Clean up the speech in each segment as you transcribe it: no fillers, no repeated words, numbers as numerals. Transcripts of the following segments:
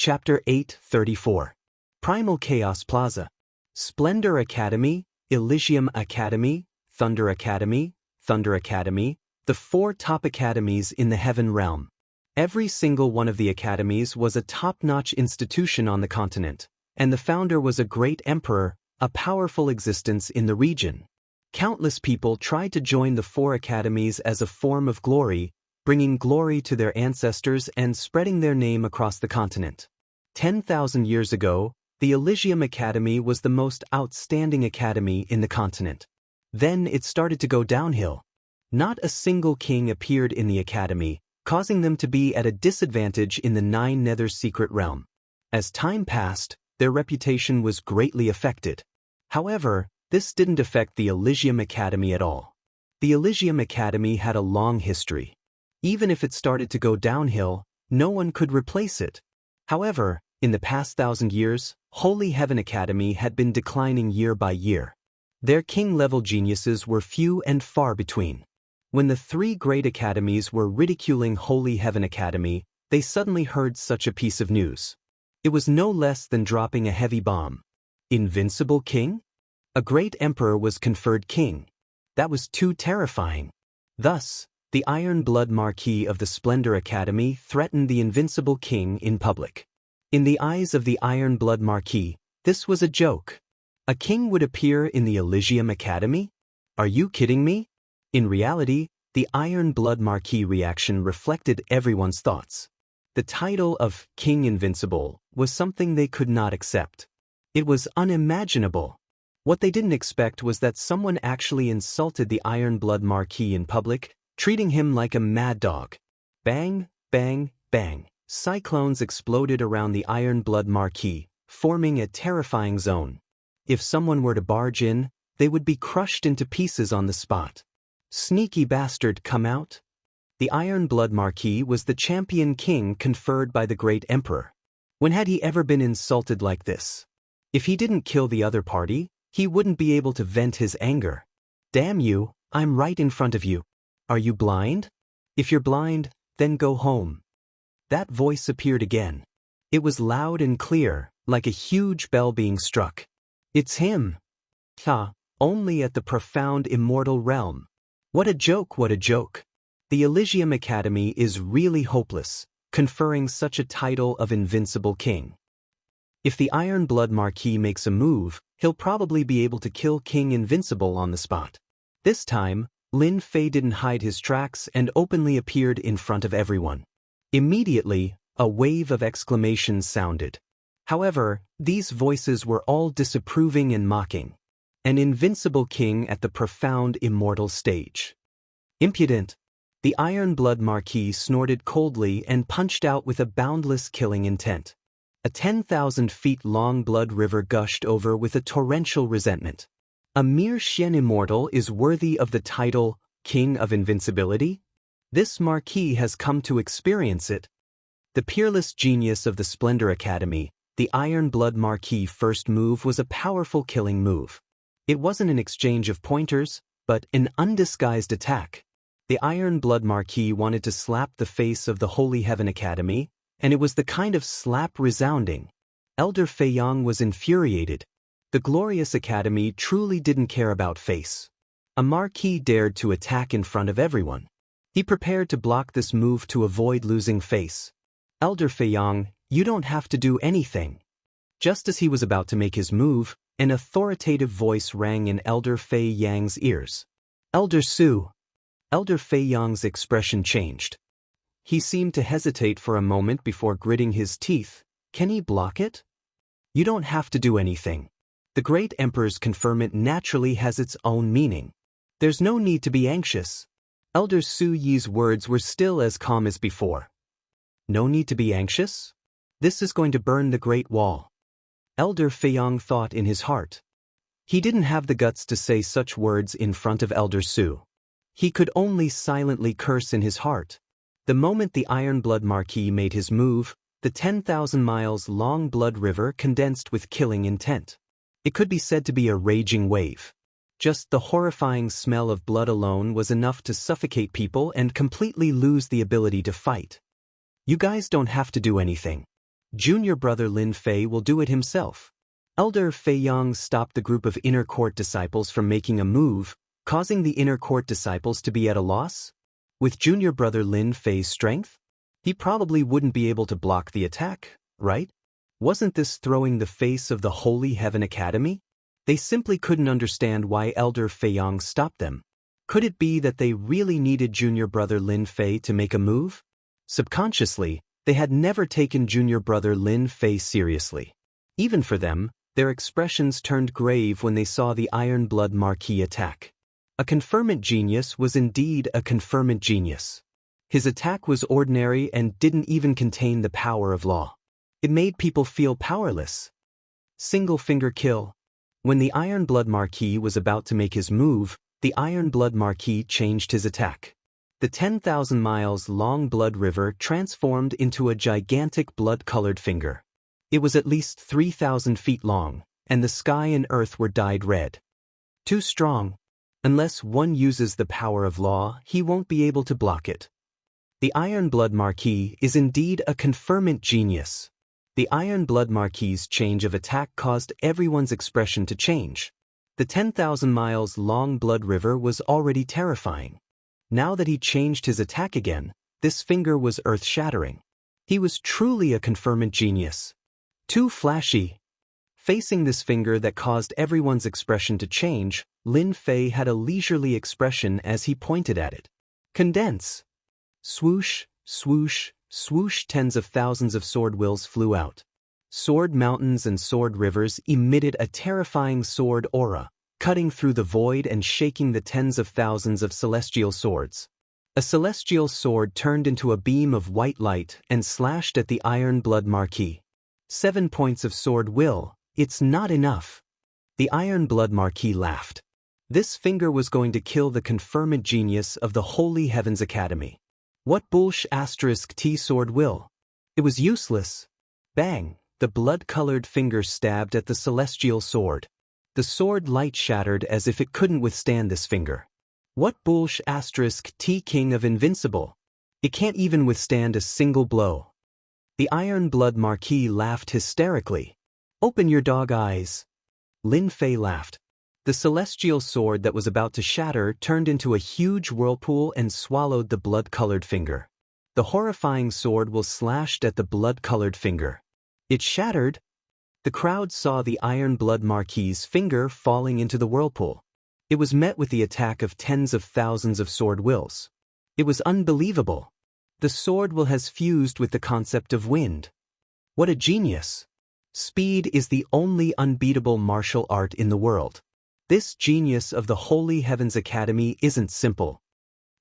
Chapter 8:34. Primal Chaos Plaza. Splendor Academy, Elysium Academy, Thunder Academy, the four top academies in the Heaven Realm. Every single one of the academies was a top-notch institution on the continent, and the founder was a great emperor, a powerful existence in the region. Countless people tried to join the four academies as a form of glory, bringing glory to their ancestors and spreading their name across the continent. 10,000 years ago, the Elysium Academy was the most outstanding academy in the continent. Then it started to go downhill. Not a single king appeared in the academy, causing them to be at a disadvantage in the Nine Nether secret realm. As time passed, their reputation was greatly affected. However, this didn't affect the Elysium Academy at all. The Elysium Academy had a long history. Even if it started to go downhill, no one could replace it. However, in the past 1,000 years, Holy Heaven Academy had been declining year by year. Their king-level geniuses were few and far between. When the three great academies were ridiculing Holy Heaven Academy, they suddenly heard such a piece of news. It was no less than dropping a heavy bomb. Invincible king? A great emperor was conferred king. That was too terrifying. Thus, the Iron Blood Marquis of the Splendor Academy threatened the invincible king in public. In the eyes of the Iron Blood Marquis, this was a joke. A king would appear in the Elysium Academy? Are you kidding me? In reality, the Iron Blood Marquis reaction reflected everyone's thoughts. The title of King Invincible was something they could not accept. It was unimaginable. What they didn't expect was that someone actually insulted the Iron Blood Marquis in public, treating him like a mad dog. Bang, bang, bang. Cyclones exploded around the Iron Blood Marquis, forming a terrifying zone. If someone were to barge in, they would be crushed into pieces on the spot. Sneaky bastard, come out. The Iron Blood Marquis was the champion king conferred by the great emperor. When had he ever been insulted like this? If he didn't kill the other party, he wouldn't be able to vent his anger. Damn you, I'm right in front of you. Are you blind? If you're blind, then go home. That voice appeared again. It was loud and clear, like a huge bell being struck. It's him. Only at the profound immortal realm. What a joke, what a joke. The Elysium Academy is really hopeless, conferring such a title of invincible king. If the Iron Blood Marquis makes a move, he'll probably be able to kill King Invincible on the spot. This time, Lin Fei didn't hide his tracks and openly appeared in front of everyone. Immediately, a wave of exclamations sounded. However, these voices were all disapproving and mocking. An invincible king at the profound immortal stage. Impudent. The Iron Blood Marquis snorted coldly and punched out with a boundless killing intent. A 10,000 feet long blood river gushed over with a torrential resentment. A mere Xian Immortal is worthy of the title, King of Invincibility? This Marquis has come to experience it. The peerless genius of the Splendor Academy, the Iron Blood Marquis' first move was a powerful killing move. It wasn't an exchange of pointers, but an undisguised attack. The Iron Blood Marquis wanted to slap the face of the Holy Heaven Academy, and it was the kind of slap resounding. Elder Fei Yang was infuriated. The glorious academy truly didn't care about face. A marquis dared to attack in front of everyone. He prepared to block this move to avoid losing face. Elder Fei Yang, you don't have to do anything. Just as he was about to make his move, an authoritative voice rang in Elder Fei Yang's ears. Elder Su. Elder Fei Yang's expression changed. He seemed to hesitate for a moment before gritting his teeth. Can he block it? You don't have to do anything. The great emperor's conferment naturally has its own meaning. There's no need to be anxious. Elder Su Yi's words were still as calm as before. No need to be anxious? This is going to burn the Great Wall. Elder Fei Yang thought in his heart. He didn't have the guts to say such words in front of Elder Su. He could only silently curse in his heart. The moment the Iron Blood Marquis made his move, the 10,000 miles long blood river condensed with killing intent. It could be said to be a raging wave. Just the horrifying smell of blood alone was enough to suffocate people and completely lose the ability to fight. You guys don't have to do anything. Junior brother Lin Fei will do it himself. Elder Fei Yang stopped the group of inner court disciples from making a move, causing the inner court disciples to be at a loss? With junior brother Lin Fei's strength? He probably wouldn't be able to block the attack, right? Wasn't this throwing the face of the Holy Heaven Academy? They simply couldn't understand why Elder Fei Yang stopped them. Could it be that they really needed junior brother Lin Fei to make a move? Subconsciously, they had never taken junior brother Lin Fei seriously. Even for them, their expressions turned grave when they saw the Iron Blood Marquis attack. A conferment genius was indeed a conferment genius. His attack was ordinary and didn't even contain the power of law. It made people feel powerless. Single finger kill. When the Iron Blood Marquis was about to make his move, the Iron Blood Marquis changed his attack. The 10,000 miles long blood river transformed into a gigantic blood-colored finger. It was at least 3,000 feet long, and the sky and earth were dyed red. Too strong. Unless one uses the power of law, he won't be able to block it. The Iron Blood Marquis is indeed a conferment genius. The Iron Blood Marquis's change of attack caused everyone's expression to change. The 10,000 miles long blood river was already terrifying. Now that he changed his attack again, this finger was earth-shattering. He was truly a conferment genius. Too flashy. Facing this finger that caused everyone's expression to change, Lin Fei had a leisurely expression as he pointed at it. Condense. Swoosh, swoosh, swoosh. Tens of thousands of sword wills flew out. Sword mountains and sword rivers emitted a terrifying sword aura, cutting through the void and shaking the tens of thousands of celestial swords. A celestial sword turned into a beam of white light and slashed at the Iron Blood Marquis. 7 points of sword will, it's not enough. The Iron Blood Marquis laughed. This finger was going to kill the conferment genius of the Holy Heavens Academy. What bullsh *T sword will? It was useless. Bang! The blood-colored finger stabbed at the celestial sword. The sword light shattered as if it couldn't withstand this finger. What bullsh *T king of invincible? It can't even withstand a single blow. The Iron Blood Marquis laughed hysterically. Open your dog eyes. Lin Fei laughed. The celestial sword that was about to shatter turned into a huge whirlpool and swallowed the blood-colored finger. The horrifying sword was slashed at the blood-colored finger. It shattered. The crowd saw the Iron Blood Marquis's finger falling into the whirlpool. It was met with the attack of tens of thousands of sword wills. It was unbelievable. The sword will has fused with the concept of wind. What a genius! Speed is the only unbeatable martial art in the world. This genius of the Holy Heavens Academy isn't simple.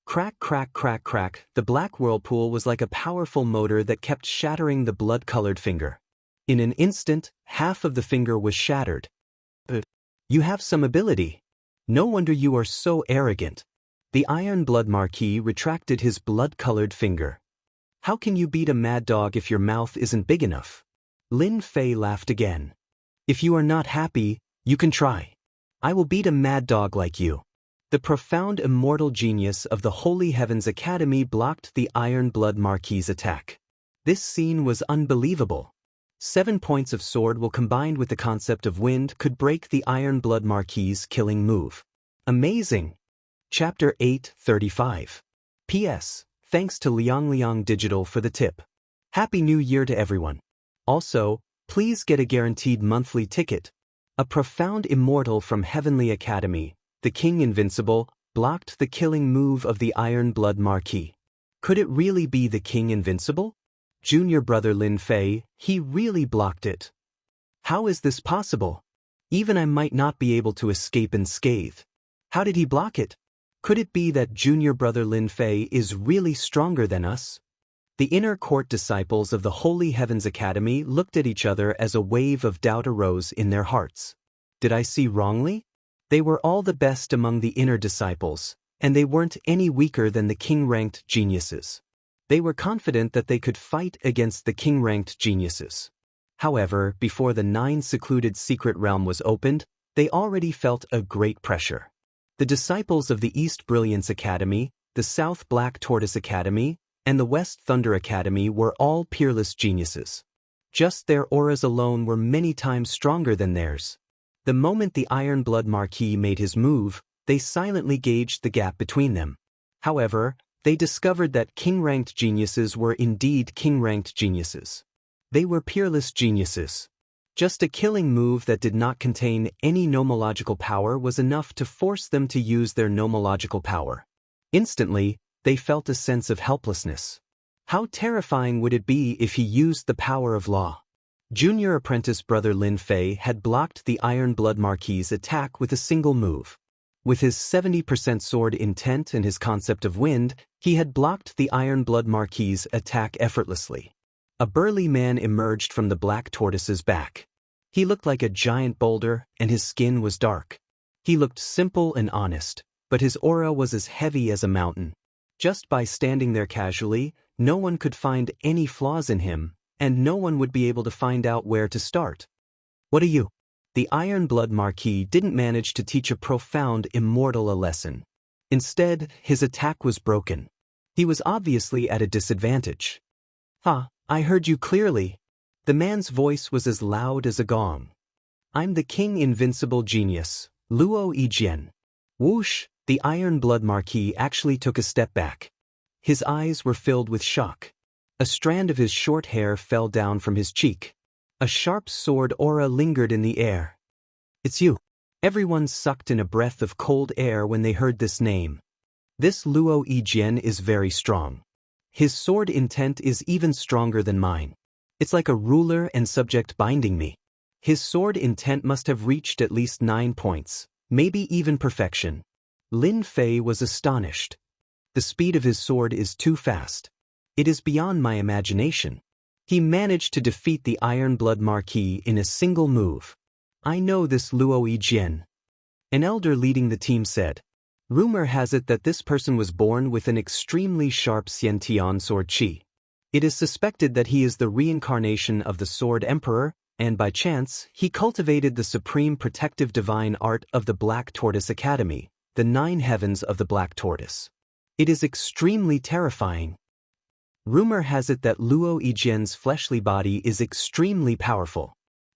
Crack, crack, crack, crack. The black whirlpool was like a powerful motor that kept shattering the blood-colored finger. In an instant, half of the finger was shattered. But you have some ability. No wonder you are so arrogant. The Iron Blood Marquis retracted his blood-colored finger. How can you beat a mad dog if your mouth isn't big enough? Lin Fei laughed again. If you are not happy, you can try. I will beat a mad dog like you. The profound immortal genius of the Holy Heavens Academy blocked the Iron Blood Marquis's attack. This scene was unbelievable. 7 points of sword will combined with the concept of wind could break the Iron Blood Marquis's killing move. Amazing! Chapter 8:35. P.S. Thanks to Liang Digital for the tip. Happy New Year to everyone. Also, please get a guaranteed monthly ticket. A profound immortal from Heavenly Academy, the King Invincible, blocked the killing move of the Iron Blood Marquis. Could it really be the King Invincible? Junior brother Lin Fei, he really blocked it. How is this possible? Even I might not be able to escape unscathed. How did he block it? Could it be that junior brother Lin Fei is really stronger than us? The inner court disciples of the Holy Heavens Academy looked at each other as a wave of doubt arose in their hearts. Did I see wrongly? They were all the best among the inner disciples, and they weren't any weaker than the king-ranked geniuses. They were confident that they could fight against the king-ranked geniuses. However, before the 9 secluded secret realm was opened, they already felt a great pressure. The disciples of the East Brilliance Academy, the South Black Tortoise Academy, and the West Thunder Academy were all peerless geniuses. Just their auras alone were many times stronger than theirs. The moment the Iron Blood Marquis made his move, they silently gauged the gap between them. However, they discovered that king-ranked geniuses were indeed king-ranked geniuses. They were peerless geniuses. Just a killing move that did not contain any nomological power was enough to force them to use their nomological power. Instantly, they felt a sense of helplessness. How terrifying would it be if he used the power of law? Junior apprentice brother Lin Fei had blocked the Iron Blood Marquis' attack with a single move. With his 70% sword intent and his concept of wind, he had blocked the Iron Blood Marquis' attack effortlessly. A burly man emerged from the black tortoise's back. He looked like a giant boulder, and his skin was dark. He looked simple and honest, but his aura was as heavy as a mountain. Just by standing there casually, no one could find any flaws in him, and no one would be able to find out where to start. What are you? The Iron Blood Marquis didn't manage to teach a profound immortal a lesson. Instead, his attack was broken. He was obviously at a disadvantage. I heard you clearly. The man's voice was as loud as a gong. I'm the King Invincible Genius, Luo Yijian. Whoosh, the Iron Blood Marquis actually took a step back. His eyes were filled with shock. A strand of his short hair fell down from his cheek. A sharp sword aura lingered in the air. It's you. Everyone sucked in a breath of cold air when they heard this name. This Luo Yijian is very strong. His sword intent is even stronger than mine. It's like a ruler and subject binding me. His sword intent must have reached at least 9 points, maybe even perfection. Lin Fei was astonished. The speed of his sword is too fast. It is beyond my imagination. He managed to defeat the Iron Blood Marquis in a single move. I know this Luo Yijian. An elder leading the team said. Rumor has it that this person was born with an extremely sharp Xiantian sword chi. It is suspected that he is the reincarnation of the Sword Emperor, and by chance, he cultivated the supreme protective divine art of the Black Tortoise Academy, the 9 heavens of the Black Tortoise. It is extremely terrifying. Rumor has it that Luo Yijian's fleshly body is extremely powerful.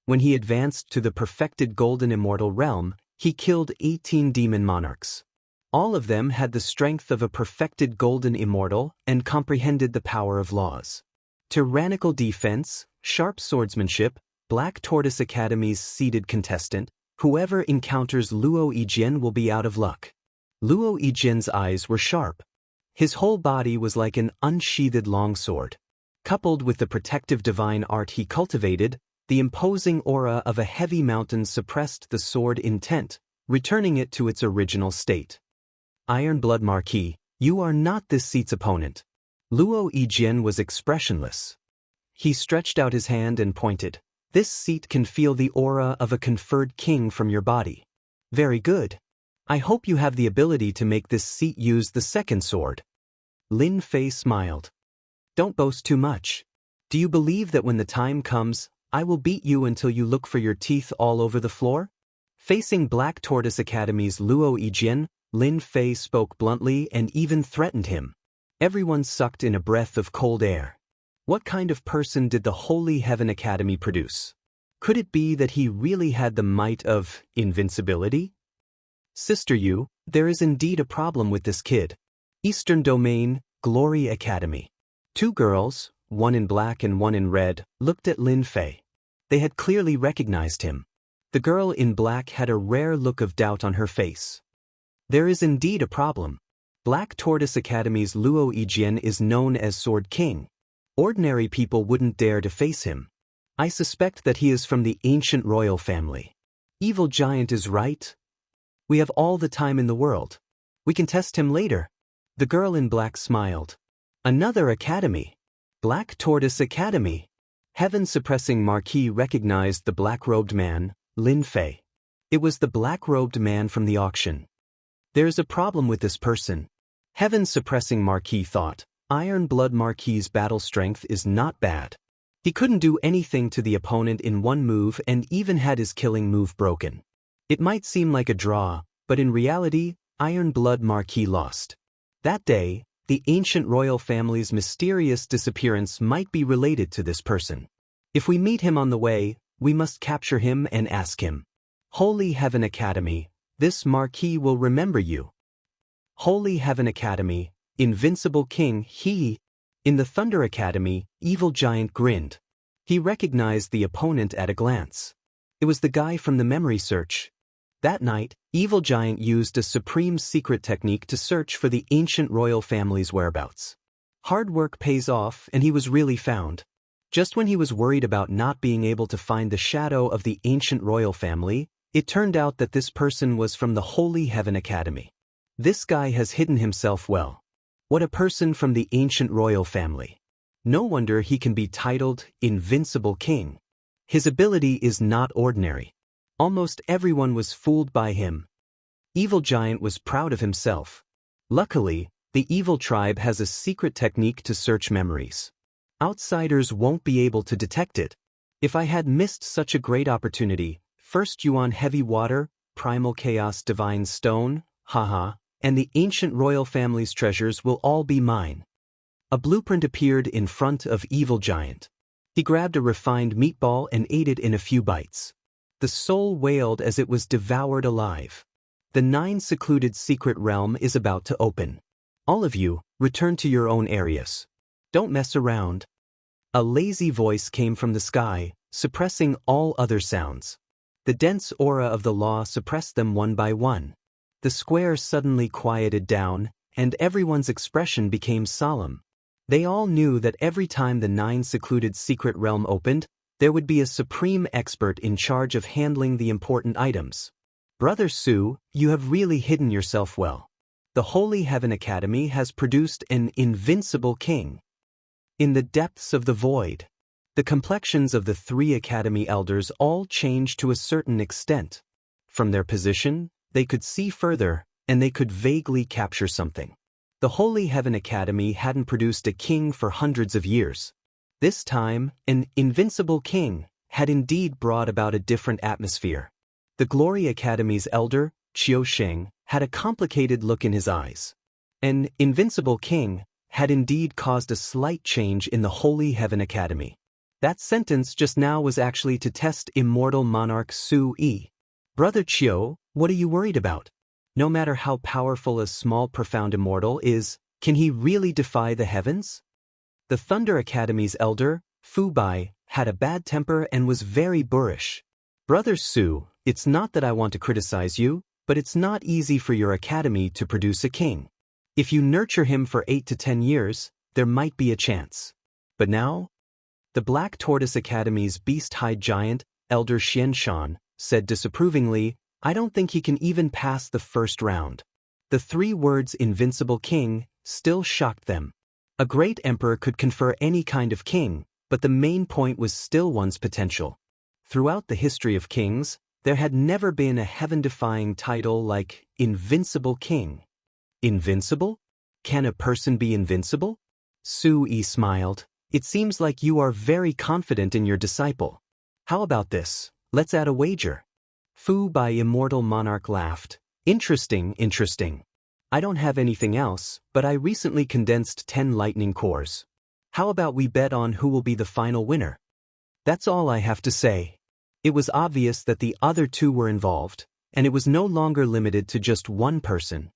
When he advanced to the perfected golden immortal realm, he killed 18 demon monarchs. All of them had the strength of a perfected golden immortal and comprehended the power of laws. Tyrannical defense, sharp swordsmanship, Black Tortoise Academy's seeded contestant, whoever encounters Luo Yijian will be out of luck. Luo Yijian's eyes were sharp. His whole body was like an unsheathed longsword. Coupled with the protective divine art he cultivated, the imposing aura of a heavy mountain suppressed the sword intent, returning it to its original state. Iron Blood Marquis, you are not this seat's opponent. Luo Yijian was expressionless. He stretched out his hand and pointed. This seat can feel the aura of a conferred king from your body. Very good. I hope you have the ability to make this seat use the second sword. Lin Fei smiled. Don't boast too much. Do you believe that when the time comes, I will beat you until you look for your teeth all over the floor? Facing Black Tortoise Academy's Luo Yijian, Lin Fei spoke bluntly and even threatened him. Everyone sucked in a breath of cold air. What kind of person did the Holy Heaven Academy produce? Could it be that he really had the might of invincibility? Sister Yu, there is indeed a problem with this kid. Eastern Domain, Glory Academy. 2 girls, one in black and one in red, looked at Lin Fei. They had clearly recognized him. The girl in black had a rare look of doubt on her face. There is indeed a problem. Black Tortoise Academy's Luo Yijian is known as Sword King. Ordinary people wouldn't dare to face him. I suspect that he is from the ancient royal family. Evil Giant is right. We have all the time in the world. We can test him later. The girl in black smiled. Another academy. Black Tortoise Academy. Heaven-suppressing Marquis recognized the black-robed man, Lin Fei. It was the black-robed man from the auction. There's a problem with this person. Heaven-suppressing Marquis thought. Iron Blood Marquis' battle strength is not bad. He couldn't do anything to the opponent in one move and even had his killing move broken. It might seem like a draw, but in reality, Iron Blood Marquis lost. That day, the ancient royal family's mysterious disappearance might be related to this person. If we meet him on the way, we must capture him and ask him. Holy Heaven Academy, this marquis will remember you. Holy Heaven Academy, invincible king, he. In the Thunder Academy, Evil Giant grinned. He recognized the opponent at a glance. It was the guy from the memory search. That night, Evil Giant used a supreme secret technique to search for the ancient royal family's whereabouts. Hard work pays off, and he was really found. Just when he was worried about not being able to find the shadow of the ancient royal family, it turned out that this person was from the Holy Heaven Academy. This guy has hidden himself well. What a person from the ancient royal family. No wonder he can be titled Invincible King. His ability is not ordinary. Almost everyone was fooled by him. Evil Giant was proud of himself. Luckily, the evil tribe has a secret technique to search memories. Outsiders won't be able to detect it. If I had missed such a great opportunity, First Yuan Heavy Water, Primal Chaos Divine Stone, haha, and the ancient royal family's treasures will all be mine. A blueprint appeared in front of Evil Giant. He grabbed a refined meatball and ate it in a few bites. The soul wailed as it was devoured alive. The 9 secluded secret realm is about to open. All of you, return to your own areas. Don't mess around. A lazy voice came from the sky, suppressing all other sounds. The dense aura of the law suppressed them one by one. The square suddenly quieted down, and everyone's expression became solemn. They all knew that every time the 9 secluded secret realm opened, there would be a supreme expert in charge of handling the important items. Brother Su, you have really hidden yourself well. The Holy Heaven Academy has produced an invincible king. In the depths of the void, the complexions of the 3 academy elders all changed to a certain extent. From their position, they could see further, and they could vaguely capture something. The Holy Heaven Academy hadn't produced a king for hundreds of years. This time, an invincible king had indeed brought about a different atmosphere. The Glory Academy's elder, Qiu Sheng, had a complicated look in his eyes. An invincible king had indeed caused a slight change in the Holy Heaven Academy. That sentence just now was actually to test immortal monarch Su Yi. Brother Qiu, what are you worried about? No matter how powerful a small profound immortal is, can he really defy the heavens? The Thunder Academy's elder, Fu Bai, had a bad temper and was very boorish. Brother Su, it's not that I want to criticize you, but it's not easy for your academy to produce a king. If you nurture him for 8 to 10 years, there might be a chance. But now? The Black Tortoise Academy's beast-hide giant, Elder Xianxia, said disapprovingly, I don't think he can even pass the first round. The 3 words invincible king still shocked them. A great emperor could confer any kind of king, but the main point was still one's potential. Throughout the history of kings, there had never been a heaven-defying title like Invincible King. Invincible? Can a person be invincible? Su Yi smiled. It seems like you are very confident in your disciple. How about this? Let's add a wager. Fu Bai Immortal Monarch laughed. Interesting, interesting. I don't have anything else, but I recently condensed 10 lightning cores. How about we bet on who will be the final winner? That's all I have to say. It was obvious that the other 2 were involved, and it was no longer limited to just one person.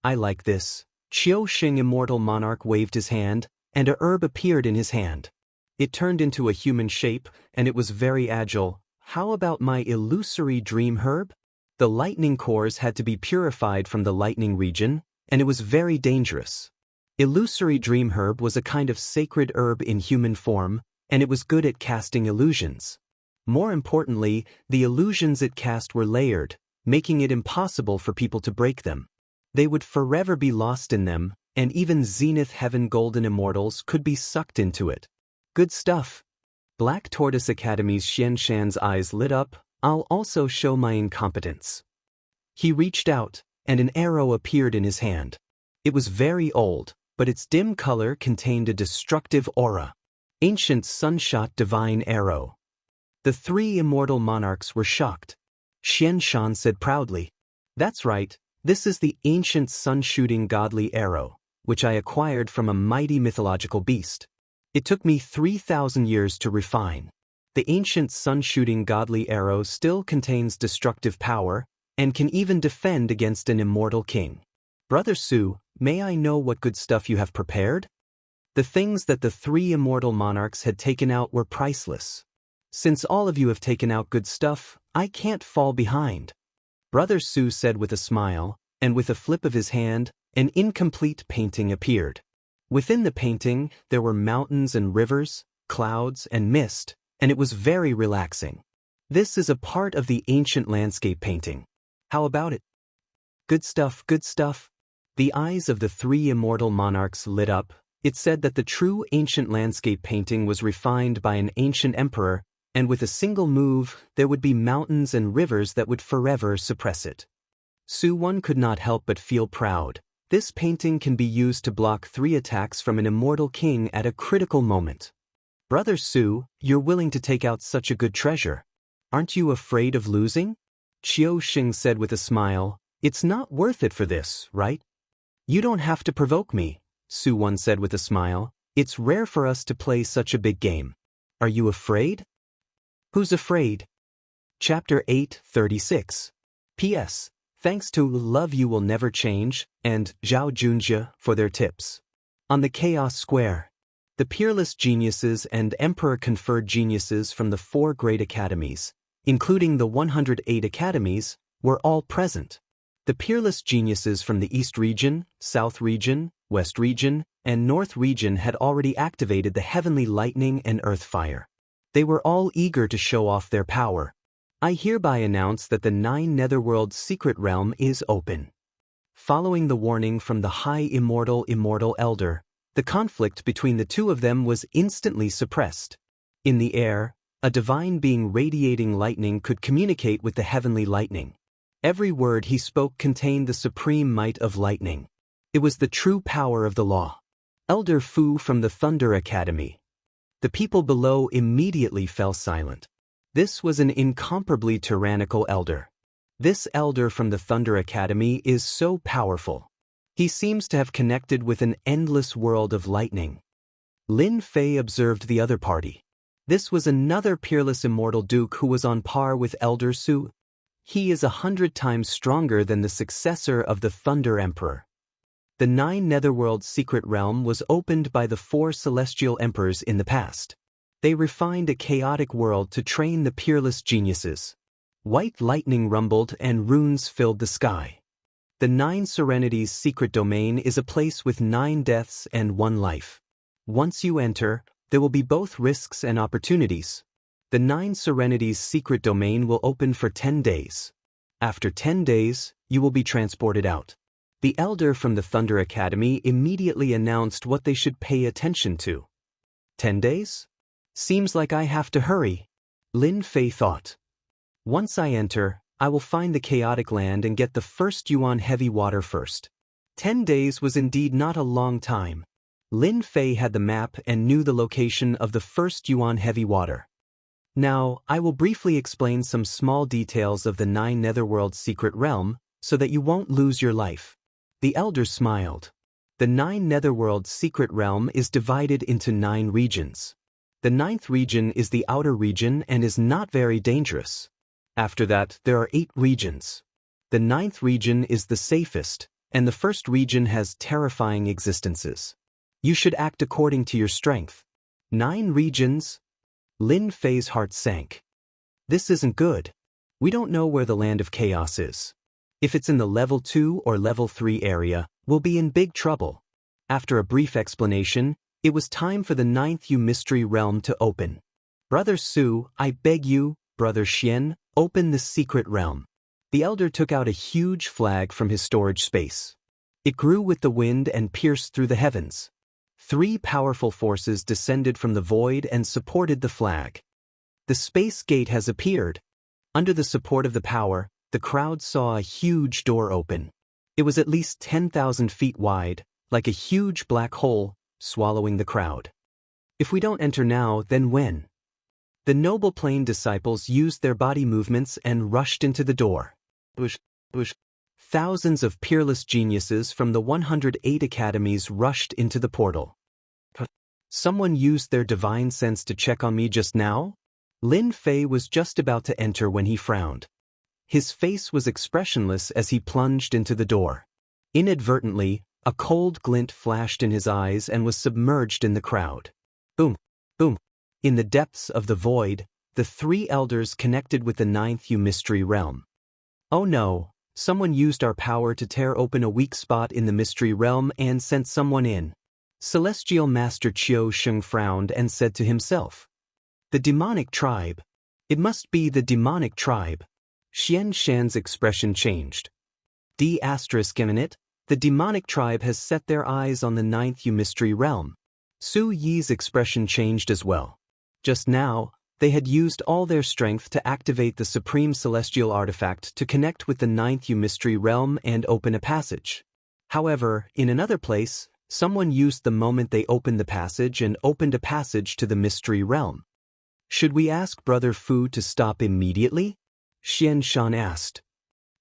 I like this. Qiu Sheng Immortal Monarch waved his hand, and a herb appeared in his hand. It turned into a human shape, and it was very agile. How about my illusory dream herb? The lightning cores had to be purified from the lightning region, and it was very dangerous. Illusory dream herb was a kind of sacred herb in human form, and it was good at casting illusions. More importantly, the illusions it cast were layered, making it impossible for people to break them. They would forever be lost in them, and even Zenith Heaven Golden Immortals could be sucked into it. Good stuff. Black Tortoise Academy's Xianxia's eyes lit up. I'll also show my incompetence. He reached out, and an arrow appeared in his hand. It was very old, but its dim color contained a destructive aura. Ancient Sunshot Divine Arrow. The 3 immortal monarchs were shocked. Xianxia said proudly, That's right, this is the ancient sun-shooting godly arrow, which I acquired from a mighty mythological beast. It took me 3,000 years to refine. The ancient sun-shooting godly arrow still contains destructive power, and can even defend against an immortal king. Brother Su, may I know what good stuff you have prepared? The things that the 3 immortal monarchs had taken out were priceless. Since all of you have taken out good stuff, I can't fall behind. Brother Su said with a smile, and with a flip of his hand, an incomplete painting appeared. Within the painting, there were mountains and rivers, clouds and mist, and it was very relaxing. This is a part of the ancient landscape painting. How about it? Good stuff, good stuff. The eyes of the 3 immortal monarchs lit up. It said that the true ancient landscape painting was refined by an ancient emperor, and with a single move, there would be mountains and rivers that would forever suppress it. Su-Won could not help but feel proud. This painting can be used to block 3 attacks from an immortal king at a critical moment. Brother Su, you're willing to take out such a good treasure. Aren't you afraid of losing? Qiu Xing said with a smile, it's not worth it for this, right? You don't have to provoke me, Su-Won said with a smile. It's rare for us to play such a big game. Are you afraid? Who's afraid? Chapter 8:36. P.S. Thanks to Love You Will Never Change and Zhao Junjie for their tips. On the Chaos Square, the peerless geniuses and emperor-conferred geniuses from the 4 great academies, including the 108 academies, were all present. The peerless geniuses from the East region, South region, West region, and North region had already activated the heavenly lightning and earth fire. They were all eager to show off their power. I hereby announce that the 9 Netherworld secret realm is open. Following the warning from the High Immortal Elder, the conflict between the 2 of them was instantly suppressed. In the air, a divine being radiating lightning could communicate with the heavenly lightning. Every word he spoke contained the supreme might of lightning. It was the true power of the law. Elder Fu from the Thunder Academy. The people below immediately fell silent. This was an incomparably tyrannical elder. This elder from the Thunder Academy is so powerful. He seems to have connected with an endless world of lightning. Lin Fei observed the other party. This was another peerless immortal duke who was on par with Elder Su. He is 100 times stronger than the successor of the Thunder Emperor. The 9 Netherworld secret realm was opened by the 4 celestial emperors in the past. They refined a chaotic world to train the peerless geniuses. White lightning rumbled and runes filled the sky. The 9 Serenities secret domain is a place with 9 deaths and 1 life. Once you enter, there will be both risks and opportunities. The 9 Serenities secret domain will open for 10 days. After 10 days, you will be transported out. The elder from the Thunder Academy immediately announced what they should pay attention to. 10 days? Seems like I have to hurry, Lin Fei thought. Once I enter, I will find the chaotic land and get the first yuan heavy water first. 10 days was indeed not a long time. Lin Fei had the map and knew the location of the first yuan heavy water. Now, I will briefly explain some small details of the 9 Netherworld secret realm so that you won't lose your life. The elder smiled. The 9 Netherworld secret realm is divided into 9 regions. The 9th region is the outer region and is not very dangerous. After that, there are 8 regions. The 9th region is the safest, and the first region has terrifying existences. You should act according to your strength. 9 regions? Lin Fei's heart sank. This isn't good. We don't know where the land of chaos is. If it's in the level 2 or level 3 area, we'll be in big trouble. After a brief explanation, it was time for the 9th mystery realm to open. Brother Su, I beg you, Brother Xian, open the secret realm. The elder took out a huge flag from his storage space. It grew with the wind and pierced through the heavens. 3 powerful forces descended from the void and supported the flag. The space gate has appeared. Under the support of the power, the crowd saw a huge door open. It was at least 10,000 feet wide, like a huge black hole, swallowing the crowd. If we don't enter now, then when? The noble plane disciples used their body movements and rushed into the door. Bush. Thousands of peerless geniuses from the 108 academies rushed into the portal. Someone used their divine sense to check on me just now? Lin Fei was just about to enter when he frowned. His face was expressionless as he plunged into the door. Inadvertently, a cold glint flashed in his eyes and was submerged in the crowd. Boom, boom. In the depths of the void, the three elders connected with the ninth mystery realm. Oh no, someone used our power to tear open a weak spot in the mystery realm and sent someone in. Celestial Master Qiu Sheng frowned and said to himself. The demonic tribe. It must be the demonic tribe. Xianxia's expression changed. **, the demonic tribe has set their eyes on the ninth mystery realm. Su Yi's expression changed as well. Just now, they had used all their strength to activate the supreme celestial artifact to connect with the ninth mystery realm and open a passage. However, in another place, someone used the moment they opened the passage and opened a passage to the mystery realm. Should we ask Brother Fu to stop immediately? Xianxia asked.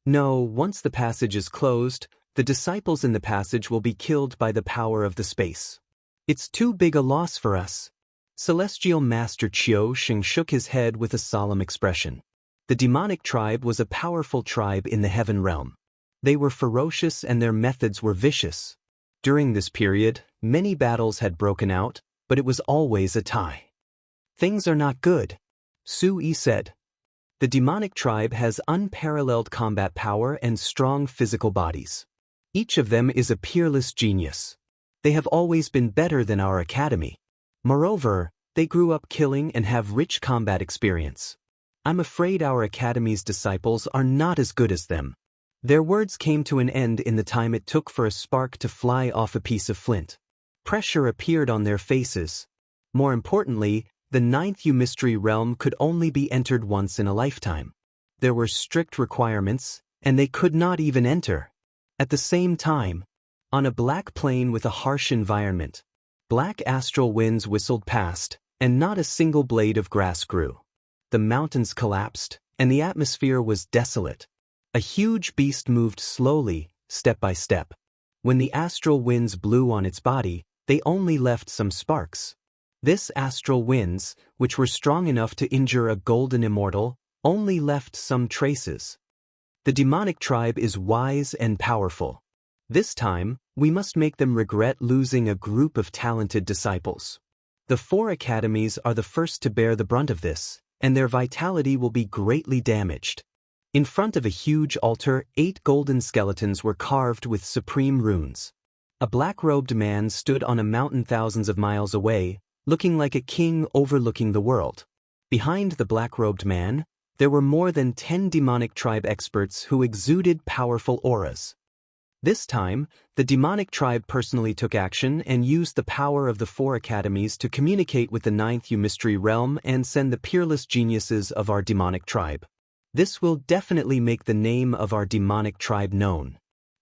No, once the passage is closed, the disciples in the passage will be killed by the power of the space. It's too big a loss for us. Celestial Master Qiu Sheng shook his head with a solemn expression. The demonic tribe was a powerful tribe in the heaven realm. They were ferocious and their methods were vicious. During this period, many battles had broken out, but it was always a tie. Things are not good, Su Yi said. The demonic tribe has unparalleled combat power and strong physical bodies. Each of them is a peerless genius. They have always been better than our academy. Moreover, they grew up killing and have rich combat experience. I'm afraid our academy's disciples are not as good as them. Their words came to an end in the time it took for a spark to fly off a piece of flint. Pressure appeared on their faces. More importantly, the ninth mystery realm could only be entered once in a lifetime. There were strict requirements, and they could not even enter. At the same time, on a black plain with a harsh environment, black astral winds whistled past, and not a single blade of grass grew. The mountains collapsed, and the atmosphere was desolate. A huge beast moved slowly, step by step. When the astral winds blew on its body, they only left some sparks. This astral winds, which were strong enough to injure a golden immortal, only left some traces. The demonic tribe is wise and powerful. This time, we must make them regret losing a group of talented disciples. The 4 academies are the first to bear the brunt of this, and their vitality will be greatly damaged. In front of a huge altar, 8 golden skeletons were carved with supreme runes. A black-robed man stood on a mountain thousands of miles away, looking like a king overlooking the world. Behind the black-robed man, there were more than 10 demonic tribe experts who exuded powerful auras. This time, the demonic tribe personally took action and used the power of the 4 academies to communicate with the ninth mystery realm and send the peerless geniuses of our demonic tribe. This will definitely make the name of our demonic tribe known.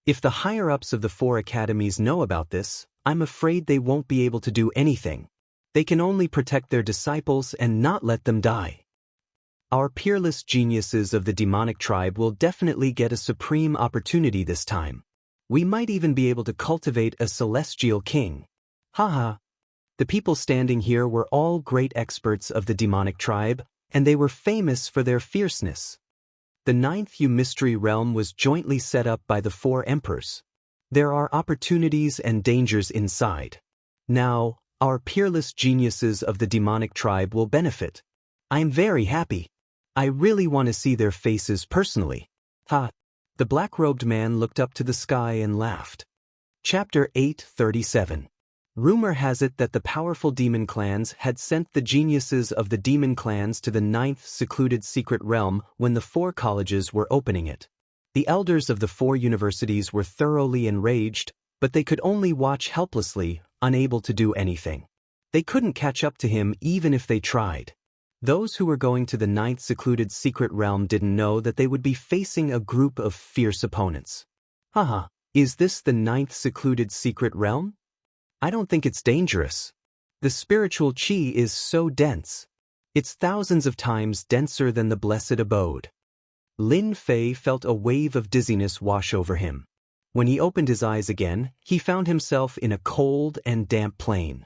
If the higher-ups of the 4 academies know about this, I'm afraid they won't be able to do anything. They can only protect their disciples and not let them die. Our peerless geniuses of the demonic tribe will definitely get a supreme opportunity this time. We might even be able to cultivate a celestial king. Haha. The people standing here were all great experts of the demonic tribe, and they were famous for their fierceness. The ninth mystery realm was jointly set up by the 4 emperors. There are opportunities and dangers inside. Now, our peerless geniuses of the demonic tribe will benefit. I'm very happy. I really want to see their faces personally. Ha! The black-robed man looked up to the sky and laughed. Chapter 837. Rumor has it that the powerful demon clans had sent the geniuses of the demon clans to the 9th secluded secret realm when the 4 colleges were opening it. The elders of the 4 universities were thoroughly enraged, but they could only watch helplessly, unable to do anything. They couldn't catch up to him even if they tried. Those who were going to the 9th secluded secret realm didn't know that they would be facing a group of fierce opponents. Haha, is this the 9th secluded secret realm? I don't think it's dangerous. The spiritual qi is so dense. It's thousands of times denser than the blessed abode. Lin Fei felt a wave of dizziness wash over him. When he opened his eyes again, he found himself in a cold and damp plain.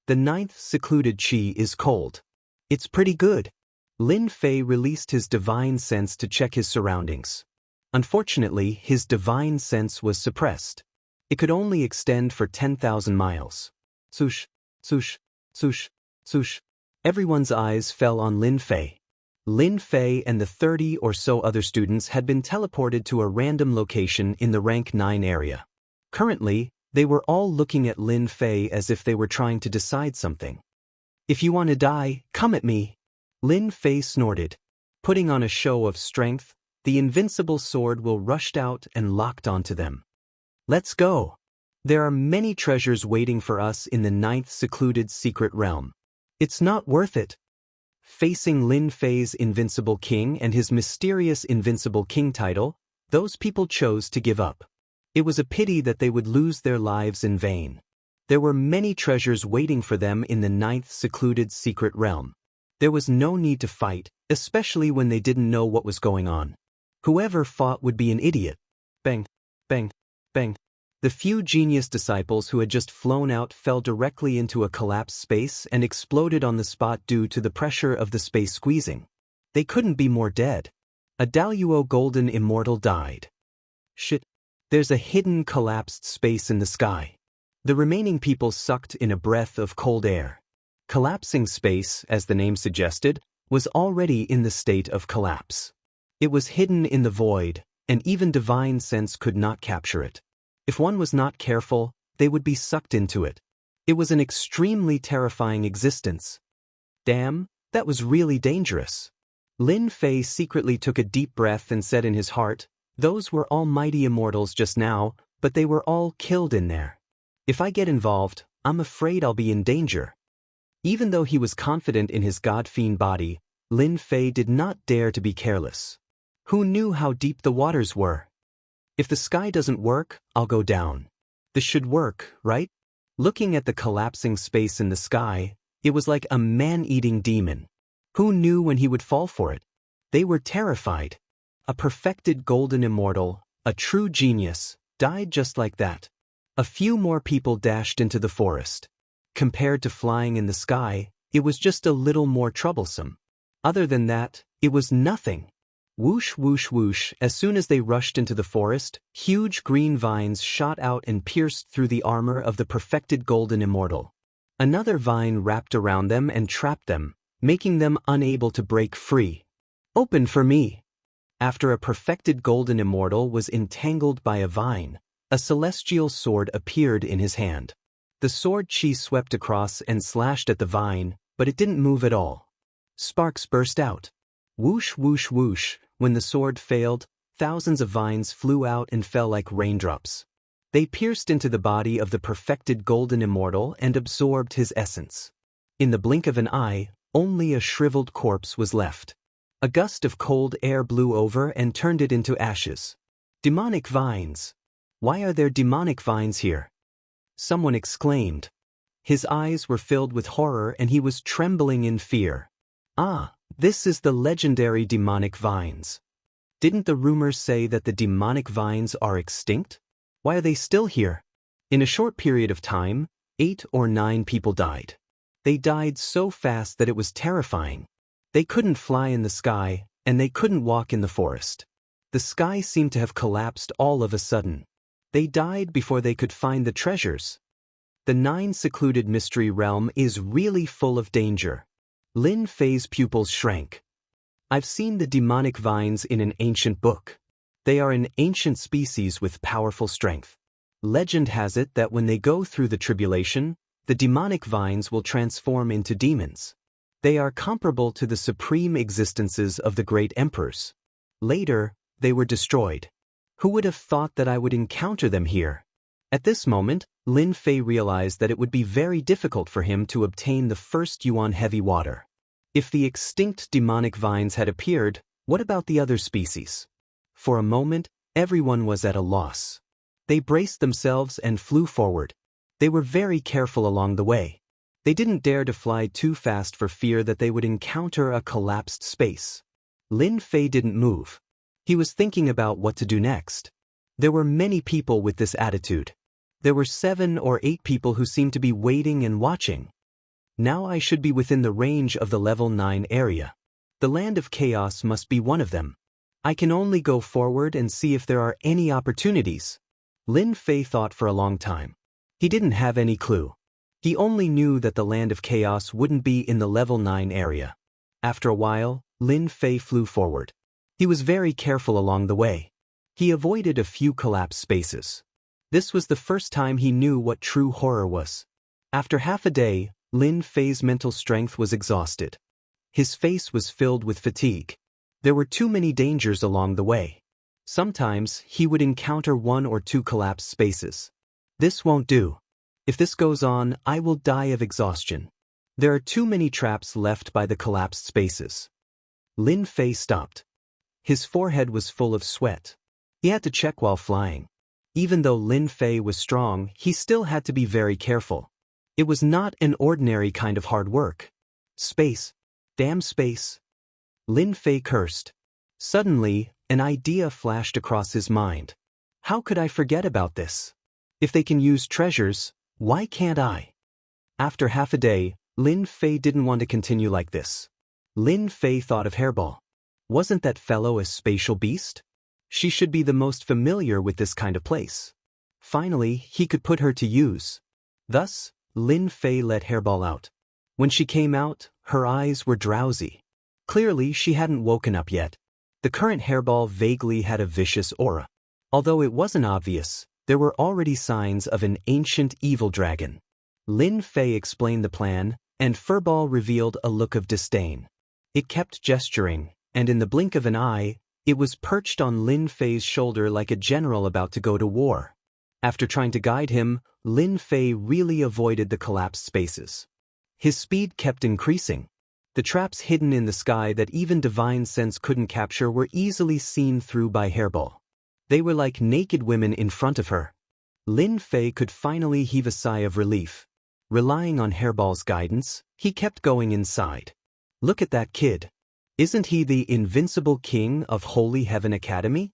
The 9th secluded qi is cold. It's pretty good. Lin Fei released his divine sense to check his surroundings. Unfortunately, his divine sense was suppressed. It could only extend for 10,000 miles. Swoosh, swoosh, swoosh, swoosh. Everyone's eyes fell on Lin Fei. Lin Fei and the 30 or so other students had been teleported to a random location in the rank 9 area. Currently, they were all looking at Lin Fei as if they were trying to decide something. "If you want to die, come at me," Lin Fei snorted. Putting on a show of strength, the invincible sword will rushed out and locked onto them. "Let's go. There are many treasures waiting for us in the 9th secluded secret realm. It's not worth it." Facing Lin Fei's invincible king and his mysterious invincible king title, those people chose to give up. It was a pity that they would lose their lives in vain. There were many treasures waiting for them in the 9th secluded secret realm. There was no need to fight, especially when they didn't know what was going on. Whoever fought would be an idiot. Bang, bang, bang. The few genius disciples who had just flown out fell directly into a collapsed space and exploded on the spot due to the pressure of the space squeezing. They couldn't be more dead. A Daoist golden immortal died. Shit. There's a hidden collapsed space in the sky. The remaining people sucked in a breath of cold air. Collapsing space, as the name suggested, was already in the state of collapse. It was hidden in the void, and even divine sense could not capture it. If one was not careful, they would be sucked into it. It was an extremely terrifying existence. Damn, that was really dangerous. Lin Fei secretly took a deep breath and said in his heart, "Those were almighty immortals just now, but they were all killed in there. If I get involved, I'm afraid I'll be in danger." Even though he was confident in his god-fiend body, Lin Fei did not dare to be careless. Who knew how deep the waters were? "If the sky doesn't work, I'll go down. This should work, right?" Looking at the collapsing space in the sky, it was like a man-eating demon. Who knew when he would fall for it? They were terrified. A perfected golden immortal, a true genius, died just like that. A few more people dashed into the forest. Compared to flying in the sky, it was just a little more troublesome. Other than that, it was nothing. Whoosh, whoosh, whoosh. As soon as they rushed into the forest, huge green vines shot out and pierced through the armor of the perfected golden immortal. Another vine wrapped around them and trapped them, making them unable to break free. "Open for me." After a perfected golden immortal was entangled by a vine, a celestial sword appeared in his hand. The sword chi swept across and slashed at the vine, but it didn't move at all. Sparks burst out. Whoosh, whoosh, whoosh. When the sword failed, thousands of vines flew out and fell like raindrops. They pierced into the body of the perfected golden immortal and absorbed his essence. In the blink of an eye, only a shriveled corpse was left. A gust of cold air blew over and turned it into ashes. Demonic vines. Why are there demonic vines here? Someone exclaimed. His eyes were filled with horror and he was trembling in fear. Ah, this is the legendary demonic vines. Didn't the rumors say that the demonic vines are extinct? Why are they still here? In a short period of time, 8 or 9 people died. They died so fast that it was terrifying. They couldn't fly in the sky, and they couldn't walk in the forest. The sky seemed to have collapsed all of a sudden. They died before they could find the treasures. The 9 secluded mystery realm is really full of danger. Lin Fei's pupils shrank. I've seen the demonic vines in an ancient book. They are an ancient species with powerful strength. Legend has it that when they go through the tribulation, the demonic vines will transform into demons. They are comparable to the supreme existences of the great emperors. Later, they were destroyed. Who would have thought that I would encounter them here? At this moment, Lin Fei realized that it would be very difficult for him to obtain the first yuan heavy water. If the extinct demonic vines had appeared, what about the other species? For a moment, everyone was at a loss. They braced themselves and flew forward. They were very careful along the way. They didn't dare to fly too fast for fear that they would encounter a collapsed space. Lin Fei didn't move. He was thinking about what to do next. There were many people with this attitude. There were 7 or 8 people who seemed to be waiting and watching. Now I should be within the range of the level 9 area. The land of chaos must be one of them. I can only go forward and see if there are any opportunities. Lin Fei thought for a long time. He didn't have any clue. He only knew that the land of chaos wouldn't be in the level 9 area. After a while, Lin Fei flew forward. He was very careful along the way. He avoided a few collapsed spaces. This was the first time he knew what true horror was. After half a day, Lin Fei's mental strength was exhausted. His face was filled with fatigue. There were too many dangers along the way. Sometimes, he would encounter 1 or 2 collapsed spaces. This won't do. If this goes on, I will die of exhaustion. There are too many traps left by the collapsed spaces. Lin Fei stopped. His forehead was full of sweat. He had to check while flying. Even though Lin Fei was strong, he still had to be very careful. It was not an ordinary kind of hard work. Space. Damn space. Lin Fei cursed. Suddenly, an idea flashed across his mind. How could I forget about this? If they can use treasures, why can't I? After half a day, Lin Fei didn't want to continue like this. Lin Fei thought of Hairball. Wasn't that fellow a spatial beast? She should be the most familiar with this kind of place. Finally, he could put her to use. Thus, Lin Fei let Hairball out. When she came out, her eyes were drowsy. Clearly, she hadn't woken up yet. The current Hairball vaguely had a vicious aura. Although it wasn't obvious, there were already signs of an ancient evil dragon. Lin Fei explained the plan, and Furball revealed a look of disdain. It kept gesturing, and in the blink of an eye, it was perched on Lin Fei's shoulder like a general about to go to war. After trying to guide him, Lin Fei really avoided the collapsed spaces. His speed kept increasing. The traps hidden in the sky that even divine sense couldn't capture were easily seen through by Hairball. They were like naked women in front of her. Lin Fei could finally heave a sigh of relief. Relying on Hairball's guidance, he kept going inside. Look at that kid. Isn't he the invincible king of Holy Heaven Academy?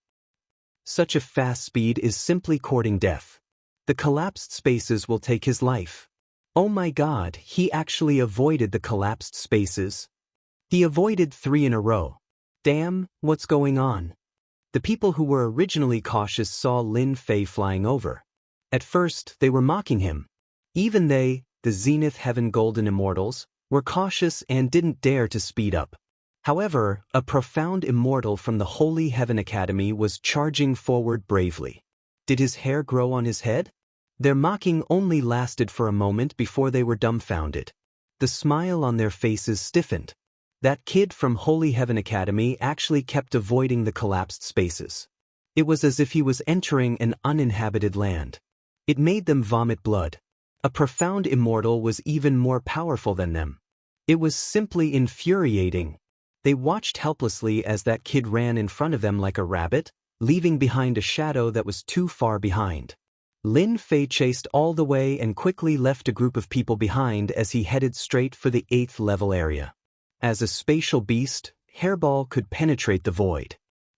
Such a fast speed is simply courting death. The collapsed spaces will take his life. Oh my God, he actually avoided the collapsed spaces. He avoided 3 in a row. Damn, what's going on? The people who were originally cautious saw Lin Fei flying over. At first, they were mocking him. Even they, the Zenith Heaven Golden Immortals, were cautious and didn't dare to speed up. However, a profound immortal from the Holy Heaven Academy was charging forward bravely. Did his hair grow on his head? Their mocking only lasted for a moment before they were dumbfounded. The smile on their faces stiffened. That kid from Holy Heaven Academy actually kept avoiding the collapsed spaces. It was as if he was entering an uninhabited land. It made them vomit blood. A profound immortal was even more powerful than them. It was simply infuriating. They watched helplessly as that kid ran in front of them like a rabbit, leaving behind a shadow that was too far behind. Lin Fei chased all the way and quickly left a group of people behind as he headed straight for the 8th level area. As a spatial beast, Hairball could penetrate the void.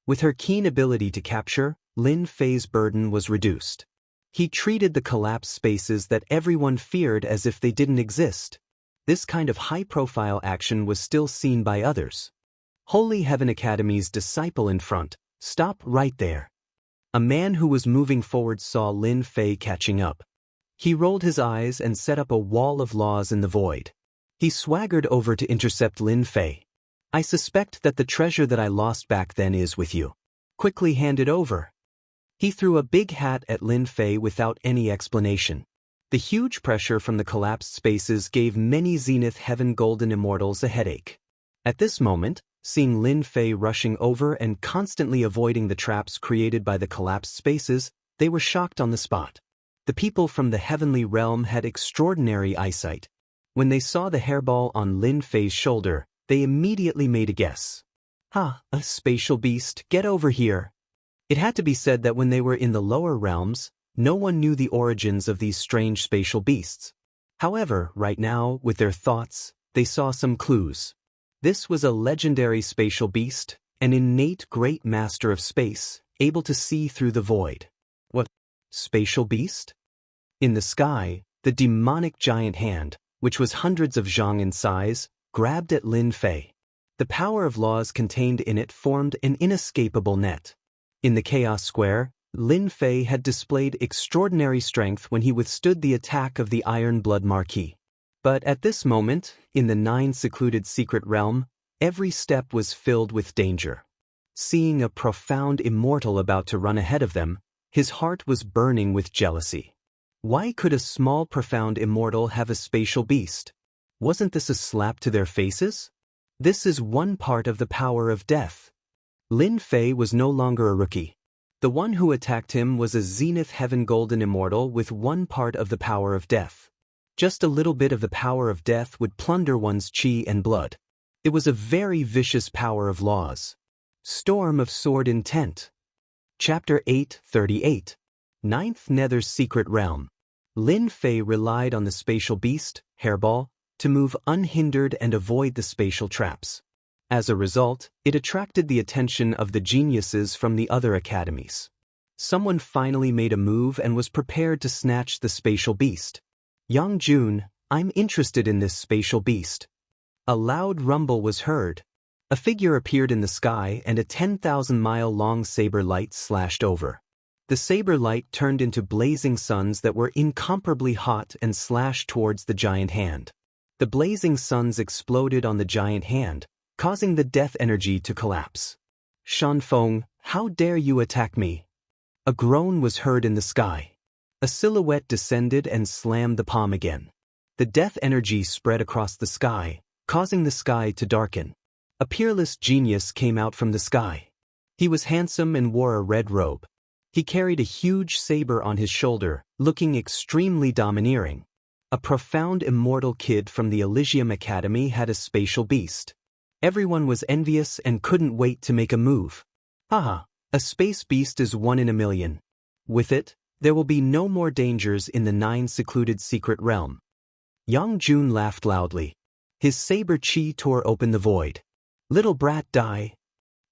With her keen ability to capture, Lin Fei's burden was reduced. He treated the collapsed spaces that everyone feared as if they didn't exist. This kind of high-profile action was still seen by others. Holy Heaven Academy's disciple in front, stop right there. A man who was moving forward saw Lin Fei catching up. He rolled his eyes and set up a wall of laws in the void. He swaggered over to intercept Lin Fei. I suspect that the treasure that I lost back then is with you. Quickly hand it over. He threw a big hat at Lin Fei without any explanation. The huge pressure from the collapsed spaces gave many Zenith Heaven Golden Immortals a headache. At this moment, seeing Lin Fei rushing over and constantly avoiding the traps created by the collapsed spaces, they were shocked on the spot. The people from the heavenly realm had extraordinary eyesight. When they saw the hairball on Lin Fei's shoulder, they immediately made a guess. Ha, a spatial beast, get over here. It had to be said that when they were in the lower realms, no one knew the origins of these strange spatial beasts. However, right now, with their thoughts, they saw some clues. This was a legendary spatial beast, an innate great master of space, able to see through the void. What? Spatial beast? In the sky, the demonic giant hand, which was hundreds of zhang in size, grabbed at Lin Fei. The power of laws contained in it formed an inescapable net. In the Chaos Square, Lin Fei had displayed extraordinary strength when he withstood the attack of the Iron Blood Marquis. But at this moment, in the 9 secluded secret realm, every step was filled with danger. Seeing a profound immortal about to run ahead of them, his heart was burning with jealousy. Why could a small profound immortal have a spatial beast? Wasn't this a slap to their faces? This is one part of the power of death. Lin Fei was no longer a rookie. The one who attacked him was a Zenith Heaven Golden Immortal with one part of the power of death. Just a little bit of the power of death would plunder one's chi and blood. It was a very vicious power of laws. Storm of Sword Intent. Chapter 838. 9th Nether's Secret Realm. Lin Fei relied on the spatial beast, Hairball, to move unhindered and avoid the spatial traps. As a result, it attracted the attention of the geniuses from the other academies. Someone finally made a move and was prepared to snatch the spatial beast. Yang Jun, I'm interested in this spatial beast. A loud rumble was heard. A figure appeared in the sky and a 10,000-mile-long saber light slashed over. The saber light turned into blazing suns that were incomparably hot and slashed towards the giant hand. The blazing suns exploded on the giant hand, causing the death energy to collapse. Shanfeng, how dare you attack me? A groan was heard in the sky. A silhouette descended and slammed the palm again. The death energy spread across the sky, causing the sky to darken. A peerless genius came out from the sky. He was handsome and wore a red robe. He carried a huge saber on his shoulder, looking extremely domineering. A profound immortal kid from the Elysium Academy had a spatial beast. Everyone was envious and couldn't wait to make a move. Haha, a space beast is 1 in a million. With it, there will be no more dangers in the 9 secluded secret realm. Yang Jun laughed loudly. His saber chi tore open the void. Little brat die.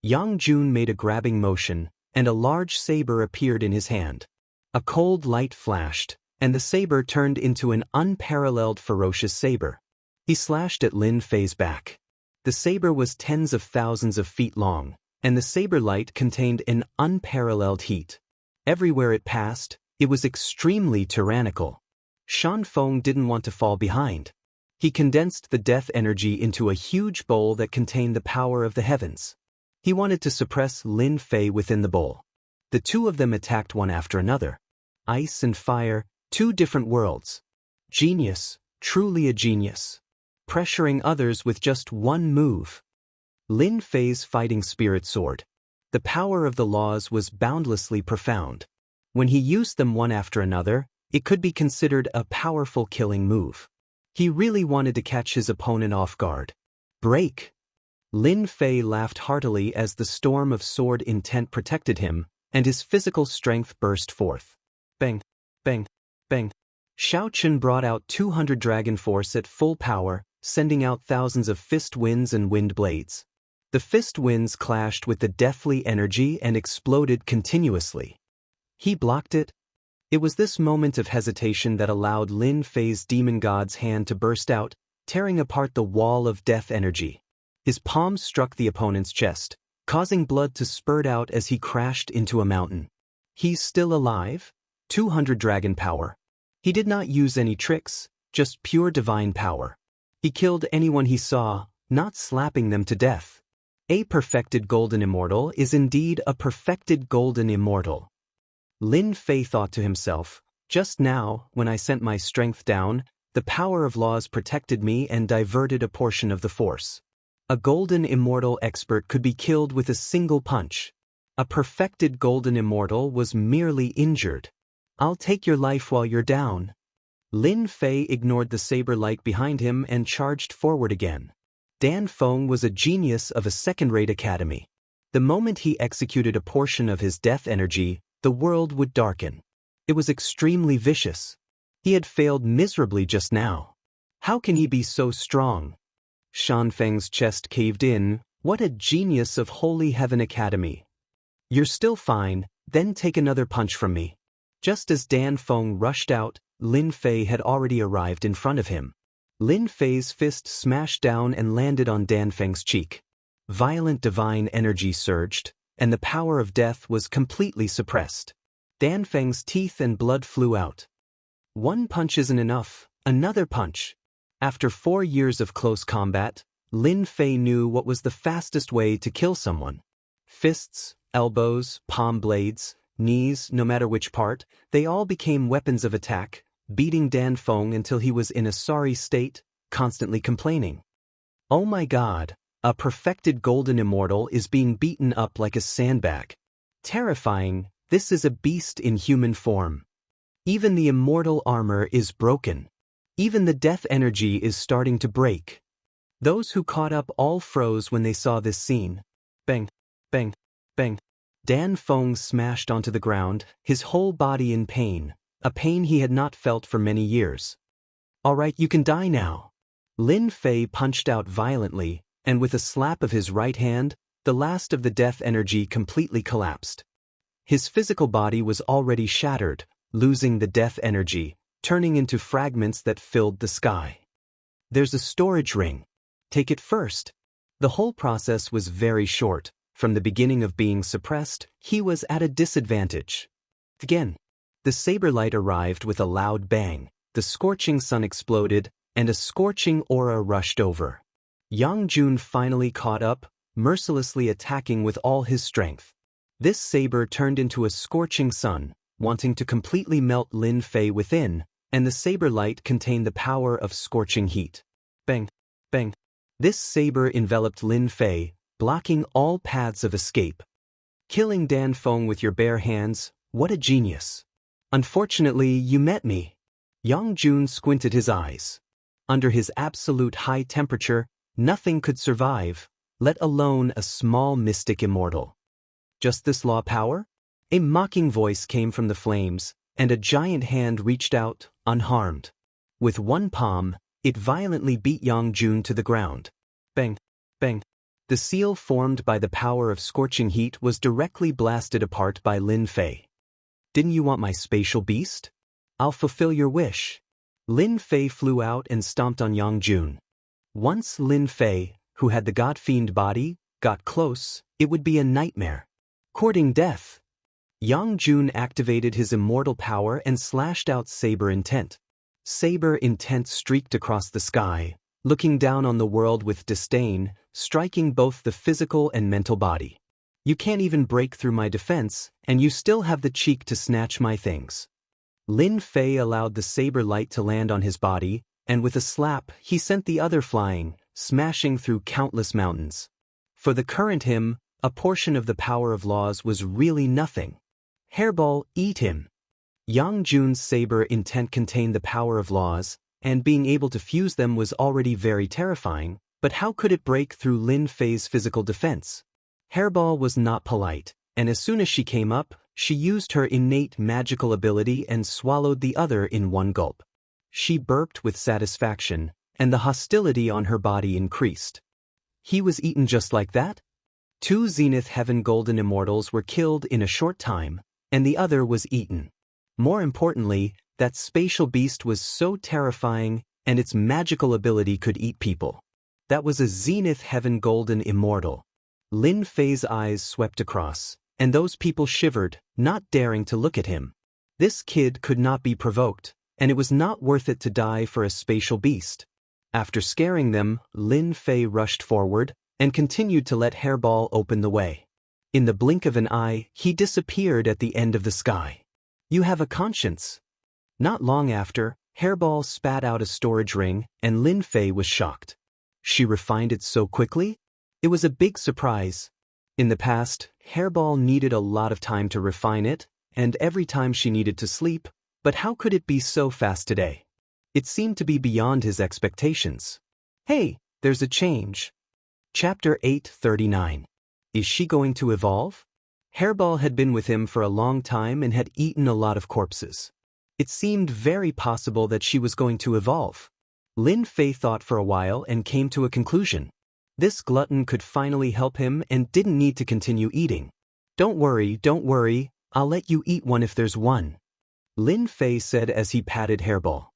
Yang Jun made a grabbing motion, and a large saber appeared in his hand. A cold light flashed, and the saber turned into an unparalleled ferocious saber. He slashed at Lin Fei's back. The saber was tens of thousands of feet long, and the saber light contained an unparalleled heat. Everywhere it passed, it was extremely tyrannical. Shanfeng didn't want to fall behind. He condensed the death energy into a huge bowl that contained the power of the heavens. He wanted to suppress Lin Fei within the bowl. The two of them attacked one after another. Ice and fire, 2 different worlds. Genius, truly a genius. Pressuring others with just one move. Lin Fei's fighting spirit soared. The power of the laws was boundlessly profound. When he used them one after another, it could be considered a powerful killing move. He really wanted to catch his opponent off guard. Break! Lin Fei laughed heartily as the storm of sword intent protected him, and his physical strength burst forth. Bang! Bang! Bang! Shao Chen brought out 200 dragon force at full power, sending out thousands of fist winds and wind blades. The fist winds clashed with the deathly energy and exploded continuously. He blocked it. It was this moment of hesitation that allowed Lin Fei's demon god's hand to burst out, tearing apart the wall of death energy. His palm struck the opponent's chest, causing blood to spurt out as he crashed into a mountain. He's still alive? 200 dragon power. He did not use any tricks, just pure divine power. He killed anyone he saw, not slapping them to death. A perfected golden immortal is indeed a perfected golden immortal. Lin Fei thought to himself, just now, when I sent my strength down, the power of laws protected me and diverted a portion of the force. A golden immortal expert could be killed with a single punch. A perfected golden immortal was merely injured. I'll take your life while you're down. Lin Fei ignored the saber light behind him and charged forward again. Dan Feng was a genius of a second-rate academy. The moment he executed a portion of his death energy, the world would darken. It was extremely vicious. He had failed miserably just now. How can he be so strong? Shanfeng's chest caved in. What a genius of Holy Heaven Academy. You're still fine, then take another punch from me. Just as Dan Feng rushed out, Lin Fei had already arrived in front of him. Lin Fei's fist smashed down and landed on Dan Feng's cheek. violent divine energy surged, and the power of death was completely suppressed. Dan Feng's teeth and blood flew out. One punch isn't enough, another punch. After 4 years of close combat, Lin Fei knew what was the fastest way to kill someone. Fists, elbows, palm blades, knees, no matter which part, they all became weapons of attack, beating Dan Feng until he was in a sorry state, constantly complaining. Oh my God, a perfected golden immortal is being beaten up like a sandbag. Terrifying, this is a beast in human form. Even the immortal armor is broken. Even the death energy is starting to break. Those who caught up all froze when they saw this scene. Bang, bang, bang. Dan Feng smashed onto the ground, his whole body in pain, a pain he had not felt for many years. All right, you can die now. Lin Fei punched out violently, and with a slap of his right hand, the last of the death energy completely collapsed. His physical body was already shattered, losing the death energy, turning into fragments that filled the sky. There's a storage ring. Take it first. The whole process was very short. From the beginning of being suppressed, he was at a disadvantage. Again, the saber light arrived with a loud bang, the scorching sun exploded, and a scorching aura rushed over. Yang Jun finally caught up, mercilessly attacking with all his strength. This saber turned into a scorching sun, wanting to completely melt Lin Fei within, and the saber light contained the power of scorching heat. Bang, bang. This saber enveloped Lin Fei, blocking all paths of escape. Killing Dan Feng with your bare hands, what a genius. Unfortunately, you met me. Yang Jun squinted his eyes. Under his absolute high temperature, nothing could survive, let alone a small mystic immortal. Just this law power? A mocking voice came from the flames, and a giant hand reached out, unharmed. With one palm, it violently beat Yang Jun to the ground. Bang, bang. The seal formed by the power of scorching heat was directly blasted apart by Lin Fei. Didn't you want my spatial beast? I'll fulfill your wish. Lin Fei flew out and stomped on Yang Jun. Once Lin Fei, who had the god-fiend body, got close, it would be a nightmare. Courting death. Yang Jun activated his immortal power and slashed out Saber Intent. Saber Intent streaked across the sky, looking down on the world with disdain, striking both the physical and mental body. You can't even break through my defense, and you still have the cheek to snatch my things. Lin Fei allowed the saber light to land on his body, and with a slap, he sent the other flying, smashing through countless mountains. For the current him, a portion of the power of laws was really nothing. Hairball, eat him. Yang Jun's saber intent contained the power of laws, and being able to fuse them was already very terrifying, but how could it break through Lin Fei's physical defense? Hairball was not polite, and as soon as she came up, she used her innate magical ability and swallowed the other in one gulp. She burped with satisfaction, and the hostility on her body increased. He was eaten just like that? 2 Zenith Heaven Golden Immortals were killed in a short time, and the other was eaten. More importantly, that spatial beast was so terrifying, and its magical ability could eat people. That was a Zenith Heaven Golden Immortal. Lin Fei's eyes swept across, and those people shivered, not daring to look at him. This kid could not be provoked, and it was not worth it to die for a spatial beast. After scaring them, Lin Fei rushed forward, and continued to let Hairball open the way. In the blink of an eye, he disappeared at the end of the sky. You have a conscience. Not long after, Hairball spat out a storage ring, and Lin Fei was shocked. She refined it so quickly? It was a big surprise. In the past, Hairball needed a lot of time to refine it, and every time she needed to sleep, but how could it be so fast today? It seemed to be beyond his expectations. Hey, there's a change. Chapter 839. Is she going to evolve? Hairball had been with him for a long time and had eaten a lot of corpses. It seemed very possible that she was going to evolve. Lin Fei thought for a while and came to a conclusion. This glutton could finally help him and didn't need to continue eating. Don't worry, I'll let you eat one if there's one. Lin Fei said as he patted Hairball.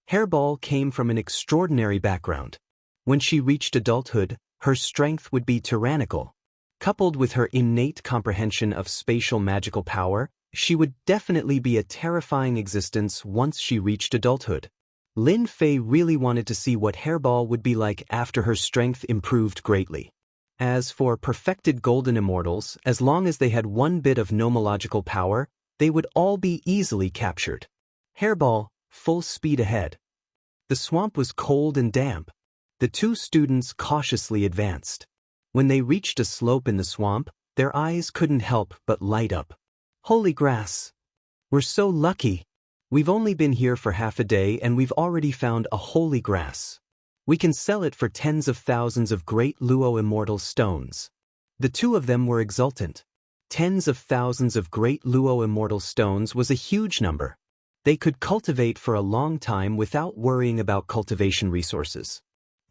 Hairball came from an extraordinary background. When she reached adulthood, Her strength would be tyrannical. Coupled with her innate comprehension of spatial magical power, she would definitely be a terrifying existence once she reached adulthood. Lin Fei really wanted to see what Hairball would be like after her strength improved greatly. As for perfected golden immortals, as long as they had one bit of nomological power, they would all be easily captured. Hairball, full speed ahead. The swamp was cold and damp. The two students cautiously advanced. When they reached a slope in the swamp, their eyes couldn't help but light up. Holy grass! We're so lucky! We've only been here for half a day and we've already found a holy grass. We can sell it for tens of thousands of great Luo immortal stones. The two of them were exultant. Tens of thousands of great Luo immortal stones was a huge number. They could cultivate for a long time without worrying about cultivation resources.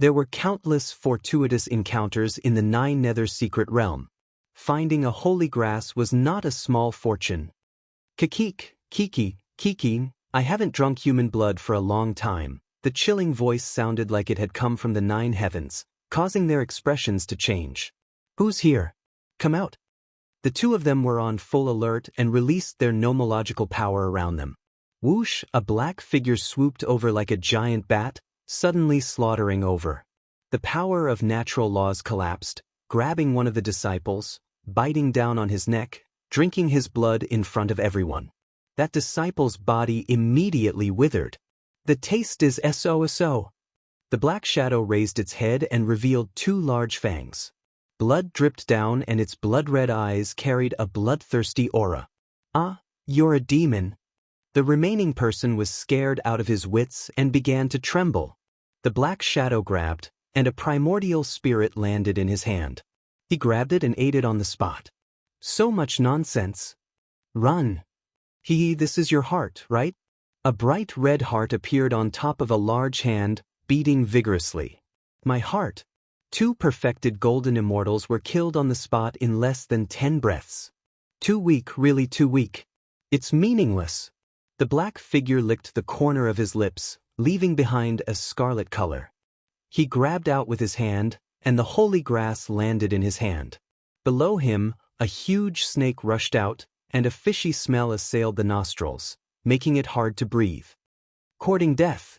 There were countless fortuitous encounters in the Nine Nether's secret realm. Finding a holy grass was not a small fortune. Kikik, Kiki, I haven't drunk human blood for a long time. The chilling voice sounded like it had come from the nine heavens, causing their expressions to change. Who's here? Come out. The two of them were on full alert and released their nomological power around them. Whoosh, a black figure swooped over like a giant bat, suddenly slaughtering over. The power of natural laws collapsed, grabbing one of the disciples, biting down on his neck, drinking his blood in front of everyone. That disciple's body immediately withered. The taste is so. The black shadow raised its head and revealed two large fangs. Blood dripped down and its blood-red eyes carried a bloodthirsty aura. Ah, you're a demon. The remaining person was scared out of his wits and began to tremble. The black shadow grabbed, and a primordial spirit landed in his hand. He grabbed it and ate it on the spot. So much nonsense. Run. This is your heart, right? A bright red heart appeared on top of a large hand, beating vigorously. My heart. Two perfected golden immortals were killed on the spot in less than 10 breaths. Too weak, really too weak. It's meaningless. The black figure licked the corner of his lips, leaving behind a scarlet color. He grabbed out with his hand, and the holy grass landed in his hand. Below him, a huge snake rushed out, and a fishy smell assailed the nostrils, making it hard to breathe. Courting death.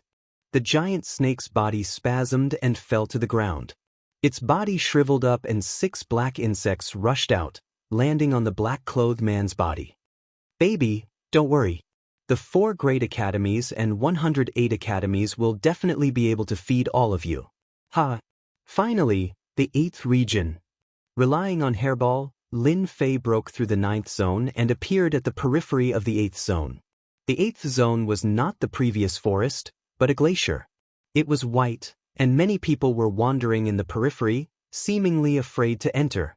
The giant snake's body spasmed and fell to the ground. Its body shriveled up and 6 black insects rushed out, landing on the black-clothed man's body. Baby, don't worry. The 4 great academies and 108 academies will definitely be able to feed all of you. Ha! Finally, the 8th region. Relying on Hairball, Lin Fei broke through the 9th zone and appeared at the periphery of the 8th zone. The 8th zone was not the previous forest, but a glacier. It was white, and many people were wandering in the periphery, seemingly afraid to enter.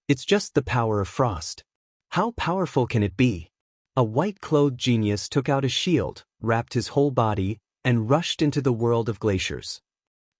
It's just the power of frost. How powerful can it be? A white-clothed genius took out a shield, wrapped his whole body, and rushed into the world of glaciers.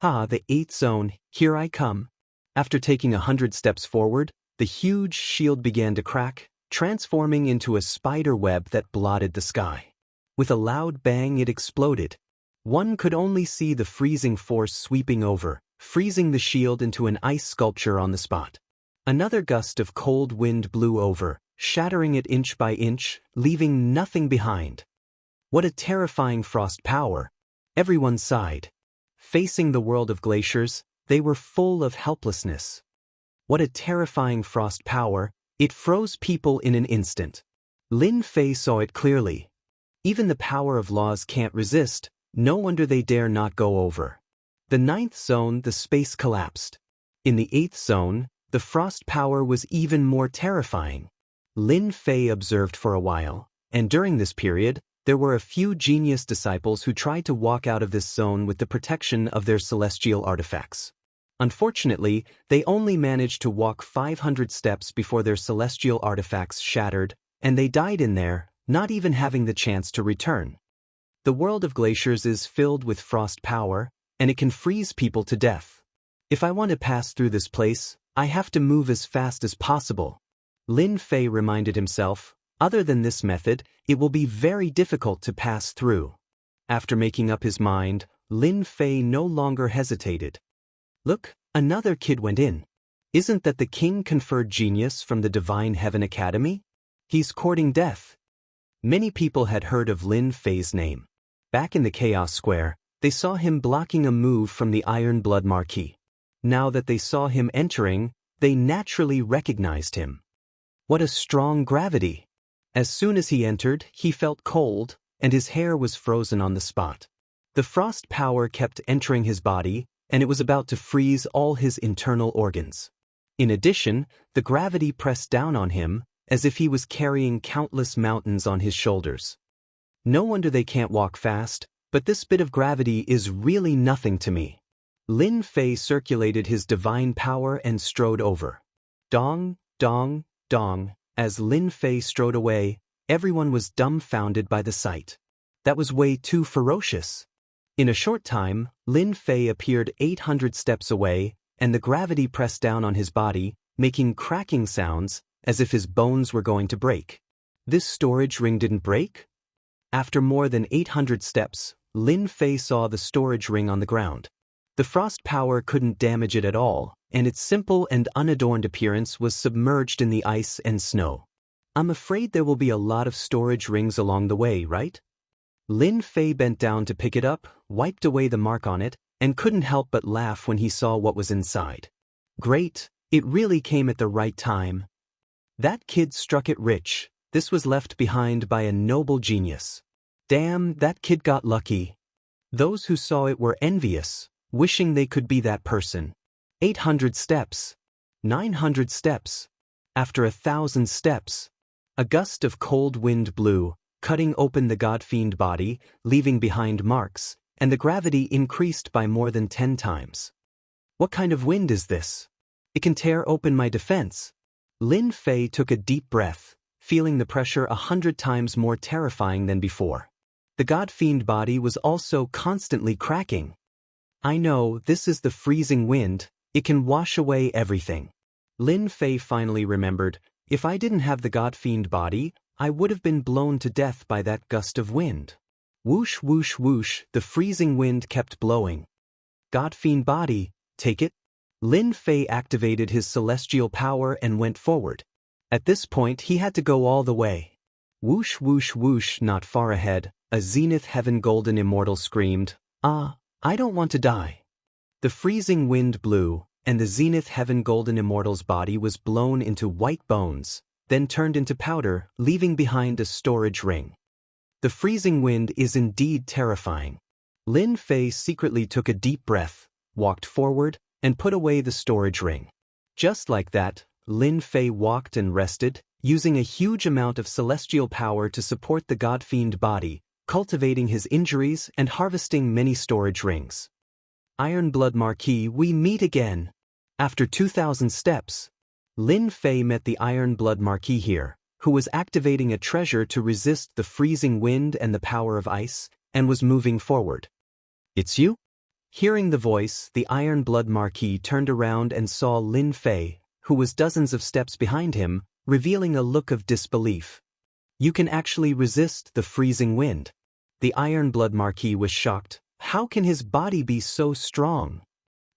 Ah, the 8th zone, here I come. After taking 100 steps forward, the huge shield began to crack, transforming into a spider web that blotted the sky. With a loud bang, it exploded. One could only see the freezing force sweeping over, freezing the shield into an ice sculpture on the spot. Another gust of cold wind blew over, shattering it inch by inch, leaving nothing behind. What a terrifying frost power! Everyone sighed. Facing the world of glaciers, they were full of helplessness. What a terrifying frost power, it froze people in an instant. Lin Fei saw it clearly. Even the power of laws can't resist, no wonder they dare not go over. The 9th zone, the space collapsed. In the 8th zone, the frost power was even more terrifying. Lin Fei observed for a while, and during this period, there were a few genius disciples who tried to walk out of this zone with the protection of their celestial artifacts. Unfortunately, they only managed to walk 500 steps before their celestial artifacts shattered, and they died in there, not even having the chance to return. The world of glaciers is filled with frost power, and it can freeze people to death. If I want to pass through this place, I have to move as fast as possible. Lin Fei reminded himself, other than this method, it will be very difficult to pass through. After making up his mind, Lin Fei no longer hesitated. Look, Another kid went in. Isn't that the king conferred genius from the Divine Heaven Academy? He's courting death. Many people had heard of Lin Fei's name. Back in the Chaos Square, they saw him blocking a move from the Iron Blood Marquis. Now that they saw him entering, they naturally recognized him. What a strong gravity! As soon as he entered, he felt cold, and his hair was frozen on the spot. The frost power kept entering his body, and it was about to freeze all his internal organs. In addition, the gravity pressed down on him, as if he was carrying countless mountains on his shoulders. No wonder they can't walk fast, but this bit of gravity is really nothing to me. Lin Fei circulated his divine power and strode over. Dong, dong, dong. As Lin Fei strode away, everyone was dumbfounded by the sight. That was way too ferocious. In a short time, Lin Fei appeared 800 steps away, and the gravity pressed down on his body, making cracking sounds, as if his bones were going to break. This storage ring didn't break? After more than 800 steps, Lin Fei saw the storage ring on the ground. The frost power couldn't damage it at all, and its simple and unadorned appearance was submerged in the ice and snow. I'm afraid there will be a lot of storage rings along the way, right? Lin Fei bent down to pick it up, wiped away the mark on it, and couldn't help but laugh when he saw what was inside. Great, it really came at the right time. That kid struck it rich. This was left behind by a noble genius. Damn, that kid got lucky. Those who saw it were envious, wishing they could be that person. 800 steps. 900 steps. After 1,000 steps, a gust of cold wind blew, cutting open the god-fiend body, leaving behind marks, and the gravity increased by more than 10 times. What kind of wind is this? It can tear open my defense. Lin Fei took a deep breath, feeling the pressure 100 times more terrifying than before. The god-fiend body was also constantly cracking. I know, this is the freezing wind, it can wash away everything. Lin Fei finally remembered, if I didn't have the god-fiend body, I would have been blown to death by that gust of wind. Whoosh whoosh whoosh, the freezing wind kept blowing. God-fiend body, take it. Lin Fei activated his celestial power and went forward. At this point he had to go all the way. Whoosh whoosh whoosh, not far ahead, a zenith heaven golden immortal screamed, "Ah, I don't want to die." The freezing wind blew, and the zenith heaven golden immortal's body was blown into white bones, then turned into powder, leaving behind a storage ring. The freezing wind is indeed terrifying. Lin Fei secretly took a deep breath, walked forward, and put away the storage ring. Just like that, Lin Fei walked and rested, using a huge amount of celestial power to support the god-fiend body, cultivating his injuries and harvesting many storage rings. Iron Blood Marquis, we meet again. After 2,000 steps, Lin Fei met the Iron Blood Marquis here, who was activating a treasure to resist the freezing wind and the power of ice, and was moving forward. It's you? Hearing the voice, the Iron Blood Marquis turned around and saw Lin Fei, who was dozens of steps behind him, revealing a look of disbelief. You can actually resist the freezing wind. The Iron Blood Marquis was shocked. How can his body be so strong?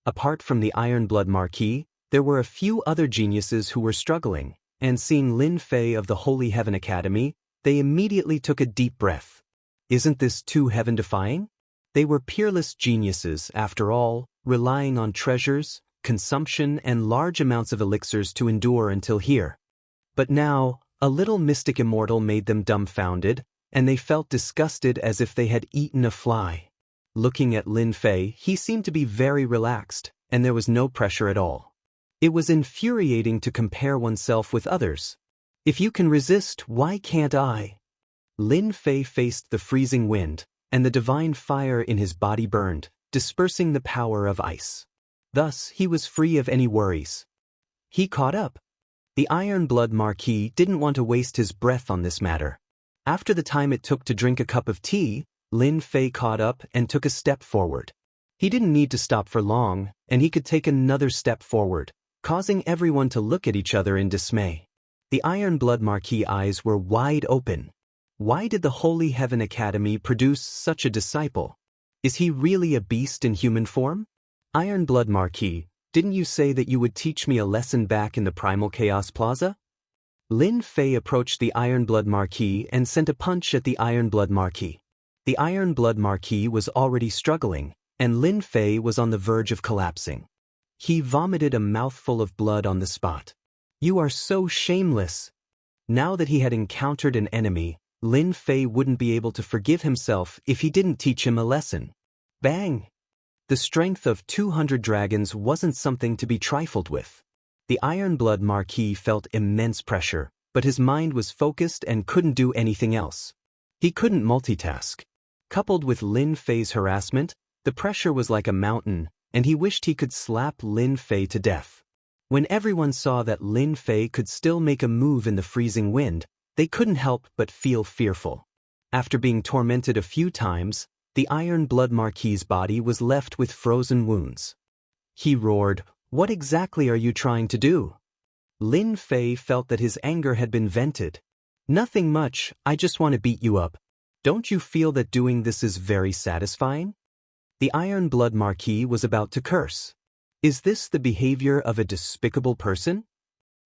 Apart from the Iron Blood Marquis, there were a few other geniuses who were struggling, and seeing Lin Fei of the Holy Heaven Academy, they immediately took a deep breath. Isn't this too heaven-defying? They were peerless geniuses, after all, relying on treasures, consumption, and large amounts of elixirs to endure until here. But now, a little mystic immortal made them dumbfounded, and they felt disgusted as if they had eaten a fly. Looking at Lin Fei, he seemed to be very relaxed, and there was no pressure at all. It was infuriating to compare oneself with others. If you can resist, why can't I? Lin Fei faced the freezing wind, and the divine fire in his body burned, dispersing the power of ice. Thus, he was free of any worries. He caught up. The Iron Blood Marquis didn't want to waste his breath on this matter. After the time it took to drink a cup of tea, Lin Fei caught up and took a step forward. He didn't need to stop for long, and he could take another step forward, causing everyone to look at each other in dismay. The Iron Blood Marquis eyes were wide open. Why did the Holy Heaven Academy produce such a disciple? Is he really a beast in human form? Iron Blood Marquis, Didn't you say that you would teach me a lesson back in the Primal Chaos Plaza? Lin Fei approached the Ironblood Marquis and sent a punch at the Ironblood Marquis. The Ironblood Marquis was already struggling, and Lin Fei was on the verge of collapsing. He vomited a mouthful of blood on the spot. You are so shameless. Now that he had encountered an enemy, Lin Fei wouldn't be able to forgive himself if he didn't teach him a lesson. Bang! The strength of 200 dragons wasn't something to be trifled with. The Ironblood Marquis felt immense pressure, but his mind was focused and couldn't do anything else. He couldn't multitask. Coupled with Lin Fei's harassment, the pressure was like a mountain, and he wished he could slap Lin Fei to death. When everyone saw that Lin Fei could still make a move in the freezing wind, they couldn't help but feel fearful. After being tormented a few times, the Ironblood Marquis's body was left with frozen wounds. He roared, "What exactly are you trying to do?" Lin Fei felt that his anger had been vented. "Nothing much, I just want to beat you up. Don't you feel that doing this is very satisfying?" The Ironblood Marquis was about to curse. Is this the behavior of a despicable person?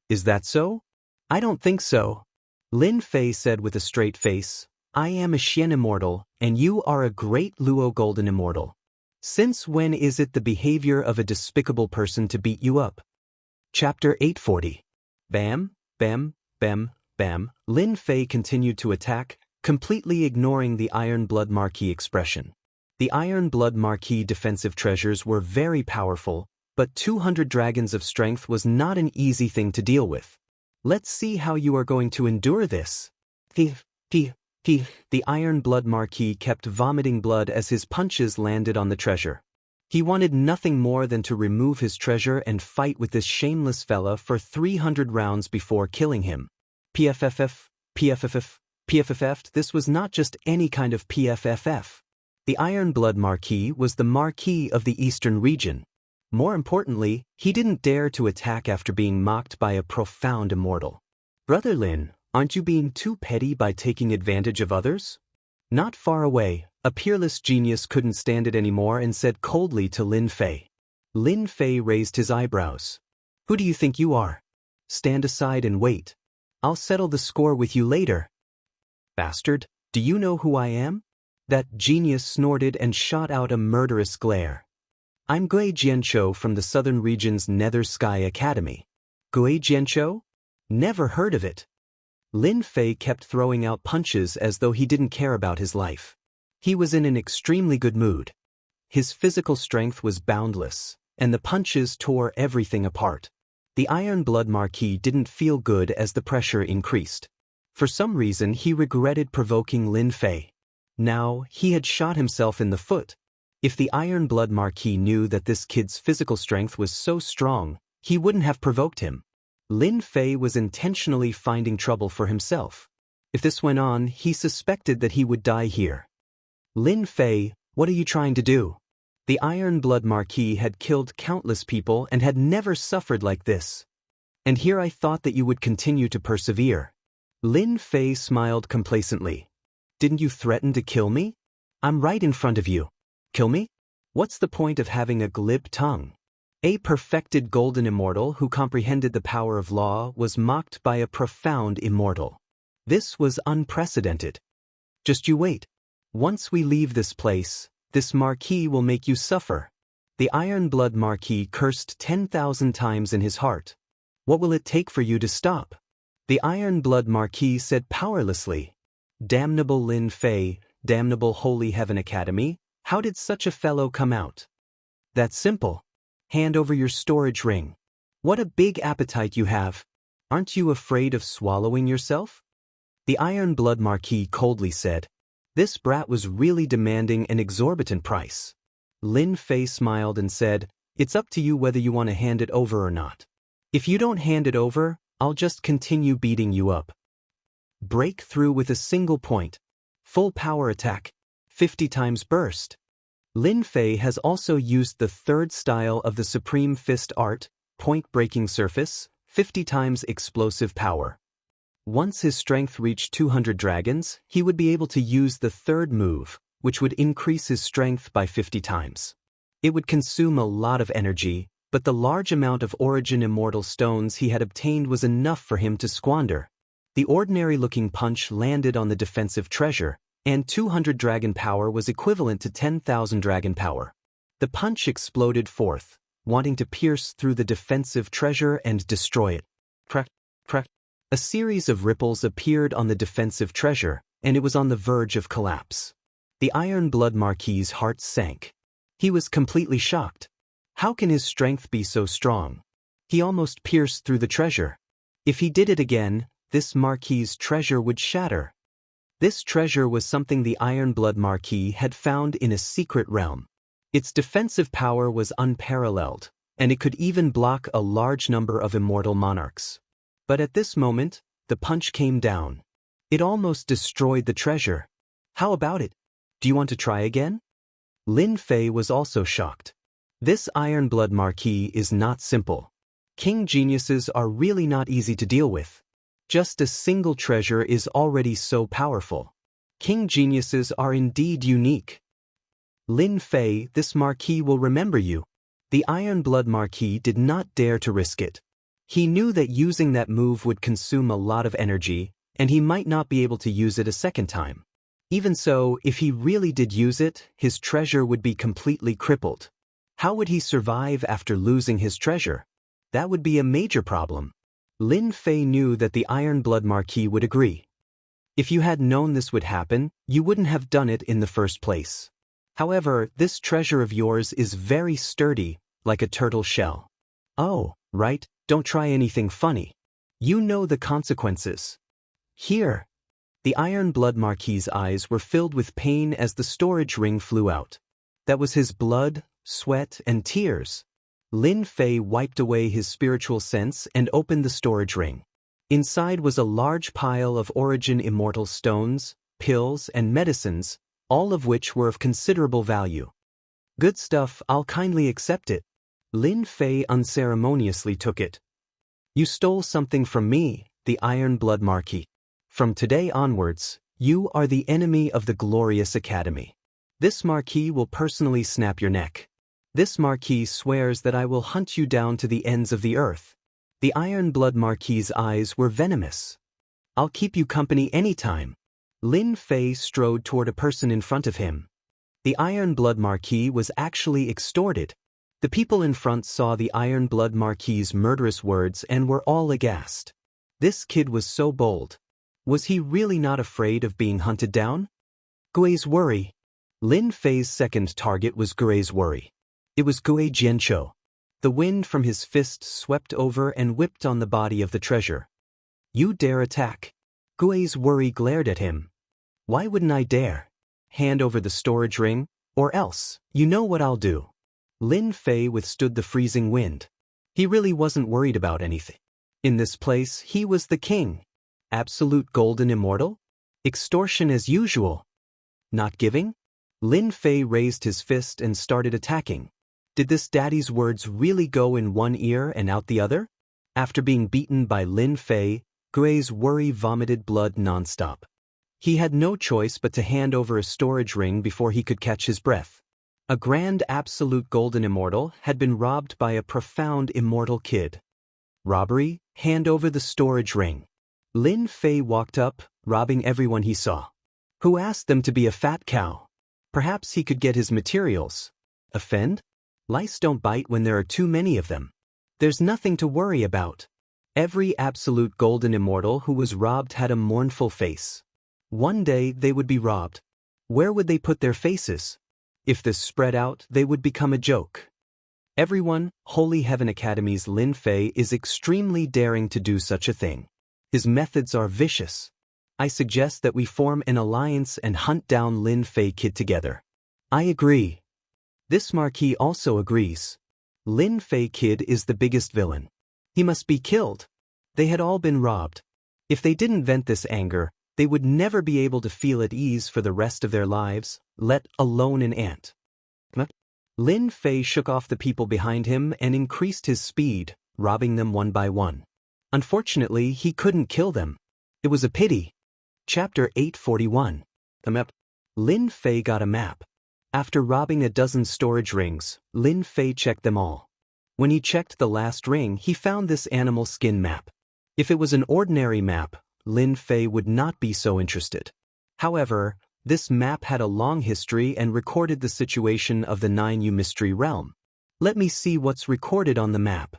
Is that so? I don't think so. Lin Fei said with a straight face, I am a Xian Immortal, and you are a great Luo Golden Immortal. Since when is it the behavior of a despicable person to beat you up? Chapter 840. Bam, bam, bam, bam. Lin Fei continued to attack, completely ignoring the Ironblood Marquis expression. The Ironblood Marquis defensive treasures were very powerful, but 200 dragons of strength was not an easy thing to deal with. Let's see how you are going to endure this. The Ironblood Marquis kept vomiting blood as his punches landed on the treasure. He wanted nothing more than to remove his treasure and fight with this shameless fella for 300 rounds before killing him. PFFF. This was not just any kind of PFFF. The Ironblood Marquis was the Marquis of the Eastern region. More importantly, he didn't dare to attack after being mocked by a profound immortal. Brother Lin, aren't you being too petty by taking advantage of others? Not far away, a peerless genius couldn't stand it anymore and said coldly to Lin Fei. Lin Fei raised his eyebrows. Who do you think you are? Stand aside and wait. I'll settle the score with you later. Bastard, do you know who I am? That genius snorted and shot out a murderous glare. I'm Gui Jianqiu from the Southern Region's Nether Sky Academy. Gui Jianqiu? Never heard of it. Lin Fei kept throwing out punches as though he didn't care about his life. He was in an extremely good mood. His physical strength was boundless, and the punches tore everything apart. The Ironblood Marquis didn't feel good as the pressure increased. For some reason he regretted provoking Lin Fei. Now, he had shot himself in the foot. If the Ironblood Marquis knew that this kid's physical strength was so strong, he wouldn't have provoked him. Lin Fei was intentionally finding trouble for himself. If this went on, he suspected that he would die here. Lin Fei, what are you trying to do? The Ironblood Marquis had killed countless people and had never suffered like this. And here I thought that you would continue to persevere. Lin Fei smiled complacently. Didn't you threaten to kill me? I'm right in front of you. Kill me? What's the point of having a glib tongue? A perfected golden immortal who comprehended the power of law was mocked by a profound immortal. This was unprecedented. Just you wait. Once we leave this place, this Marquis will make you suffer. The Ironblood Marquis cursed 10,000 times in his heart. What will it take for you to stop? The Ironblood Marquis said powerlessly. Damnable Lin Fei, damnable Holy Heaven Academy, how did such a fellow come out? That's simple. Hand over your storage ring. What a big appetite you have. Aren't you afraid of swallowing yourself? The Ironblood Marquis coldly said. This brat was really demanding an exorbitant price. Lin Fei smiled and said, It's up to you whether you want to hand it over or not. If you don't hand it over, I'll just continue beating you up. Break through with a single point. Full power attack. 50 times burst. Lin Fei has also used the third style of the Supreme Fist art, point-breaking surface, 50 times explosive power. Once his strength reached 200 dragons, he would be able to use the third move, which would increase his strength by 50 times. It would consume a lot of energy, but the large amount of origin immortal stones he had obtained was enough for him to squander. The ordinary-looking punch landed on the defensive treasure, and 200 dragon power was equivalent to 10,000 dragon power. The punch exploded forth, wanting to pierce through the defensive treasure and destroy it. Crack, crack. A series of ripples appeared on the defensive treasure, and it was on the verge of collapse. The Iron Blood Marquis's heart sank. He was completely shocked. How can his strength be so strong? He almost pierced through the treasure. If he did it again, this Marquis's treasure would shatter. This treasure was something the Iron Blood Marquis had found in a secret realm. Its defensive power was unparalleled, and it could even block a large number of immortal monarchs. But at this moment, the punch came down. It almost destroyed the treasure. How about it? Do you want to try again? Lin Fei was also shocked. This Iron Blood Marquis is not simple. King geniuses are really not easy to deal with. Just a single treasure is already so powerful. King geniuses are indeed unique. Lin Fei, this Marquis will remember you. The Iron Blood Marquis did not dare to risk it. He knew that using that move would consume a lot of energy, and he might not be able to use it a second time. Even so, if he really did use it, his treasure would be completely crippled. How would he survive after losing his treasure? That would be a major problem. Lin Fei knew that the Iron Blood Marquis would agree. If you had known this would happen, you wouldn't have done it in the first place. However, this treasure of yours is very sturdy, like a turtle shell. Oh, right, don't try anything funny. You know the consequences. Here. The Iron Blood Marquis's eyes were filled with pain as the storage ring flew out. That was his blood, sweat, and tears. Lin Fei wiped away his spiritual sense and opened the storage ring. Inside was a large pile of origin immortal stones, pills, and medicines, all of which were of considerable value. Good stuff, I'll kindly accept it. Lin Fei unceremoniously took it. You stole something from me, the Iron Blood Marquis. From today onwards, you are the enemy of the glorious academy. This Marquis will personally snap your neck. This Marquis swears that I will hunt you down to the ends of the earth. The Iron Blood Marquis's eyes were venomous. I'll keep you company anytime. Lin Fei strode toward a person in front of him. The Iron Blood Marquis was actually extorted. The people in front saw the Iron Blood Marquis's murderous words and were all aghast. This kid was so bold. Was he really not afraid of being hunted down? Gui's worry. Lin Fei's second target was Gui's worry. It was Gui Jianqiu. The wind from his fist swept over and whipped on the body of the treasure. You dare attack? Gui's worry glared at him. Why wouldn't I dare? Hand over the storage ring, or else, you know what I'll do. Lin Fei withstood the freezing wind. He really wasn't worried about anything. In this place, he was the king. Absolute golden immortal? Extortion as usual. Not giving? Lin Fei raised his fist and started attacking. Did this daddy's words really go in one ear and out the other? After being beaten by Lin Fei, Gui's worry vomited blood nonstop. He had no choice but to hand over a storage ring before he could catch his breath. A grand absolute golden immortal had been robbed by a profound immortal kid. Robbery? Hand over the storage ring. Lin Fei walked up, robbing everyone he saw. Who asked them to be a fat cow? Perhaps he could get his materials. Offend? Lice don't bite when there are too many of them. There's nothing to worry about. Every absolute golden immortal who was robbed had a mournful face. One day they would be robbed. Where would they put their faces? If this spread out, they would become a joke. Everyone, Holy Heaven Academy's Lin Fei is extremely daring to do such a thing. His methods are vicious. I suggest that we form an alliance and hunt down Lin Fei Kid together. I agree. This Marquis also agrees. Lin Fei Kid is the biggest villain. He must be killed. They had all been robbed. If they didn't vent this anger, they would never be able to feel at ease for the rest of their lives, let alone an ant. Lin Fei shook off the people behind him and increased his speed, robbing them one by one. Unfortunately, he couldn't kill them. It was a pity. Chapter 841. The map. Lin Fei got a map. After robbing a dozen storage rings, Lin Fei checked them all. When he checked the last ring, he found this animal skin map. If it was an ordinary map, Lin Fei would not be so interested. However, this map had a long history and recorded the situation of the 9U mystery realm. Let me see what's recorded on the map.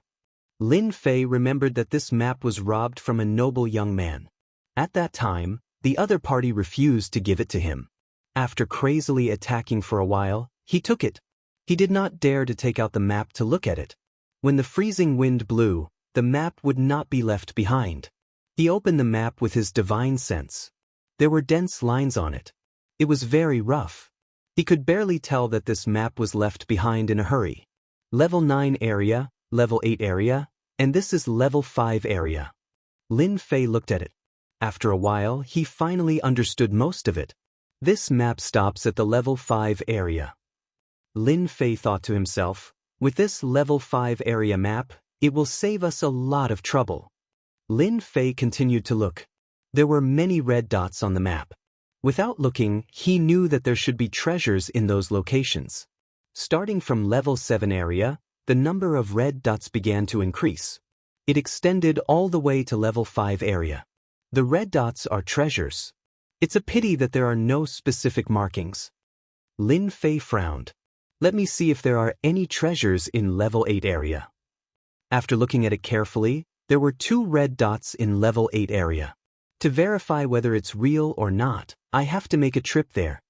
Lin Fei remembered that this map was robbed from a noble young man. At that time, the other party refused to give it to him. After crazily attacking for a while, he took it. He did not dare to take out the map to look at it. When the freezing wind blew, the map would not be left behind. He opened the map with his divine sense. There were dense lines on it. It was very rough. He could barely tell that this map was left behind in a hurry. Level 9 area, Level 8 area, and this is Level 5 area. Lin Fei looked at it. After a while, he finally understood most of it. This map stops at the Level 5 area. Lin Fei thought to himself, with this Level 5 area map, it will save us a lot of trouble. Lin Fei continued to look. There were many red dots on the map. Without looking, he knew that there should be treasures in those locations. Starting from Level 7 area, the number of red dots began to increase. It extended all the way to Level 5 area. The red dots are treasures. It's a pity that there are no specific markings. Lin Fei frowned. Let me see if there are any treasures in Level 8 area. After looking at it carefully, there were 2 red dots in Level 8 area. To verify whether it's real or not, I have to make a trip there.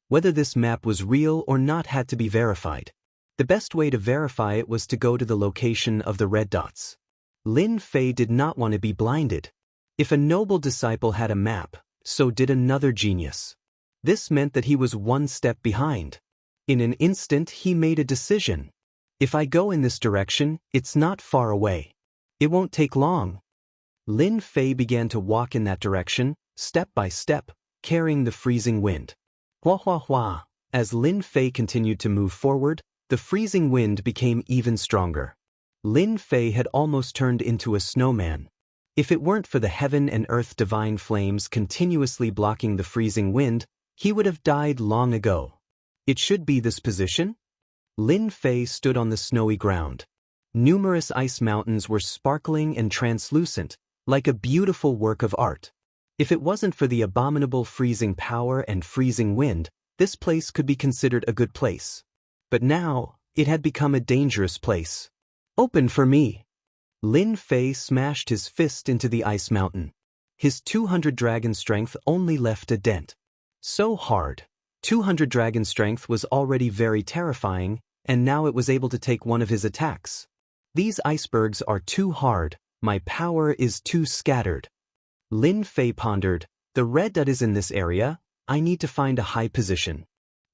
Whether this map was real or not had to be verified. The best way to verify it was to go to the location of the red dots. Lin Fei did not want to be blinded. If a noble disciple had a map, so did another genius. This meant that he was one step behind. In an instant, he made a decision. If I go in this direction, it's not far away. It won't take long. Lin Fei began to walk in that direction, step by step, carrying the freezing wind. Hua hua hua. As Lin Fei continued to move forward, the freezing wind became even stronger. Lin Fei had almost turned into a snowman. If it weren't for the heaven and earth divine flames continuously blocking the freezing wind, he would have died long ago. It should be this position? Lin Fei stood on the snowy ground. Numerous ice mountains were sparkling and translucent, like a beautiful work of art. If it wasn't for the abominable freezing power and freezing wind, this place could be considered a good place. But now, it had become a dangerous place. Open for me! Lin Fei smashed his fist into the ice mountain. His 200 dragon strength only left a dent. So hard. 200 dragon strength was already very terrifying, and now it was able to take one of his attacks. These icebergs are too hard, my power is too scattered. Lin Fei pondered, the red dot is in this area, I need to find a high position.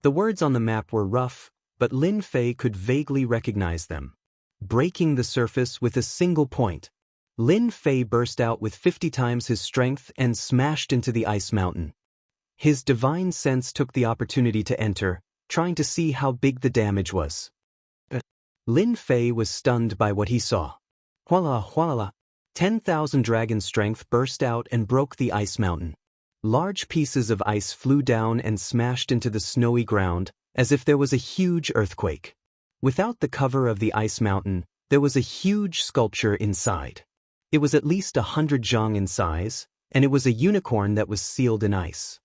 The words on the map were rough, but Lin Fei could vaguely recognize them. Breaking the surface with a single point. Lin Fei burst out with 50 times his strength and smashed into the ice mountain. His divine sense took the opportunity to enter, trying to see how big the damage was. Lin Fei was stunned by what he saw. Huala huala. 10,000 dragon strength burst out and broke the ice mountain. Large pieces of ice flew down and smashed into the snowy ground, as if there was a huge earthquake. Without the cover of the ice mountain, there was a huge sculpture inside. It was at least 100 zhang in size, and it was a unicorn that was sealed in ice.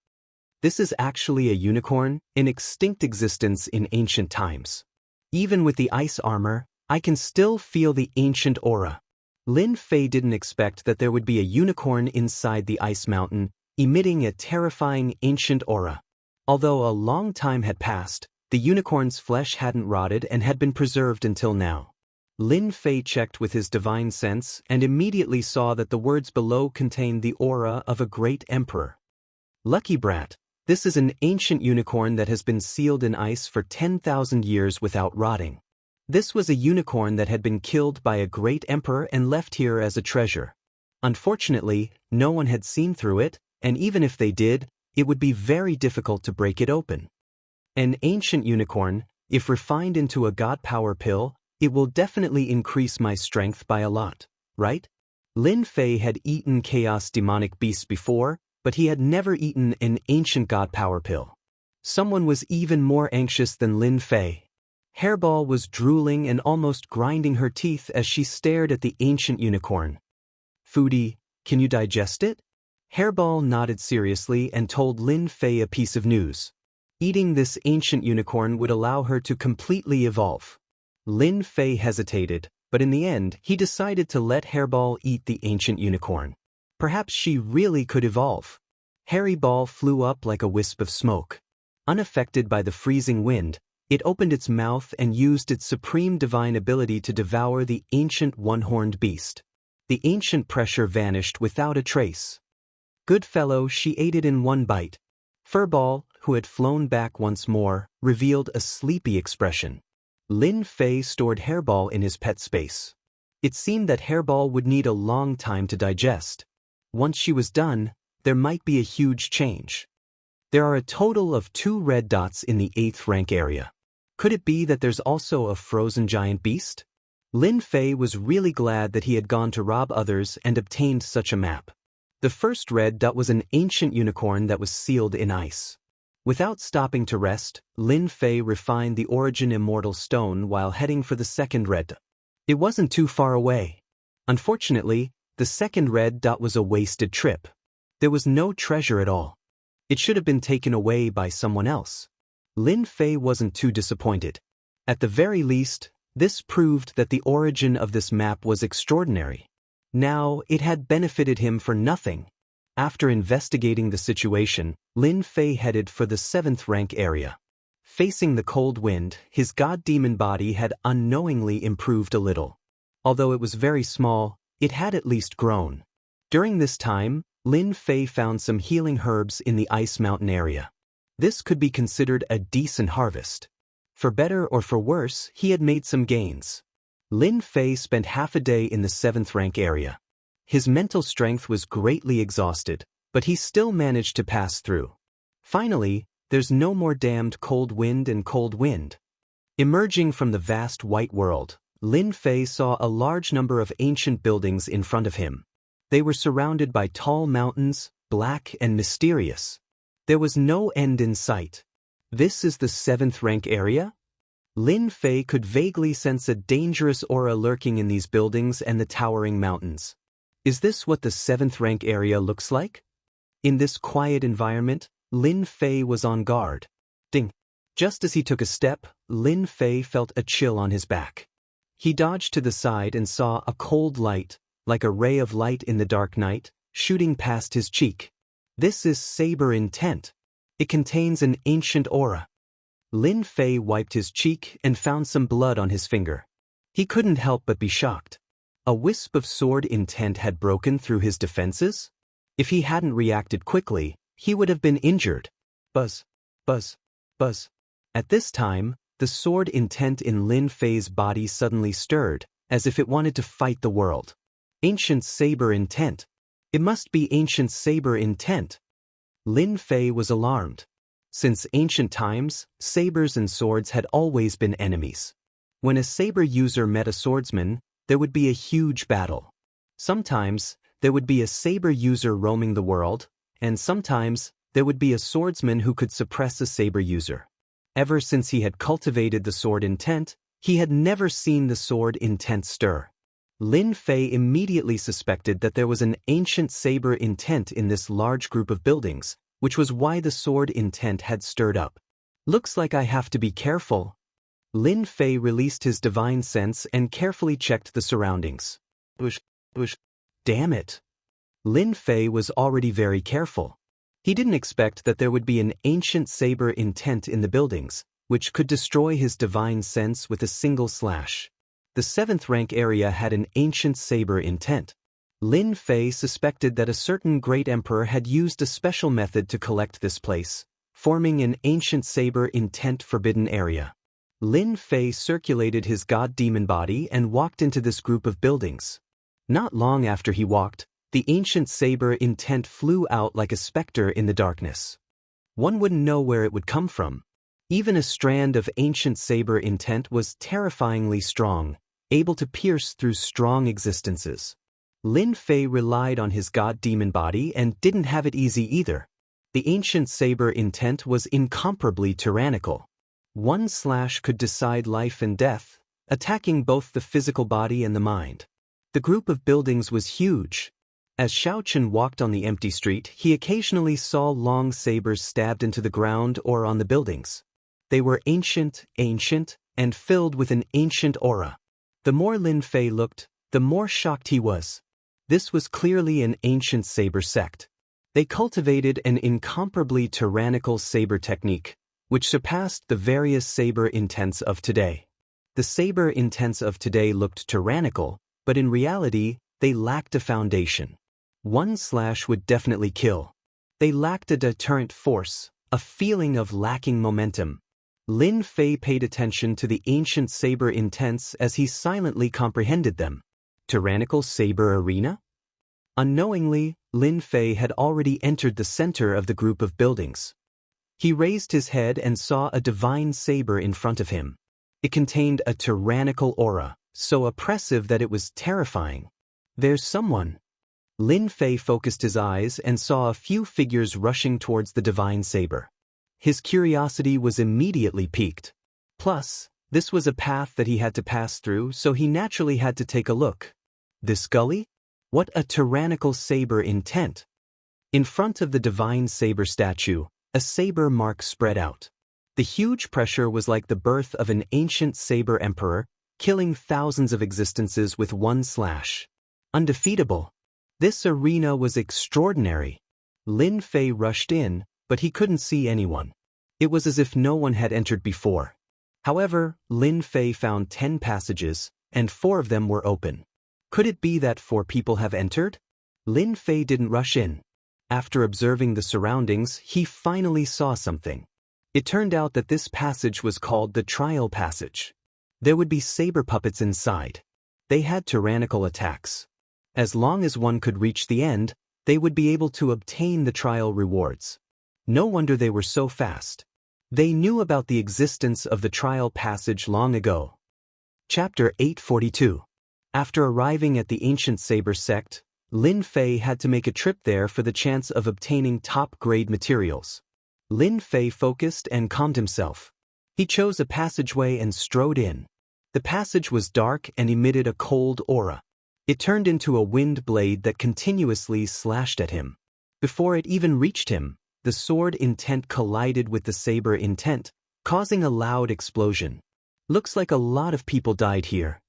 This is actually a unicorn, in extinct existence in ancient times. Even with the ice armor, I can still feel the ancient aura. Lin Fei didn't expect that there would be a unicorn inside the ice mountain, emitting a terrifying ancient aura. Although a long time had passed, the unicorn's flesh hadn't rotted and had been preserved until now. Lin Fei checked with his divine sense and immediately saw that the words below contained the aura of a great emperor. Lucky brat, this is an ancient unicorn that has been sealed in ice for 10,000 years without rotting. This was a unicorn that had been killed by a great emperor and left here as a treasure. Unfortunately, no one had seen through it, and even if they did, it would be very difficult to break it open. An ancient unicorn, if refined into a god power pill, it will definitely increase my strength by a lot, right? Lin Fei had eaten chaos demonic beasts before, but he had never eaten an ancient god power pill. Someone was even more anxious than Lin Fei. Hairball was drooling and almost grinding her teeth as she stared at the ancient unicorn. "Foodie, can you digest it?" Hairball nodded seriously and told Lin Fei a piece of news. Eating this ancient unicorn would allow her to completely evolve. Lin Fei hesitated, but in the end he decided to let Hairball eat the ancient unicorn. Perhaps she really could evolve. Hairball flew up like a wisp of smoke. Unaffected by the freezing wind, it opened its mouth and used its supreme divine ability to devour the ancient one-horned beast. The ancient pressure vanished without a trace. Good fellow, she ate it in one bite. Furball, who had flown back once more, revealed a sleepy expression. Lin Fei stored Hairball in his pet space. It seemed that Hairball would need a long time to digest. Once she was done, there might be a huge change. There are a total of 2 red dots in the 8th rank area. Could it be that there's also a frozen giant beast? Lin Fei was really glad that he had gone to rob others and obtained such a map. The first red dot was an ancient unicorn that was sealed in ice. Without stopping to rest, Lin Fei refined the origin immortal stone while heading for the second red dot. It wasn't too far away. Unfortunately, the second red dot was a wasted trip. There was no treasure at all. It should have been taken away by someone else. Lin Fei wasn't too disappointed. At the very least, this proved that the origin of this map was extraordinary. Now, it had benefited him for nothing. After investigating the situation, Lin Fei headed for the 7th rank area. Facing the cold wind, his god-demon body had unknowingly improved a little. Although it was very small, it had at least grown. During this time, Lin Fei found some healing herbs in the ice mountain area. This could be considered a decent harvest. For better or for worse, he had made some gains. Lin Fei spent half a day in the 7th rank area. His mental strength was greatly exhausted, but he still managed to pass through. Finally, there's no more damned cold wind and cold wind. Emerging from the vast white world, Lin Fei saw a large number of ancient buildings in front of him. They were surrounded by tall mountains, black and mysterious. There was no end in sight. This is the 7th rank area? Lin Fei could vaguely sense a dangerous aura lurking in these buildings and the towering mountains. Is this what the 7th rank area looks like? In this quiet environment, Lin Fei was on guard. Ding! Just as he took a step, Lin Fei felt a chill on his back. He dodged to the side and saw a cold light, like a ray of light in the dark night, shooting past his cheek. This is Saber Intent. It contains an ancient aura. Lin Fei wiped his cheek and found some blood on his finger. He couldn't help but be shocked. A wisp of sword intent had broken through his defenses? If he hadn't reacted quickly, he would have been injured. Buzz, buzz, buzz. At this time, the sword intent in Lin Fei's body suddenly stirred, as if it wanted to fight the world. Ancient saber intent. It must be ancient saber intent. Lin Fei was alarmed. Since ancient times, sabers and swords had always been enemies. When a saber user met a swordsman, there would be a huge battle. Sometimes, there would be a saber user roaming the world, and sometimes, there would be a swordsman who could suppress a saber user. Ever since he had cultivated the sword intent, he had never seen the sword intent stir. Lin Fei immediately suspected that there was an ancient saber intent in this large group of buildings, which was why the sword intent had stirred up. Looks like I have to be careful. Lin Fei released his divine sense and carefully checked the surroundings. Bush. Damn it. Lin Fei was already very careful. He didn't expect that there would be an ancient saber intent in the buildings, which could destroy his divine sense with a single slash. The 7th rank area had an ancient saber intent. Lin Fei suspected that a certain great emperor had used a special method to collect this place, forming an ancient saber intent forbidden area. Lin Fei circulated his god-demon body and walked into this group of buildings. Not long after he walked, the ancient saber intent flew out like a specter in the darkness. One wouldn't know where it would come from. Even a strand of ancient saber intent was terrifyingly strong, able to pierce through strong existences. Lin Fei relied on his god-demon body and didn't have it easy either. The ancient saber intent was incomparably tyrannical. One slash could decide life and death, attacking both the physical body and the mind. The group of buildings was huge. As Xiaochen walked on the empty street, he occasionally saw long sabers stabbed into the ground or on the buildings. They were ancient, and filled with an ancient aura. The more Lin Fei looked, the more shocked he was. This was clearly an ancient saber sect. They cultivated an incomparably tyrannical saber technique, which surpassed the various saber intents of today. The saber intents of today looked tyrannical, but in reality, they lacked a foundation. One slash would definitely kill. They lacked a deterrent force, a feeling of lacking momentum. Lin Fei paid attention to the ancient saber intents as he silently comprehended them. Tyrannical saber arena? Unknowingly, Lin Fei had already entered the center of the group of buildings. He raised his head and saw a divine saber in front of him. It contained a tyrannical aura, so oppressive that it was terrifying. There's someone. Lin Fei focused his eyes and saw a few figures rushing towards the divine saber. His curiosity was immediately piqued. Plus, this was a path that he had to pass through, so he naturally had to take a look. This gully? What a tyrannical saber intent! In front of the divine saber statue, a saber mark spread out. The huge pressure was like the birth of an ancient saber emperor, killing thousands of existences with one slash. Undefeatable. This arena was extraordinary. Lin Fei rushed in, but he couldn't see anyone. It was as if no one had entered before. However, Lin Fei found 10 passages, and 4 of them were open. Could it be that 4 people have entered? Lin Fei didn't rush in. After observing the surroundings, he finally saw something. It turned out that this passage was called the Trial Passage. There would be saber puppets inside. They had tyrannical attacks. As long as one could reach the end, they would be able to obtain the trial rewards. No wonder they were so fast. They knew about the existence of the Trial Passage long ago. Chapter 842. After arriving at the ancient saber sect, Lin Fei had to make a trip there for the chance of obtaining top-grade materials. Lin Fei focused and calmed himself. He chose a passageway and strode in. The passage was dark and emitted a cold aura. It turned into a wind blade that continuously slashed at him. Before it even reached him, the sword intent collided with the saber intent, causing a loud explosion. Looks like a lot of people died here.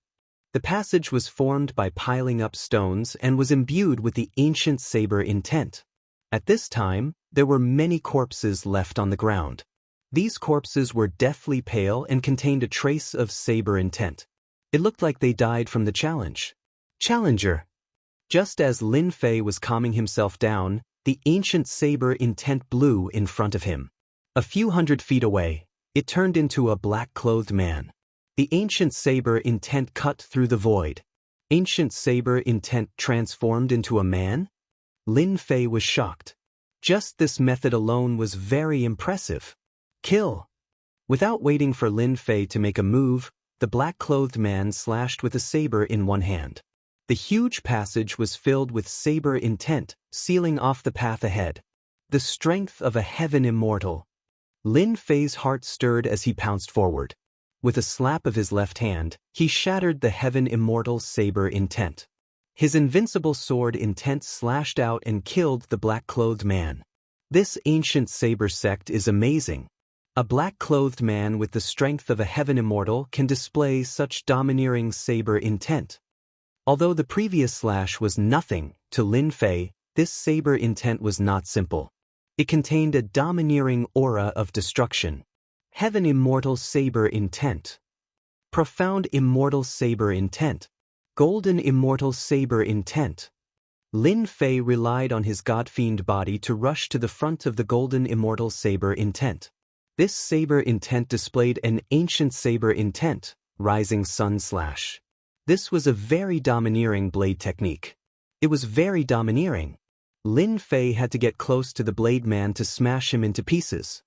The passage was formed by piling up stones and was imbued with the ancient saber intent. At this time, there were many corpses left on the ground. These corpses were deathly pale and contained a trace of saber intent. It looked like they died from the challenge. Challenger. Just as Lin Fei was calming himself down, the ancient saber intent blew in front of him. A few hundred feet away, it turned into a black-clothed man. The ancient saber intent cut through the void. Ancient saber intent transformed into a man? Lin Fei was shocked. Just this method alone was very impressive. Kill! Without waiting for Lin Fei to make a move, the black-clothed man slashed with a saber in one hand. The huge passage was filled with saber intent, sealing off the path ahead. The strength of a heaven immortal. Lin Fei's heart stirred as he pounced forward. With a slap of his left hand, he shattered the heaven immortal saber intent. His invincible sword intent slashed out and killed the black-clothed man. This ancient saber sect is amazing. A black-clothed man with the strength of a heaven immortal can display such domineering saber intent. Although the previous slash was nothing to Lin Fei, this saber intent was not simple. It contained a domineering aura of destruction. Heaven immortal saber intent. Profound immortal saber intent. Golden immortal saber intent. Lin Fei relied on his god-fiend body to rush to the front of the golden immortal saber intent. This saber intent displayed an ancient saber intent, rising sun slash. This was a very domineering blade technique. It was very domineering. Lin Fei had to get close to the blade man to smash him into pieces.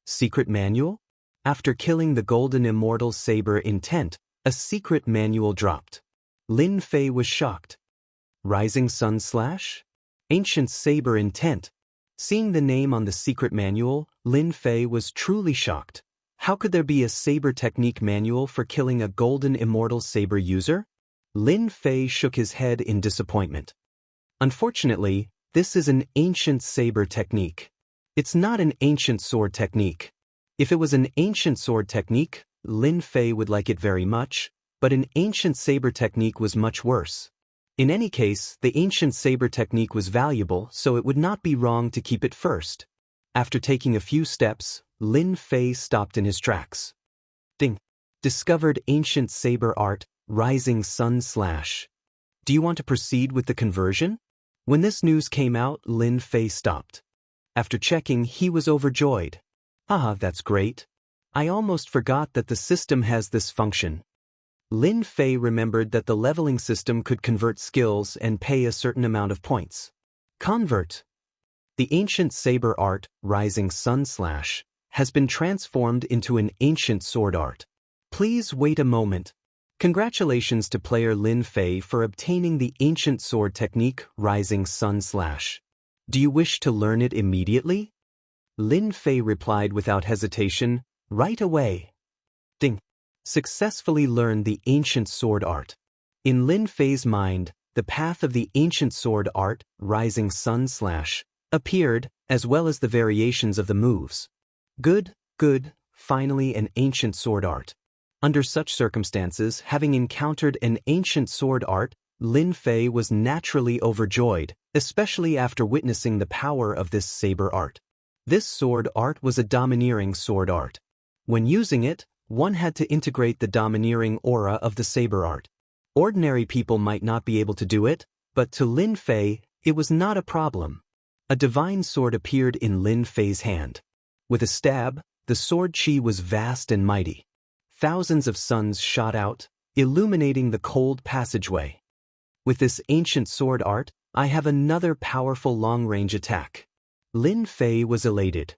Secret manual? After killing the golden immortal saber intent, a secret manual dropped. Lin Fei was shocked. Rising sun slash? Ancient saber intent. Seeing the name on the secret manual, Lin Fei was truly shocked. How could there be a saber technique manual for killing a golden immortal saber user? Lin Fei shook his head in disappointment. Unfortunately, this is an ancient saber technique. It's not an ancient sword technique. If it was an ancient sword technique, Lin Fei would like it very much, but an ancient saber technique was much worse. In any case, the ancient saber technique was valuable, so it would not be wrong to keep it first. After taking a few steps, Lin Fei stopped in his tracks. Ding. Discovered ancient saber art, rising sun slash. Do you want to proceed with the conversion? When this news came out, Lin Fei stopped. After checking, he was overjoyed. Ah, that's great. I almost forgot that the system has this function. Lin Fei remembered that the leveling system could convert skills and pay a certain amount of points. Convert. The ancient saber art, rising sun slash, has been transformed into an ancient sword art. Please wait a moment. Congratulations to player Lin Fei for obtaining the ancient sword technique, rising sun slash. Do you wish to learn it immediately? Lin Fei replied without hesitation, right away. Ding. Successfully learned the ancient sword art. In Lin Fei's mind, the path of the ancient sword art, rising sun slash, appeared, as well as the variations of the moves. Good, finally an ancient sword art. Under such circumstances, having encountered an ancient sword art, Lin Fei was naturally overjoyed, especially after witnessing the power of this saber art. This sword art was a domineering sword art. When using it, one had to integrate the domineering aura of the saber art. Ordinary people might not be able to do it, but to Lin Fei, it was not a problem. A divine sword appeared in Lin Fei's hand. With a stab, the sword chi was vast and mighty. Thousands of suns shot out, illuminating the cold passageway. With this ancient sword art, I have another powerful long-range attack. Lin Fei was elated.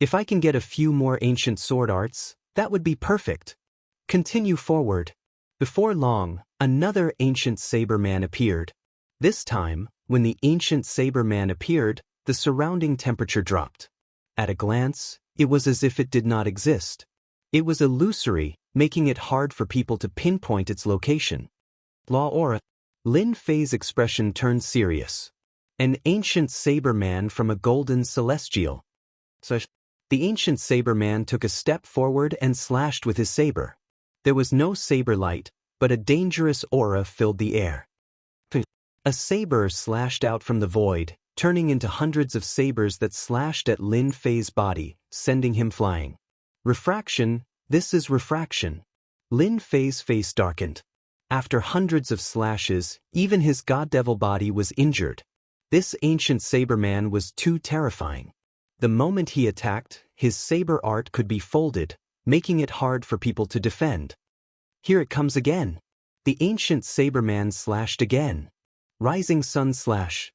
If I can get a few more ancient sword arts, that would be perfect. Continue forward. Before long, another ancient saber man appeared. This time, when the ancient saber man appeared, the surrounding temperature dropped. At a glance, it was as if it did not exist. It was illusory, making it hard for people to pinpoint its location. Law aura. Lin Fei's expression turned serious. An ancient saber man from a golden celestial. The ancient saber man took a step forward and slashed with his saber. There was no saber light, but a dangerous aura filled the air. A saber slashed out from the void, turning into hundreds of sabers that slashed at Lin Fei's body, sending him flying. Refraction, this is refraction. Lin Fei's face darkened. After hundreds of slashes, even his god-devil body was injured. This ancient saber man was too terrifying. The moment he attacked, his saber art could be folded, making it hard for people to defend. Here it comes again. The ancient saber man slashed again. Rising sun slash.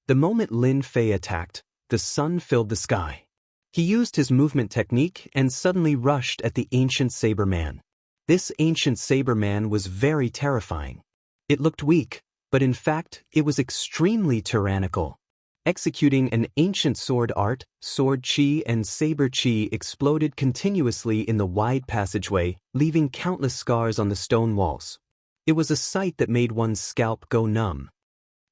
The moment Lin Fei attacked, the sun filled the sky. He used his movement technique and suddenly rushed at the ancient saber man. This ancient saber man was very terrifying. It looked weak, but in fact, it was extremely tyrannical. Executing an ancient sword art, sword chi and saber chi exploded continuously in the wide passageway, leaving countless scars on the stone walls. It was a sight that made one's scalp go numb.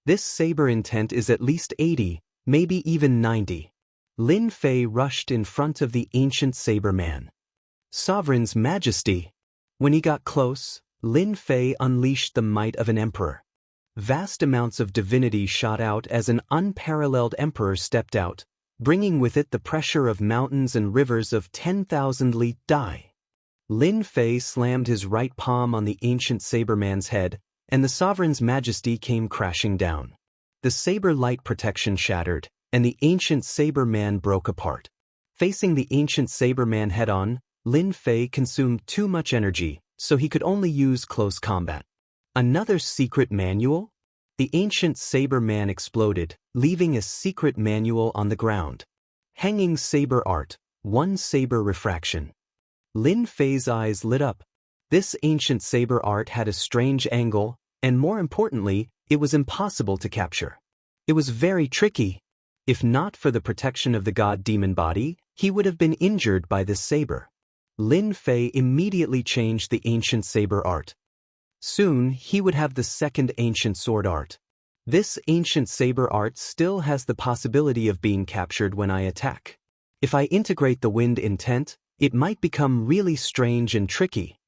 This saber intent is at least 80, maybe even 90. Lin Fei rushed in front of the ancient saber man. Sovereign's Majesty. When he got close, Lin Fei unleashed the might of an emperor. Vast amounts of divinity shot out as an unparalleled emperor stepped out, bringing with it the pressure of mountains and rivers of 10,000 li Dai. Lin Fei slammed his right palm on the ancient saber man's head, and the sovereign's majesty came crashing down. The saber light protection shattered, and the ancient saber man broke apart. Facing the ancient saber man head-on, Lin Fei consumed too much energy, so he could only use close combat. Another secret manual? The ancient saber man exploded, leaving a secret manual on the ground. Hanging saber art, one saber refraction. Lin Fei's eyes lit up. This ancient saber art had a strange angle, and more importantly, it was impossible to capture. It was very tricky. If not for the protection of the god-demon body, he would have been injured by this saber. Lin Fei immediately changed the ancient saber art. Soon, he would have the second ancient sword art. This ancient saber art still has the possibility of being captured when I attack. If I integrate the wind intent, it might become really strange and tricky.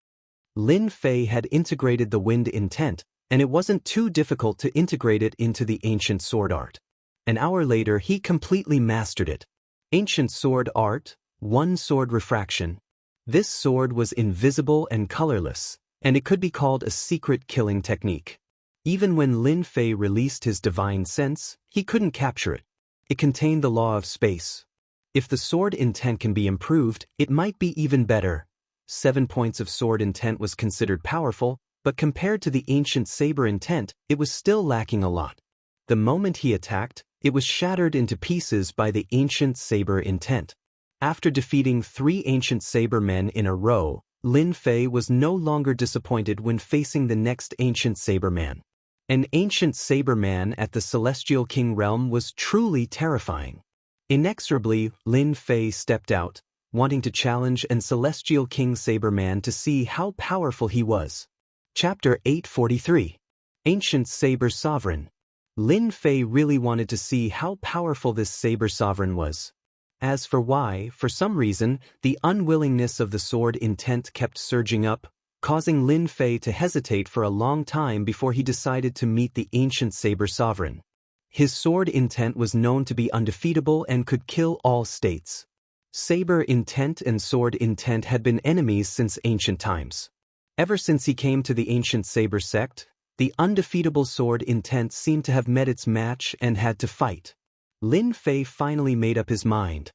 Lin Fei had integrated the wind intent, and it wasn't too difficult to integrate it into the ancient sword art. An hour later, he completely mastered it. Ancient sword art, one sword refraction. This sword was invisible and colorless, and it could be called a secret killing technique. Even when Lin Fei released his divine sense, he couldn't capture it. It contained the law of space. If the sword intent can be improved, it might be even better. 7 points of sword intent was considered powerful, but compared to the ancient saber intent, it was still lacking a lot. The moment he attacked, it was shattered into pieces by the ancient saber intent. After defeating 3 ancient saber men in a row, Lin Fei was no longer disappointed when facing the next ancient saber man. An ancient saber man at the Celestial King realm was truly terrifying. Inexorably, Lin Fei stepped out, wanting to challenge an Celestial King saber man to see how powerful he was. Chapter 843. Ancient Saber Sovereign. Lin Fei really wanted to see how powerful this saber sovereign was. As for why, for some reason, the unwillingness of the sword intent kept surging up, causing Lin Fei to hesitate for a long time before he decided to meet the ancient saber sovereign. His sword intent was known to be undefeatable and could kill all states. Saber intent and sword intent had been enemies since ancient times. Ever since he came to the ancient saber sect, the undefeatable sword intent seemed to have met its match and had to fight. Lin Fei finally made up his mind.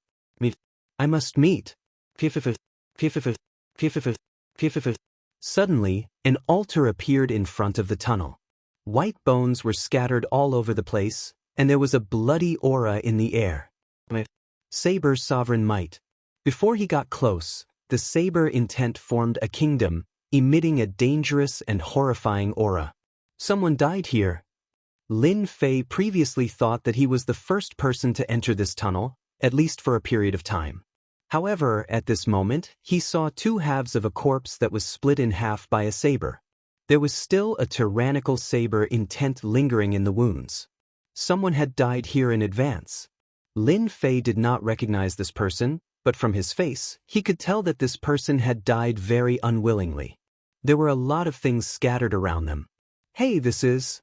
I must meet. Suddenly, an altar appeared in front of the tunnel. White bones were scattered all over the place, and there was a bloody aura in the air. Saber Sovereign Might. Before he got close, the saber intent formed a kingdom, emitting a dangerous and horrifying aura. Someone died here. Lin Fei previously thought that he was the first person to enter this tunnel, at least for a period of time. However, at this moment, he saw 2 halves of a corpse that was split in half by a saber. There was still a tyrannical saber intent lingering in the wounds. Someone had died here in advance. Lin Fei did not recognize this person, but from his face, he could tell that this person had died very unwillingly. There were a lot of things scattered around them. Hey, this is...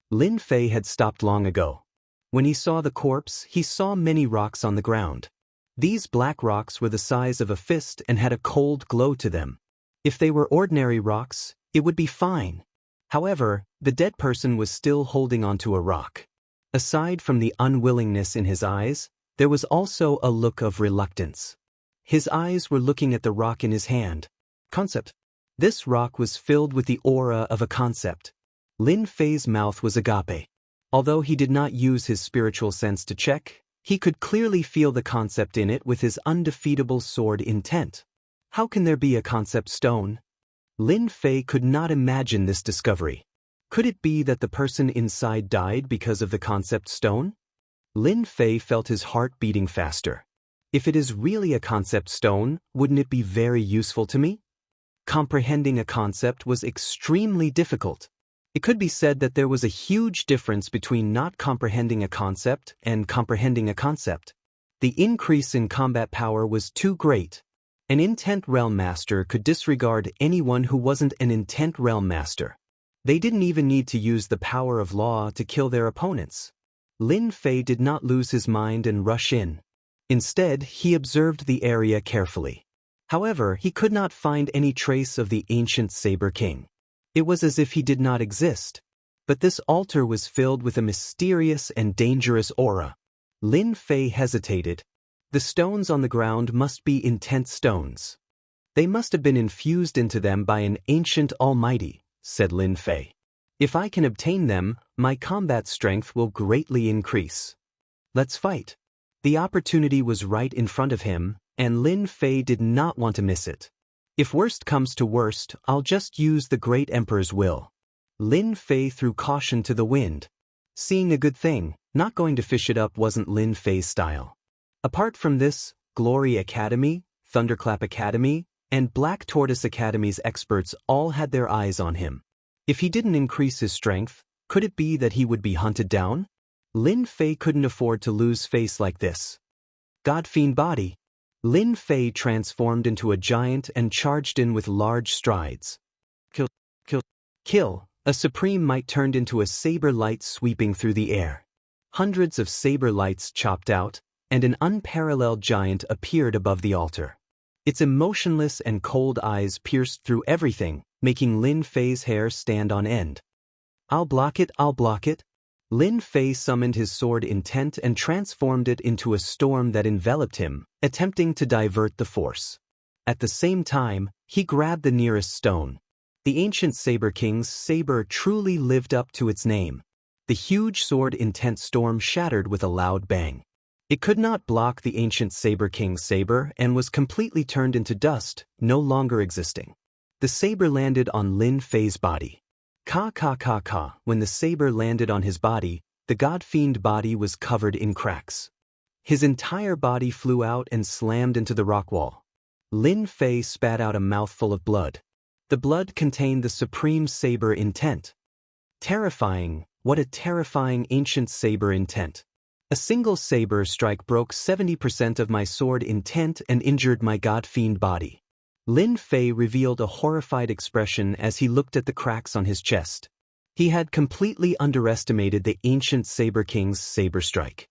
Lin Fei had stopped long ago. When he saw the corpse, he saw many rocks on the ground. These black rocks were the size of a fist and had a cold glow to them. If they were ordinary rocks, it would be fine. However, the dead person was still holding onto a rock. Aside from the unwillingness in his eyes, there was also a look of reluctance. His eyes were looking at the rock in his hand. Concept. This rock was filled with the aura of a concept. Lin Fei's mouth was agape. Although he did not use his spiritual sense to check, he could clearly feel the concept in it with his undefeatable sword intent. How can there be a concept stone? Lin Fei could not imagine this discovery. Could it be that the person inside died because of the concept stone? Lin Fei felt his heart beating faster. If it is really a concept stone, wouldn't it be very useful to me? Comprehending a concept was extremely difficult. It could be said that there was a huge difference between not comprehending a concept and comprehending a concept. The increase in combat power was too great. An intent realm master could disregard anyone who wasn't an intent realm master. They didn't even need to use the power of law to kill their opponents. Lin Fei did not lose his mind and rush in. Instead, he observed the area carefully. However, he could not find any trace of the ancient Saber King. It was as if he did not exist. But this altar was filled with a mysterious and dangerous aura. Lin Fei hesitated. The stones on the ground must be intent stones. They must have been infused into them by an ancient almighty, said Lin Fei. If I can obtain them, my combat strength will greatly increase. Let's fight. The opportunity was right in front of him, and Lin Fei did not want to miss it. If worst comes to worst, I'll just use the great emperor's will. Lin Fei threw caution to the wind. Seeing a good thing, not going to fish it up wasn't Lin Fei's style. Apart from this, Glory Academy, Thunderclap Academy, and Black Tortoise Academy's experts all had their eyes on him. If he didn't increase his strength, could it be that he would be hunted down? Lin Fei couldn't afford to lose face like this. God-fiend body. Lin Fei transformed into a giant and charged in with large strides. Kill, kill, kill. A supreme might turned into a saber light sweeping through the air. Hundreds of saber lights chopped out, and an unparalleled giant appeared above the altar. Its emotionless and cold eyes pierced through everything, making Lin Fei's hair stand on end. I'll block it, I'll block it. Lin Fei summoned his sword intent and transformed it into a storm that enveloped him, attempting to divert the force. At the same time, he grabbed the nearest stone. The ancient Saber King's saber truly lived up to its name. The huge sword intent storm shattered with a loud bang. It could not block the ancient Saber King's saber and was completely turned into dust, no longer existing. The saber landed on Lin Fei's body. Ka ka ka ka. When the saber landed on his body, the god-fiend body was covered in cracks. His entire body flew out and slammed into the rock wall. Lin Fei spat out a mouthful of blood. The blood contained the supreme saber intent. Terrifying, what a terrifying ancient saber intent. A single saber strike broke 70% of my sword intent and injured my god-fiend body. Lin Fei revealed a horrified expression as he looked at the cracks on his chest. He had completely underestimated the ancient Saber King's saber strike.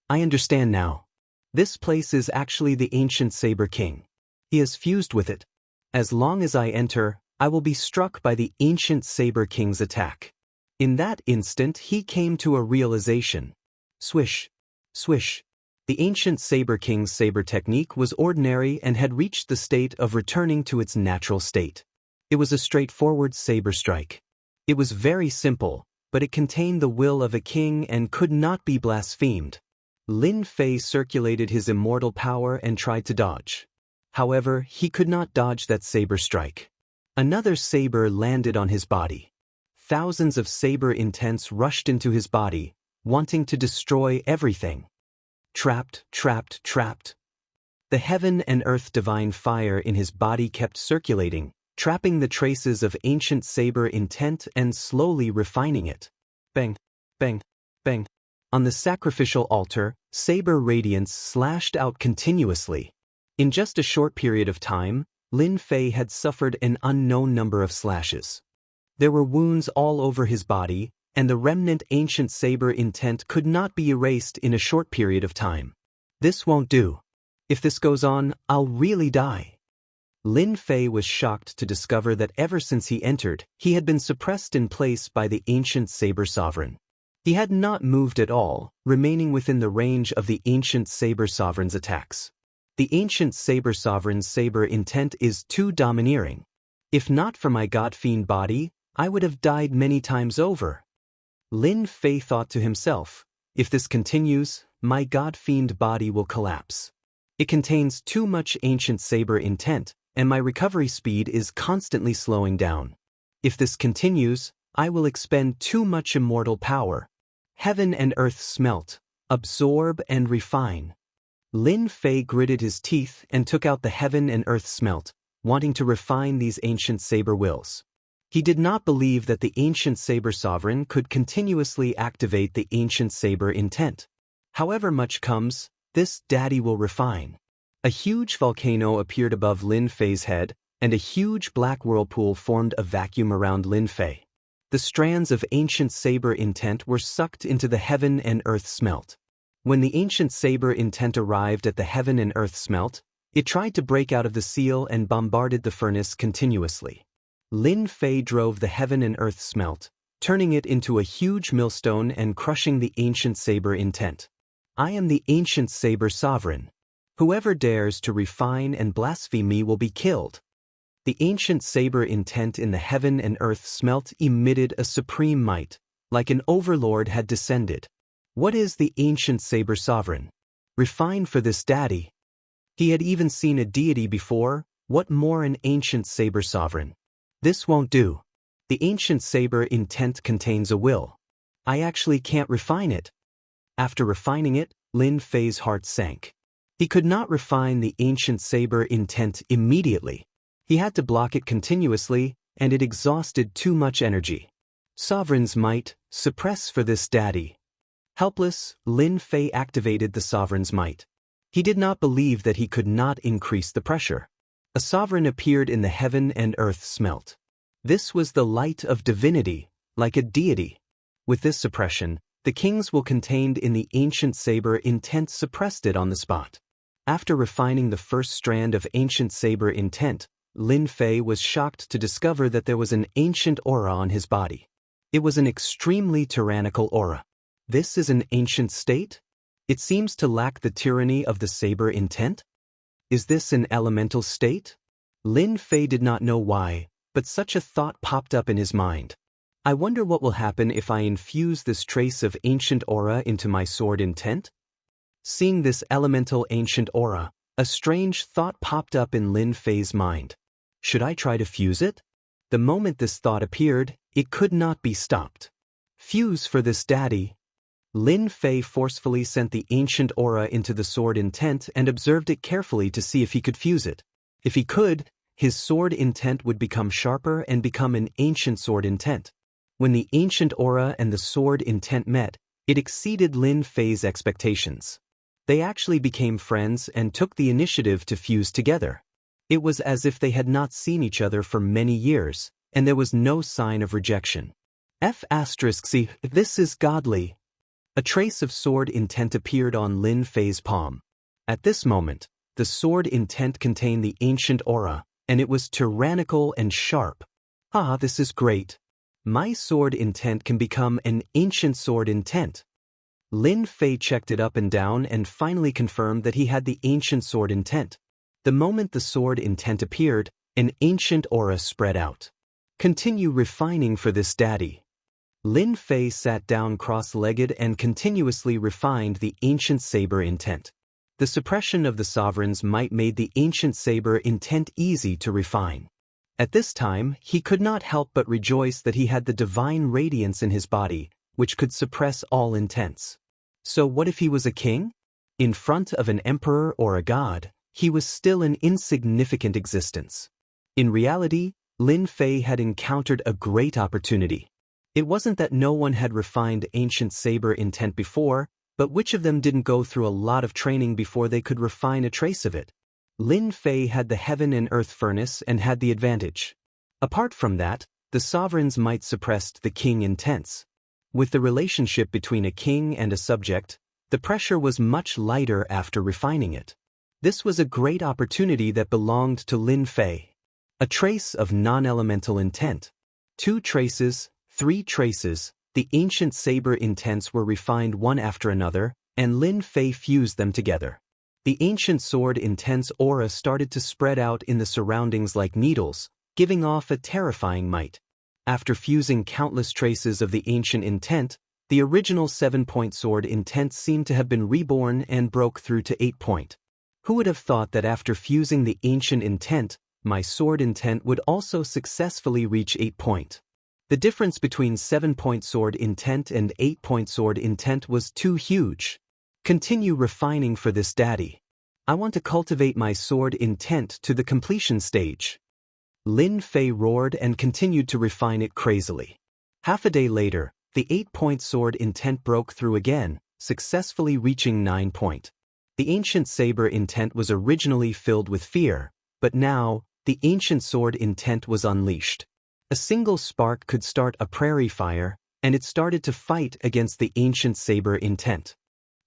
I understand now. This place is actually the ancient Saber King. He has fused with it. As long as I enter, I will be struck by the ancient Saber King's attack. In that instant he came to a realization. Swish, swish. The ancient Saber King's saber technique was ordinary and had reached the state of returning to its natural state. It was a straightforward saber strike. It was very simple, but it contained the will of a king and could not be blasphemed. Lin Fei circulated his immortal power and tried to dodge. However, he could not dodge that saber strike. Another saber landed on his body. Thousands of saber intents rushed into his body, wanting to destroy everything. Trapped, trapped, trapped. The heaven and earth divine fire in his body kept circulating, trapping the traces of ancient saber intent and slowly refining it. Bang, bang, bang. On the sacrificial altar, saber radiance slashed out continuously. In just a short period of time, Lin Fei had suffered an unknown number of slashes. There were wounds all over his body, and the remnant ancient saber intent could not be erased in a short period of time. This won't do. If this goes on, I'll really die. Lin Fei was shocked to discover that ever since he entered, he had been suppressed in place by the ancient saber sovereign. He had not moved at all, remaining within the range of the ancient saber sovereign's attacks. The ancient saber sovereign's saber intent is too domineering. If not for my god-fiend body, I would have died many times over. Lin Fei thought to himself, if this continues, my god-fiend body will collapse. It contains too much ancient saber intent, and my recovery speed is constantly slowing down. If this continues, I will expend too much immortal power. Heaven and earth smelt, absorb and refine. Lin Fei gritted his teeth and took out the heaven and earth smelt, wanting to refine these ancient saber wills. He did not believe that the ancient saber sovereign could continuously activate the ancient saber intent. However much comes, this daddy will refine. A huge volcano appeared above Lin Fei's head, and a huge black whirlpool formed a vacuum around Lin Fei. The strands of ancient saber intent were sucked into the heaven and earth smelt. When the ancient saber intent arrived at the heaven and earth smelt, it tried to break out of the seal and bombarded the furnace continuously. Lin Fei drove the heaven and earth smelt, turning it into a huge millstone and crushing the ancient saber intent. I am the ancient saber sovereign. Whoever dares to refine and blaspheme me will be killed. The ancient saber intent in the heaven and earth smelt emitted a supreme might, like an overlord had descended. What is the ancient saber sovereign? Refine for this daddy. He had even seen a deity before, what more an ancient saber sovereign? This won't do. The ancient saber intent contains a will. I actually can't refine it. After refining it, Lin Fei's heart sank. He could not refine the ancient saber intent immediately. He had to block it continuously, and it exhausted too much energy. Sovereign's might, suppress for this daddy. Helpless, Lin Fei activated the sovereign's might. He did not believe that he could not increase the pressure. A sovereign appeared in the heaven and earth smelt. This was the light of divinity, like a deity. With this suppression, the king's will contained in the ancient saber intent suppressed it on the spot. After refining the first strand of ancient saber intent, Lin Fei was shocked to discover that there was an ancient aura on his body. It was an extremely tyrannical aura. This is an ancient state? It seems to lack the tyranny of the saber intent? Is this an elemental state? Lin Fei did not know why, but such a thought popped up in his mind. I wonder what will happen if I infuse this trace of ancient aura into my sword intent? Seeing this elemental ancient aura, a strange thought popped up in Lin Fei's mind. Should I try to fuse it? The moment this thought appeared, it could not be stopped. Fuse for this daddy. Lin Fei forcefully sent the ancient aura into the sword intent and observed it carefully to see if he could fuse it. If he could, his sword intent would become sharper and become an ancient sword intent. When the ancient aura and the sword intent met, it exceeded Lin Fei's expectations. They actually became friends and took the initiative to fuse together. It was as if they had not seen each other for many years, and there was no sign of rejection. See, this is godly. A trace of sword intent appeared on Lin Fei's palm. At this moment, the sword intent contained the ancient aura, and it was tyrannical and sharp. Ah, this is great. My sword intent can become an ancient sword intent. Lin Fei checked it up and down and finally confirmed that he had the ancient sword intent. The moment the sword intent appeared, an ancient aura spread out. Continue refining for this daddy. Lin Fei sat down cross-legged and continuously refined the ancient saber intent. The suppression of the sovereign's might made the ancient saber intent easy to refine. At this time, he could not help but rejoice that he had the divine radiance in his body, which could suppress all intents. So what if he was a king? In front of an emperor or a god, he was still an insignificant existence. In reality, Lin Fei had encountered a great opportunity. It wasn't that no one had refined ancient saber intent before, but which of them didn't go through a lot of training before they could refine a trace of it? Lin Fei had the heaven and earth furnace and had the advantage. Apart from that, the sovereign's might suppressed the king intents. With the relationship between a king and a subject, the pressure was much lighter after refining it. This was a great opportunity that belonged to Lin Fei. A trace of non-elemental intent. 2 traces, 3 traces, the ancient saber intents were refined one after another, and Lin Fei fused them together. The ancient sword intent's aura started to spread out in the surroundings like needles, giving off a terrifying might. After fusing countless traces of the ancient intent, the original 7-point sword intent seemed to have been reborn and broke through to 8-point. Who would have thought that after fusing the ancient intent, my sword intent would also successfully reach 8-point? The difference between 7-point sword intent and 8-point sword intent was too huge. Continue refining for this daddy. I want to cultivate my sword intent to the completion stage. Lin Fei roared and continued to refine it crazily. Half a day later, the 8-point sword intent broke through again, successfully reaching 9-point. The ancient saber intent was originally filled with fear, but now, the ancient sword intent was unleashed. A single spark could start a prairie fire, and it started to fight against the ancient saber intent.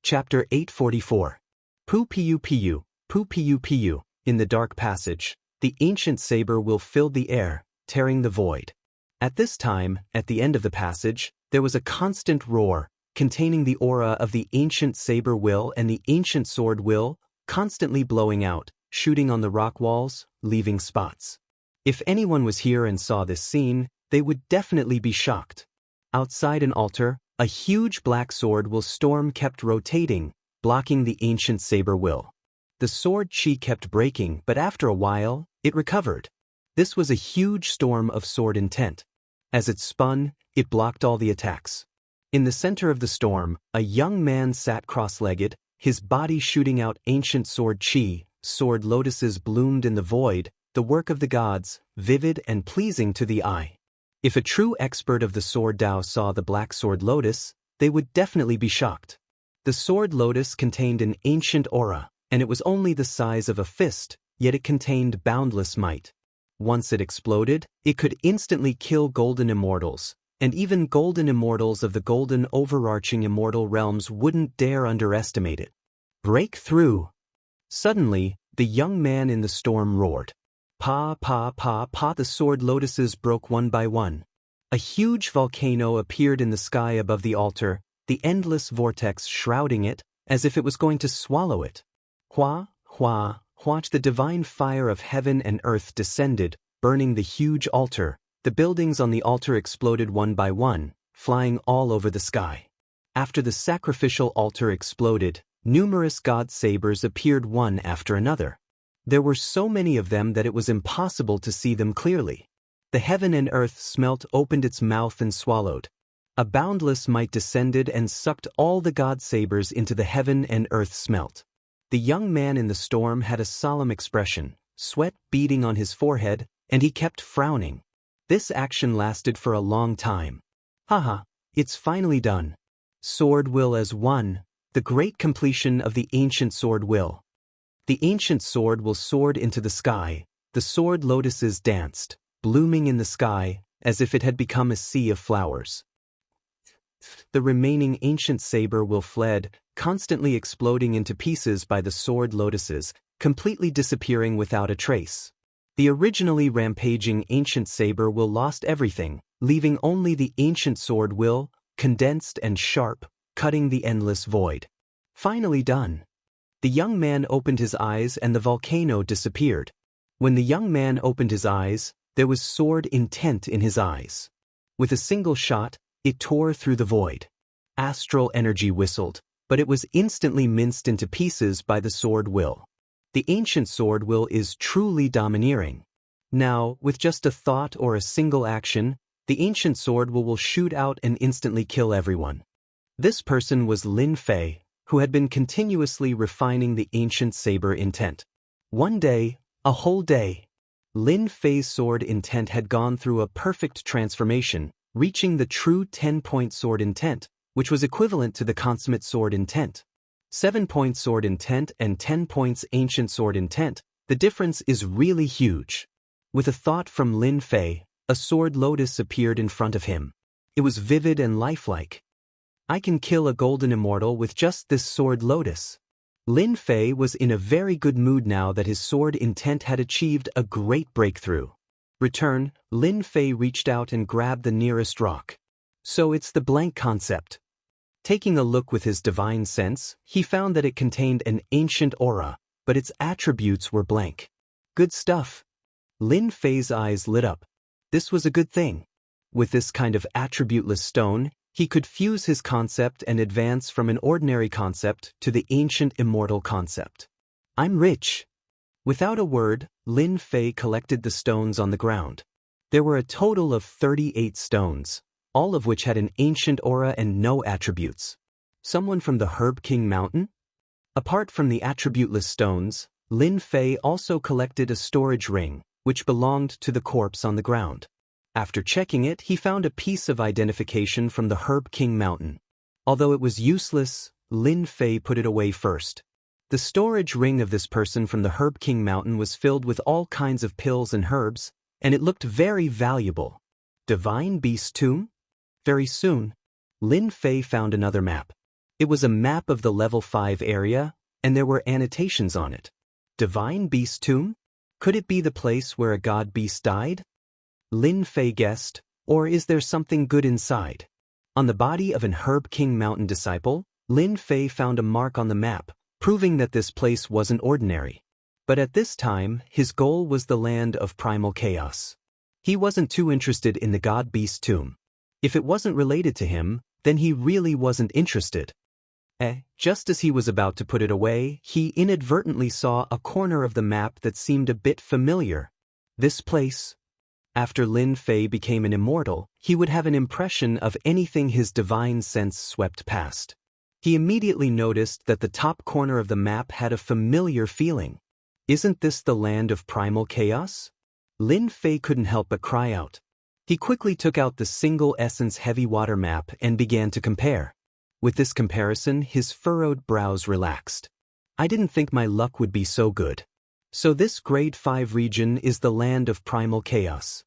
Chapter 844. Pu Piu Piu, Pu Piu Piu. In the dark passage, the ancient saber will fill the air, tearing the void. At this time, at the end of the passage, there was a constant roar, containing the aura of the ancient saber will and the ancient sword will, constantly blowing out, shooting on the rock walls, leaving spots. If anyone was here and saw this scene, they would definitely be shocked. Outside an altar, a huge black sword will storm kept rotating, blocking the ancient saber will. The sword chi kept breaking, but after a while, it recovered. This was a huge storm of sword intent. As it spun, it blocked all the attacks. In the center of the storm, a young man sat cross-legged, his body shooting out ancient sword chi, sword lotuses bloomed in the void, the work of the gods, vivid and pleasing to the eye. If a true expert of the sword Dao saw the black sword lotus, they would definitely be shocked. The sword lotus contained an ancient aura, and it was only the size of a fist, yet it contained boundless might. Once it exploded, it could instantly kill golden immortals, and even golden immortals of the golden overarching immortal realms wouldn't dare underestimate it. Break through! Suddenly, the young man in the storm roared. Pa pa pa pa, the sword lotuses broke one by one. A huge volcano appeared in the sky above the altar, the endless vortex shrouding it, as if it was going to swallow it. Hua, hua, hua, the divine fire of heaven and earth descended, burning the huge altar. The buildings on the altar exploded one by one, flying all over the sky. After the sacrificial altar exploded, numerous god sabers appeared one after another. There were so many of them that it was impossible to see them clearly. The heaven and earth smelt opened its mouth and swallowed. A boundless might descended and sucked all the god sabers into the heaven and earth smelt. The young man in the storm had a solemn expression, sweat beading on his forehead, and he kept frowning. This action lasted for a long time. Haha, it's finally done. Sword will as one, the great completion of the ancient sword will. The ancient sword will soared into the sky, the sword lotuses danced, blooming in the sky, as if it had become a sea of flowers. The remaining ancient saber will fled, constantly exploding into pieces by the sword lotuses, completely disappearing without a trace. The originally rampaging ancient saber will lost everything, leaving only the ancient sword will, condensed and sharp, cutting the endless void. Finally done. The young man opened his eyes and the volcano disappeared. When the young man opened his eyes, there was sword intent in his eyes. With a single shot, it tore through the void. Astral energy whistled, but it was instantly minced into pieces by the sword will. The ancient sword will is truly domineering. Now, with just a thought or a single action, the ancient sword will shoot out and instantly kill everyone. This person was Lin Fei, who had been continuously refining the ancient saber intent. One day, a whole day, Lin Fei's sword intent had gone through a perfect transformation, reaching the true 10-point sword intent, which was equivalent to the consummate sword intent. 7-point sword intent and 10 points ancient sword intent, the difference is really huge. With a thought from Lin Fei, a sword lotus appeared in front of him. It was vivid and lifelike. I can kill a golden immortal with just this sword lotus. Lin Fei was in a very good mood now that his sword intent had achieved a great breakthrough. Return, Lin Fei reached out and grabbed the nearest rock. So it's the blank concept. Taking a look with his divine sense, he found that it contained an ancient aura, but its attributes were blank. Good stuff. Lin Fei's eyes lit up. This was a good thing. With this kind of attributeless stone, he could fuse his concept and advance from an ordinary concept to the ancient immortal concept. I'm rich. Without a word, Lin Fei collected the stones on the ground. There were a total of 38 stones, all of which had an ancient aura and no attributes. Someone from the Herb King Mountain? Apart from the attributeless stones, Lin Fei also collected a storage ring, which belonged to the corpse on the ground. After checking it, he found a piece of identification from the Herb King Mountain. Although it was useless, Lin Fei put it away first. The storage ring of this person from the Herb King Mountain was filled with all kinds of pills and herbs, and it looked very valuable. Divine Beast Tomb? Very soon, Lin Fei found another map. It was a map of the level 5 area, and there were annotations on it. Divine Beast Tomb? Could it be the place where a god beast died? Lin Fei guessed, or is there something good inside? On the body of an Herb King Mountain disciple, Lin Fei found a mark on the map, proving that this place wasn't ordinary. But at this time, his goal was the land of primal chaos. He wasn't too interested in the god beast tomb. If it wasn't related to him, then he really wasn't interested. Just as he was about to put it away, he inadvertently saw a corner of the map that seemed a bit familiar. This place. After Lin Fei became an immortal, he would have an impression of anything his divine sense swept past. He immediately noticed that the top corner of the map had a familiar feeling. Isn't this the land of primal chaos? Lin Fei couldn't help but cry out. He quickly took out the single essence heavy water map and began to compare. With this comparison, his furrowed brows relaxed. I didn't think my luck would be so good. So this grade 5 region is the land of primal chaos.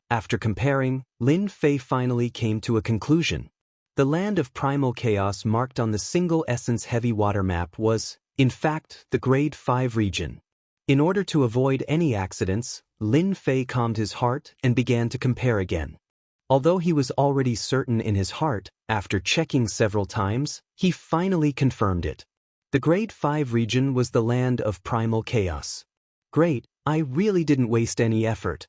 After comparing, Lin Fei finally came to a conclusion. The land of primal chaos marked on the single essence heavy water map was, in fact, the grade 5 region. In order to avoid any accidents, Lin Fei calmed his heart and began to compare again. Although he was already certain in his heart, after checking several times, he finally confirmed it. The grade 5 region was the land of primal chaos. Great, I really didn't waste any effort.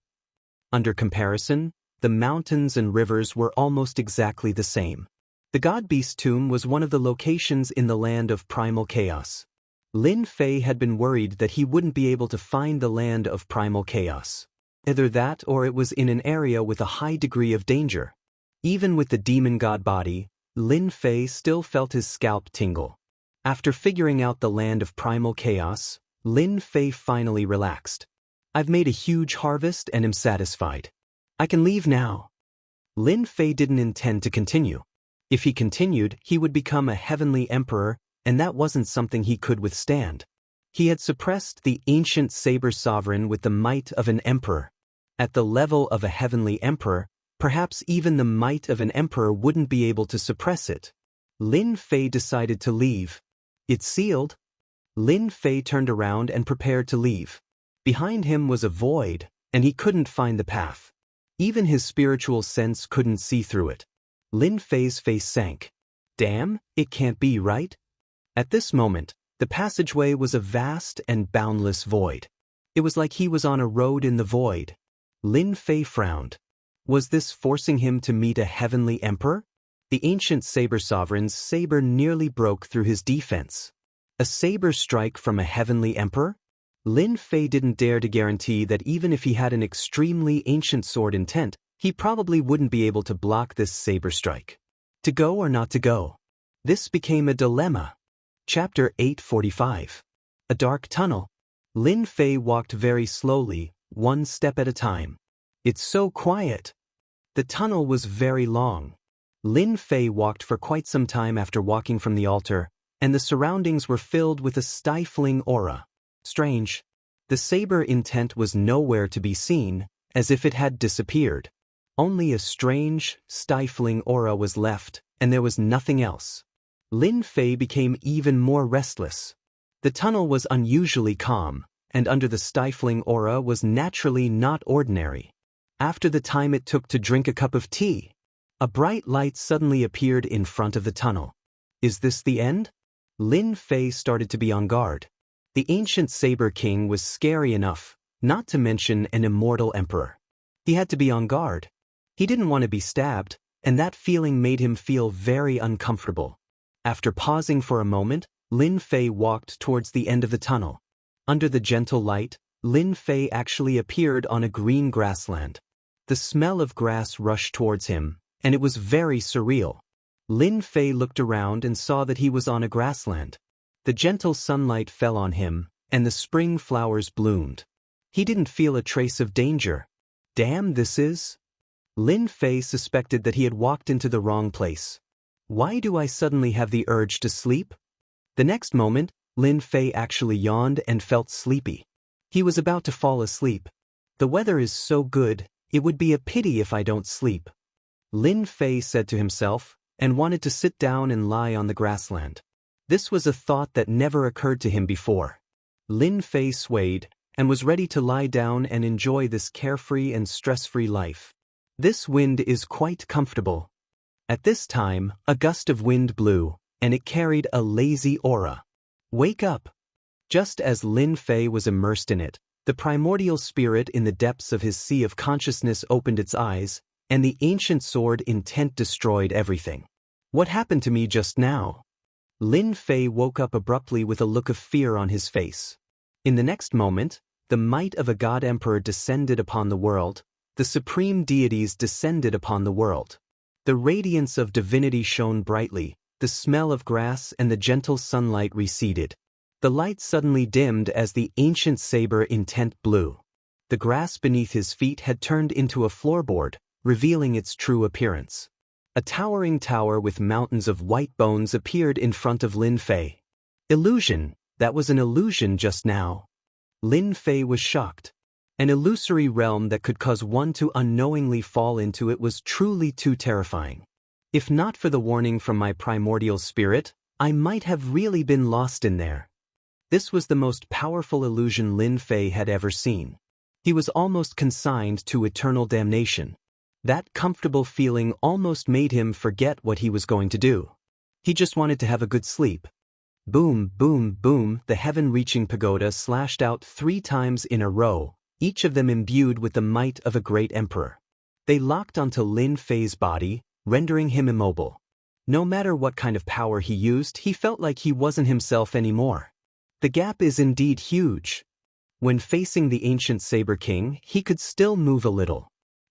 Under comparison, the mountains and rivers were almost exactly the same. The God Beast tomb was one of the locations in the land of primal chaos. Lin Fei had been worried that he wouldn't be able to find the land of primal chaos. Either that or it was in an area with a high degree of danger. Even with the demon god body, Lin Fei still felt his scalp tingle. After figuring out the land of primal chaos, Lin Fei finally relaxed. I've made a huge harvest and am satisfied. I can leave now. Lin Fei didn't intend to continue. If he continued, he would become a heavenly emperor, and that wasn't something he could withstand. He had suppressed the ancient saber sovereign with the might of an emperor. At the level of a heavenly emperor, perhaps even the might of an emperor wouldn't be able to suppress it. Lin Fei decided to leave. It's sealed. Lin Fei turned around and prepared to leave. Behind him was a void, and he couldn't find the path. Even his spiritual sense couldn't see through it. Lin Fei's face sank. Damn, it can't be right? At this moment, the passageway was a vast and boundless void. It was like he was on a road in the void. Lin Fei frowned. Was this forcing him to meet a heavenly emperor? The ancient saber sovereign's saber nearly broke through his defense. A saber strike from a heavenly emperor? Lin Fei didn't dare to guarantee that even if he had an extremely ancient sword intent, he probably wouldn't be able to block this saber strike. To go or not to go? This became a dilemma. Chapter 845. A dark tunnel. Lin Fei walked very slowly, one step at a time. It's so quiet. The tunnel was very long. Lin Fei walked for quite some time after walking from the altar, and the surroundings were filled with a stifling aura. Strange. The saber intent was nowhere to be seen, as if it had disappeared. Only a strange, stifling aura was left, and there was nothing else. Lin Fei became even more restless. The tunnel was unusually calm, and under the stifling aura was naturally not ordinary. After the time it took to drink a cup of tea, a bright light suddenly appeared in front of the tunnel. Is this the end? Lin Fei started to be on guard. The ancient Saber King was scary enough, not to mention an immortal emperor. He had to be on guard. He didn't want to be stabbed, and that feeling made him feel very uncomfortable. After pausing for a moment, Lin Fei walked towards the end of the tunnel. Under the gentle light, Lin Fei actually appeared on a green grassland. The smell of grass rushed towards him, and it was very surreal. Lin Fei looked around and saw that he was on a grassland. The gentle sunlight fell on him, and the spring flowers bloomed. He didn't feel a trace of danger. Damn, this is... Lin Fei suspected that he had walked into the wrong place. Why do I suddenly have the urge to sleep? The next moment, Lin Fei actually yawned and felt sleepy. He was about to fall asleep. The weather is so good, it would be a pity if I don't sleep. Lin Fei said to himself, and wanted to sit down and lie on the grassland. This was a thought that never occurred to him before. Lin Fei swayed, and was ready to lie down and enjoy this carefree and stress-free life. This wind is quite comfortable. At this time, a gust of wind blew, and it carried a lazy aura. Wake up! Just as Lin Fei was immersed in it, the primordial spirit in the depths of his sea of consciousness opened its eyes, and the ancient sword intent destroyed everything. What happened to me just now? Lin Fei woke up abruptly with a look of fear on his face. In the next moment, the might of a god emperor descended upon the world. The supreme deities descended upon the world. The radiance of divinity shone brightly, the smell of grass and the gentle sunlight receded. The light suddenly dimmed as the ancient saber intent blew. The grass beneath his feet had turned into a floorboard, revealing its true appearance. A towering tower with mountains of white bones appeared in front of Lin Fei. Illusion, that was an illusion just now. Lin Fei was shocked. An illusory realm that could cause one to unknowingly fall into it was truly too terrifying. If not for the warning from my primordial spirit, I might have really been lost in there. This was the most powerful illusion Lin Fei had ever seen. He was almost consigned to eternal damnation. That comfortable feeling almost made him forget what he was going to do. He just wanted to have a good sleep. Boom, boom, boom, the heaven-reaching pagoda slashed out 3 times in a row, each of them imbued with the might of a great emperor. They locked onto Lin Fei's body, rendering him immobile. No matter what kind of power he used, he felt like he wasn't himself anymore. The gap is indeed huge. When facing the ancient Saber King, he could still move a little.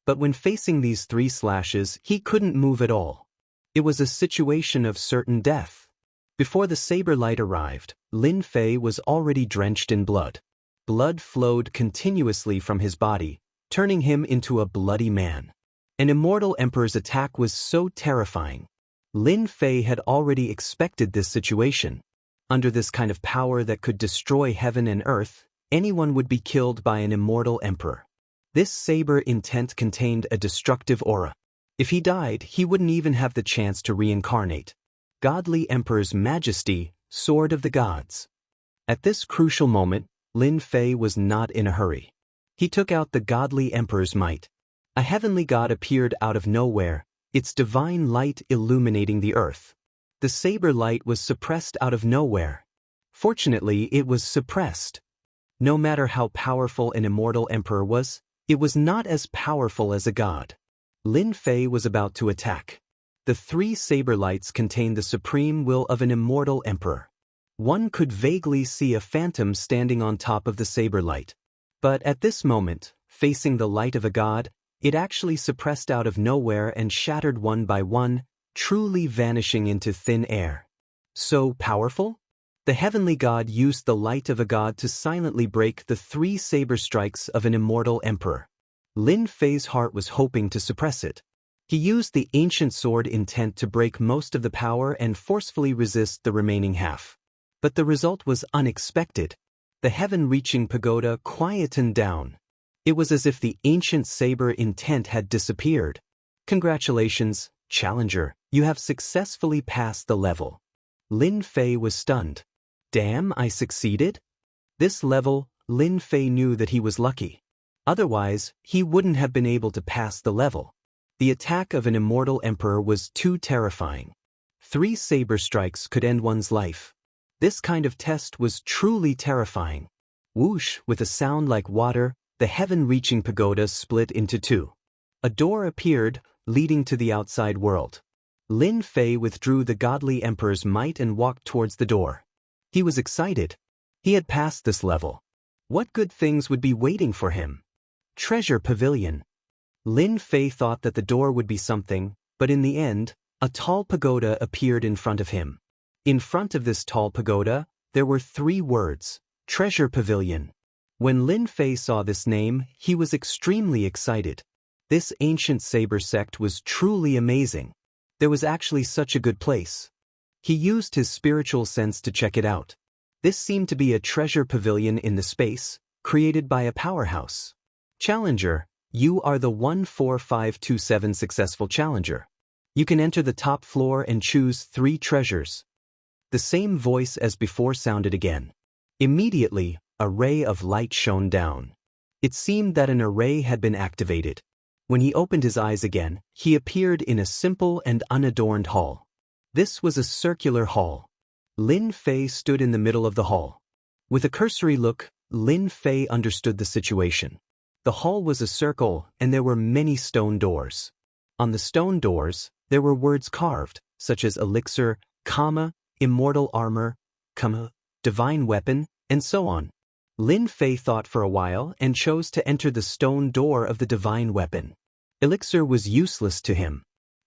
But when facing these 3 slashes, he couldn't move at all. It was a situation of certain death. Before the saber light arrived, Lin Fei was already drenched in blood. Blood flowed continuously from his body, turning him into a bloody man. An immortal emperor's attack was so terrifying. Lin Fei had already expected this situation. Under this kind of power that could destroy heaven and earth, anyone would be killed by an immortal emperor. This saber intent contained a destructive aura. If he died, he wouldn't even have the chance to reincarnate. Godly Emperor's Majesty, Sword of the Gods. At this crucial moment, Lin Fei was not in a hurry. He took out the Godly Emperor's might. A heavenly god appeared out of nowhere, its divine light illuminating the earth. The saber light was suppressed out of nowhere. Fortunately, it was suppressed. No matter how powerful an immortal emperor was, it was not as powerful as a god. Lin Fei was about to attack. The 3 saber lights contained the supreme will of an immortal emperor. One could vaguely see a phantom standing on top of the saber light. But at this moment, facing the light of a god, it actually suppressed out of nowhere and shattered one by one, truly vanishing into thin air. So powerful? The heavenly god used the light of a god to silently break the 3 saber strikes of an immortal emperor. Lin Fei's heart was hoping to suppress it. He used the ancient sword intent to break most of the power and forcefully resist the remaining half. But the result was unexpected. The heaven-reaching pagoda quietened down. It was as if the ancient saber intent had disappeared. Congratulations, Challenger, you have successfully passed the level. Lin Fei was stunned. Damn, I succeeded? This level, Lin Fei knew that he was lucky. Otherwise, he wouldn't have been able to pass the level. The attack of an immortal emperor was too terrifying. 3 saber strikes could end one's life. This kind of test was truly terrifying. Whoosh, with a sound like water, the heaven-reaching pagoda split into 2. A door appeared, leading to the outside world. Lin Fei withdrew the godly emperor's might and walked towards the door. He was excited. He had passed this level. What good things would be waiting for him? Treasure Pavilion. Lin Fei thought that the door would be something, but in the end, a tall pagoda appeared in front of him. In front of this tall pagoda, there were 3 words, Treasure Pavilion. When Lin Fei saw this name, he was extremely excited. This ancient saber sect was truly amazing. There was actually such a good place. He used his spiritual sense to check it out. This seemed to be a treasure pavilion in the space, created by a powerhouse. Challenger, you are the 14527 successful challenger. You can enter the top floor and choose 3 treasures. The same voice as before sounded again. Immediately, a ray of light shone down. It seemed that an array had been activated. When he opened his eyes again, he appeared in a simple and unadorned hall. This was a circular hall. Lin Fei stood in the middle of the hall. With a cursory look, Lin Fei understood the situation. The hall was a circle, and there were many stone doors. On the stone doors, there were words carved, such as elixir, immortal armor, divine weapon, and so on. Lin Fei thought for a while and chose to enter the stone door of the divine weapon. Elixir was useless to him.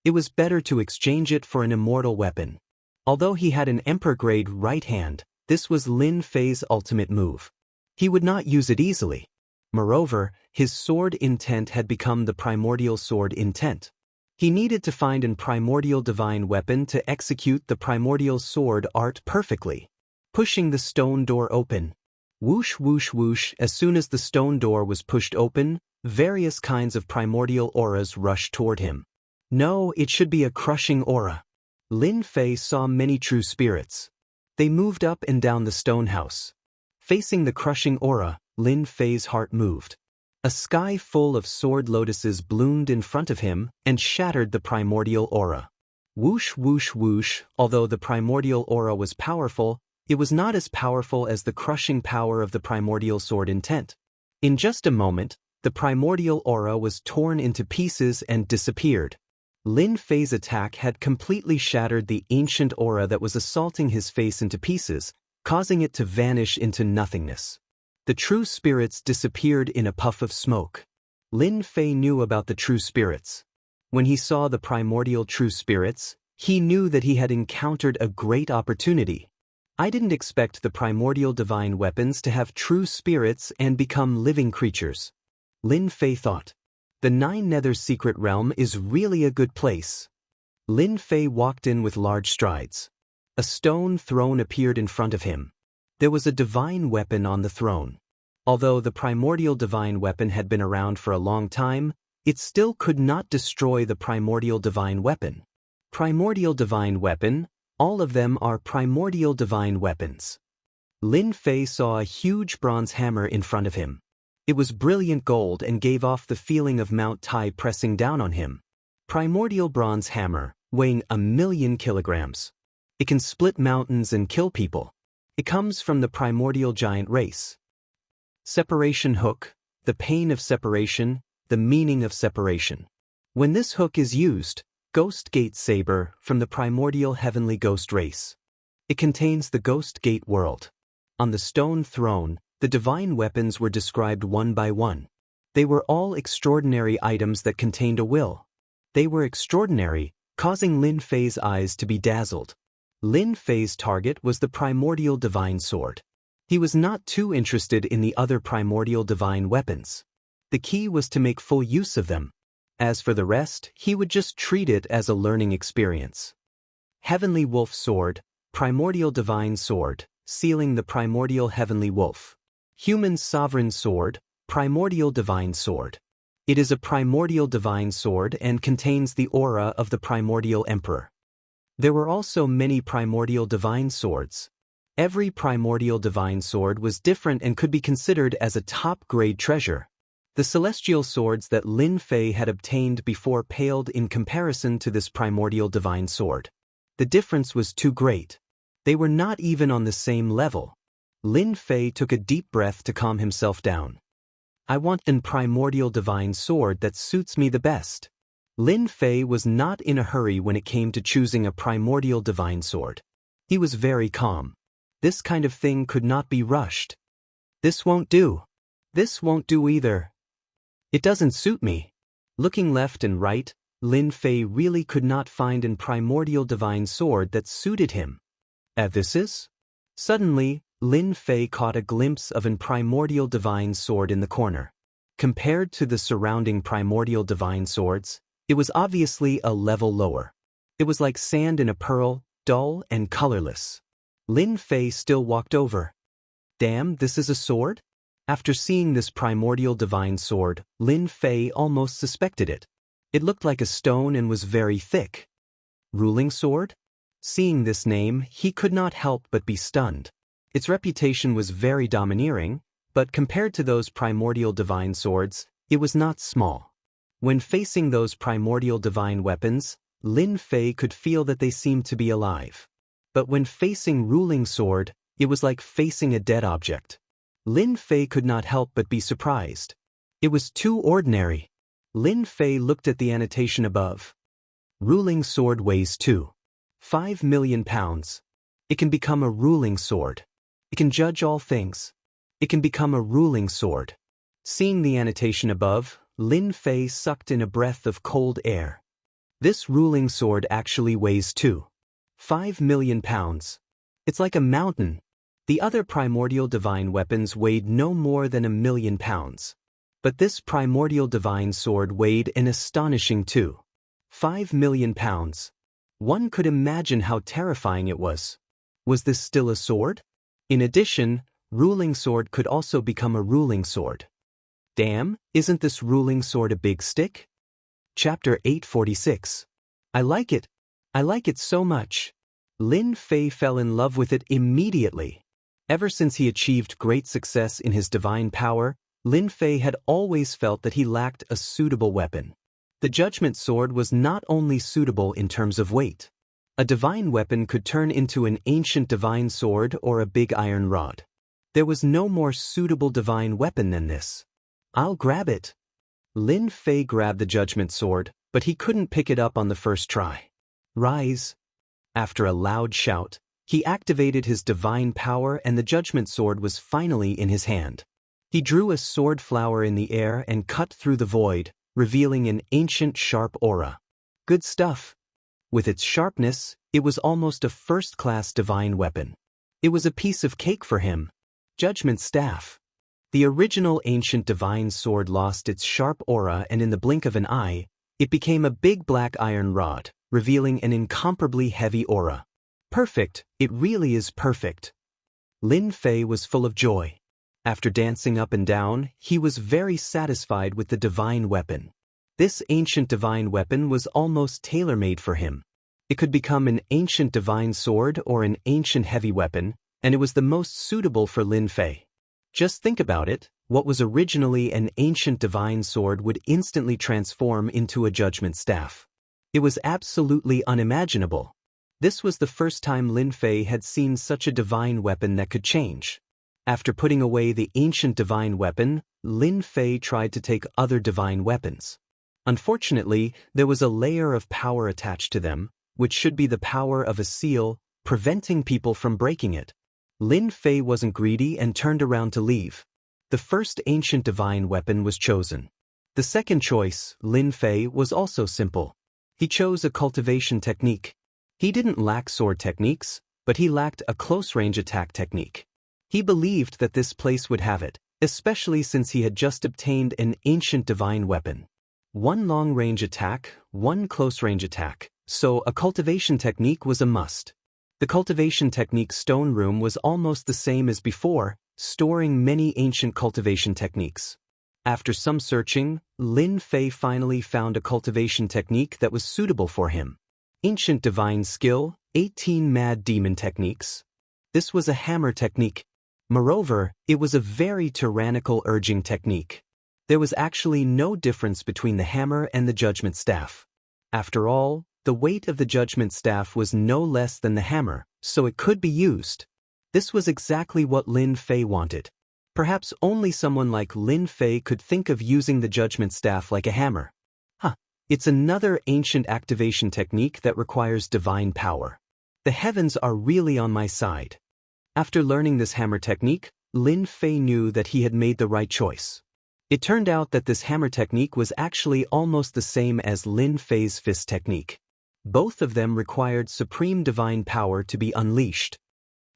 It was better to exchange it for an immortal weapon. Although he had an emperor-grade right hand, This was Lin Fei's ultimate move. He would not use it easily. Moreover, his sword intent had become the primordial sword intent. He needed to find an primordial divine weapon to execute the primordial sword art perfectly. Pushing the stone door open. Whoosh whoosh whoosh. As soon as the stone door was pushed open, various kinds of primordial auras rushed toward him. No, it should be a crushing aura. Lin Fei saw many true spirits. They moved up and down the stone house. Facing the crushing aura, Lin Fei's heart moved. A sky full of sword lotuses bloomed in front of him and shattered the primordial aura. Whoosh whoosh whoosh. Although the primordial aura was powerful, it was not as powerful as the crushing power of the primordial sword intent. In just a moment, the primordial aura was torn into pieces and disappeared. Lin Fei's attack had completely shattered the ancient aura that was assaulting his face into pieces, causing it to vanish into nothingness. The true spirits disappeared in a puff of smoke. Lin Fei knew about the true spirits. When he saw the primordial true spirits, he knew that he had encountered a great opportunity. I didn't expect the primordial divine weapons to have true spirits and become living creatures. Lin Fei thought. The Nine Nether's secret realm is really a good place. Lin Fei walked in with large strides. A stone throne appeared in front of him. There was a divine weapon on the throne. Although the primordial divine weapon had been around for a long time, it still could not destroy the primordial divine weapon. Primordial divine weapon, all of them are primordial divine weapons. Lin Fei saw a huge bronze hammer in front of him. It was brilliant gold and gave off the feeling of Mount Tai pressing down on him. Primordial bronze hammer, weighing 1,000,000 kilograms. It can split mountains and kill people. It comes from the primordial giant race. Separation hook, the pain of separation, the meaning of separation. When this hook is used, Ghost Gate Saber from the primordial heavenly ghost race. It contains the Ghost Gate world. On the stone throne, the divine weapons were described one by one. They were all extraordinary items that contained a will. They were extraordinary, causing Lin Fei's eyes to be dazzled. Lin Fei's target was the primordial divine sword. He was not too interested in the other primordial divine weapons. The key was to make full use of them. As for the rest, he would just treat it as a learning experience. Heavenly Wolf Sword, Primordial Divine Sword, sealing the Primordial Heavenly Wolf. Human Sovereign Sword, Primordial Divine Sword. It is a primordial divine sword and contains the aura of the primordial emperor. There were also many primordial divine swords. Every primordial divine sword was different and could be considered as a top-grade treasure. The celestial swords that Lin Fei had obtained before paled in comparison to this primordial divine sword. The difference was too great. They were not even on the same level. Lin Fei took a deep breath to calm himself down. I want an primordial divine sword that suits me the best. Lin Fei was not in a hurry when it came to choosing a primordial divine sword. He was very calm. This kind of thing could not be rushed. This won't do. This won't do either. It doesn't suit me. Looking left and right, Lin Fei really could not find an primordial divine sword that suited him. This is? Suddenly, Lin Fei caught a glimpse of an primordial divine sword in the corner. Compared to the surrounding primordial divine swords, it was obviously a level lower. It was like sand in a pearl, dull and colorless. Lin Fei still walked over. Damn, this is a sword? After seeing this primordial divine sword, Lin Fei almost suspected it. It looked like a stone and was very thick. Ruling sword? Seeing this name, he could not help but be stunned. Its reputation was very domineering, but compared to those primordial divine swords, it was not small. When facing those primordial divine weapons, Lin Fei could feel that they seemed to be alive. But when facing ruling sword, it was like facing a dead object. Lin Fei could not help but be surprised. It was too ordinary. Lin Fei looked at the annotation above. Ruling sword weighs 2.5 million pounds. It can become a ruling sword. It can judge all things. It can become a ruling sword. Seeing the annotation above, Lin Fei sucked in a breath of cold air. This ruling sword actually weighs 2.5 million pounds. It's like a mountain. The other primordial divine weapons weighed no more than 1,000,000 pounds. But this primordial divine sword weighed an astonishing 5,000,000 pounds. One could imagine how terrifying it was. Was this still a sword? In addition, ruling sword could also become a ruling sword. Damn, isn't this ruling sword a big stick? Chapter 846. I like it. I like it so much. Lin Fei fell in love with it immediately. Ever since he achieved great success in his divine power, Lin Fei had always felt that he lacked a suitable weapon. The Judgment Sword was not only suitable in terms of weight. A divine weapon could turn into an ancient divine sword or a big iron rod. There was no more suitable divine weapon than this. I'll grab it. Lin Fei grabbed the Judgment Sword, but he couldn't pick it up on the first try. Rise. After a loud shout, he activated his divine power and the Judgment Sword was finally in his hand. He drew a sword flower in the air and cut through the void, revealing an ancient sharp aura. Good stuff. With its sharpness, it was almost a first-class divine weapon. It was a piece of cake for him. Judgment Staff. The original ancient divine sword lost its sharp aura and in the blink of an eye, it became a big black iron rod, revealing an incomparably heavy aura. Perfect, it really is perfect. Lin Fei was full of joy. After dancing up and down, he was very satisfied with the divine weapon. This ancient divine weapon was almost tailor-made for him. It could become an ancient divine sword or an ancient heavy weapon, and it was the most suitable for Lin Fei. Just think about it, what was originally an ancient divine sword would instantly transform into a judgment staff. It was absolutely unimaginable. This was the first time Lin Fei had seen such a divine weapon that could change. After putting away the ancient divine weapon, Lin Fei tried to take other divine weapons. Unfortunately, there was a layer of power attached to them, which should be the power of a seal, preventing people from breaking it. Lin Fei wasn't greedy and turned around to leave. The first ancient divine weapon was chosen. The second choice, Lin Fei, was also simple. He chose a cultivation technique. He didn't lack sword techniques, but he lacked a close-range attack technique. He believed that this place would have it, especially since he had just obtained an ancient divine weapon. One long-range attack, one close-range attack, so a cultivation technique was a must. The cultivation technique stone room was almost the same as before, storing many ancient cultivation techniques. After some searching, Lin Fei finally found a cultivation technique that was suitable for him. Ancient divine skill, 18 mad demon techniques. This was a hammer technique. Moreover, it was a very tyrannical urging technique. There was actually no difference between the hammer and the judgment staff. After all, the weight of the judgment staff was no less than the hammer, so it could be used. This was exactly what Lin Fei wanted. Perhaps only someone like Lin Fei could think of using the judgment staff like a hammer. It's another ancient activation technique that requires divine power. The heavens are really on my side. After learning this hammer technique, Lin Fei knew that he had made the right choice. It turned out that this hammer technique was actually almost the same as Lin Fei's fist technique. Both of them required supreme divine power to be unleashed.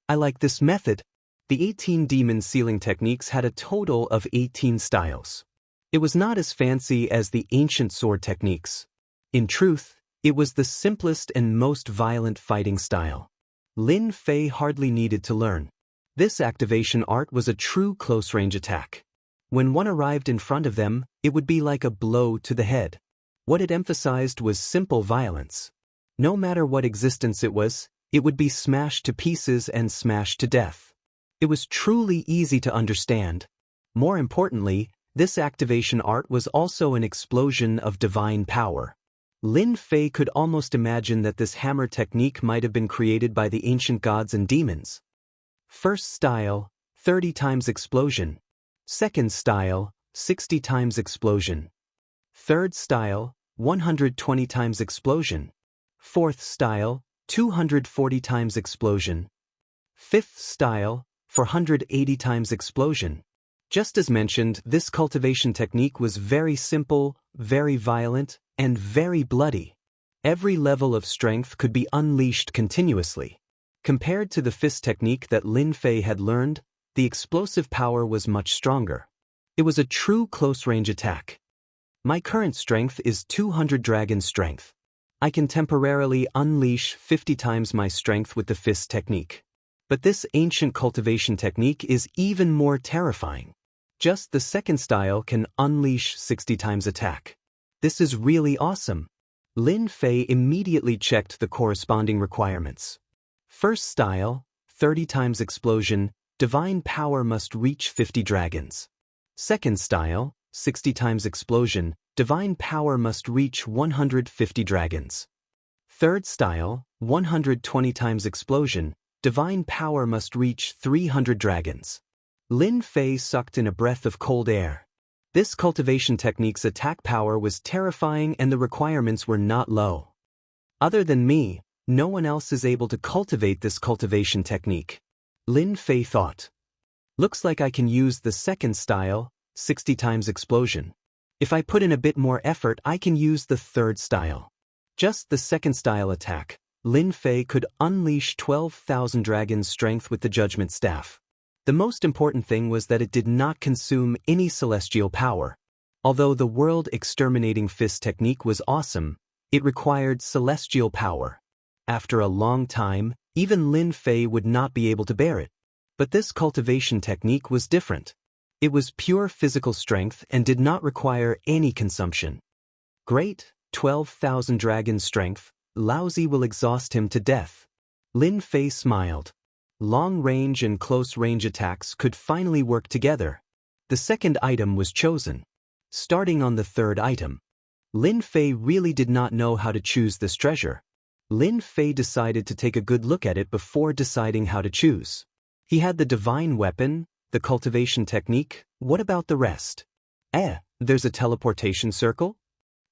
I like this method. The 18 demon sealing techniques had a total of 18 styles. It was not as fancy as the ancient sword techniques. In truth, it was the simplest and most violent fighting style. Lin Fei hardly needed to learn. This activation art was a true close-range attack. When one arrived in front of them, it would be like a blow to the head. What it emphasized was simple violence. No matter what existence it would be smashed to pieces and smashed to death. It was truly easy to understand. More importantly, this activation art was also an explosion of divine power. Lin Fei could almost imagine that this hammer technique might have been created by the ancient gods and demons. First style, 30 times explosion. Second style, 60 times explosion. Third style, 120 times explosion. Fourth style, 240 times explosion. Fifth style, 480 times explosion. Just as mentioned, this cultivation technique was very simple, very violent, and very bloody. Every level of strength could be unleashed continuously. Compared to the fist technique that Lin Fei had learned, the explosive power was much stronger. It was a true close-range attack. My current strength is 200 dragon strength. I can temporarily unleash 50 times my strength with the fist technique. But this ancient cultivation technique is even more terrifying. Just the second style can unleash 60 times attack. This is really awesome. Lin Fei immediately checked the corresponding requirements. First style, 30 times explosion, divine power must reach 50 dragons. Second style, 60 times explosion, divine power must reach 150 dragons. Third style, 120 times explosion, divine power must reach 300 dragons. Lin Fei sucked in a breath of cold air. This cultivation technique's attack power was terrifying and the requirements were not low. Other than me, no one else is able to cultivate this cultivation technique. Lin Fei thought. Looks like I can use the second style, 60 times explosion. If I put in a bit more effort, I can use the third style. Just the second style attack, Lin Fei could unleash 12,000 dragon strength with the judgment staff. The most important thing was that it did not consume any celestial power. Although the world-exterminating fist technique was awesome, it required celestial power. After a long time, even Lin Fei would not be able to bear it. But this cultivation technique was different. It was pure physical strength and did not require any consumption. Great, 12,000 dragon strength, lousy will exhaust him to death. Lin Fei smiled. Long-range and close-range attacks could finally work together. The second item was chosen. Starting on the third item. Lin Fei really did not know how to choose this treasure. Lin Fei decided to take a good look at it before deciding how to choose. He had the divine weapon, the cultivation technique. What about the rest? There's a teleportation circle?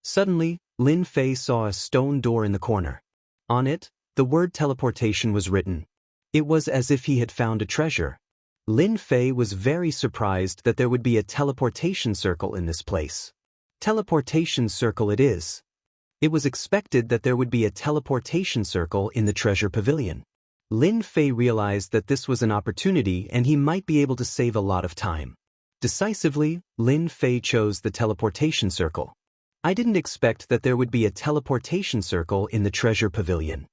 Suddenly, Lin Fei saw a stone door in the corner. On it, the word teleportation was written. It was as if he had found a treasure. Lin Fei was very surprised that there would be a teleportation circle in this place. Teleportation circle it is. It was expected that there would be a teleportation circle in the treasure pavilion. Lin Fei realized that this was an opportunity and he might be able to save a lot of time. Decisively, Lin Fei chose the teleportation circle. I didn't expect that there would be a teleportation circle in the treasure pavilion.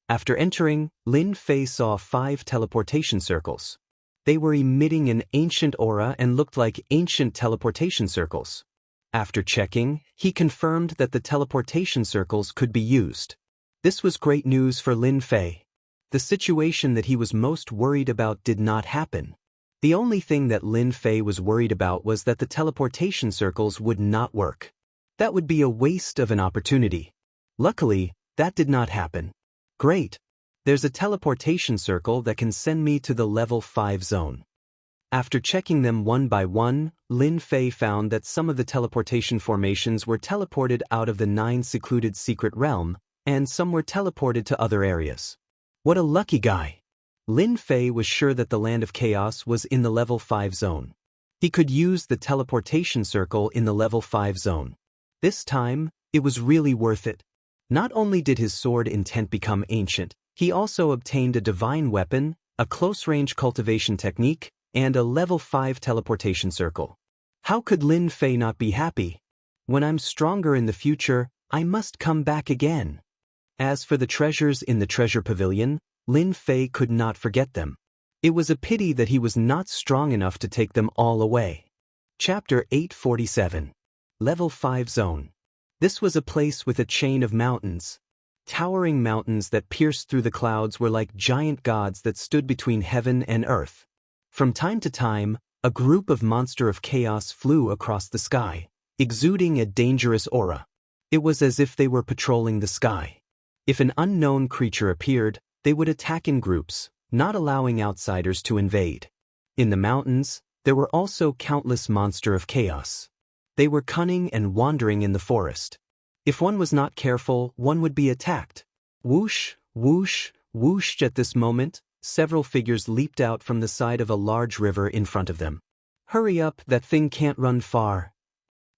After entering, Lin Fei saw 5 teleportation circles. They were emitting an ancient aura and looked like ancient teleportation circles. After checking, he confirmed that the teleportation circles could be used. This was great news for Lin Fei. The situation that he was most worried about did not happen. The only thing that Lin Fei was worried about was that the teleportation circles would not work. That would be a waste of an opportunity. Luckily, that did not happen. Great. There's a teleportation circle that can send me to the level 5 zone. After checking them one by one, Lin Fei found that some of the teleportation formations were teleported out of the 9 secluded secret realm, and some were teleported to other areas. What a lucky guy! Lin Fei was sure that the Land of Chaos was in the level 5 zone. He could use the teleportation circle in the level 5 zone. This time, it was really worth it. Not only did his sword intent become ancient, he also obtained a divine weapon, a close-range cultivation technique, and a level 5 teleportation circle. How could Lin Fei not be happy? When I'm stronger in the future, I must come back again. As for the treasures in the treasure pavilion, Lin Fei could not forget them. It was a pity that he was not strong enough to take them all away. Chapter 847. Level 5 Zone. This was a place with a chain of mountains. Towering mountains that pierced through the clouds were like giant gods that stood between heaven and earth. From time to time, a group of monster of chaos flew across the sky, exuding a dangerous aura. It was as if they were patrolling the sky. If an unknown creature appeared, they would attack in groups, not allowing outsiders to invade. In the mountains, there were also countless monster of chaos. They were cunning and wandering in the forest. If one was not careful, one would be attacked. Whoosh, whoosh, whoosh. At this moment, several figures leaped out from the side of a large river in front of them. Hurry up, that thing can't run far.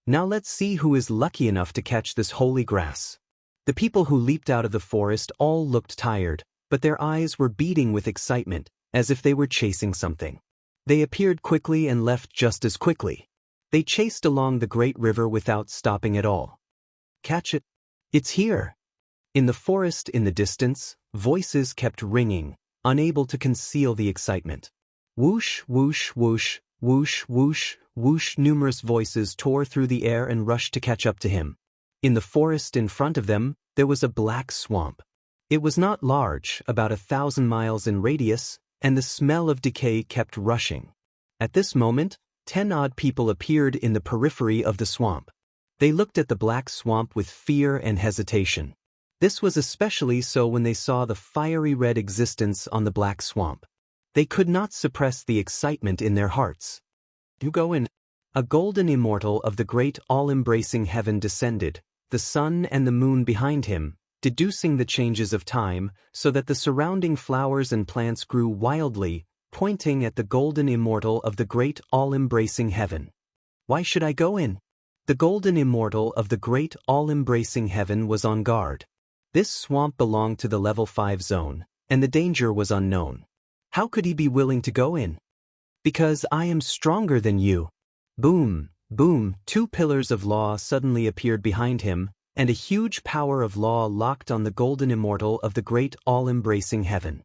Now let's see who is lucky enough to catch this holy grass. The people who leaped out of the forest all looked tired, but their eyes were beating with excitement, as if they were chasing something. They appeared quickly and left just as quickly. They chased along the great river without stopping at all. Catch it! It's here! In the forest in the distance, voices kept ringing, unable to conceal the excitement. Whoosh, whoosh, whoosh, whoosh, whoosh, whoosh. Numerous voices tore through the air and rushed to catch up to him. In the forest in front of them, there was a black swamp. It was not large, about 1,000 miles in radius, and the smell of decay kept rushing. At this moment, 10 odd people appeared in the periphery of the swamp. They looked at the black swamp with fear and hesitation. This was especially so when they saw the fiery red existence on the black swamp. They could not suppress the excitement in their hearts. You go in. A golden immortal of the great all-embracing heaven descended, the sun and the moon behind him, deducing the changes of time, so that the surrounding flowers and plants grew wildly, pointing at the golden immortal of the great all-embracing heaven. Why should I go in? The golden immortal of the great all-embracing heaven was on guard. This swamp belonged to the level 5 zone, and the danger was unknown. How could he be willing to go in? Because I am stronger than you. Boom, boom, 2 pillars of law suddenly appeared behind him, and a huge power of law locked on the golden immortal of the great all-embracing heaven.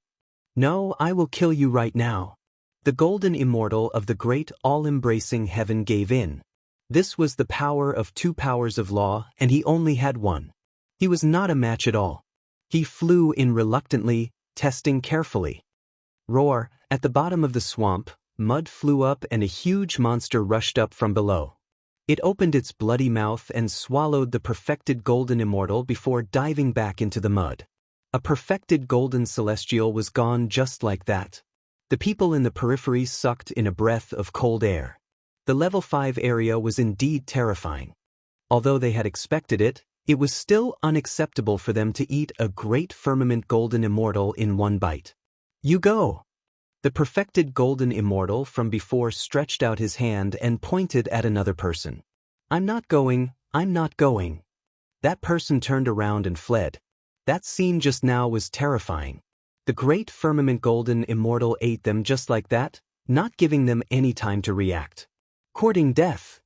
No, I will kill you right now. The golden immortal of the great all-embracing heaven gave in. This was the power of 2 powers of law, and he only had one. He was not a match at all. He flew in reluctantly, testing carefully. Roar! At the bottom of the swamp, mud flew up and a huge monster rushed up from below. It opened its bloody mouth and swallowed the perfected golden immortal before diving back into the mud. A perfected golden celestial was gone just like that. The people in the periphery sucked in a breath of cold air. The level 5 area was indeed terrifying. Although they had expected it, it was still unacceptable for them to eat a great firmament golden immortal in one bite. You go! The perfected golden immortal from before stretched out his hand and pointed at another person. I'm not going, I'm not going. That person turned around and fled. That scene just now was terrifying. The great firmament golden immortal ate them just like that, not giving them any time to react. Courting death.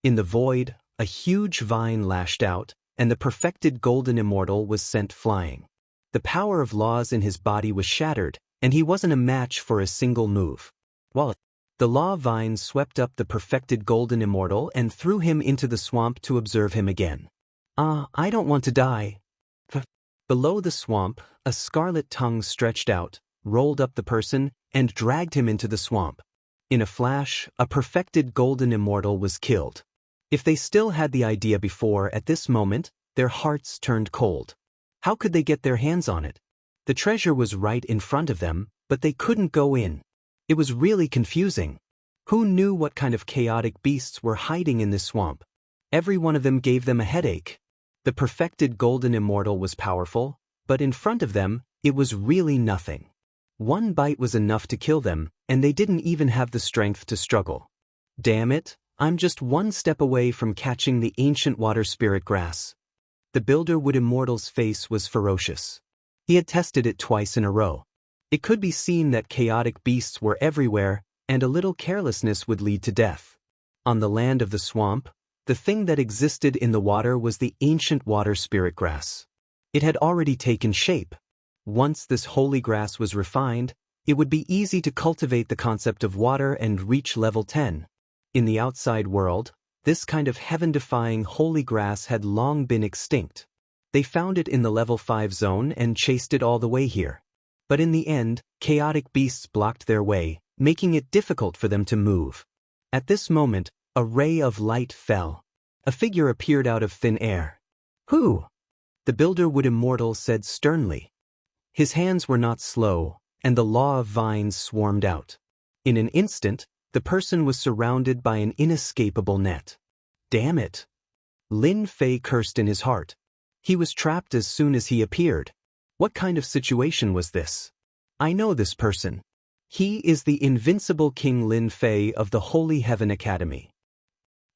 In the void, a huge vine lashed out, and the perfected golden immortal was sent flying. The power of laws in his body was shattered, and he wasn't a match for a single move. The law vine swept up the perfected golden immortal and threw him into the swamp to observe him again. I don't want to die. Below the swamp, a scarlet tongue stretched out, rolled up the person, and dragged him into the swamp. In a flash, a perfected golden immortal was killed. If they still had the idea before, at this moment, their hearts turned cold. How could they get their hands on it? The treasure was right in front of them, but they couldn't go in. It was really confusing. Who knew what kind of chaotic beasts were hiding in this swamp? Every one of them gave them a headache. The perfected golden immortal was powerful, but in front of them, it was really nothing. One bite was enough to kill them, and they didn't even have the strength to struggle. Damn it, I'm just one step away from catching the ancient water spirit grass. The Builderwood Immortal's face was ferocious. He had tested it twice in a row. It could be seen that chaotic beasts were everywhere, and a little carelessness would lead to death. On the land of the swamp, the thing that existed in the water was the ancient water spirit grass. It had already taken shape. Once this holy grass was refined, it would be easy to cultivate the concept of water and reach level 10. In the outside world, this kind of heaven-defying holy grass had long been extinct. They found it in the level 5 zone and chased it all the way here. But in the end, chaotic beasts blocked their way, making it difficult for them to move. At this moment, a ray of light fell. A figure appeared out of thin air. Who? The Builderwood Immortal said sternly. His hands were not slow, and the law of vines swarmed out. In an instant, the person was surrounded by an inescapable net. Damn it! Lin Fei cursed in his heart. He was trapped as soon as he appeared. What kind of situation was this? I know this person. He is the invincible King Lin Fei of the Holy Heaven Academy.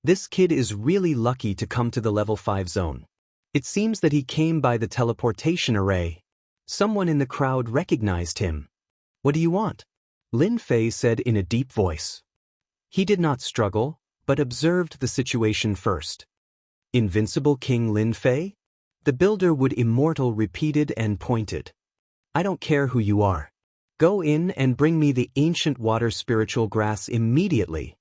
This kid is really lucky to come to the level 5 zone. It seems that he came by the teleportation array. Someone in the crowd recognized him. "What do you want?" Lin Fei said in a deep voice. He did not struggle, but observed the situation first. "Invincible King Lin Fei?" The builder would Immortal repeated and pointed. "I don't care who you are. Go in and bring me the ancient water spiritual grass immediately."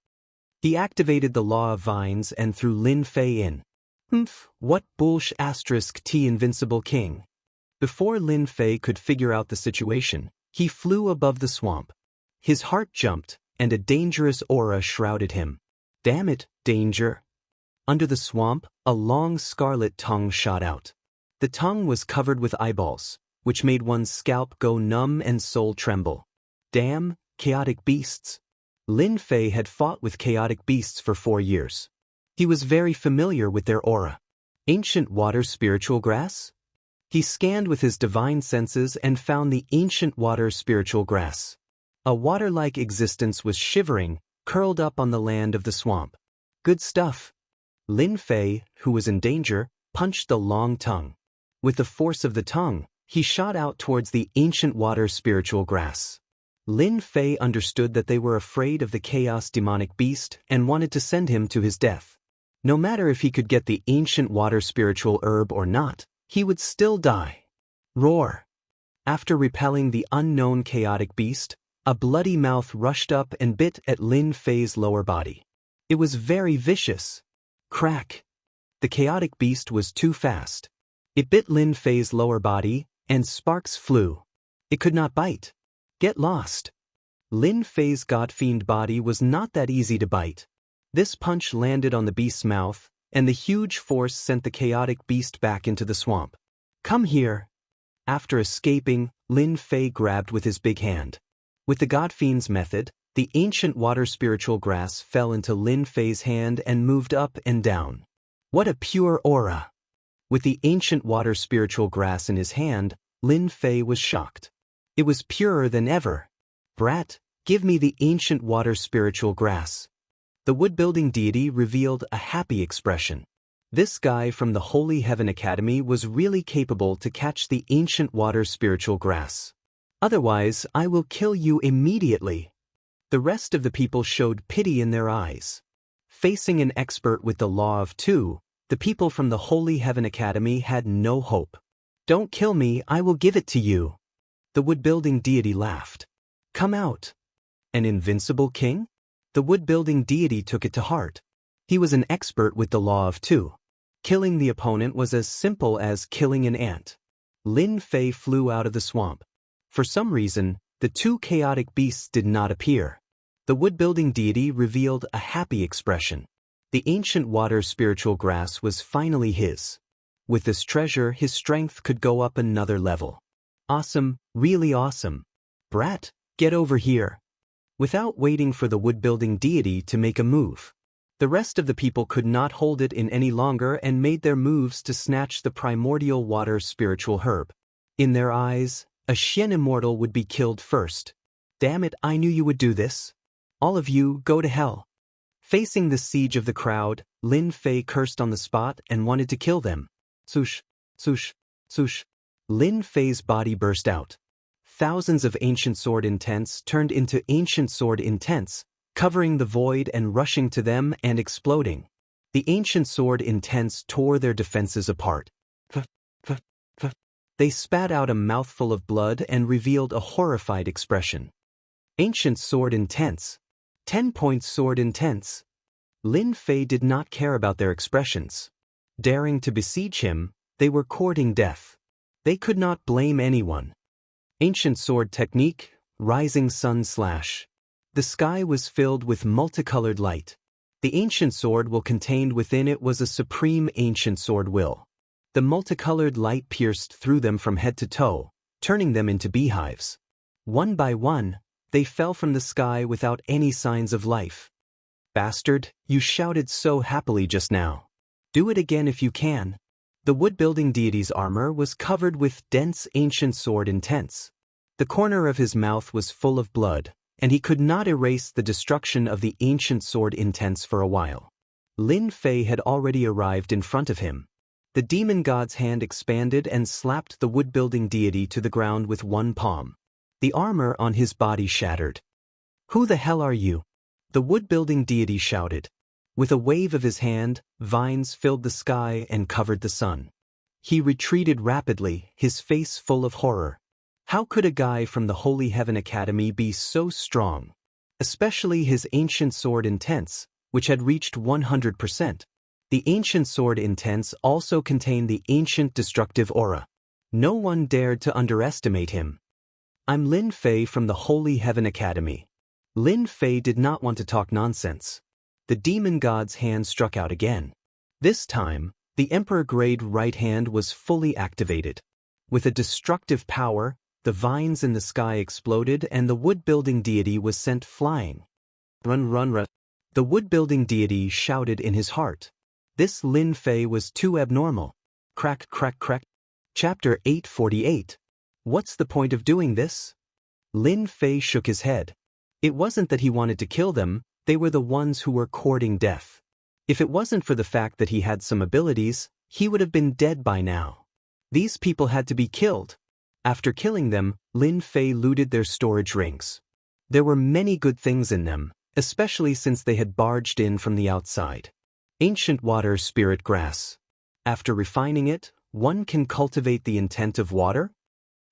He activated the law of vines and threw Lin Fei in. What bullsh asterisk T Invincible King. Before Lin Fei could figure out the situation, he flew above the swamp. His heart jumped, and a dangerous aura shrouded him. Damn it, danger. Under the swamp, a long scarlet tongue shot out. The tongue was covered with eyeballs, which made one's scalp go numb and soul tremble. Damn, chaotic beasts. Lin Fei had fought with chaotic beasts for 4 years. He was very familiar with their aura. Ancient water spiritual grass? He scanned with his divine senses and found the ancient water spiritual grass. A water-like existence was shivering, curled up on the land of the swamp. Good stuff. Lin Fei, who was in danger, punched the long tongue. With the force of the tongue, he shot out towards the ancient water spiritual grass. Lin Fei understood that they were afraid of the chaos demonic beast and wanted to send him to his death. No matter if he could get the ancient water spiritual herb or not, he would still die. Roar. After repelling the unknown chaotic beast, a bloody mouth rushed up and bit at Lin Fei's lower body. It was very vicious. Crack. The chaotic beast was too fast. It bit Lin Fei's lower body, and sparks flew. It could not bite. Get lost. Lin Fei's godfiend body was not that easy to bite. This punch landed on the beast's mouth, and the huge force sent the chaotic beast back into the swamp. Come here. After escaping, Lin Fei grabbed with his big hand. With the godfiend's method, the ancient water spiritual grass fell into Lin Fei's hand and moved up and down. What a pure aura! With the ancient water spiritual grass in his hand, Lin Fei was shocked. It was purer than ever. Brat, give me the ancient water spiritual grass. The wood-building deity revealed a happy expression. This guy from the Holy Heaven Academy was really capable to catch the ancient water spiritual grass. Otherwise, I will kill you immediately. The rest of the people showed pity in their eyes. Facing an expert with the law of two, the people from the Holy Heaven Academy had no hope. Don't kill me, I will give it to you. The wood-building deity laughed. Come out. An invincible king? The wood-building deity took it to heart. He was an expert with the law of two. Killing the opponent was as simple as killing an ant. Lin Fei flew out of the swamp. For some reason, the two chaotic beasts did not appear. The wood-building deity revealed a happy expression. The ancient water spiritual grass was finally his. With this treasure, his strength could go up another level. Awesome, really awesome. Brat, get over here. Without waiting for the wood-building deity to make a move, the rest of the people could not hold it in any longer and made their moves to snatch the primordial water spiritual herb. In their eyes, a Xian immortal would be killed first. Damn it, I knew you would do this. All of you, go to hell. Facing the siege of the crowd, Lin Fei cursed on the spot and wanted to kill them. Swoosh, swoosh, swoosh. Lin Fei's body burst out. Thousands of ancient sword intents turned into ancient sword intents, covering the void and rushing to them and exploding. The ancient sword intents tore their defenses apart. They spat out a mouthful of blood and revealed a horrified expression. Ancient sword intents. 10-point sword intents. Lin Fei did not care about their expressions. Daring to besiege him, they were courting death. They could not blame anyone. Ancient sword technique, rising sun slash. The sky was filled with multicolored light. The ancient sword will contained within it was a supreme ancient sword will. The multicolored light pierced through them from head to toe, turning them into beehives. One by one, they fell from the sky without any signs of life. Bastard, you shouted so happily just now. Do it again if you can. The wood-building deity's armor was covered with dense ancient sword intents. The corner of his mouth was full of blood, and he could not erase the destruction of the ancient sword intents for a while. Lin Fei had already arrived in front of him. The demon god's hand expanded and slapped the wood-building deity to the ground with one palm. The armor on his body shattered. "Who the hell are you?" the wood-building deity shouted. With a wave of his hand, vines filled the sky and covered the sun. He retreated rapidly, his face full of horror. How could a guy from the Holy Heaven Academy be so strong? Especially his ancient sword Intense, which had reached 100%. The ancient sword Intense also contained the ancient destructive aura. No one dared to underestimate him. "I'm Lin Fei from the Holy Heaven Academy." Lin Fei did not want to talk nonsense. The demon god's hand struck out again. This time, the Emperor Grade right hand was fully activated. With a destructive power, the vines in the sky exploded and the wood-building deity was sent flying. "Run, run, run," the wood-building deity shouted in his heart. This Lin Fei was too abnormal. Crack, crack, crack. Chapter 848. What's the point of doing this? Lin Fei shook his head. It wasn't that he wanted to kill them, they were the ones who were courting death. If it wasn't for the fact that he had some abilities, he would have been dead by now. These people had to be killed. After killing them, Lin Fei looted their storage rings. There were many good things in them, especially since they had barged in from the outside. Ancient water spirit grass. After refining it, one can cultivate the intent of water?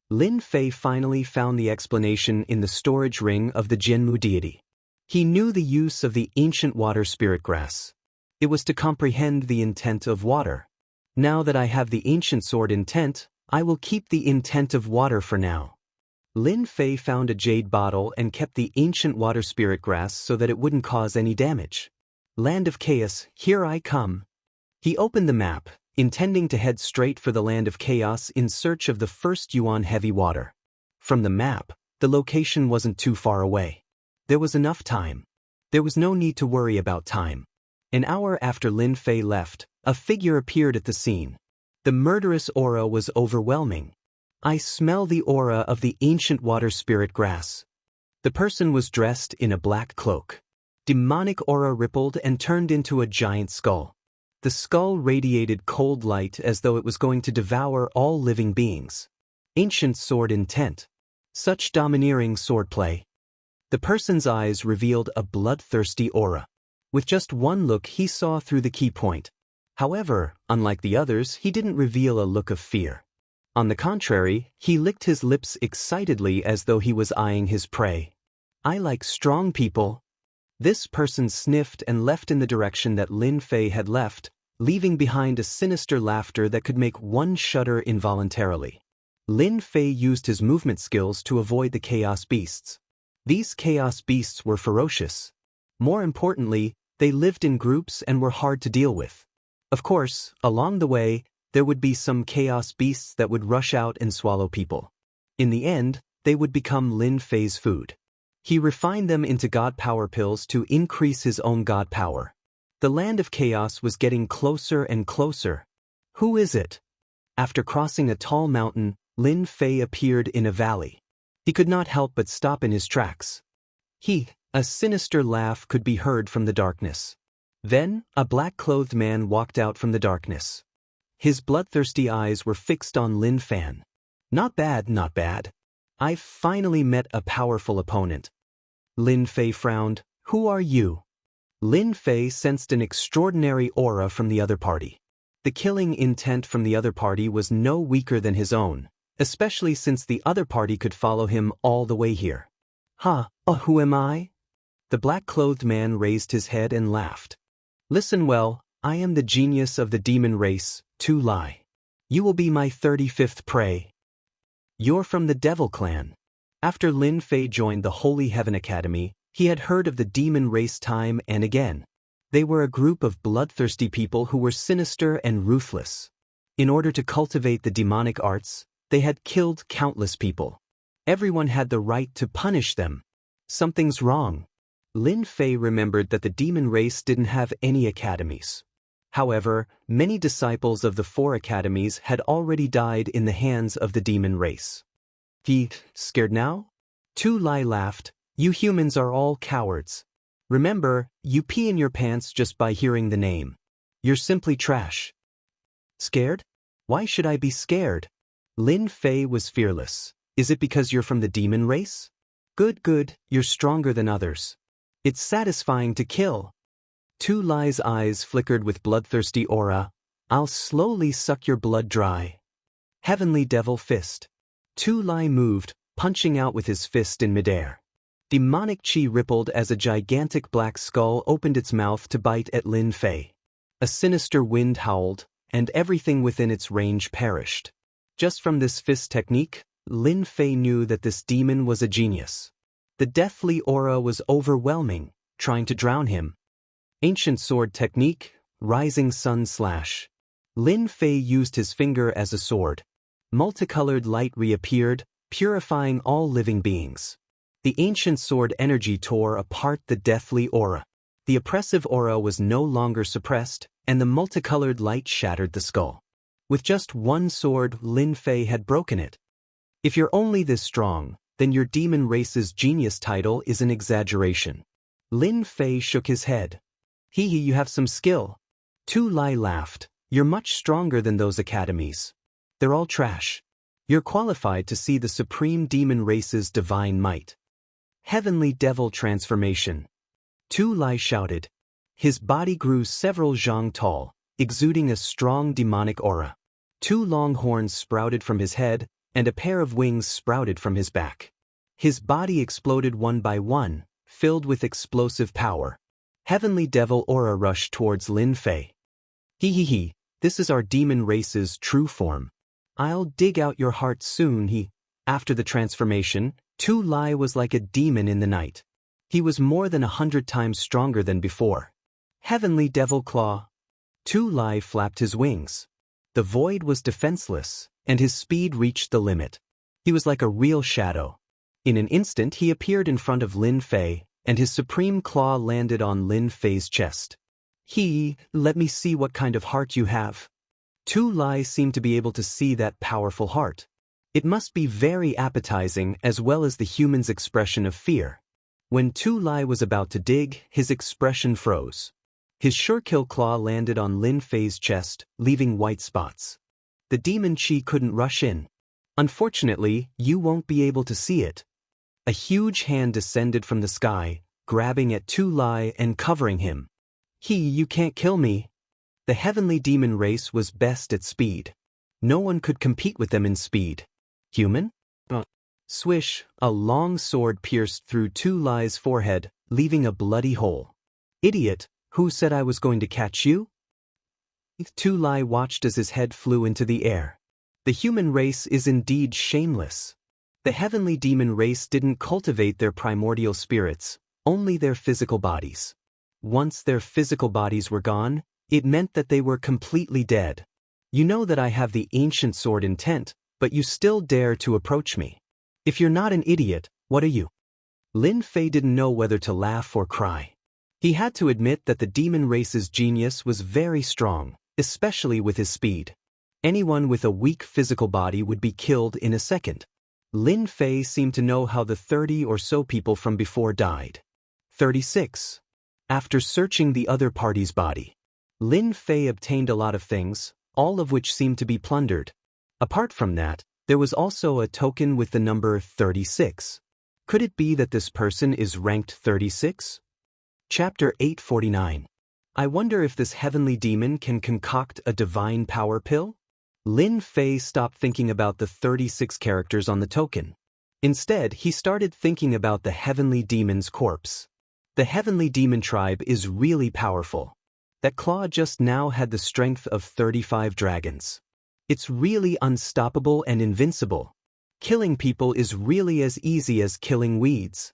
Lin Fei finally found the explanation in the storage ring of the Jianmu deity. He knew the use of the ancient water spirit grass. It was to comprehend the intent of water. Now that I have the ancient sword Intent, I will keep the intent of water for now. Lin Fei found a jade bottle and kept the ancient water spirit grass so that it wouldn't cause any damage. Land of Chaos, here I come. He opened the map, intending to head straight for the Land of Chaos in search of the first Yuan heavy water. From the map, the location wasn't too far away. There was enough time. There was no need to worry about time. An hour after Lin Fei left, a figure appeared at the scene. The murderous aura was overwhelming. I smell the aura of the ancient water spirit grass. The person was dressed in a black cloak. Demonic aura rippled and turned into a giant skull. The skull radiated cold light as though it was going to devour all living beings. Ancient sword Intent. Such domineering swordplay. The person's eyes revealed a bloodthirsty aura. With just one look he saw through the key point. However, unlike the others, he didn't reveal a look of fear. On the contrary, he licked his lips excitedly as though he was eyeing his prey. I like strong people. This person sniffed and left in the direction that Lin Fei had left, leaving behind a sinister laughter that could make one shudder involuntarily. Lin Fei used his movement skills to avoid the chaos beasts. These chaos beasts were ferocious. More importantly, they lived in groups and were hard to deal with. Of course, along the way, there would be some chaos beasts that would rush out and swallow people. In the end, they would become Lin Fei's food. He refined them into god power pills to increase his own god power. The Land of Chaos was getting closer and closer. Who is it? After crossing a tall mountain, Lin Fei appeared in a valley. He could not help but stop in his tracks. A sinister laugh could be heard from the darkness. Then, a black-clothed man walked out from the darkness. His bloodthirsty eyes were fixed on Lin Fan. Not bad, not bad. I've finally met a powerful opponent. Lin Fei frowned. Who are you? Lin Fei sensed an extraordinary aura from the other party. The killing intent from the other party was no weaker than his own, especially since the other party could follow him all the way here. Who am I? The black-clothed man raised his head and laughed. Listen well, I am the genius of the demon race, Tu Lai. You will be my 35th prey. You're from the Devil Clan. After Lin Fei joined the Holy Heaven Academy, he had heard of the demon race time and again. They were a group of bloodthirsty people who were sinister and ruthless. In order to cultivate the demonic arts, they had killed countless people. Everyone had the right to punish them. Something's wrong. Lin Fei remembered that the demon race didn't have any academies. However, many disciples of the 4 academies had already died in the hands of the demon race. Scared now? Tu Lai laughed. You humans are all cowards. Remember, you pee in your pants just by hearing the name. You're simply trash. Scared? Why should I be scared? Lin Fei was fearless. Is it because you're from the demon race? Good, you're stronger than others. It's satisfying to kill. Tu Lai's eyes flickered with bloodthirsty aura. I'll slowly suck your blood dry. Heavenly Devil Fist. Tu Lai moved, punching out with his fist in midair. Demonic chi rippled as a gigantic black skull opened its mouth to bite at Lin Fei. A sinister wind howled, and everything within its range perished. Just from this fist technique, Lin Fei knew that this demon was a genius. The deathly aura was overwhelming, trying to drown him. Ancient sword technique, rising sun slash. Lin Fei used his finger as a sword. Multicolored light reappeared, purifying all living beings. The ancient sword energy tore apart the deathly aura. The oppressive aura was no longer suppressed, and the multicolored light shattered the skull. With just one sword, Lin Fei had broken it. If you're only this strong, then your demon race's genius title is an exaggeration. Lin Fei shook his head. Hee, you have some skill. Tu Lai laughed. You're much stronger than those academies. They're all trash. You're qualified to see the supreme demon race's divine might. Heavenly Devil Transformation. Tu Lai shouted. His body grew several zhang tall, exuding a strong demonic aura. 2 long horns sprouted from his head, and a pair of wings sprouted from his back. His body exploded one by one, filled with explosive power. Heavenly Devil aura rushed towards Lin Fei. Hee, this is our demon race's true form. I'll dig out your heart soon, After the transformation, Tu Lai was like a demon in the night. He was more than 100 times stronger than before. Heavenly Devil Claw. Tu Lai flapped his wings. The void was defenseless, and his speed reached the limit. He was like a real shadow. In an instant he appeared in front of Lin Fei, and his supreme claw landed on Lin Fei's chest. Let me see what kind of heart you have. Tu Lai seemed to be able to see that powerful heart. It must be very appetizing as well as the human's expression of fear. When Tu Lai was about to dig, his expression froze. His sure-kill claw landed on Lin Fei's chest, leaving white spots. The demon chi couldn't rush in. Unfortunately, you won't be able to see it. A huge hand descended from the sky, grabbing at Tu Lai and covering him. You can't kill me. The heavenly demon race was best at speed. No one could compete with them in speed. Human? Swish, a long sword pierced through Tu Lai's forehead, leaving a bloody hole. Idiot, who said I was going to catch you? Tu Lai watched as his head flew into the air. The human race is indeed shameless. The heavenly demon race didn't cultivate their primordial spirits, only their physical bodies. Once their physical bodies were gone, it meant that they were completely dead. You know that I have the ancient sword intent, but you still dare to approach me. If you're not an idiot, what are you? Lin Fei didn't know whether to laugh or cry. He had to admit that the demon race's genius was very strong, especially with his speed. Anyone with a weak physical body would be killed in a second. Lin Fei seemed to know how the 30 or so people from before died. 36. After searching the other party's body, Lin Fei obtained a lot of things, all of which seemed to be plundered. Apart from that, there was also a token with the number 36. Could it be that this person is ranked 36? Chapter 849. I wonder if this heavenly demon can concoct a divine power pill? Lin Fei stopped thinking about the 36 characters on the token. Instead, he started thinking about the heavenly demon's corpse. The heavenly demon tribe is really powerful. That claw just now had the strength of 35 dragons. It's really unstoppable and invincible. Killing people is really as easy as killing weeds.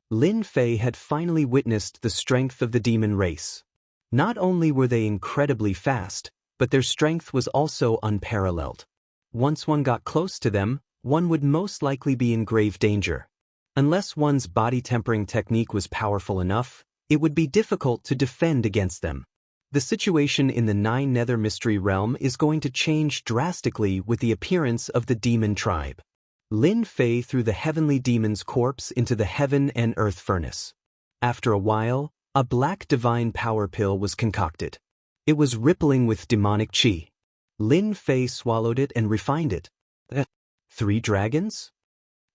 Lin Fei had finally witnessed the strength of the demon race. Not only were they incredibly fast, but their strength was also unparalleled. Once one got close to them, one would most likely be in grave danger. Unless one's body tempering technique was powerful enough, it would be difficult to defend against them. The situation in the 9 Nether Mystery Realm is going to change drastically with the appearance of the demon tribe. Lin Fei threw the heavenly demon's corpse into the heaven and earth furnace. After a while, a black divine power pill was concocted. It was rippling with demonic chi. Lin Fei swallowed it and refined it. 3 dragons?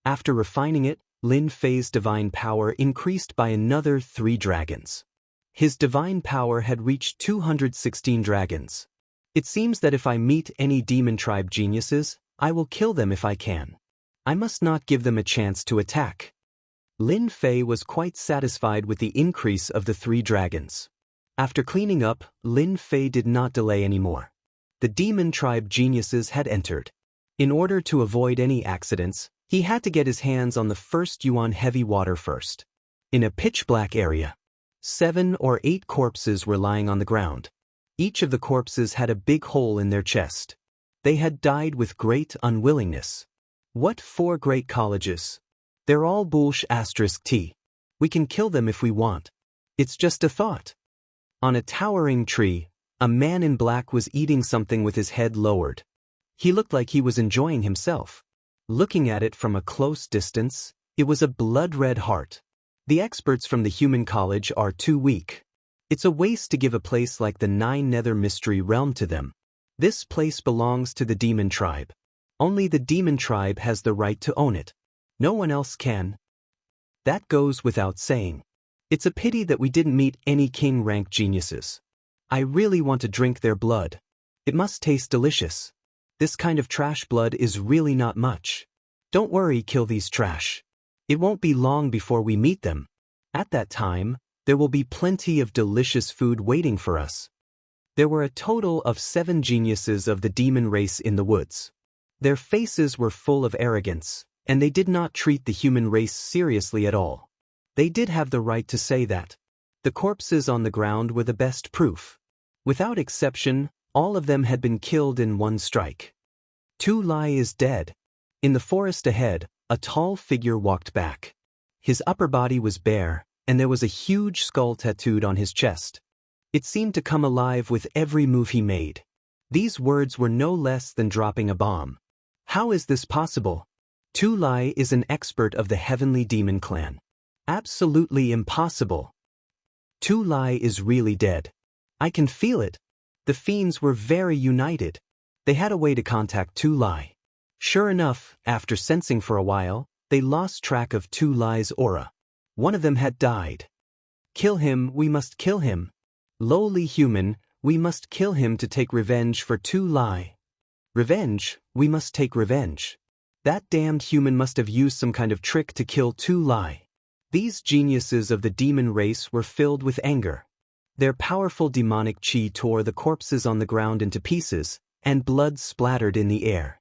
After refining it, Lin Fei's divine power increased by another 3 dragons. His divine power had reached 216 dragons. It seems that if I meet any demon tribe geniuses, I will kill them if I can. I must not give them a chance to attack. Lin Fei was quite satisfied with the increase of the 3 dragons. After cleaning up, Lin Fei did not delay anymore. The demon tribe geniuses had entered. In order to avoid any accidents, he had to get his hands on the first yuan heavy water first. In a pitch-black area, 7 or 8 corpses were lying on the ground. Each of the corpses had a big hole in their chest. They had died with great unwillingness. What 4 great colleges? They're all **T. We can kill them if we want. It's just a thought. On a towering tree, a man in black was eating something with his head lowered. He looked like he was enjoying himself. Looking at it from a close distance, it was a blood-red heart. The experts from the human college are too weak. It's a waste to give a place like the 9 Nether Mystery Realm to them. This place belongs to the demon tribe. Only the demon tribe has the right to own it. No one else can. That goes without saying. It's a pity that we didn't meet any king-rank geniuses. I really want to drink their blood. It must taste delicious. This kind of trash blood is really not much. Don't worry, kill these trash. It won't be long before we meet them. At that time, there will be plenty of delicious food waiting for us. There were a total of 7 geniuses of the demon race in the woods. Their faces were full of arrogance, and they did not treat the human race seriously at all. They did have the right to say that. The corpses on the ground were the best proof. Without exception, all of them had been killed in one strike. Tu Lai is dead. In the forest ahead, a tall figure walked back. His upper body was bare, and there was a huge skull tattooed on his chest. It seemed to come alive with every move he made. These words were no less than dropping a bomb. How is this possible? Tu Lai is an expert of the Heavenly Demon Clan. Absolutely impossible. Tu Lai is really dead. I can feel it. The fiends were very united. They had a way to contact Tu Lai. Sure enough, after sensing for a while, they lost track of Tu Lai's aura. One of them had died. Kill him, we must kill him. Lowly human, we must kill him to take revenge for Tu Lai. Revenge, we must take revenge. That damned human must have used some kind of trick to kill Tu Lai. These geniuses of the demon race were filled with anger. Their powerful demonic chi tore the corpses on the ground into pieces, and blood splattered in the air.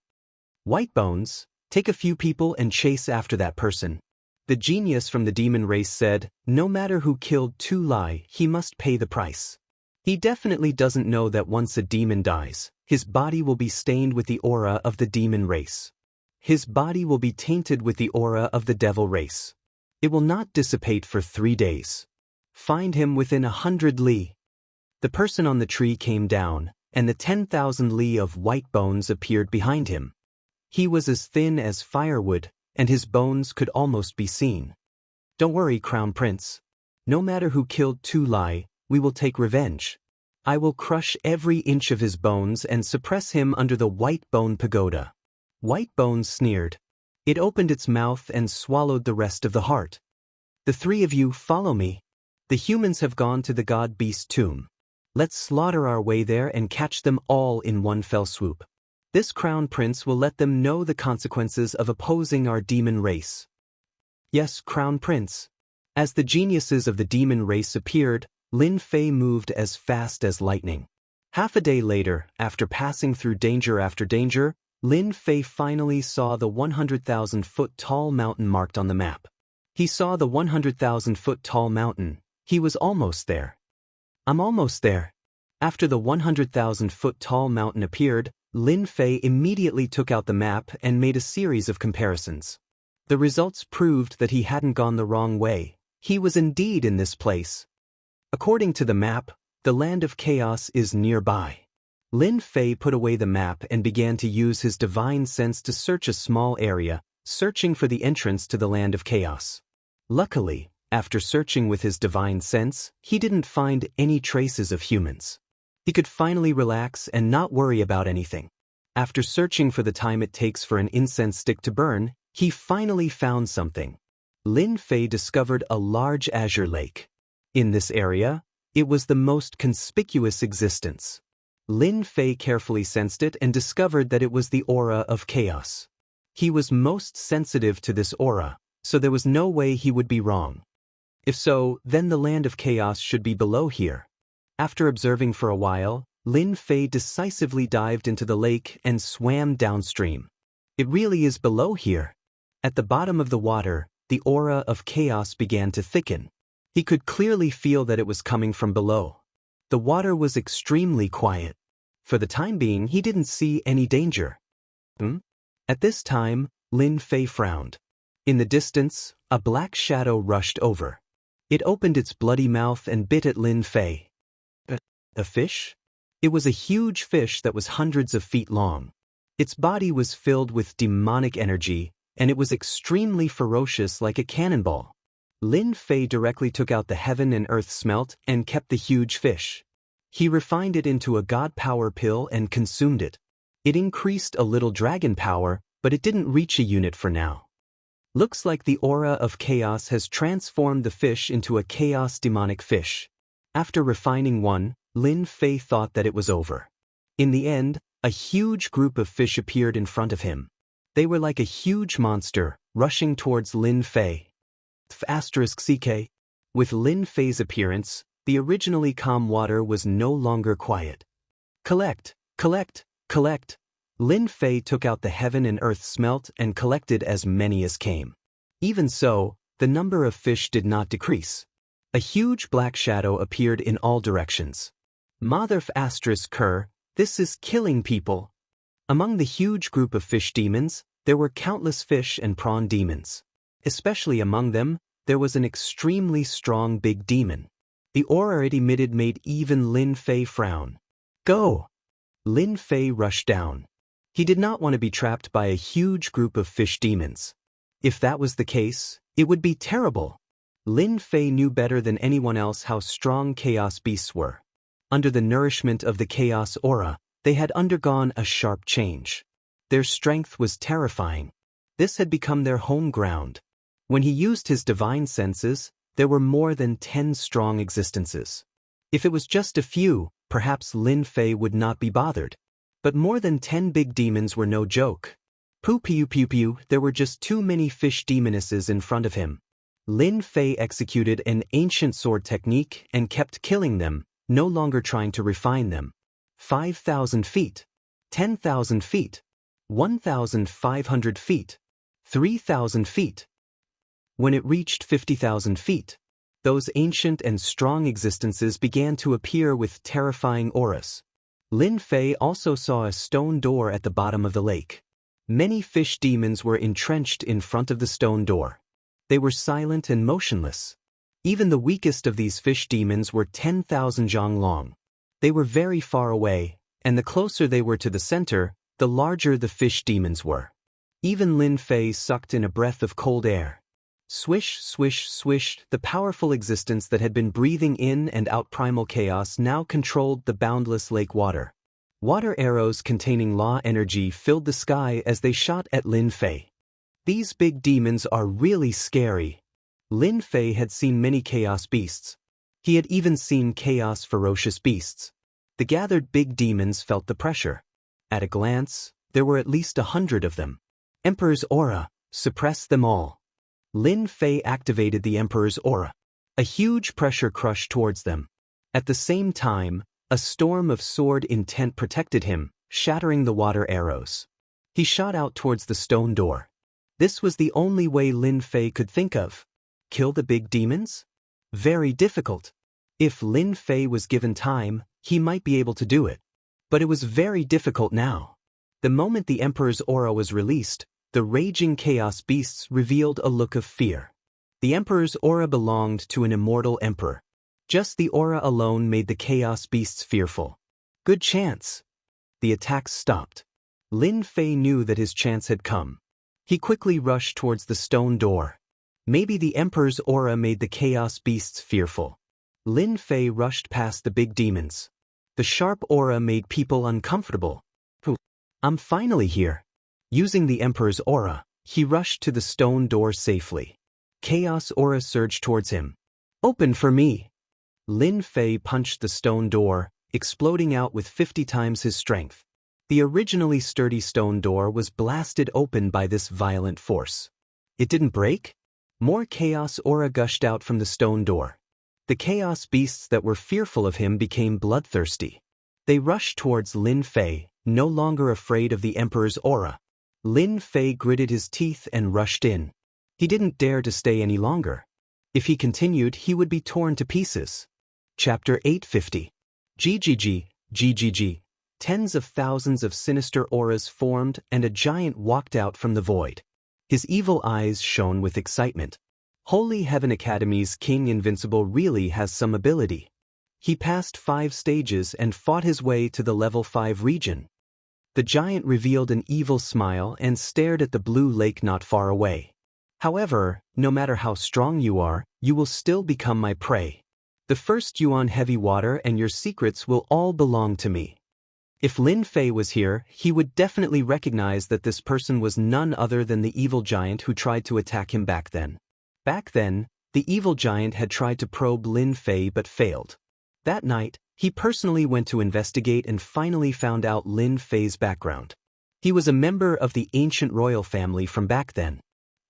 White Bones, take a few people and chase after that person. The genius from the demon race said, no matter who killed Tu Lai, he must pay the price. He definitely doesn't know that once a demon dies, his body will be stained with the aura of the demon race. His body will be tainted with the aura of the devil race. It will not dissipate for 3 days. Find him within 100 li. The person on the tree came down, and the 10,000 li of white bones appeared behind him. He was as thin as firewood, and his bones could almost be seen. Don't worry, Crown Prince. No matter who killed Tu Lai, we will take revenge. I will crush every inch of his bones and suppress him under the White Bone Pagoda. White Bones sneered. It opened its mouth and swallowed the rest of the heart. The 3 of you follow me. The humans have gone to the God Beast tomb. Let's slaughter our way there and catch them all in one fell swoop. This Crown Prince will let them know the consequences of opposing our demon race. Yes, Crown Prince. As the geniuses of the demon race appeared, Lin Fei moved as fast as lightning. Half a day later, after passing through danger after danger, Lin Fei finally saw the 100,000-foot-tall mountain marked on the map. He saw the 100,000-foot-tall mountain. He was almost there. I'm almost there. After the 100,000-foot-tall mountain appeared, Lin Fei immediately took out the map and made a series of comparisons. The results proved that he hadn't gone the wrong way. He was indeed in this place. According to the map, the Land of Chaos is nearby. Lin Fei put away the map and began to use his divine sense to search a small area, searching for the entrance to the Land of Chaos. Luckily, after searching with his divine sense, he didn't find any traces of humans. He could finally relax and not worry about anything. After searching for the time it takes for an incense stick to burn, he finally found something. Lin Fei discovered a large azure lake. In this area, it was the most conspicuous existence. Lin Fei carefully sensed it and discovered that it was the aura of chaos. He was most sensitive to this aura, so there was no way he would be wrong. If so, then the land of chaos should be below here. After observing for a while, Lin Fei decisively dived into the lake and swam downstream. It really is below here. At the bottom of the water, the aura of chaos began to thicken. He could clearly feel that it was coming from below. The water was extremely quiet. For the time being, he didn't see any danger. At this time, Lin Fei frowned. In the distance, a black shadow rushed over. It opened its bloody mouth and bit at Lin Fei. A fish? It was a huge fish that was hundreds of feet long. Its body was filled with demonic energy, and it was extremely ferocious like a cannonball. Lin Fei directly took out the heaven and earth smelt and kept the huge fish. He refined it into a god power pill and consumed it. It increased a little dragon power, but it didn't reach a unit for now. Looks like the aura of chaos has transformed the fish into a chaos demonic fish. After refining one, Lin Fei thought that it was over. In the end, a huge group of fish appeared in front of him. They were like a huge monster, rushing towards Lin Fei. *CK. With Lin Fei's appearance, the originally calm water was no longer quiet. Collect, collect, collect. Lin Fei took out the heaven and earth smelt and collected as many as came. Even so, the number of fish did not decrease. A huge black shadow appeared in all directions. Mother****, this is killing people. Among the huge group of fish demons, there were countless fish and prawn demons. Especially among them, there was an extremely strong big demon. The aura it emitted made even Lin Fei frown. Go! Lin Fei rushed down. He did not want to be trapped by a huge group of fish demons. If that was the case, it would be terrible. Lin Fei knew better than anyone else how strong chaos beasts were. Under the nourishment of the chaos aura, they had undergone a sharp change. Their strength was terrifying. This had become their home ground. When he used his divine senses, there were more than 10 strong existences. If it was just a few, perhaps Lin Fei would not be bothered. But more than 10 big demons were no joke. Pew, there were just too many fish demonesses in front of him. Lin Fei executed an ancient sword technique and kept killing them, no longer trying to refine them. 5,000 feet, 10,000 feet, 1,500 feet, 3,000 feet. When it reached 50,000 feet, those ancient and strong existences began to appear with terrifying auras. Lin Fei also saw a stone door at the bottom of the lake. Many fish demons were entrenched in front of the stone door. They were silent and motionless. Even the weakest of these fish demons were 10,000 zhang long. They were very far away, and the closer they were to the center, the larger the fish demons were. Even Lin Fei sucked in a breath of cold air. Swish, swish, swish, the powerful existence that had been breathing in and out primal chaos now controlled the boundless lake water. Water arrows containing law energy filled the sky as they shot at Lin Fei. These big demons are really scary. Lin Fei had seen many chaos beasts. He had even seen chaos ferocious beasts. The gathered big demons felt the pressure. At a glance, there were at least 100 of them. Emperor's aura, suppress them all. Lin Fei activated the Emperor's aura. A huge pressure crushed towards them. At the same time, a storm of sword intent protected him, shattering the water arrows. He shot out towards the stone door. This was the only way Lin Fei could think of. Kill the big demons? Very difficult. If Lin Fei was given time, he might be able to do it. But it was very difficult now. The moment the Emperor's aura was released, the raging chaos beasts revealed a look of fear. The Emperor's aura belonged to an immortal emperor. Just the aura alone made the chaos beasts fearful. Good chance. The attacks stopped. Lin Fei knew that his chance had come. He quickly rushed towards the stone door. Maybe the Emperor's aura made the chaos beasts fearful. Lin Fei rushed past the big demons. The sharp aura made people uncomfortable. I'm finally here. Using the Emperor's aura, he rushed to the stone door safely. Chaos aura surged towards him. Open for me. Lin Fei punched the stone door, exploding out with 50 times his strength. The originally sturdy stone door was blasted open by this violent force. It didn't break? More chaos aura gushed out from the stone door. The chaos beasts that were fearful of him became bloodthirsty. They rushed towards Lin Fei, no longer afraid of the Emperor's aura. Lin Fei gritted his teeth and rushed in. He didn't dare to stay any longer. If he continued, he would be torn to pieces. Chapter 850. GGG. Tens of thousands of sinister auras formed and a giant walked out from the void. His evil eyes shone with excitement. Holy Heaven Academy's King Invincible really has some ability. He passed 5 stages and fought his way to the level 5 region. The giant revealed an evil smile and stared at the blue lake not far away. However, no matter how strong you are, you will still become my prey. The first Yuan heavy water and your secrets will all belong to me. If Lin Fei was here, he would definitely recognize that this person was none other than the evil giant who tried to attack him back then. Back then, the evil giant had tried to probe Lin Fei but failed. That night, he personally went to investigate and finally found out Lin Fei's background. He was a member of the ancient royal family from back then.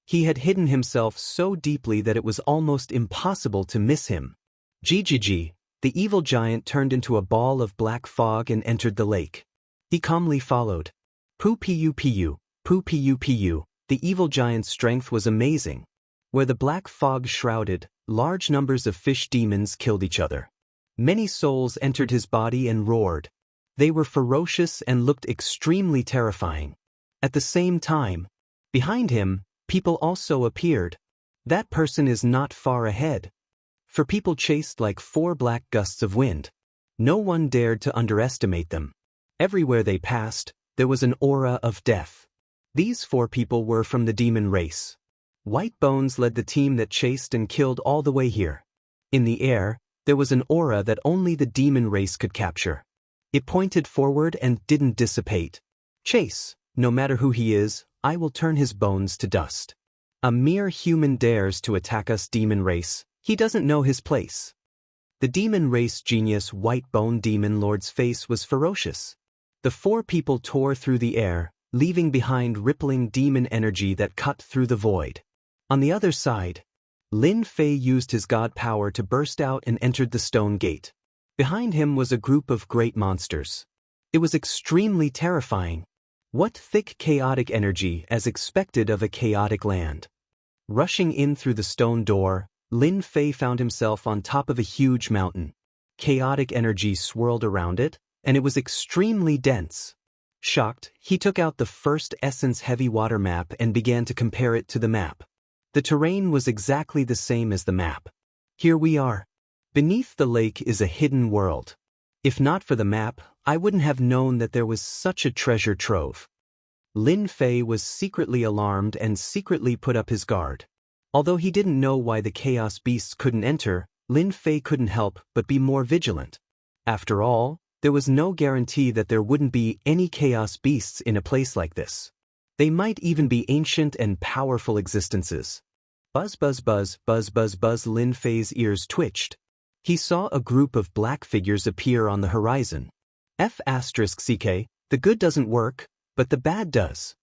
He had hidden himself so deeply that it was almost impossible to miss him. GGG. The evil giant turned into a ball of black fog and entered the lake. He calmly followed. Pu. The evil giant's strength was amazing. Where the black fog shrouded, large numbers of fish demons killed each other. Many souls entered his body and roared. They were ferocious and looked extremely terrifying. At the same time, behind him, people also appeared. That person is not far ahead. For people chased like 4 black gusts of wind. No one dared to underestimate them. Everywhere they passed, there was an aura of death. These 4 people were from the demon race. White Bones led the team that chased and killed all the way here. In the air, there was an aura that only the demon race could capture. It pointed forward and didn't dissipate. Chase, no matter who he is, I will turn his bones to dust. A mere human dares to attack us, demon race. He doesn't know his place. The demon race genius White Bone Demon Lord's face was ferocious. The 4 people tore through the air, leaving behind rippling demon energy that cut through the void. On the other side, Lin Fei used his god power to burst out and entered the stone gate. Behind him was a group of great monsters. It was extremely terrifying. What thick chaotic energy, as expected of a chaotic land. Rushing in through the stone door, Lin Fei found himself on top of a huge mountain. Chaotic energy swirled around it, and it was extremely dense. Shocked, he took out the first Essence Heavy Water map and began to compare it to the map. The terrain was exactly the same as the map. Here we are. Beneath the lake is a hidden world. If not for the map, I wouldn't have known that there was such a treasure trove. Lin Fei was secretly alarmed and secretly put up his guard. Although he didn't know why the chaos beasts couldn't enter, Lin Fei couldn't help but be more vigilant. After all, there was no guarantee that there wouldn't be any chaos beasts in a place like this. They might even be ancient and powerful existences. Buzz. Lin Fei's ears twitched. He saw a group of black figures appear on the horizon. *CK, the good doesn't work, but the bad does.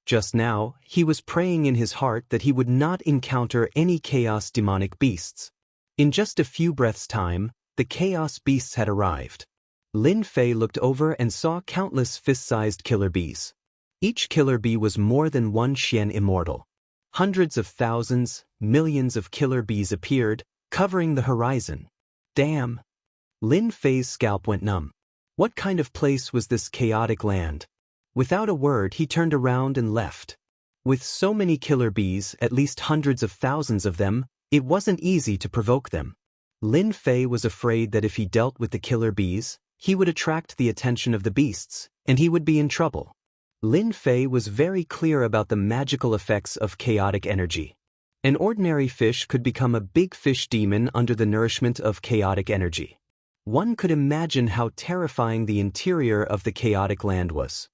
Just now, he was praying in his heart that he would not encounter any chaos demonic beasts. In just a few breaths' time, the chaos beasts had arrived. Lin Fei looked over and saw countless fist-sized killer bees. Each killer bee was more than 1 Xian immortal. Hundreds of thousands, millions of killer bees appeared, covering the horizon. Damn! Lin Fei's scalp went numb. What kind of place was this chaotic land? Without a word, he turned around and left. With so many killer bees, at least hundreds of thousands of them, it wasn't easy to provoke them. Lin Fei was afraid that if he dealt with the killer bees, he would attract the attention of the beasts, and he would be in trouble. Lin Fei was very clear about the magical effects of chaotic energy. An ordinary fish could become a big fish demon under the nourishment of chaotic energy. One could imagine how terrifying the interior of the chaotic land was.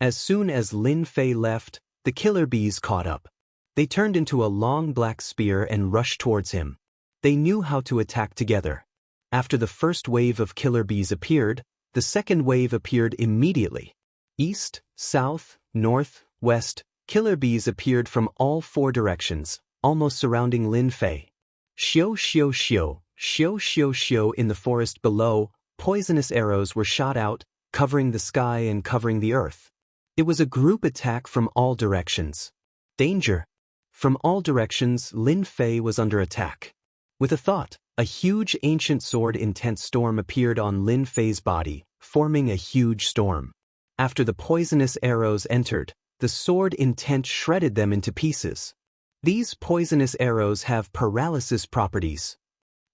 As soon as Lin Fei left, the killer bees caught up. They turned into a long black spear and rushed towards him. They knew how to attack together. After the first wave of killer bees appeared, the second wave appeared immediately. East, south, north, west, killer bees appeared from all four directions, almost surrounding Lin Fei. Xiu xiu xiu, xiu xiu xiu. In the forest below, poisonous arrows were shot out, covering the sky and covering the earth. It was a group attack from all directions. Danger! From all directions, Lin Fei was under attack. With a thought, a huge ancient sword intense storm appeared on Lin Fei's body, forming a huge storm. After the poisonous arrows entered, the sword intent shredded them into pieces. These poisonous arrows have paralysis properties.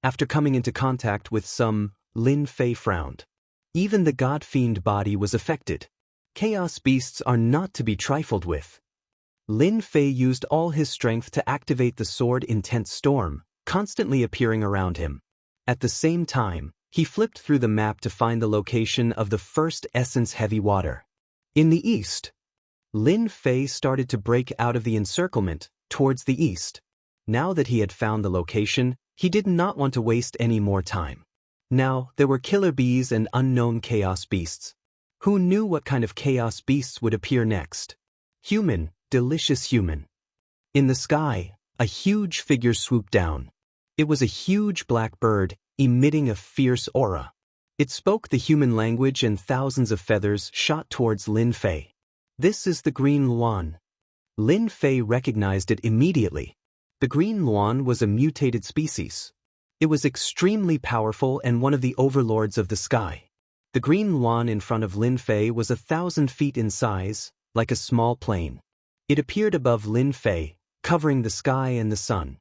After coming into contact with some, Lin Fei frowned. Even the god-fiend body was affected. Chaos beasts are not to be trifled with. Lin Fei used all his strength to activate the sword intense storm, constantly appearing around him. At the same time, he flipped through the map to find the location of the first essence heavy water. In the east, Lin Fei started to break out of the encirclement, towards the east. Now that he had found the location, he did not want to waste any more time. Now, there were killer bees and unknown chaos beasts. Who knew what kind of chaos beasts would appear next? Human, delicious human. In the sky, a huge figure swooped down. It was a huge black bird, emitting a fierce aura. It spoke the human language and thousands of feathers shot towards Lin Fei. This is the green luan. Lin Fei recognized it immediately. The green luan was a mutated species. It was extremely powerful and one of the overlords of the sky. The green luan in front of Lin Fei was 1,000 feet in size, like a small plane. It appeared above Lin Fei, covering the sky and the sun.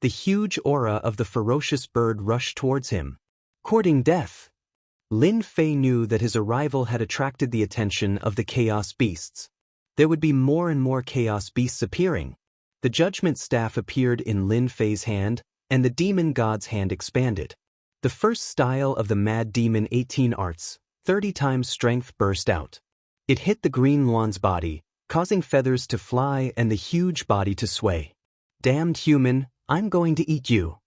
The huge aura of the ferocious bird rushed towards him. Courting death. Lin Fei knew that his arrival had attracted the attention of the chaos beasts. There would be more and more chaos beasts appearing. The judgment staff appeared in Lin Fei's hand, and the demon god's hand expanded. The first style of the mad demon 18 arts, 30 times strength burst out. It hit the green luan's body, causing feathers to fly and the huge body to sway. Damned human, I'm going to eat you.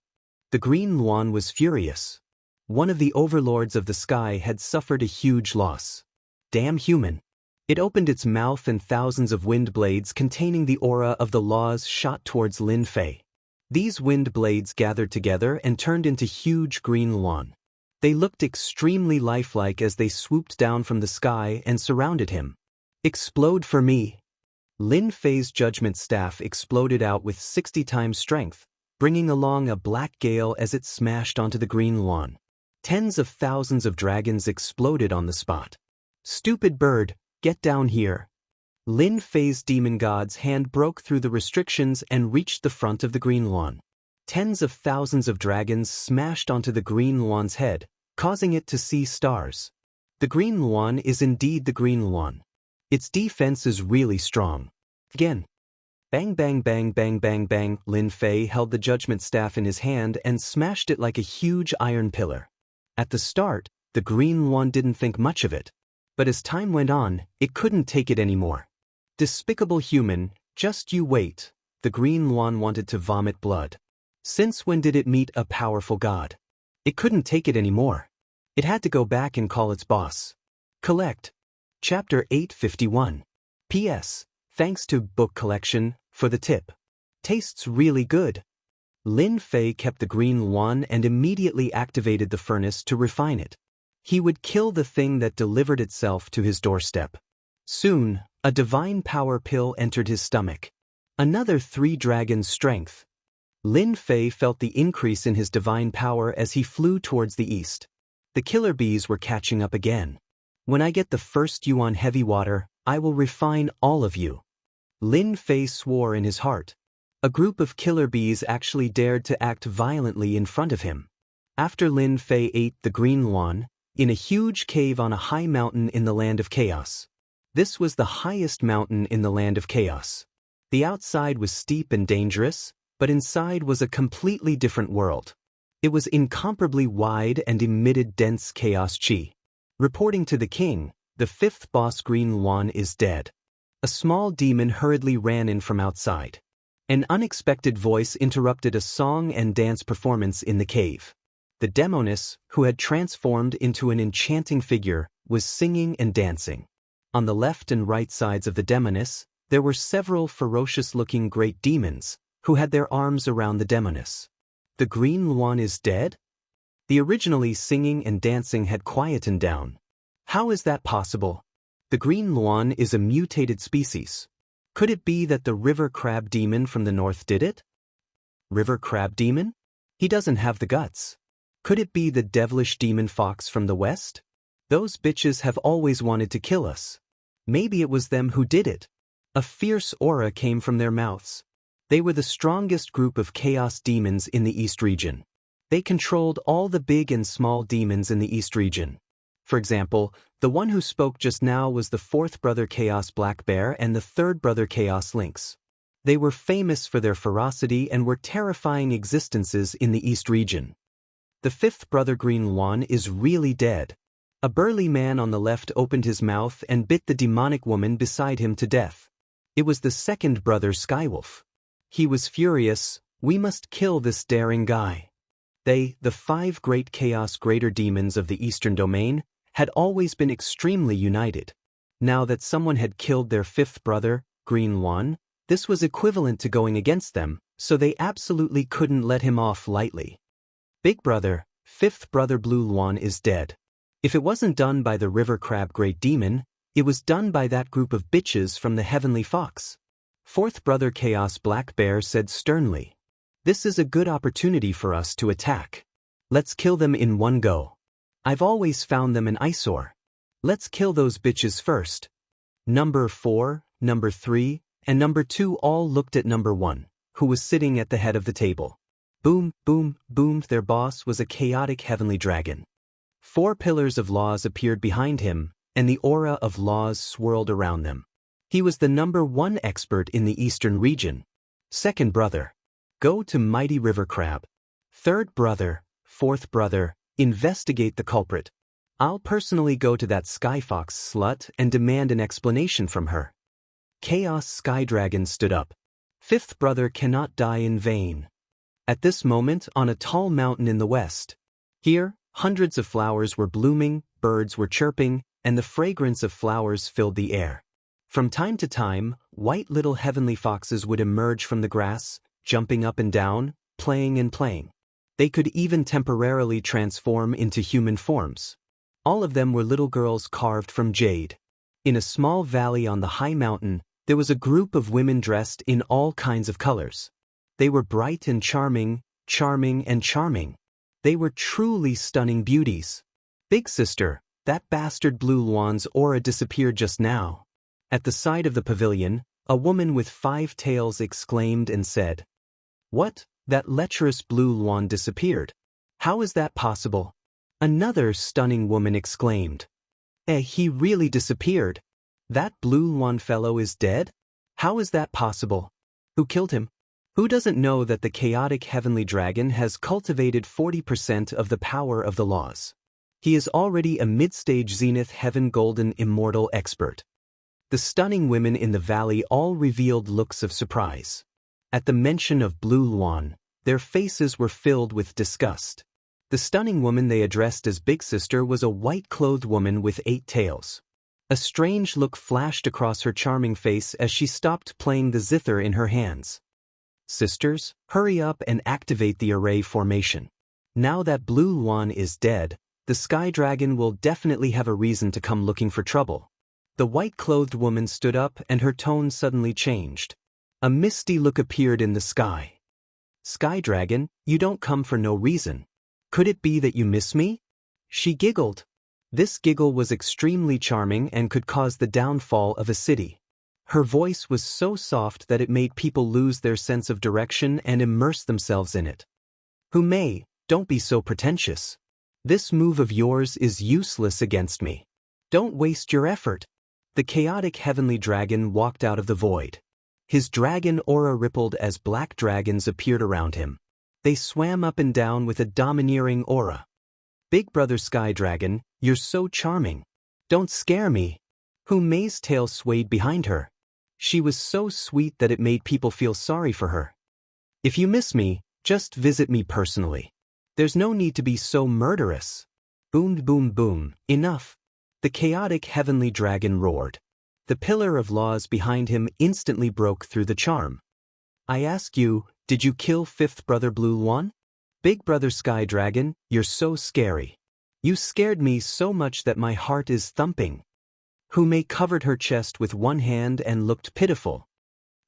The green luan was furious. One of the overlords of the sky had suffered a huge loss. Damn human. It opened its mouth and thousands of wind blades containing the aura of the laws shot towards Lin Fei. These wind blades gathered together and turned into huge green luan. They looked extremely lifelike as they swooped down from the sky and surrounded him. Explode for me. Lin Fei's judgment staff exploded out with 60 times strength, bringing along a black gale as it smashed onto the green luan. Tens of thousands of dragons exploded on the spot. Stupid bird, get down here. Lin Fei's demon god's hand broke through the restrictions and reached the front of the green luan. Tens of thousands of dragons smashed onto the green luan's head, causing it to see stars. The green luan is indeed the green luan. Its defense is really strong. Again. Bang bang bang bang bang bang. Lin Fei held the judgment staff in his hand and smashed it like a huge iron pillar. At the start, the green luan didn't think much of it. But as time went on, it couldn't take it anymore. Despicable human, just you wait. The green luan wanted to vomit blood. Since when did it meet a powerful god? It couldn't take it anymore. It had to go back and call its boss. Collect. Chapter 851. P.S. Thanks to Book Collection for the tip. Tastes really good. Lin Fei kept the green luan and immediately activated the furnace to refine it. He would kill the thing that delivered itself to his doorstep. Soon, a divine power pill entered his stomach. Another 3 dragons' strength. Lin Fei felt the increase in his divine power as he flew towards the east. The killer bees were catching up again. When I get the first yuan heavy water, I will refine all of you. Lin Fei swore in his heart. A group of killer bees actually dared to act violently in front of him. After Lin Fei ate the green luan, in a huge cave on a high mountain in the land of chaos. This was the highest mountain in the land of chaos. The outside was steep and dangerous, but inside was a completely different world. It was incomparably wide and emitted dense chaos chi. Reporting to the king, the fifth boss Green Luan is dead. A small demon hurriedly ran in from outside. An unexpected voice interrupted a song and dance performance in the cave. The demoness, who had transformed into an enchanting figure, was singing and dancing. On the left and right sides of the demoness, there were several ferocious-looking great demons, who had their arms around the demoness. The Green Luan is dead? The originally singing and dancing had quietened down. How is that possible? The Green Luan is a mutated species. Could it be that the river crab demon from the north did it? River crab demon? He doesn't have the guts. Could it be the devilish demon fox from the west? Those bitches have always wanted to kill us. Maybe it was them who did it. A fierce aura came from their mouths. They were the strongest group of chaos demons in the East region. They controlled all the big and small demons in the East region. For example, the one who spoke just now was the fourth brother Chaos Black Bear and the third brother Chaos Lynx. They were famous for their ferocity and were terrifying existences in the East region. The fifth brother Green Luan is really dead. A burly man on the left opened his mouth and bit the demonic woman beside him to death. It was the second brother Skywolf. He was furious. We must kill this daring guy. They, the five great chaos greater demons of the Eastern domain, had always been extremely united. Now that someone had killed their fifth brother, Green Luan, this was equivalent to going against them, so they absolutely couldn't let him off lightly. Big brother, fifth brother Blue Luan is dead. If it wasn't done by the river crab great demon, it was done by that group of bitches from the heavenly fox. Fourth brother Chaos Black Bear said sternly, "This is a good opportunity for us to attack. Let's kill them in one go. I've always found them an eyesore. Let's kill those bitches first." Number 4, number 3, and number 2 all looked at number 1, who was sitting at the head of the table. Boom, boom, boom, their boss was a chaotic heavenly dragon. 4 pillars of laws appeared behind him, and the aura of laws swirled around them. He was the number 1 expert in the Eastern region. Second brother, go to Mighty River Crab. Third brother, fourth brother, investigate the culprit. I'll personally go to that Skyfox slut and demand an explanation from her. Chaos Sky Dragon stood up. Fifth brother cannot die in vain. At this moment, on a tall mountain in the west. Here, hundreds of flowers were blooming, birds were chirping, and the fragrance of flowers filled the air. From time to time, white little heavenly foxes would emerge from the grass, jumping up and down, playing and playing. They could even temporarily transform into human forms. All of them were little girls carved from jade. In a small valley on the high mountain, there was a group of women dressed in all kinds of colors. They were bright and charming, charming and charming. They were truly stunning beauties. Big sister, that bastard Blue Luan's aura disappeared just now. At the side of the pavilion, a woman with 5 tails exclaimed and said, "What? That lecherous Blue Luan disappeared. How is that possible?" Another stunning woman exclaimed, He really disappeared. That Blue Luan fellow is dead? How is that possible? Who killed him? Who doesn't know that the chaotic heavenly dragon has cultivated 40% of the power of the laws? He is already a mid-stage Zenith Heaven Golden Immortal expert. The stunning women in the valley all revealed looks of surprise. At the mention of Blue Luan, their faces were filled with disgust. The stunning woman they addressed as Big Sister was a white-clothed woman with 8 tails. A strange look flashed across her charming face as she stopped playing the zither in her hands. "Sisters, hurry up and activate the array formation. Now that Blue Luan is dead, the Sky Dragon will definitely have a reason to come looking for trouble." The white-clothed woman stood up and her tone suddenly changed. A misty look appeared in the sky. "Sky Dragon, you don't come for no reason. Could it be that you miss me?" She giggled. This giggle was extremely charming and could cause the downfall of a city. Her voice was so soft that it made people lose their sense of direction and immerse themselves in it. "Who may, don't be so pretentious. This move of yours is useless against me. Don't waste your effort." The chaotic heavenly dragon walked out of the void. His dragon aura rippled as black dragons appeared around him. They swam up and down with a domineering aura. Big Brother Sky Dragon, you're so charming. Don't scare me. Hu Mei's tail swayed behind her. She was so sweet that it made people feel sorry for her. If you miss me, just visit me personally. There's no need to be so murderous. Boom boom boom, enough. The chaotic heavenly dragon roared. The pillar of laws behind him instantly broke through the charm. I ask you, did you kill fifth brother Blue Luan? Big Brother Sky Dragon, you're so scary. You scared me so much that my heart is thumping. Hu Mei covered her chest with one hand and looked pitiful.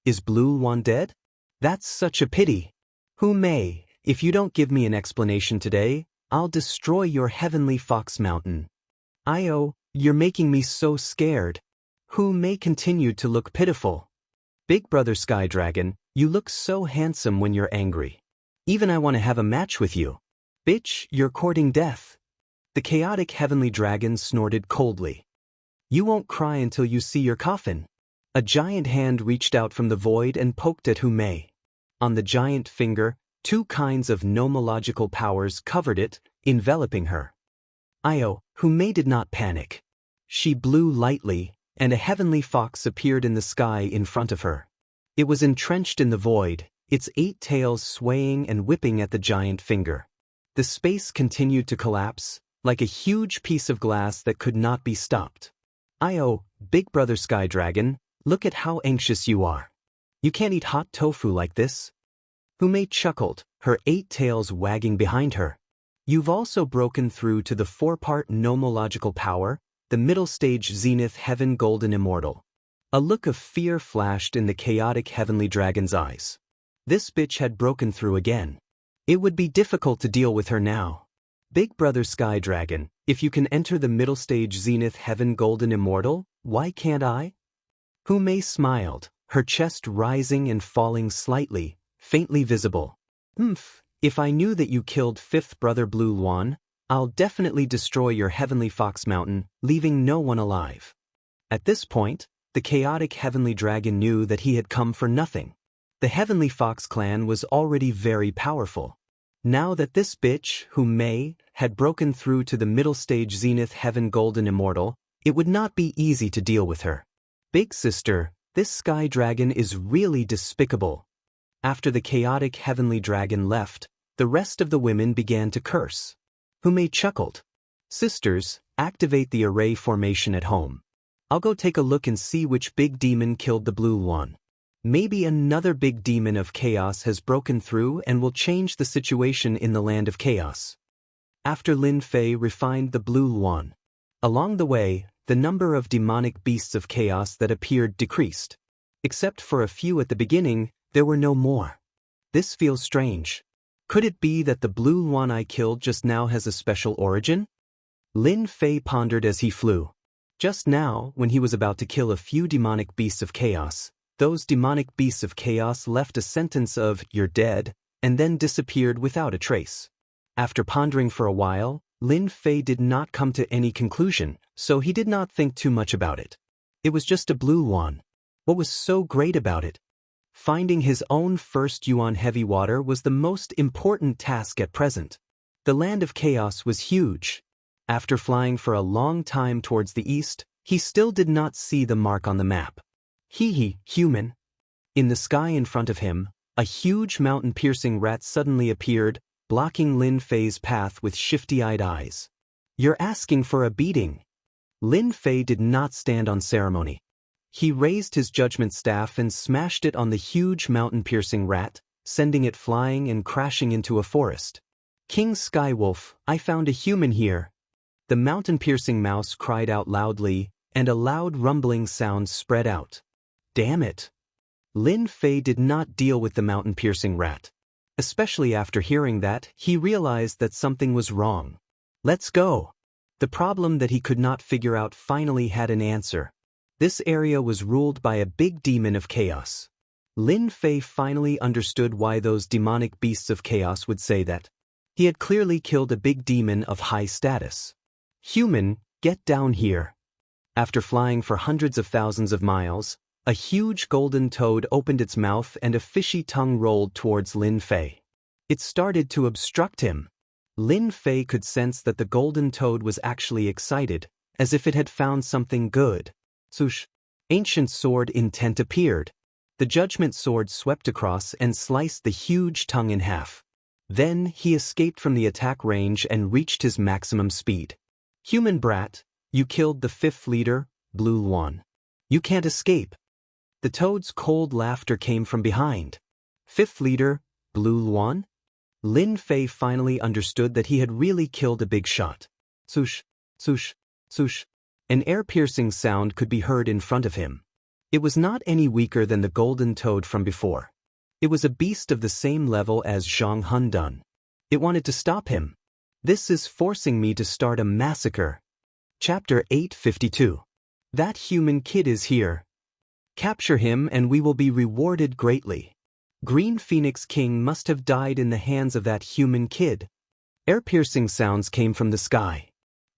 Is Blue Luan dead? That's such a pity. Hu Mei, if you don't give me an explanation today, I'll destroy your heavenly fox mountain. Io, you're making me so scared. Hu Mei continued to look pitiful. Big Brother Sky Dragon, you look so handsome when you're angry. Even I want to have a match with you. Bitch, you're courting death. The chaotic heavenly dragon snorted coldly. You won't cry until you see your coffin. A giant hand reached out from the void and poked at Hu Mei. On the giant finger, two kinds of nomological powers covered it, enveloping her. Io, Hu Mei did not panic. She blew lightly, and a heavenly fox appeared in the sky in front of her. It was entrenched in the void, its 8 tails swaying and whipping at the giant finger. The space continued to collapse, like a huge piece of glass that could not be stopped. Io, Big Brother Sky Dragon, look at how anxious you are. You can't eat hot tofu like this. Hu Mei chuckled, her 8 tails wagging behind her. You've also broken through to the 4-part nomological power, the middle stage Zenith Heaven Golden Immortal. A look of fear flashed in the chaotic heavenly dragon's eyes. This bitch had broken through again. It would be difficult to deal with her now. Big Brother Sky Dragon, if you can enter the middle stage Zenith Heaven Golden Immortal, why can't I? Hu Mei smiled, her chest rising and falling slightly, faintly visible. If I knew that you killed fifth brother Blue Luan, I'll definitely destroy your heavenly fox mountain, leaving no one alive. At this point, the chaotic heavenly dragon knew that he had come for nothing. The heavenly fox clan was already very powerful. Now that this bitch, Hu Mei, had broken through to the middle stage Zenith Heaven Golden Immortal, it would not be easy to deal with her. Big sister, this sky dragon is really despicable. After the chaotic heavenly dragon left, the rest of the women began to curse. Hu Mei chuckled. Sisters, activate the array formation at home. I'll go take a look and see which big demon killed the Blue Luan. Maybe another big demon of chaos has broken through and will change the situation in the land of chaos. After Lin Fei refined the Blue Luan. Along the way, the number of demonic beasts of chaos that appeared decreased. Except for a few at the beginning, there were no more. This feels strange. Could it be that the Blue Luan I killed just now has a special origin? Lin Fei pondered as he flew. Just now, when he was about to kill a few demonic beasts of chaos, those demonic beasts of chaos left a sentence of, "You're dead," and then disappeared without a trace. After pondering for a while, Lin Fei did not come to any conclusion, so he did not think too much about it. It was just a Blue Luan. What was so great about it? Finding his own first Yuan heavy water was the most important task at present. The land of chaos was huge. After flying for a long time towards the east, he still did not see the mark on the map. Human. In the sky in front of him, a huge mountain-piercing rat suddenly appeared, blocking Lin Fei's path with shifty-eyed eyes. You're asking for a beating. Lin Fei did not stand on ceremony. He raised his judgment staff and smashed it on the huge mountain-piercing rat, sending it flying and crashing into a forest. King Skywolf, I found a human here. The mountain-piercing mouse cried out loudly, and a loud rumbling sound spread out. Damn it! Lin Fei did not deal with the mountain-piercing rat. Especially after hearing that, he realized that something was wrong. Let's go! The problem that he could not figure out finally had an answer. This area was ruled by a big demon of chaos. Lin Fei finally understood why those demonic beasts of chaos would say that. He had clearly killed a big demon of high status. Human, get down here. After flying for hundreds of thousands of miles, a huge golden toad opened its mouth and a fishy tongue rolled towards Lin Fei. It started to obstruct him. Lin Fei could sense that the golden toad was actually excited, as if it had found something good. Swoosh! Ancient sword intent appeared. The judgment sword swept across and sliced the huge tongue in half. Then he escaped from the attack range and reached his maximum speed. Human brat, you killed the fifth leader, Blue Luan. You can't escape. The toad's cold laughter came from behind. Fifth leader, Blue Luan? Lin Fei finally understood that he had really killed a big shot. Swoosh, swoosh, swoosh. An air-piercing sound could be heard in front of him. It was not any weaker than the golden toad from before. It was a beast of the same level as Zhang Hundun. It wanted to stop him. This is forcing me to start a massacre. Chapter 852. That human kid is here. Capture him and we will be rewarded greatly. Green Phoenix King must have died in the hands of that human kid. Air-piercing sounds came from the sky.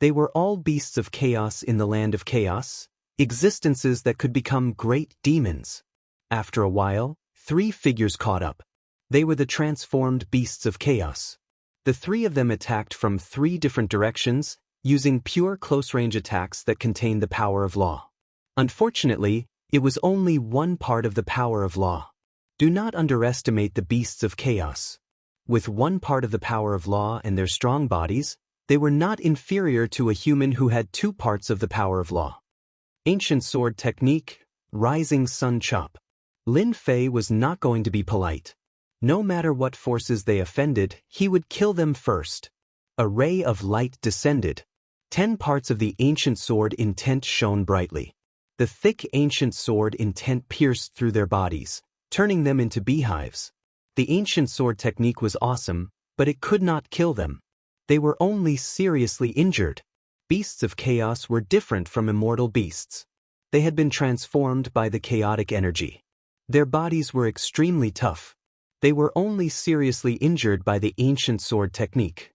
They were all beasts of chaos in the land of chaos, existences that could become great demons. After a while, 3 figures caught up. They were the transformed beasts of chaos. The 3 of them attacked from 3 different directions, using pure close-range attacks that contained the power of law. Unfortunately, it was only one part of the power of law. Do not underestimate the beasts of chaos. With one part of the power of law and their strong bodies, they were not inferior to a human who had 2 parts of the power of law. Ancient sword technique, rising sun chop. Lin Fei was not going to be polite. No matter what forces they offended, he would kill them first. A ray of light descended. 10 parts of the ancient sword intent shone brightly. The thick ancient sword intent pierced through their bodies, turning them into beehives. The ancient sword technique was awesome, but it could not kill them. They were only seriously injured. Beasts of chaos were different from immortal beasts. They had been transformed by the chaotic energy. Their bodies were extremely tough. They were only seriously injured by the ancient sword technique.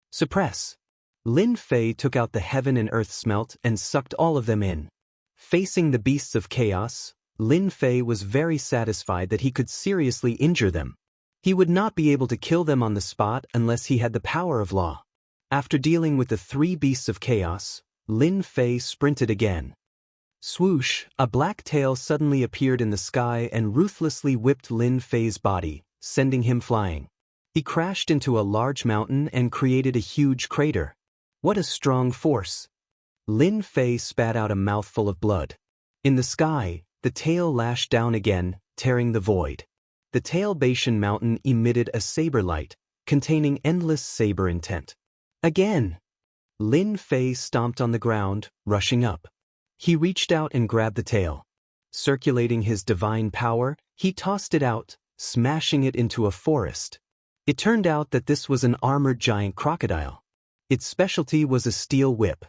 Suppress. Lin Fei took out the heaven and earth smelt and sucked all of them in. Facing the beasts of chaos, Lin Fei was very satisfied that he could seriously injure them. He would not be able to kill them on the spot unless he had the power of law. After dealing with the 3 beasts of chaos, Lin Fei sprinted again. Swoosh, a black tail suddenly appeared in the sky and ruthlessly whipped Lin Fei's body, sending him flying. He crashed into a large mountain and created a huge crater. What a strong force! Lin Fei spat out a mouthful of blood. In the sky, the tail lashed down again, tearing the void. The tail-Bashan mountain emitted a saber light, containing endless saber intent. Again! Lin Fei stomped on the ground, rushing up. He reached out and grabbed the tail. Circulating his divine power, he tossed it out, smashing it into a forest. It turned out that this was an armored giant crocodile. Its specialty was a steel whip.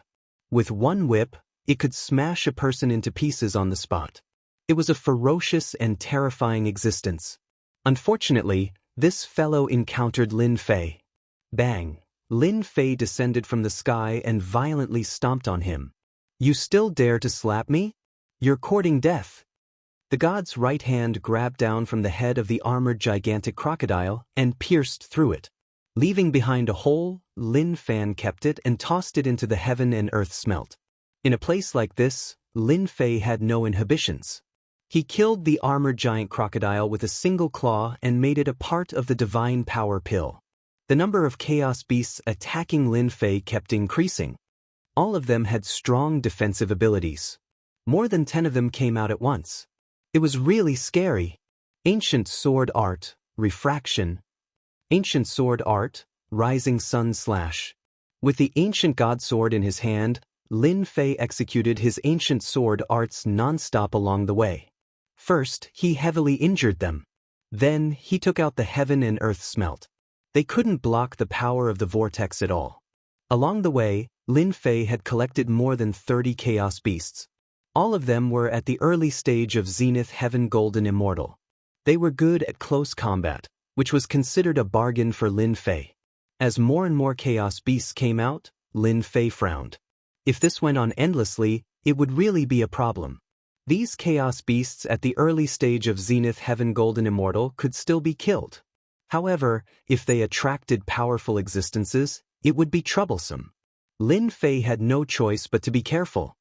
With one whip, it could smash a person into pieces on the spot. It was a ferocious and terrifying existence. Unfortunately, this fellow encountered Lin Fei. Bang! Lin Fei descended from the sky and violently stomped on him. You still dare to slap me? You're courting death. The god's right hand grabbed down from the head of the armored gigantic crocodile and pierced through it. Leaving behind a hole, Lin Fan kept it and tossed it into the heaven and earth smelt. In a place like this, Lin Fei had no inhibitions. He killed the armored giant crocodile with a single claw and made it a part of the divine power pill. The number of chaos beasts attacking Lin Fei kept increasing. All of them had strong defensive abilities. More than 10 of them came out at once. It was really scary. Ancient sword art, refraction. Ancient sword art, rising sun slash. With the ancient god sword in his hand, Lin Fei executed his ancient sword arts non-stop along the way. First, he heavily injured them. Then, he took out the heaven and earth smelt. They couldn't block the power of the vortex at all. Along the way, Lin Fei had collected more than 30 chaos beasts. All of them were at the early stage of Zenith Heaven Golden Immortal. They were good at close combat, which was considered a bargain for Lin Fei. As more and more chaos beasts came out, Lin Fei frowned. If this went on endlessly, it would really be a problem. These chaos beasts at the early stage of Zenith Heaven Golden Immortal could still be killed. However, if they attracted powerful existences, it would be troublesome. Lin Fei had no choice but to be careful.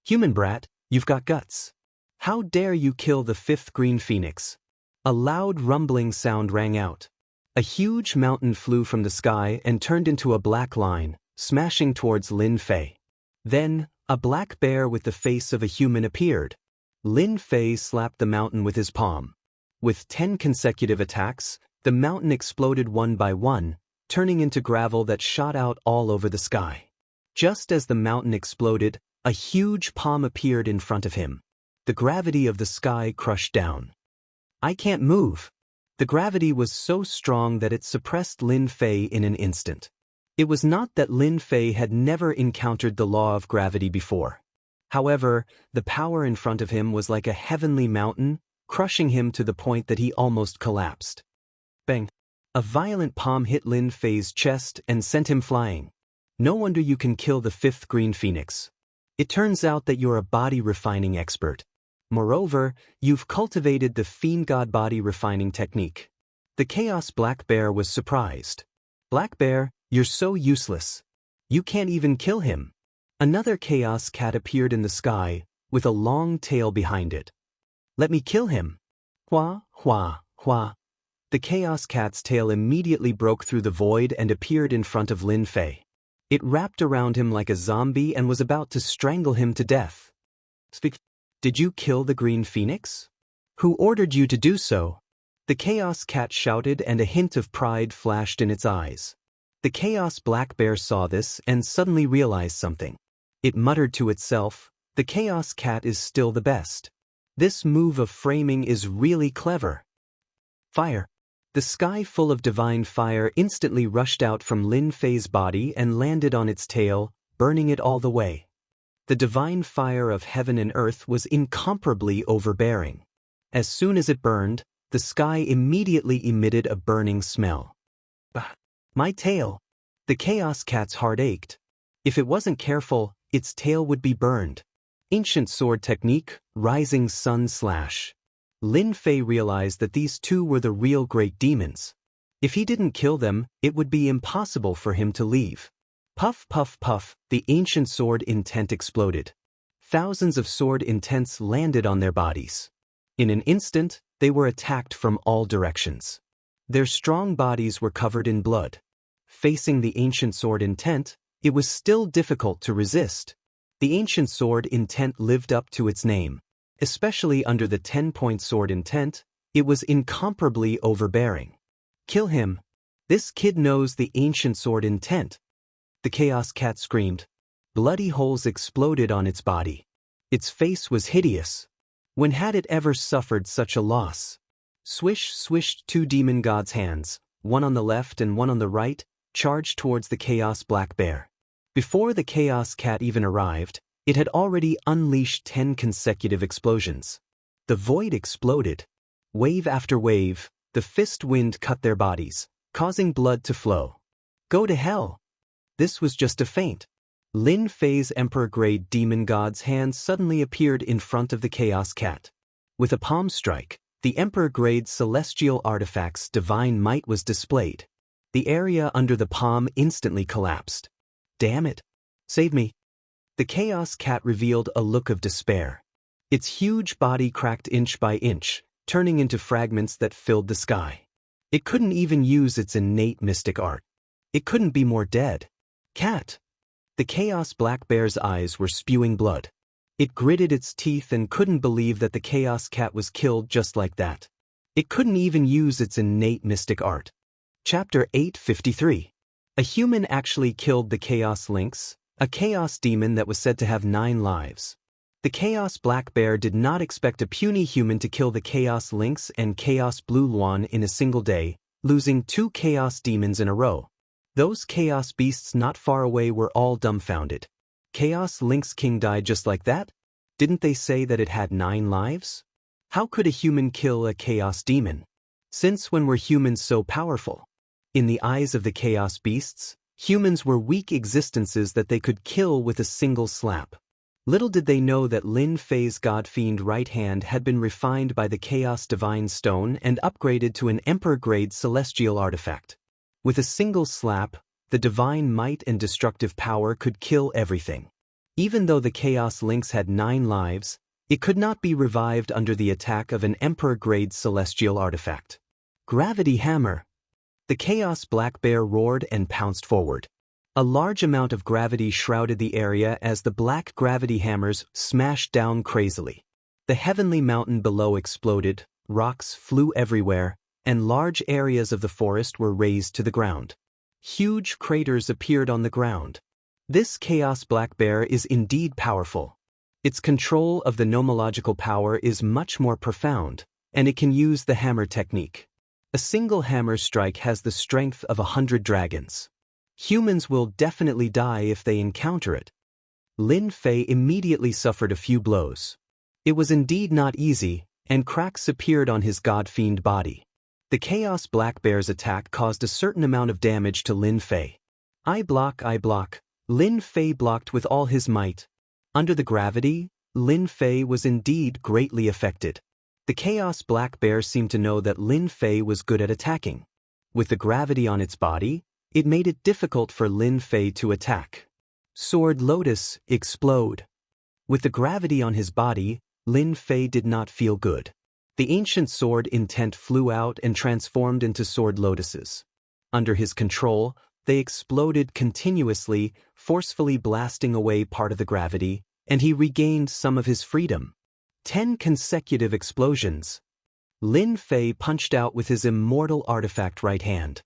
Human brat, you've got guts. How dare you kill the fifth green phoenix? A loud rumbling sound rang out. A huge mountain flew from the sky and turned into a black line, smashing towards Lin Fei. Then, a black bear with the face of a human appeared. Lin Fei slapped the mountain with his palm. With 10 consecutive attacks, the mountain exploded one by one, turning into gravel that shot out all over the sky. Just as the mountain exploded, a huge palm appeared in front of him. The gravity of the sky crushed down. I can't move. The gravity was so strong that it suppressed Lin Fei in an instant. It was not that Lin Fei had never encountered the law of gravity before. However, the power in front of him was like a heavenly mountain, crushing him to the point that he almost collapsed. Bang! A violent palm hit Lin Fei's chest and sent him flying. No wonder you can kill the fifth green phoenix. It turns out that you're a body refining expert. Moreover, you've cultivated the fiend god body refining technique. The Chaos Black Bear was surprised. Black Bear, you're so useless. You can't even kill him. Another Chaos Cat appeared in the sky, with a long tail behind it. Let me kill him. Hua, hua, hua. The Chaos Cat's tail immediately broke through the void and appeared in front of Lin Fei. It wrapped around him like a zombie and was about to strangle him to death. Speak. Did you kill the green phoenix? Who ordered you to do so? The Chaos Cat shouted, and a hint of pride flashed in its eyes. The Chaos Black Bear saw this and suddenly realized something. It muttered to itself, the Chaos Cat is still the best. This move of framing is really clever. Fire. The sky full of divine fire instantly rushed out from Lin Fei's body and landed on its tail, burning it all the way. The divine fire of heaven and earth was incomparably overbearing. As soon as it burned, the sky immediately emitted a burning smell. Bah! My tail! The Chaos Cat's heart ached. If it wasn't careful, its tail would be burned. Ancient sword technique, rising sun slash. Lin Fei realized that these two were the real great demons. If he didn't kill them, it would be impossible for him to leave. Puff, puff, puff, the ancient sword intent exploded. Thousands of sword intents landed on their bodies. In an instant, they were attacked from all directions. Their strong bodies were covered in blood. Facing the ancient sword intent, it was still difficult to resist. The ancient sword intent lived up to its name. Especially under the 10-point sword intent, it was incomparably overbearing. Kill him. This kid knows the ancient sword intent. The Chaos Cat screamed. Bloody holes exploded on its body. Its face was hideous. When had it ever suffered such a loss? Swish swished 2 demon gods' hands, one on the left and one on the right, charged towards the Chaos Black Bear. Before the Chaos Cat even arrived, it had already unleashed 10 consecutive explosions. The void exploded. Wave after wave, the fist wind cut their bodies, causing blood to flow. Go to hell! This was just a feint. Lin Fei's Emperor-grade demon god's hand suddenly appeared in front of the Chaos Cat. With a palm strike, the Emperor-grade celestial artifact's divine might was displayed. The area under the palm instantly collapsed. Damn it! Save me! The Chaos Cat revealed a look of despair. Its huge body cracked inch by inch, turning into fragments that filled the sky. It couldn't even use its innate mystic art. It couldn't be more dead. Cat! The Chaos Black Bear's eyes were spewing blood. It gritted its teeth and couldn't believe that the Chaos Cat was killed just like that. It couldn't even use its innate mystic art. Chapter 853. A human actually killed the Chaos Lynx, a chaos demon that was said to have 9 lives. The Chaos Black Bear did not expect a puny human to kill the Chaos Lynx and Chaos Blue Luan in a single day, losing 2 chaos demons in a row. Those chaos beasts not far away were all dumbfounded. Chaos Lynx King died just like that? Didn't they say that it had 9 lives? How could a human kill a chaos demon? Since when were humans so powerful? In the eyes of the chaos beasts, humans were weak existences that they could kill with a single slap. Little did they know that Lin Fei's God-fiend right hand had been refined by the Chaos Divine Stone and upgraded to an Emperor-grade celestial artifact. With a single slap, the divine might and destructive power could kill everything. Even though the Chaos Lynx had 9 lives, it could not be revived under the attack of an Emperor-grade celestial artifact. Gravity Hammer. The Chaos Black Bear roared and pounced forward. A large amount of gravity shrouded the area as the black gravity hammers smashed down crazily. The heavenly mountain below exploded, rocks flew everywhere, and large areas of the forest were razed to the ground. Huge craters appeared on the ground. This Chaos Black Bear is indeed powerful. Its control of the nomological power is much more profound, and it can use the hammer technique. A single hammer strike has the strength of 100 dragons. Humans will definitely die if they encounter it. Lin Fei immediately suffered a few blows. It was indeed not easy, and cracks appeared on his god-fiend body. The Chaos Black Bear's attack caused a certain amount of damage to Lin Fei. I block. Lin Fei blocked with all his might. Under the gravity, Lin Fei was indeed greatly affected. The Chaos Black Bear seemed to know that Lin Fei was good at attacking. With the gravity on its body, it made it difficult for Lin Fei to attack. Sword Lotus, explode. With the gravity on his body, Lin Fei did not feel good. The ancient sword intent flew out and transformed into sword lotuses. Under his control, they exploded continuously, forcefully blasting away part of the gravity, and he regained some of his freedom. 10 consecutive explosions. Lin Fei punched out with his immortal artifact right hand.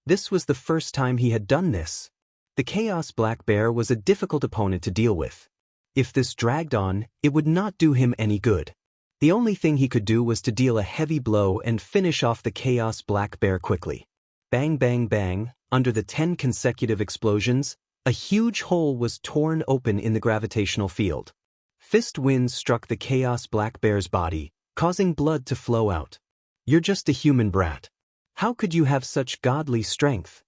This was the first time he had done this. The Chaos Black Bear was a difficult opponent to deal with. If this dragged on, it would not do him any good. The only thing he could do was to deal a heavy blow and finish off the Chaos Black Bear quickly. Bang bang bang, under the 10 consecutive explosions, a huge hole was torn open in the gravitational field. Fist winds struck the Chaos Black Bear's body, causing blood to flow out. You're just a human brat. How could you have such godly strength?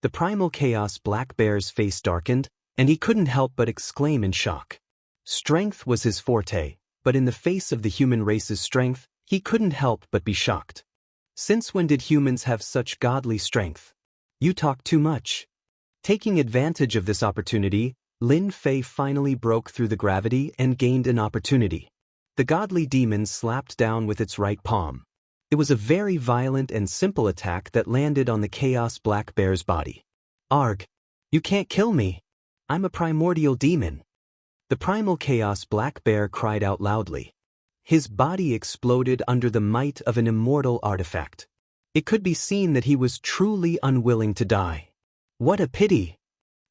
The primal Chaos Black Bear's face darkened, and he couldn't help but exclaim in shock. Strength was his forte, but in the face of the human race's strength, he couldn't help but be shocked. Since when did humans have such godly strength? You talk too much. Taking advantage of this opportunity, Lin Fei finally broke through the gravity and gained an opportunity. The godly demon slapped down with its right palm. It was a very violent and simple attack that landed on the Chaos Black Bear's body. Arg! You can't kill me! I'm a primordial demon! The primal Chaos Black Bear cried out loudly. His body exploded under the might of an immortal artifact. It could be seen that he was truly unwilling to die. What a pity!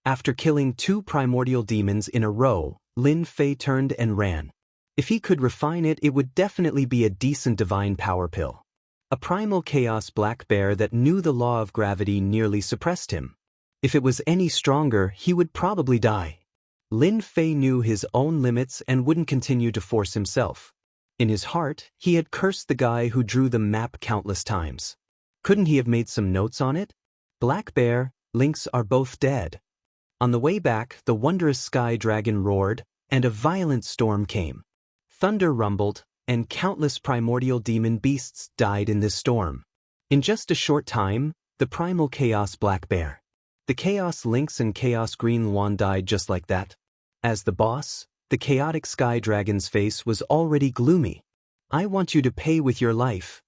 After killing 2 primordial demons in a row, Lin Fei turned and ran. If he could refine it, it would definitely be a decent divine power pill. A primal Chaos Black Bear that knew the law of gravity nearly suppressed him. If it was any stronger, he would probably die. Lin Fei knew his own limits and wouldn't continue to force himself. In his heart, he had cursed the guy who drew the map countless times. Couldn't he have made some notes on it? Black Bear, Lynx are both dead. On the way back, the wondrous sky dragon roared, and a violent storm came. Thunder rumbled, and countless primordial demon beasts died in this storm. In just a short time, the primal Chaos Black Bear, the Chaos Lynx and Chaos Green Luan died just like that. As the boss, the chaotic sky dragon's face was already gloomy. I want you to pay with your life.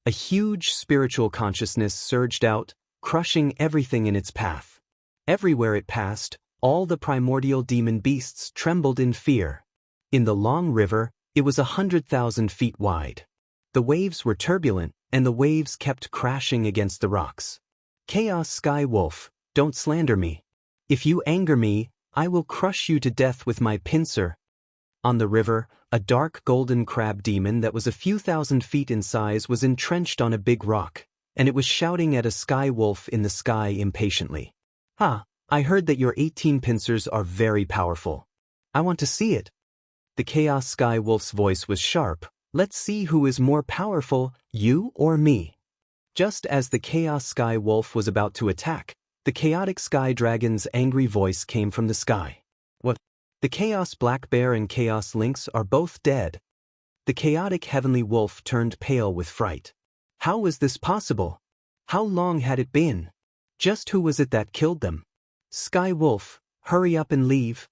A huge spiritual consciousness surged out, crushing everything in its path. Everywhere it passed, all the primordial demon beasts trembled in fear. In the long river, it was 100,000 feet wide. The waves were turbulent, and the waves kept crashing against the rocks. Chaos Sky Wolf, don't slander me. If you anger me, I will crush you to death with my pincer. On the river, a dark golden crab demon that was a few thousand feet in size was entrenched on a big rock, and it was shouting at a sky wolf in the sky impatiently. I heard that your 18 pincers are very powerful. I want to see it. The Chaos Sky Wolf's voice was sharp. Let's see who is more powerful, you or me. Just as the Chaos Sky Wolf was about to attack, the chaotic sky dragon's angry voice came from the sky. What? The Chaos Black Bear and Chaos Lynx are both dead. The chaotic heavenly wolf turned pale with fright. How was this possible? How long had it been? Just who was it that killed them? Sky Wolf, hurry up and leave.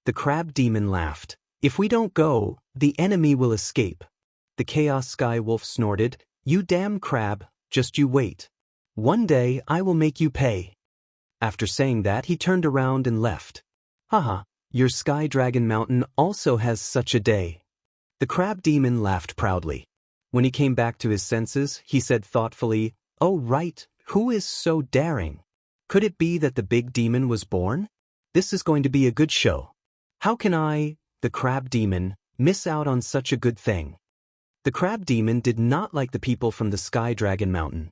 The crab demon laughed. If we don't go, the enemy will escape. The Chaos Sky Wolf snorted, you damn crab, just you wait. One day I will make you pay. After saying that, he turned around and left. Haha, your Sky Dragon Mountain also has such a day. The crab demon laughed proudly. When he came back to his senses, he said thoughtfully, oh right, who is so daring? Could it be that the big demon was born? This is going to be a good show. How can I, the crab demon, miss out on such a good thing? The crab demon did not like the people from the Sky Dragon Mountain.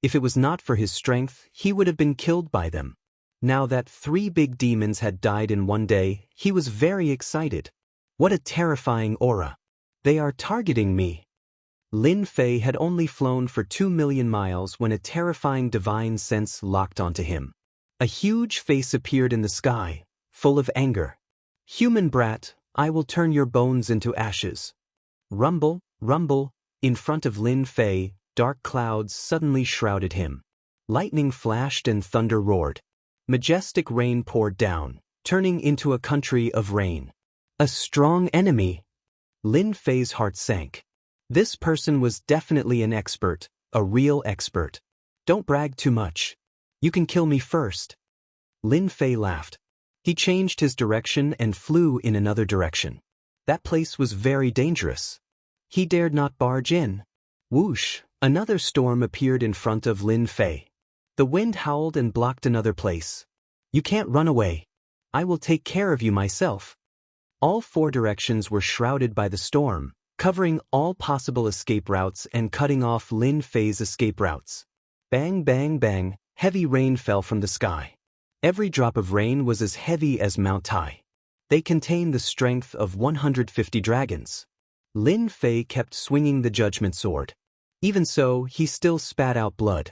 If it was not for his strength, he would have been killed by them. Now that 3 big demons had died in one day, he was very excited. What a terrifying aura. They are targeting me. Lin Fei had only flown for 2 million miles when a terrifying divine sense locked onto him. A huge face appeared in the sky, full of anger. Human brat, I will turn your bones into ashes. Rumble, rumble, in front of Lin Fei, dark clouds suddenly shrouded him. Lightning flashed and thunder roared. Majestic rain poured down, turning into a country of rain. A strong enemy. Lin Fei's heart sank. This person was definitely an expert, a real expert. Don't brag too much. You can kill me first. Lin Fei laughed. He changed his direction and flew in another direction. That place was very dangerous. He dared not barge in. Whoosh, another storm appeared in front of Lin Fei. The wind howled and blocked another place. You can't run away. I will take care of you myself. All 4 directions were shrouded by the storm, covering all possible escape routes and cutting off Lin Fei's escape routes. Bang, bang, bang, heavy rain fell from the sky. Every drop of rain was as heavy as Mount Tai. They contained the strength of 150 dragons. Lin Fei kept swinging the judgment sword. Even so, he still spat out blood.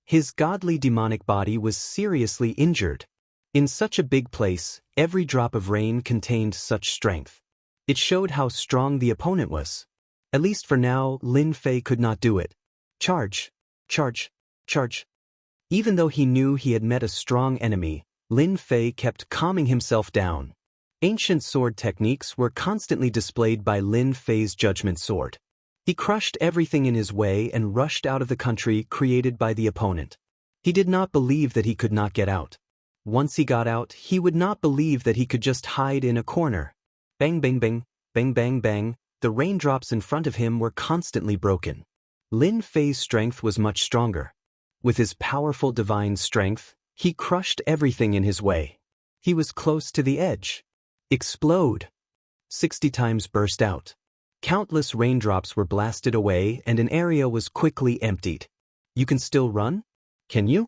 His godly demonic body was seriously injured. In such a big place, every drop of rain contained such strength. It showed how strong the opponent was. At least for now, Lin Fei could not do it. Charge! Charge! Charge! Even though he knew he had met a strong enemy, Lin Fei kept calming himself down. Ancient sword techniques were constantly displayed by Lin Fei's judgment sword. He crushed everything in his way and rushed out of the country created by the opponent. He did not believe that he could not get out. Once he got out, he would not believe that he could just hide in a corner. Bang bang bang, bang bang bang, the raindrops in front of him were constantly broken. Lin Fei's strength was much stronger. With his powerful divine strength, he crushed everything in his way. He was close to the edge. Explode! 60 times burst out. Countless raindrops were blasted away and an area was quickly emptied. You can still run? Can you?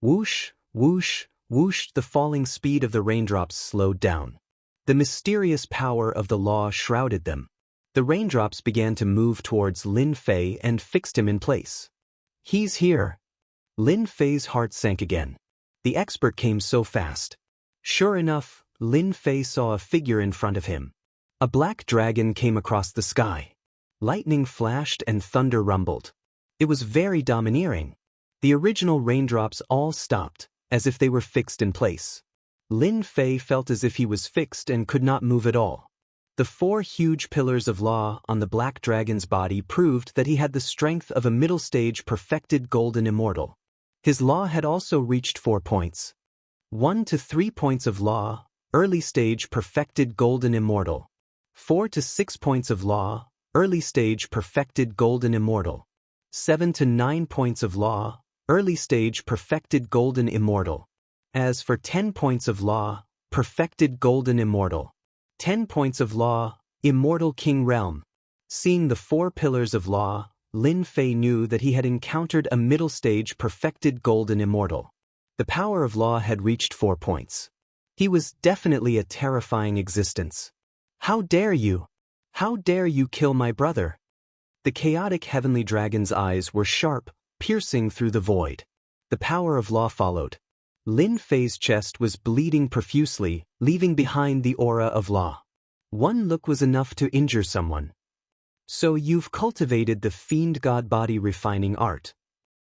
Whoosh, whoosh, whoosh, the falling speed of the raindrops slowed down. The mysterious power of the law shrouded them. The raindrops began to move towards Lin Fei and fixed him in place. He's here. Lin Fei's heart sank again. The expert came so fast. Sure enough, Lin Fei saw a figure in front of him. A black dragon came across the sky. Lightning flashed and thunder rumbled. It was very domineering. The original raindrops all stopped, as if they were fixed in place. Lin Fei felt as if he was fixed and could not move at all. The 4 huge pillars of law on the black dragon's body proved that he had the strength of a middle-stage perfected golden immortal. His law had also reached 4 points. 1 to 3 points of law, early-stage perfected golden immortal. 4 to 6 points of law, early-stage perfected golden immortal. 7 to 9 points of law, early-stage perfected golden immortal. As for 10 points of law, perfected golden immortal. 10 points of law, immortal king realm. Seeing the 4 pillars of law, Lin Fei knew that he had encountered a middle-stage perfected golden immortal. The power of law had reached 4 points. He was definitely a terrifying existence. How dare you? How dare you kill my brother? The chaotic heavenly dragon's eyes were sharp, piercing through the void. The power of law followed. Lin Fei's chest was bleeding profusely, leaving behind the aura of law. One look was enough to injure someone. So you've cultivated the fiend god body refining art.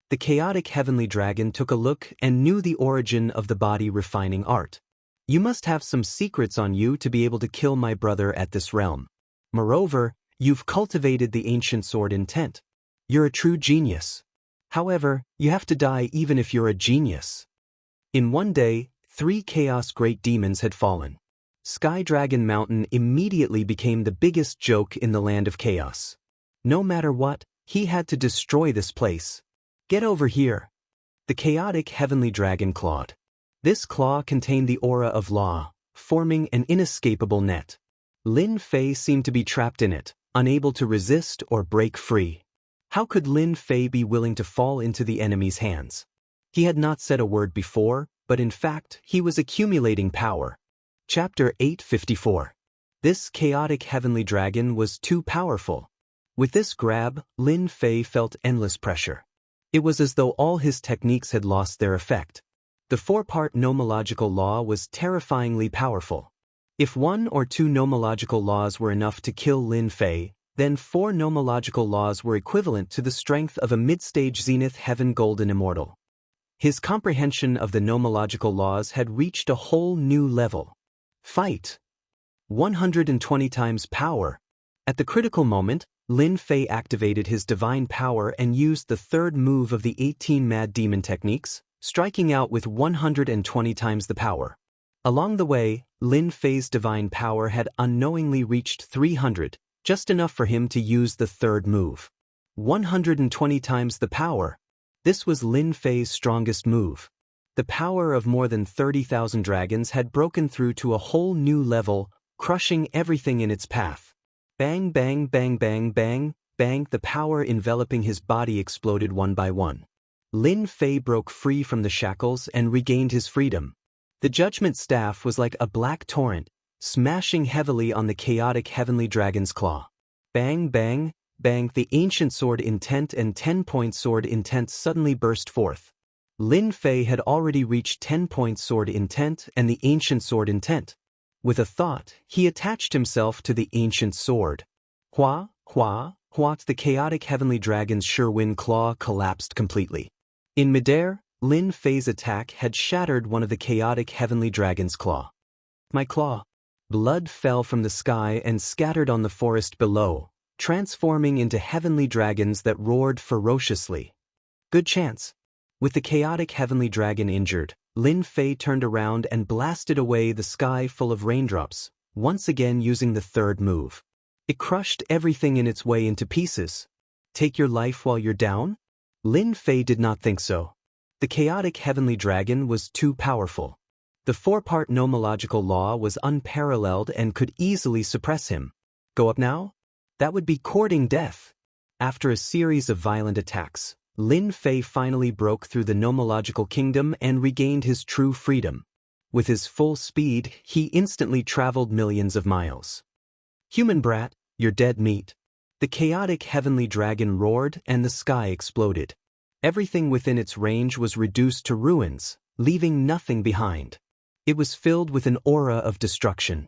The chaotic heavenly dragon took a look and knew the origin of the body refining art. You must have some secrets on you to be able to kill my brother at this realm. Moreover, you've cultivated the ancient sword intent. You're a true genius. However, you have to die even if you're a genius. In one day, 3 chaos great demons had fallen. Sky Dragon Mountain immediately became the biggest joke in the land of chaos. No matter what, he had to destroy this place. Get over here. The chaotic heavenly dragon clawed. This claw contained the aura of law, forming an inescapable net. Lin Fei seemed to be trapped in it, unable to resist or break free. How could Lin Fei be willing to fall into the enemy's hands? He had not said a word before, but in fact, he was accumulating power. Chapter 854. This chaotic heavenly dragon was too powerful. With this grab, Lin Fei felt endless pressure. It was as though all his techniques had lost their effect. The 4-part nomological law was terrifyingly powerful. If 1 or 2 nomological laws were enough to kill Lin Fei, then 4 nomological laws were equivalent to the strength of a mid-stage Zenith Heaven Golden Immortal. His comprehension of the nomological laws had reached a whole new level. Fight! 120 times power. At the critical moment, Lin Fei activated his divine power and used the 3rd move of the 18 Mad Demon techniques, striking out with 120 times the power. Along the way, Lin Fei's divine power had unknowingly reached 300, just enough for him to use the 3rd move. 120 times the power. This was Lin Fei's strongest move. The power of more than 30,000 dragons had broken through to a whole new level, crushing everything in its path. Bang bang bang bang bang, bang, the power enveloping his body exploded one by one. Lin Fei broke free from the shackles and regained his freedom. The judgment staff was like a black torrent, smashing heavily on the chaotic heavenly dragon's claw. Bang bang, bang, the ancient sword intent and 10-point sword intent suddenly burst forth. Lin Fei had already reached 10-point sword intent and the ancient sword intent. With a thought, he attached himself to the ancient sword. Hua, hua, hua, the chaotic heavenly dragon's Sherwin claw collapsed completely. In midair, Lin Fei's attack had shattered one of the chaotic heavenly dragon's claw. My claw. Blood fell from the sky and scattered on the forest below, transforming into heavenly dragons that roared ferociously. Good chance. With the chaotic heavenly dragon injured, Lin Fei turned around and blasted away the sky full of raindrops, once again using the 3rd move. It crushed everything in its way into pieces. Take your life while you're down? Lin Fei did not think so. The chaotic heavenly dragon was too powerful. The 4-part nomological law was unparalleled and could easily suppress him. Go up now? That would be courting death. After a series of violent attacks, Lin Fei finally broke through the nomological kingdom and regained his true freedom. With his full speed, he instantly traveled millions of miles. Human brat, you're dead meat. The chaotic heavenly dragon roared and the sky exploded. Everything within its range was reduced to ruins, leaving nothing behind. It was filled with an aura of destruction.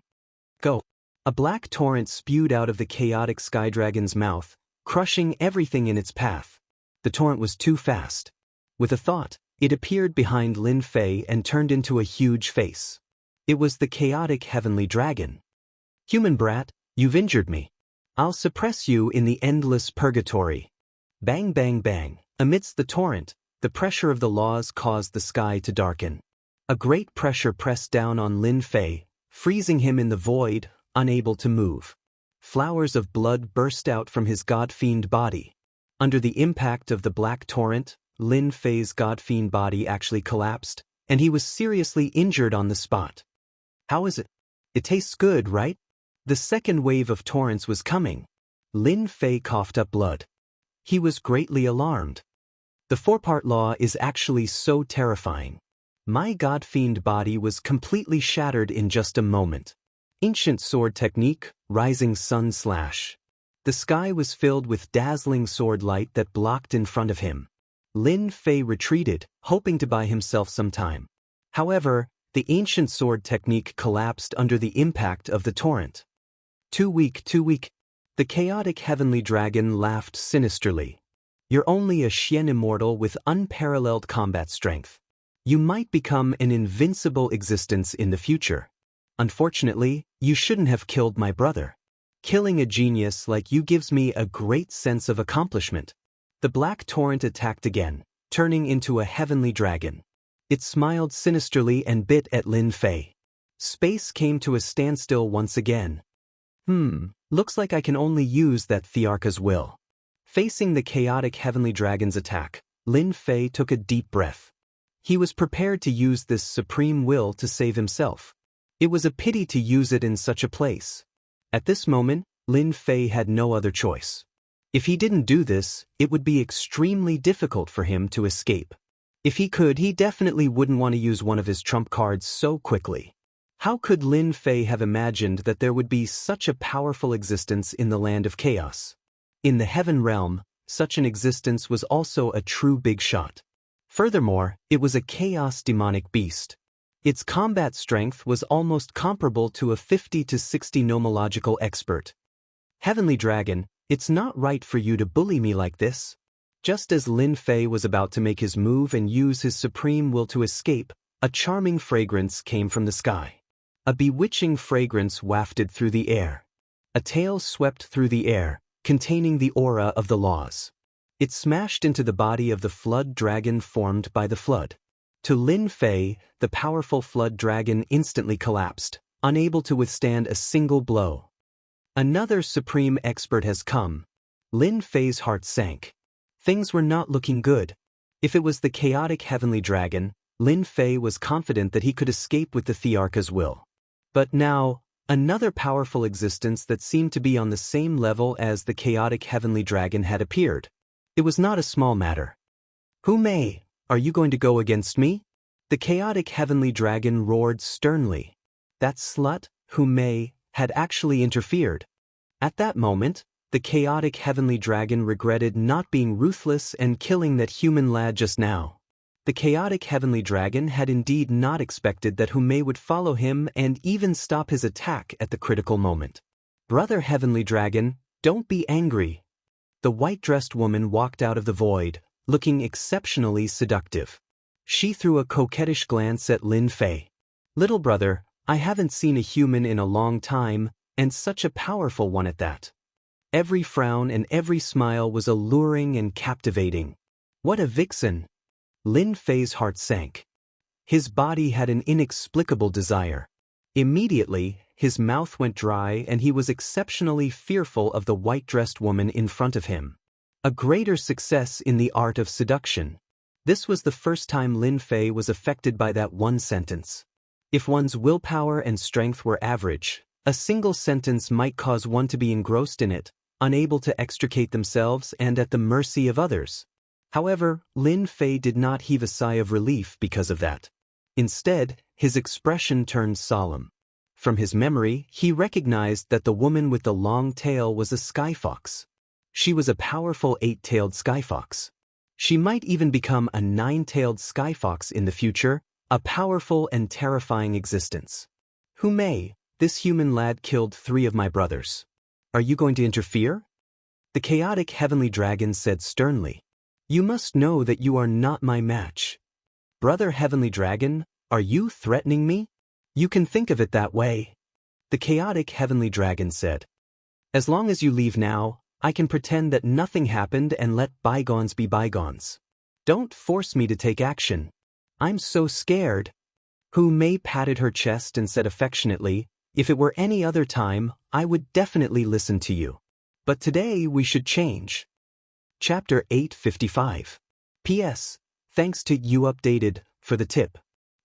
Go! A black torrent spewed out of the chaotic sky dragon's mouth, crushing everything in its path. The torrent was too fast. With a thought, it appeared behind Lin Fei and turned into a huge face. It was the chaotic heavenly dragon. Human brat, you've injured me. I'll suppress you in the endless purgatory. Bang bang bang. Amidst the torrent, the pressure of the laws caused the sky to darken. A great pressure pressed down on Lin Fei, freezing him in the void, unable to move. Flowers of blood burst out from his god-fiend body. Under the impact of the black torrent, Lin Fei's god-fiend body actually collapsed, and he was seriously injured on the spot. How is it? It tastes good, right? The second wave of torrents was coming. Lin Fei coughed up blood. He was greatly alarmed. The 4-part law is actually so terrifying. My god-fiend body was completely shattered in just a moment. Ancient sword technique, rising sun slash. The sky was filled with dazzling sword light that blocked in front of him. Lin Fei retreated, hoping to buy himself some time. However, the ancient sword technique collapsed under the impact of the torrent. Too weak, too weak. The chaotic heavenly dragon laughed sinisterly. You're only a Xian immortal with unparalleled combat strength. You might become an invincible existence in the future. Unfortunately, you shouldn't have killed my brother. Killing a genius like you gives me a great sense of accomplishment. The black torrent attacked again, turning into a heavenly dragon. It smiled sinisterly and bit at Lin Fei. Space came to a standstill once again. Looks like I can only use that Thearcha's will. Facing the chaotic heavenly dragon's attack, Lin Fei took a deep breath. He was prepared to use this supreme will to save himself. It was a pity to use it in such a place. At this moment, Lin Fei had no other choice. If he didn't do this, it would be extremely difficult for him to escape. If he could, he definitely wouldn't want to use one of his trump cards so quickly. How could Lin Fei have imagined that there would be such a powerful existence in the land of chaos? In the heaven realm, such an existence was also a true big shot. Furthermore, it was a chaos demonic beast. Its combat strength was almost comparable to a 50 to 60 nomological expert. Heavenly Dragon, it's not right for you to bully me like this. Just as Lin Fei was about to make his move and use his supreme will to escape, a charming fragrance came from the sky. A bewitching fragrance wafted through the air. A tail swept through the air, containing the aura of the laws. It smashed into the body of the flood dragon formed by the flood. To Lin Fei, the powerful flood dragon instantly collapsed, unable to withstand a single blow. Another supreme expert has come. Lin Fei's heart sank. Things were not looking good. If it was the chaotic heavenly dragon, Lin Fei was confident that he could escape with the Thearcha's will. But now, another powerful existence that seemed to be on the same level as the chaotic heavenly dragon had appeared. It was not a small matter. Who may? Are you going to go against me? The chaotic heavenly dragon roared sternly. That slut, Hu Mei, had actually interfered. At that moment, the chaotic heavenly dragon regretted not being ruthless and killing that human lad just now. The chaotic heavenly dragon had indeed not expected that Hu Mei would follow him and even stop his attack at the critical moment. Brother heavenly dragon, don't be angry. The white-dressed woman walked out of the void, looking exceptionally seductive. She threw a coquettish glance at Lin Fei. Little brother, I haven't seen a human in a long time, and such a powerful one at that. Every frown and every smile was alluring and captivating. What a vixen! Lin Fei's heart sank. His body had an inexplicable desire. Immediately, his mouth went dry and he was exceptionally fearful of the white-dressed woman in front of him. A greater success in the art of seduction. This was the first time Lin Fei was affected by that one sentence. If one's willpower and strength were average, a single sentence might cause one to be engrossed in it, unable to extricate themselves and at the mercy of others. However, Lin Fei did not heave a sigh of relief because of that. Instead, his expression turned solemn. From his memory, he recognized that the woman with the long tail was a skyfox. She was a powerful 8-tailed skyfox. She might even become a 9-tailed skyfox in the future, a powerful and terrifying existence. Hu Mei, this human lad killed 3 of my brothers. Are you going to interfere? The chaotic heavenly dragon said sternly. You must know that you are not my match. Brother heavenly dragon, are you threatening me? You can think of it that way. The chaotic heavenly dragon said. As long as you leave now, I can pretend that nothing happened and let bygones be bygones. Don't force me to take action. I'm so scared. Hu Mei patted her chest and said affectionately, if it were any other time, I would definitely listen to you. But today we should change. Chapter 855. P.S. Thanks to you updated for the tip.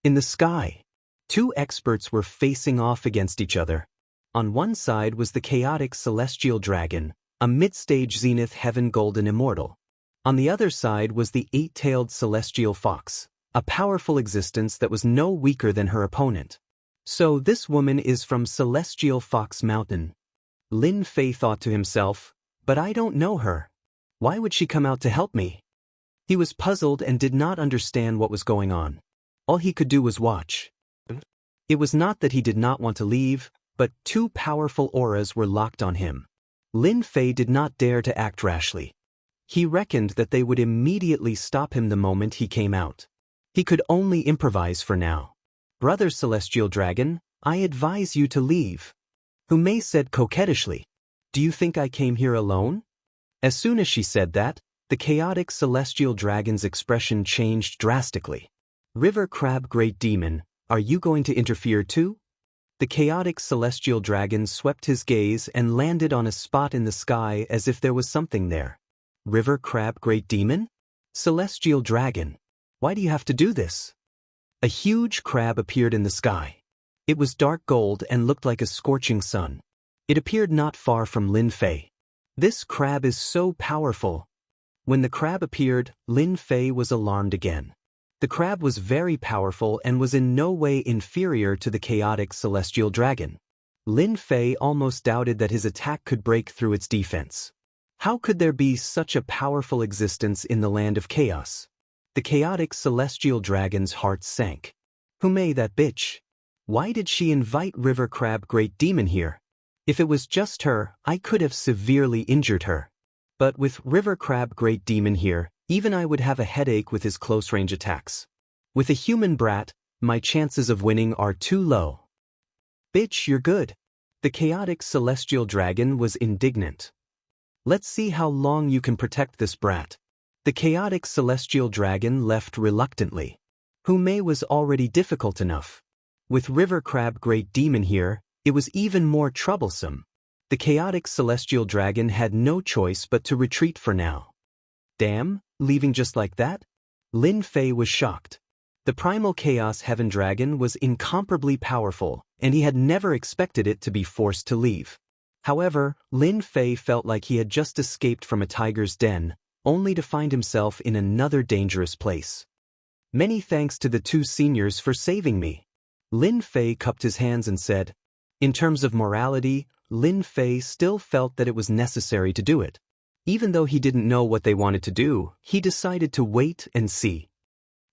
In the sky, 2 experts were facing off against each other. On one side was the chaotic celestial dragon, a mid-stage zenith heaven golden immortal. On the other side was the 8-tailed celestial fox, a powerful existence that was no weaker than her opponent. So this woman is from Celestial Fox Mountain. Lin Fei thought to himself, but I don't know her. Why would she come out to help me? He was puzzled and did not understand what was going on. All he could do was watch. It was not that he did not want to leave, but two powerful auras were locked on him. Lin Fei did not dare to act rashly. He reckoned that they would immediately stop him the moment he came out. He could only improvise for now. "Brother Celestial Dragon, I advise you to leave," Hu Mei said coquettishly. "Do you think I came here alone?" As soon as she said that, the chaotic Celestial Dragon's expression changed drastically. "River Crab Great Demon, are you going to interfere too?" The chaotic Celestial Dragon swept his gaze and landed on a spot in the sky as if there was something there. "River Crab Great Demon? Celestial Dragon, why do you have to do this?" A huge crab appeared in the sky. It was dark gold and looked like a scorching sun. It appeared not far from Lin Fei. "This crab is so powerful." When the crab appeared, Lin Fei was alarmed again. The crab was very powerful and was in no way inferior to the chaotic Celestial Dragon. Lin Fei almost doubted that his attack could break through its defense. How could there be such a powerful existence in the land of chaos? The chaotic Celestial Dragon's heart sank. "Hu Mei, that bitch. Why did she invite River Crab Great Demon here? If it was just her, I could have severely injured her. But with River Crab Great Demon here, even I would have a headache with his close-range attacks. With a human brat, my chances of winning are too low." "Bitch, you're good." The chaotic Celestial Dragon was indignant. "Let's see how long you can protect this brat." The chaotic Celestial Dragon left reluctantly. Hu Mei was already difficult enough. With River Crab Great Demon here, it was even more troublesome. The chaotic Celestial Dragon had no choice but to retreat for now. "Damn, leaving just like that?" Lin Fei was shocked. The primal Chaos Heaven Dragon was incomparably powerful, and he had never expected it to be forced to leave. However, Lin Fei felt like he had just escaped from a tiger's den, only to find himself in another dangerous place. "Many thanks to the two seniors for saving me." Lin Fei cupped his hands and said. In terms of morality, Lin Fei still felt that it was necessary to do it. Even though he didn't know what they wanted to do, he decided to wait and see.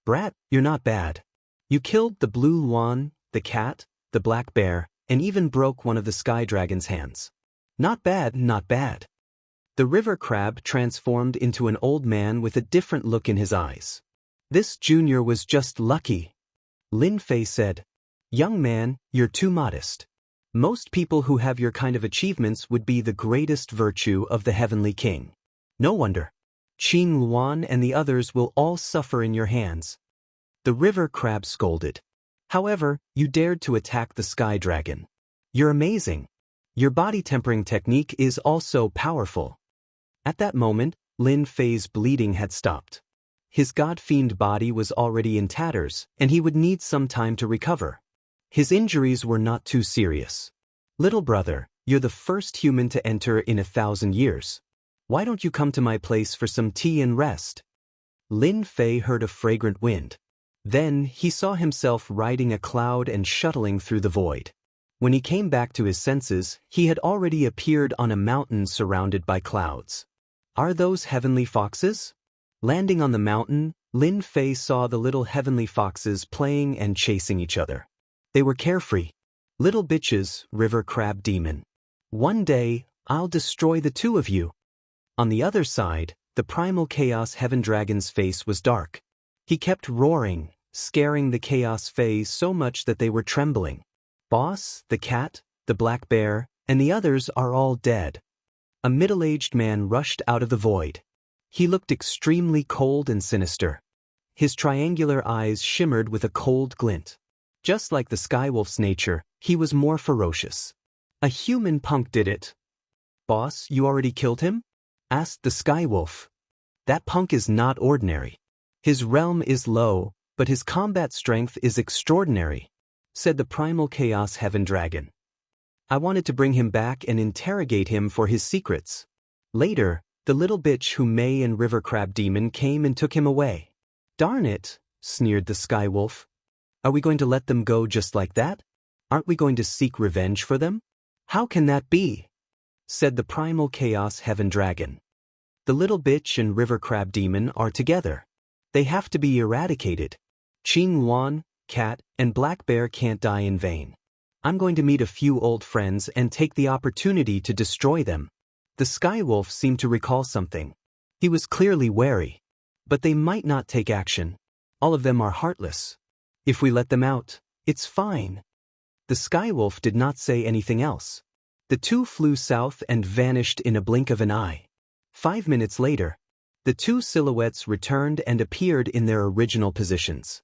"Brat, you're not bad. You killed the blue Luan, the cat, the black bear, and even broke one of the sky dragon's hands. Not bad, not bad." The river crab transformed into an old man with a different look in his eyes. "This junior was just lucky," Lin Fei said. "Young man, you're too modest. Most people who have your kind of achievements would be the greatest virtue of the Heavenly King. No wonder. Qing Luan and the others will all suffer in your hands." The river crab scolded. "However, you dared to attack the sky dragon. You're amazing. Your body tempering technique is also powerful." At that moment, Lin Fei's bleeding had stopped. His god-fiend body was already in tatters, and he would need some time to recover. His injuries were not too serious. "Little brother, you're the first human to enter in 1,000 years. Why don't you come to my place for some tea and rest?" Lin Fei heard a fragrant wind. Then he saw himself riding a cloud and shuttling through the void. When he came back to his senses, he had already appeared on a mountain surrounded by clouds. "Are those heavenly foxes?" Landing on the mountain, Lin Fei saw the little heavenly foxes playing and chasing each other. They were carefree. "Little bitches, river crab demon. One day, I'll destroy the two of you." On the other side, the primal Chaos Heaven Dragon's face was dark. He kept roaring, scaring the Chaos Fays so much that they were trembling. "Boss, the cat, the black bear, and the others are all dead." A middle-aged man rushed out of the void. He looked extremely cold and sinister. His triangular eyes shimmered with a cold glint. Just like the skywolf's nature, he was more ferocious. "A human punk did it." "Boss, you already killed him?" asked the skywolf. "That punk is not ordinary. His realm is low, but his combat strength is extraordinary," said the primal Chaos Heaven Dragon. "I wanted to bring him back and interrogate him for his secrets. Later, the little bitch Hu Mei and River Crab Demon came and took him away." "Darn it," sneered the skywolf. "Are we going to let them go just like that? Aren't we going to seek revenge for them?" "How can that be?" said the primal Chaos Heaven Dragon. "The little bitch and River Crab Demon are together. They have to be eradicated." Qing Luan, Cat, and Black Bear can't die in vain. I'm going to meet a few old friends and take the opportunity to destroy them. The Sky Wolf seemed to recall something. He was clearly wary. But they might not take action. All of them are heartless. If we let them out, it's fine. The Sky Wolf did not say anything else. The two flew south and vanished in a blink of an eye. 5 minutes later, the two silhouettes returned and appeared in their original positions.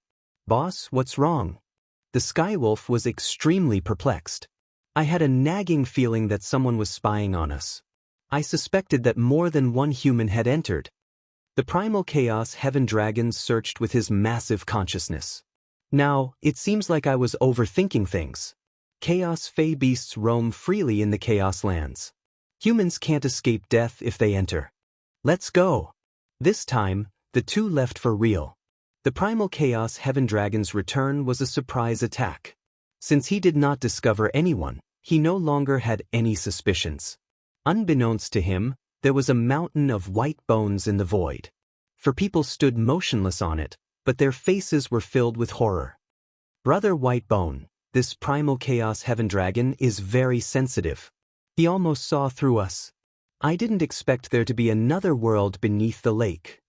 Boss, what's wrong? The Sky Wolf was extremely perplexed. I had a nagging feeling that someone was spying on us. I suspected that more than one human had entered. The primal chaos heaven dragon searched with his massive consciousness. Now, it seems like I was overthinking things. Chaos fey beasts roam freely in the chaos lands. Humans can't escape death if they enter. Let's go. This time, the two left for real. The primal chaos heaven dragon's return was a surprise attack. Since he did not discover anyone, he no longer had any suspicions. Unbeknownst to him, there was a mountain of white bones in the void. For people stood motionless on it, but their faces were filled with horror. Brother White Bone, this primal chaos heaven dragon is very sensitive. He almost saw through us. I didn't expect there to be another world beneath the lake.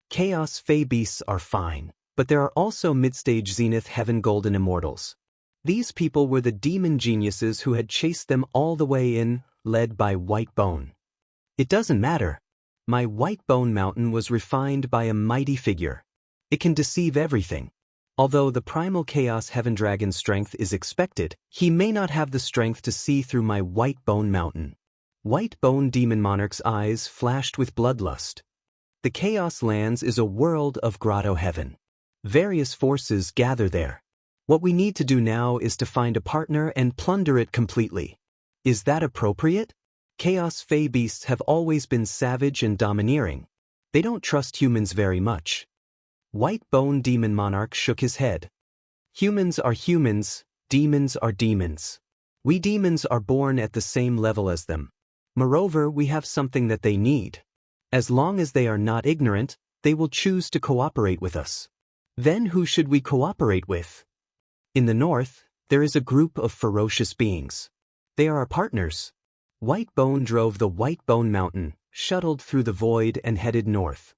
Chaos fey beasts are fine, but there are also mid-stage zenith heaven golden immortals. These people were the demon geniuses who had chased them all the way in, led by White Bone. It doesn't matter. My White Bone Mountain was refined by a mighty figure. It can deceive everything. Although the primal chaos heaven dragon's strength is expected, he may not have the strength to see through my White Bone Mountain. White Bone Demon Monarch's eyes flashed with bloodlust. The Chaos Lands is a world of grotto heaven. Various forces gather there. What we need to do now is to find a partner and plunder it completely. Is that appropriate? Chaos fey beasts have always been savage and domineering. They don't trust humans very much. White Bone Demon Monarch shook his head. Humans are humans, demons are demons. We demons are born at the same level as them. Moreover, we have something that they need. As long as they are not ignorant, they will choose to cooperate with us. Then who should we cooperate with? In the north, there is a group of ferocious beings. They are our partners. White Bone drove the White Bone Mountain, shuttled through the void and headed north.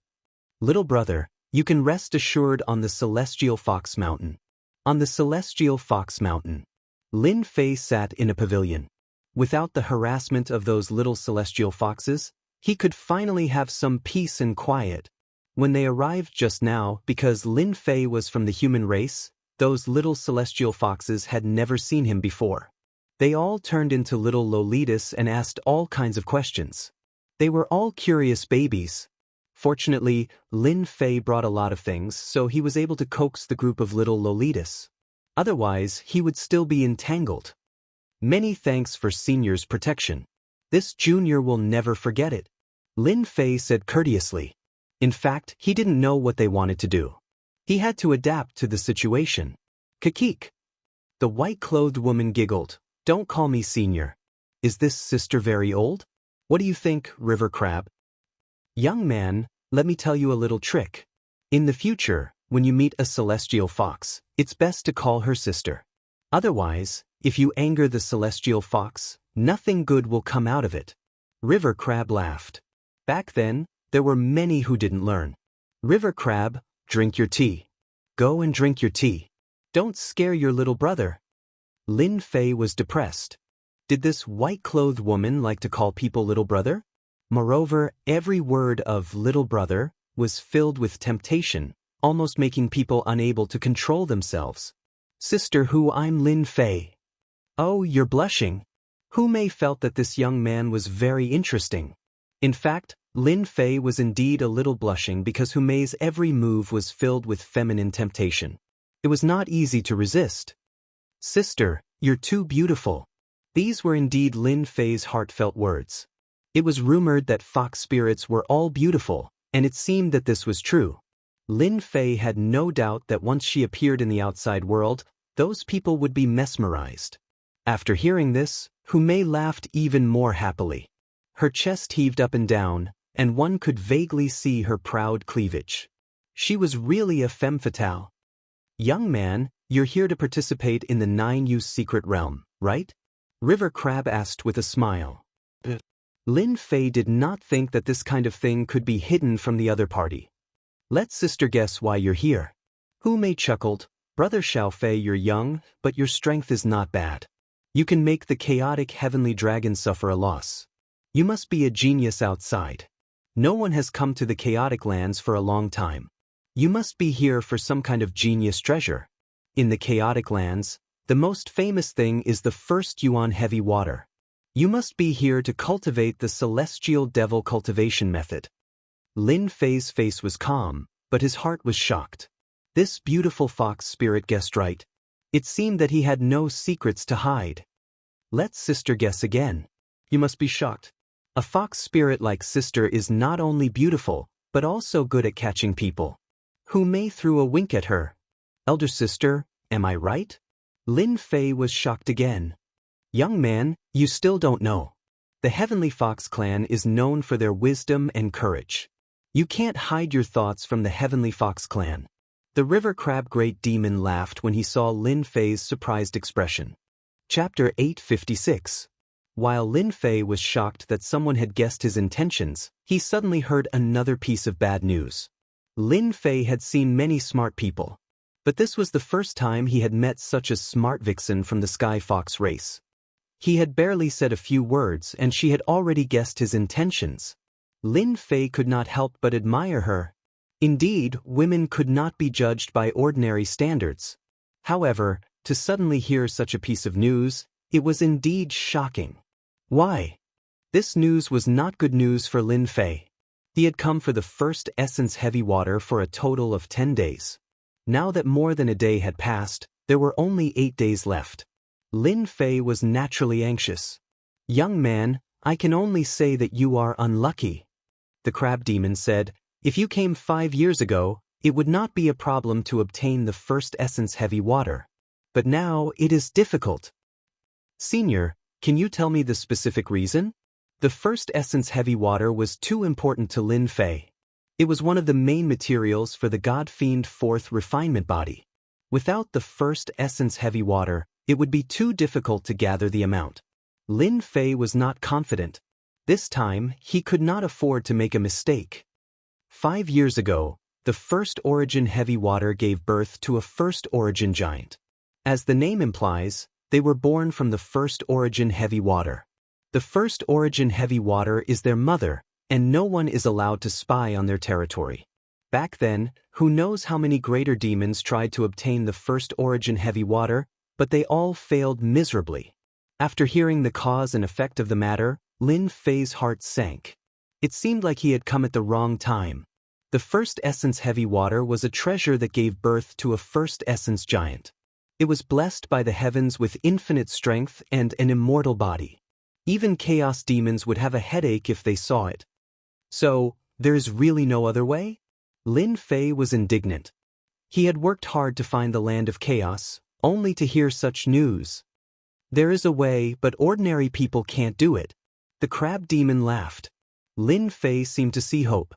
Little brother, you can rest assured on the Celestial Fox Mountain. On the Celestial Fox Mountain. Lin Fei sat in a pavilion. Without the harassment of those little celestial foxes, he could finally have some peace and quiet. When they arrived just now, because Lin Fei was from the human race, those little celestial foxes had never seen him before. They all turned into little Lolitas and asked all kinds of questions. They were all curious babies. Fortunately, Lin Fei brought a lot of things, so he was able to coax the group of little Lolitas. Otherwise, he would still be entangled. Many thanks for Senior's protection. This junior will never forget it. Lin Fei said courteously. In fact, he didn't know what they wanted to do. He had to adapt to the situation. Kikik. The white-clothed woman giggled. Don't call me Senior. Is this sister very old? What do you think, River Crab? Young man, let me tell you a little trick. In the future, when you meet a celestial fox, it's best to call her sister. Otherwise, if you anger the celestial fox, nothing good will come out of it. River Crab laughed. Back then, there were many who didn't learn. River Crab, drink your tea. Go and drink your tea. Don't scare your little brother. Lin Fei was depressed. Did this white-clothed woman like to call people little brother? Moreover, every word of little brother was filled with temptation, almost making people unable to control themselves. Sister who I'm Lin Fei. Oh, you're blushing. Hu Mei felt that this young man was very interesting. In fact, Lin Fei was indeed a little blushing because Hu Mei's every move was filled with feminine temptation. It was not easy to resist. Sister, you're too beautiful. These were indeed Lin Fei's heartfelt words. It was rumored that fox spirits were all beautiful, and it seemed that this was true. Lin Fei had no doubt that once she appeared in the outside world, those people would be mesmerized. After hearing this, Hu Mei laughed even more happily. Her chest heaved up and down, and one could vaguely see her proud cleavage. She was really a femme fatale. Young man, you're here to participate in the 9-use secret realm, right? River Crab asked with a smile. Lin Fei did not think that this kind of thing could be hidden from the other party. Let sister guess why you're here. Hu Mei chuckled. Brother Xiaofei, you're young, but your strength is not bad. You can make the chaotic heavenly dragon suffer a loss. You must be a genius outside. No one has come to the chaotic lands for a long time. You must be here for some kind of genius treasure. In the chaotic lands, the most famous thing is the first yuan heavy water. You must be here to cultivate the celestial devil cultivation method. Lin Fei's face was calm, but his heart was shocked. This beautiful fox spirit guessed right. It seemed that he had no secrets to hide. Let sister guess again. You must be shocked. A fox spirit like sister is not only beautiful, but also good at catching people. Hu Mei threw a wink at her. Elder sister, am I right? Lin Fei was shocked again. Young man, you still don't know. The Heavenly Fox clan is known for their wisdom and courage. You can't hide your thoughts from the Heavenly Fox clan. The River Crab Great Demon laughed when he saw Lin Fei's surprised expression. Chapter 856. While Lin Fei was shocked that someone had guessed his intentions, he suddenly heard another piece of bad news. Lin Fei had seen many smart people, but this was the first time he had met such a smart vixen from the Sky Fox race. He had barely said a few words and she had already guessed his intentions. Lin Fei could not help but admire her. Indeed, women could not be judged by ordinary standards. However, to suddenly hear such a piece of news, it was indeed shocking. Why? This news was not good news for Lin Fei. He had come for the first essence heavy water for a total of 10 days. Now that more than a day had passed, there were only 8 days left. Lin Fei was naturally anxious. Young man, I can only say that you are unlucky. The crab demon said, if you came 5 years ago, it would not be a problem to obtain the first essence heavy water. But now it is difficult. Senior, can you tell me the specific reason? The first essence heavy water was too important to Lin Fei. It was one of the main materials for the God-fiend fourth refinement body. Without the first essence heavy water, it would be too difficult to gather the amount. Lin Fei was not confident. This time, he could not afford to make a mistake. 5 years ago, the first origin heavy water gave birth to a first origin giant. As the name implies, they were born from the first origin heavy water. The first origin heavy water is their mother, and no one is allowed to spy on their territory. Back then, who knows how many greater demons tried to obtain the first origin heavy water, but they all failed miserably. After hearing the cause and effect of the matter, Lin Fei's heart sank. It seemed like he had come at the wrong time. The first essence heavy water was a treasure that gave birth to a first essence giant. It was blessed by the heavens with infinite strength and an immortal body. Even chaos demons would have a headache if they saw it. So, there's really no other way? Lin Fei was indignant. He had worked hard to find the land of chaos, only to hear such news. There is a way, but ordinary people can't do it. The crab demon laughed. Lin Fei seemed to see hope.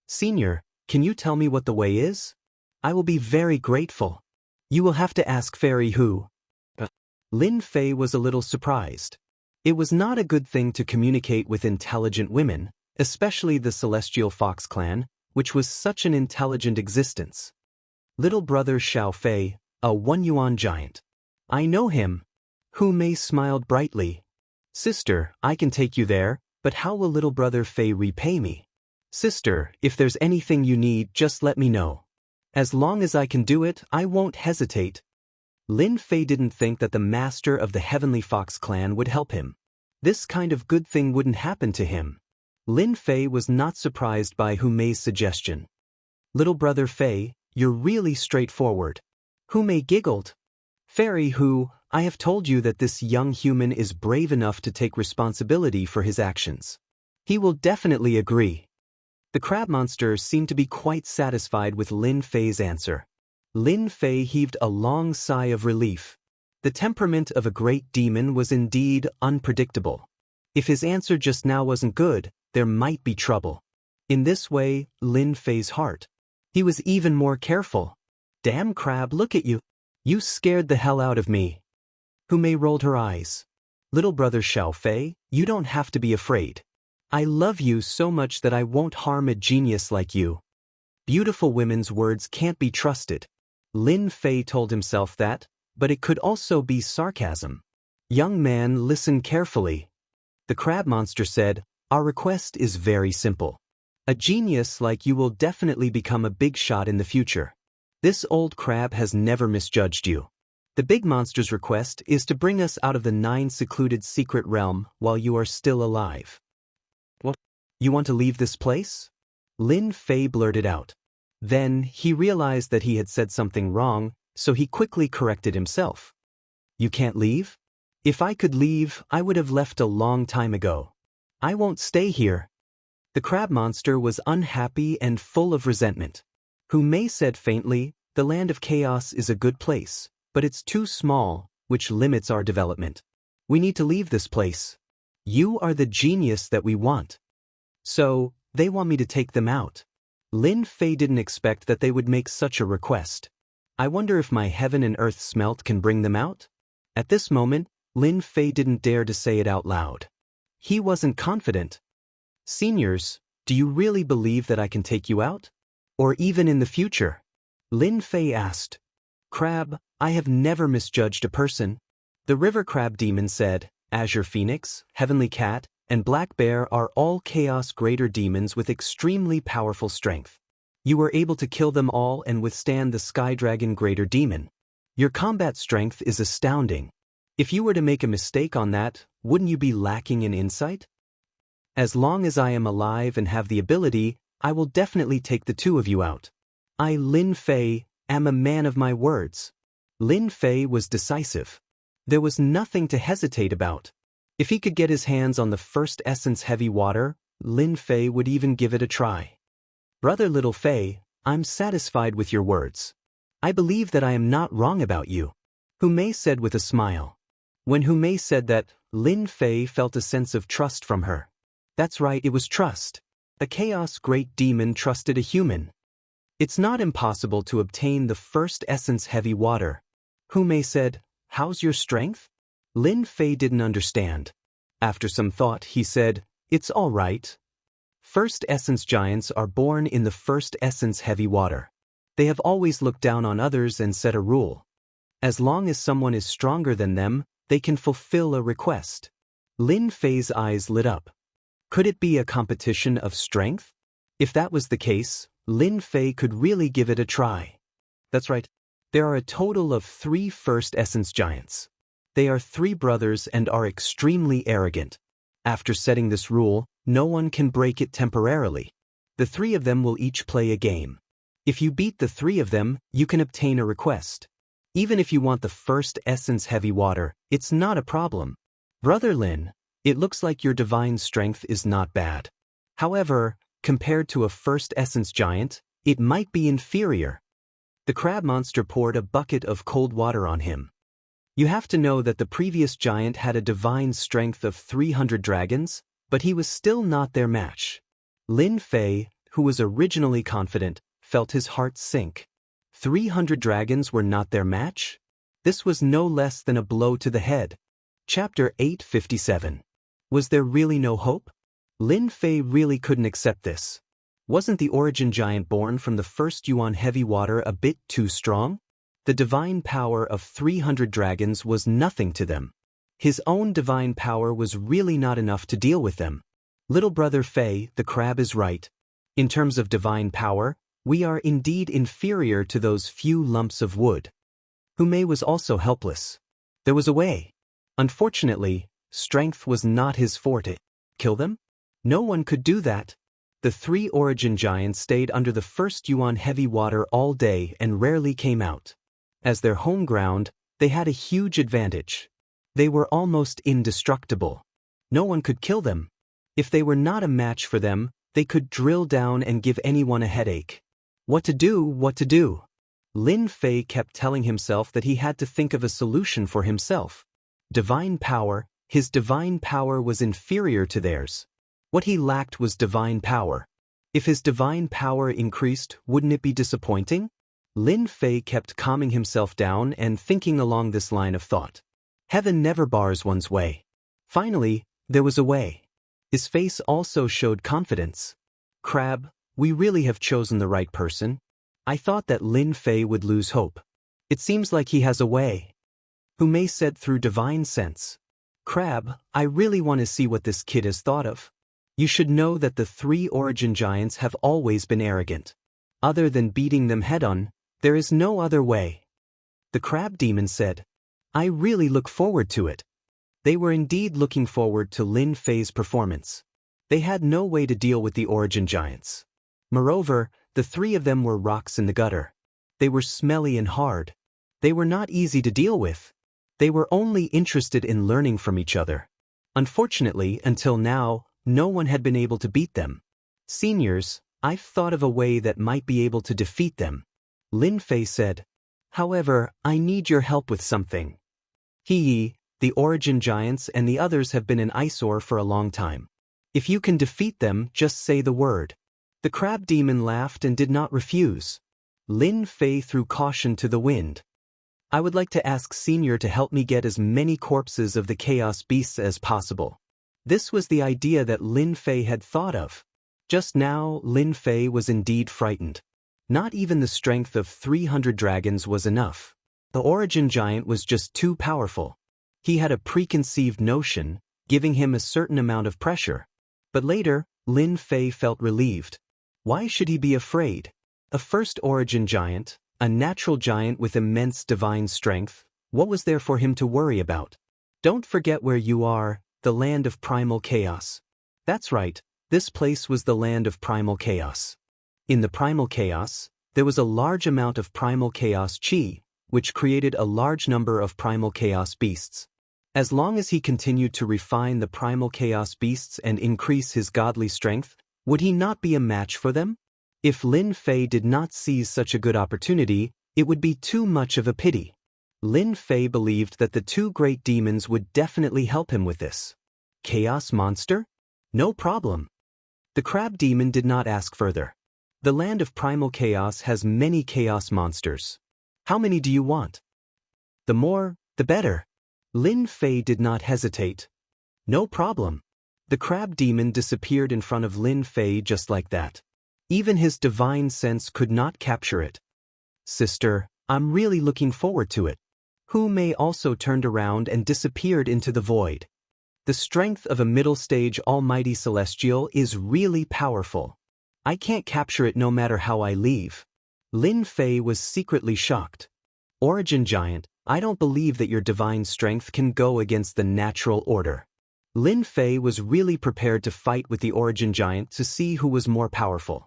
Senior, can you tell me what the way is? I will be very grateful. You will have to ask Fairy Hu. Lin Fei was a little surprised. It was not a good thing to communicate with intelligent women, especially the Celestial Fox clan, which was such an intelligent existence. Little brother Xiaofei, a 1-yuan giant. I know him. Hu Mei smiled brightly. Sister, I can take you there, but how will little brother Fei repay me? Sister, if there's anything you need, just let me know. As long as I can do it, I won't hesitate. Lin Fei didn't think that the master of the Heavenly Fox clan would help him. This kind of good thing wouldn't happen to him. Lin Fei was not surprised by Hu Mei's suggestion. Little brother Fei, you're really straightforward. Hu Mei giggled. Fairy Hu, I have told you that this young human is brave enough to take responsibility for his actions. He will definitely agree. The crab monster seemed to be quite satisfied with Lin Fei's answer. Lin Fei heaved a long sigh of relief. The temperament of a great demon was indeed unpredictable. If his answer just now wasn't good, there might be trouble. In this way, Lin Fei's heart. He was even more careful. Damn crab, look at you. You scared the hell out of me. Hu Mei rolled her eyes. Little brother Xiao Fei, you don't have to be afraid. I love you so much that I won't harm a genius like you. Beautiful women's words can't be trusted. Lin Fei told himself that, but it could also be sarcasm. Young man, listen carefully. The crab monster said, our request is very simple. A genius like you will definitely become a big shot in the future. This old crab has never misjudged you. The big monster's request is to bring us out of the 9 secluded secret realm while you are still alive. What? You want to leave this place? Lin Fei blurted out. Then, he realized that he had said something wrong, so he quickly corrected himself. You can't leave? If I could leave, I would have left a long time ago. I won't stay here. The crab monster was unhappy and full of resentment. Hu Mei said faintly, the land of chaos is a good place, but it's too small, which limits our development. We need to leave this place. You are the genius that we want. So, they want me to take them out. Lin Fei didn't expect that they would make such a request. I wonder if my heaven and earth smelt can bring them out? At this moment, Lin Fei didn't dare to say it out loud. He wasn't confident. Seniors, do you really believe that I can take you out? Or even in the future? Lin Fei asked. Crab, I have never misjudged a person. The river crab demon said, Azure Phoenix, Heavenly Cat, and Black Bear are all Chaos Greater demons with extremely powerful strength. You were able to kill them all and withstand the Sky Dragon Greater Demon. Your combat strength is astounding. If you were to make a mistake on that, wouldn't you be lacking in insight? As long as I am alive and have the ability, I will definitely take the 2 of you out. I, Lin Fei, am a man of my words. Lin Fei was decisive. There was nothing to hesitate about. If he could get his hands on the first essence heavy water, Lin Fei would even give it a try. Brother Little Fei, I'm satisfied with your words. I believe that I am not wrong about you. Hu Mei said with a smile. When Hu Mei said that, Lin Fei felt a sense of trust from her. That's right, it was trust. A chaos great demon trusted a human. It's not impossible to obtain the first essence heavy water. Hu Mei said, how's your strength? Lin Fei didn't understand. After some thought, he said, it's all right. First essence giants are born in the first essence heavy water. They have always looked down on others and set a rule. As long as someone is stronger than them, they can fulfill a request. Lin Fei's eyes lit up. Could it be a competition of strength? If that was the case, Lin Fei could really give it a try. That's right. There are a total of 3 first essence giants. They are 3 brothers and are extremely arrogant. After setting this rule, no one can break it temporarily. The 3 of them will each play a game. If you beat the 3 of them, you can obtain a request. Even if you want the first essence heavy water, it's not a problem. Brother Lin, it looks like your divine strength is not bad. However, compared to a first essence giant, it might be inferior. The crab monster poured a bucket of cold water on him. You have to know that the previous giant had a divine strength of 300 dragons, but he was still not their match. Lin Fei, who was originally confident, felt his heart sink. 300 dragons were not their match? This was no less than a blow to the head. Chapter 857. Was there really no hope? Lin Fei really couldn't accept this. Wasn't the origin giant born from the first Yuan heavy water a bit too strong? The divine power of 300 dragons was nothing to them. His own divine power was really not enough to deal with them. Little brother Fei, the crab is right. In terms of divine power, we are indeed inferior to those few lumps of wood. Hu Mei was also helpless. There was a way. Unfortunately, strength was not his forte. Kill them? No one could do that. The 3 origin giants stayed under the first Yuan heavy water all day and rarely came out. As their home ground, they had a huge advantage. They were almost indestructible. No one could kill them. If they were not a match for them, they could drill down and give anyone a headache. What to do, what to do? Lin Fei kept telling himself that he had to think of a solution for himself. Divine power, his divine power was inferior to theirs. What he lacked was divine power. If his divine power increased, wouldn't it be disappointing? Lin Fei kept calming himself down and thinking along this line of thought. Heaven never bars one's way. Finally, there was a way. His face also showed confidence. Crab, we really have chosen the right person. I thought that Lin Fei would lose hope. It seems like he has a way. Who may said through divine sense. Crab, I really want to see what this kid has thought of. You should know that the 3 origin giants have always been arrogant. Other than beating them head-on, there is no other way. The crab demon said. I really look forward to it. They were indeed looking forward to Lin Fei's performance. They had no way to deal with the origin giants. Moreover, the 3 of them were rocks in the gutter. They were smelly and hard. They were not easy to deal with. They were only interested in learning from each other. Unfortunately, until now, no one had been able to beat them. Seniors, I've thought of a way that might be able to defeat them. Lin Fei said. However, I need your help with something. The origin giants and the others have been an eyesore for a long time. If you can defeat them, just say the word. The crab demon laughed and did not refuse. Lin Fei threw caution to the wind. I would like to ask Senior to help me get as many corpses of the chaos beasts as possible. This was the idea that Lin Fei had thought of. Just now, Lin Fei was indeed frightened. Not even the strength of 300 dragons was enough. The origin giant was just too powerful. He had a preconceived notion, giving him a certain amount of pressure. But later, Lin Fei felt relieved. Why should he be afraid? A first origin giant, a natural giant with immense divine strength, what was there for him to worry about? Don't forget where you are, the land of primal chaos. That's right, this place was the land of primal chaos. In the primal chaos, there was a large amount of primal chaos chi, which created a large number of primal chaos beasts. As long as he continued to refine the primal chaos beasts and increase his godly strength, would he not be a match for them? If Lin Fei did not seize such a good opportunity, it would be too much of a pity. Lin Fei believed that the 2 great demons would definitely help him with this. Chaos monster? No problem. The crab demon did not ask further. The land of primal chaos has many chaos monsters. How many do you want? The more, the better. Lin Fei did not hesitate. No problem. The crab demon disappeared in front of Lin Fei just like that. Even his divine sense could not capture it. Sister, I'm really looking forward to it. Hu Mei also turned around and disappeared into the void. The strength of a middle-stage almighty celestial is really powerful. I can't capture it no matter how I leave. Lin Fei was secretly shocked. Origin giant, I don't believe that your divine strength can go against the natural order. Lin Fei was really prepared to fight with the origin giant to see who was more powerful.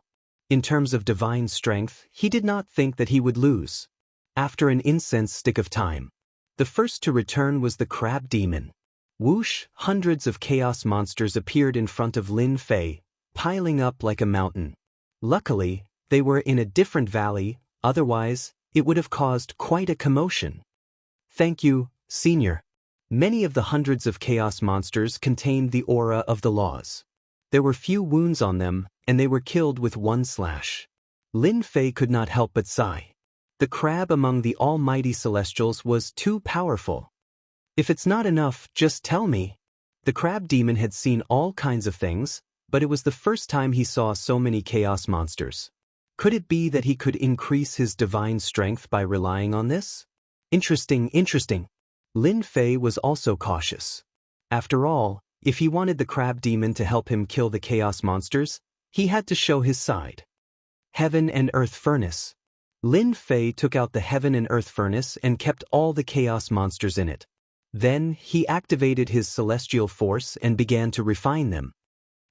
In terms of divine strength, he did not think that he would lose. After an incense stick of time, the first to return was the crab demon. Whoosh, hundreds of chaos monsters appeared in front of Lin Fei, piling up like a mountain. Luckily, they were in a different valley, otherwise, it would have caused quite a commotion. Thank you, Senior. Many of the hundreds of chaos monsters contained the aura of the laws. There were few wounds on them, and they were killed with 1 slash. Lin Fei could not help but sigh. The crab among the almighty celestials was too powerful. If it's not enough, just tell me. The crab demon had seen all kinds of things, but it was the first time he saw so many chaos monsters. Could it be that he could increase his divine strength by relying on this? Interesting. Lin Fei was also cautious. After all, if he wanted the crab demon to help him kill the chaos monsters, he had to show his side. Heaven and Earth Furnace. Lin Fei took out the Heaven and Earth Furnace and kept all the chaos monsters in it. Then, he activated his celestial force and began to refine them.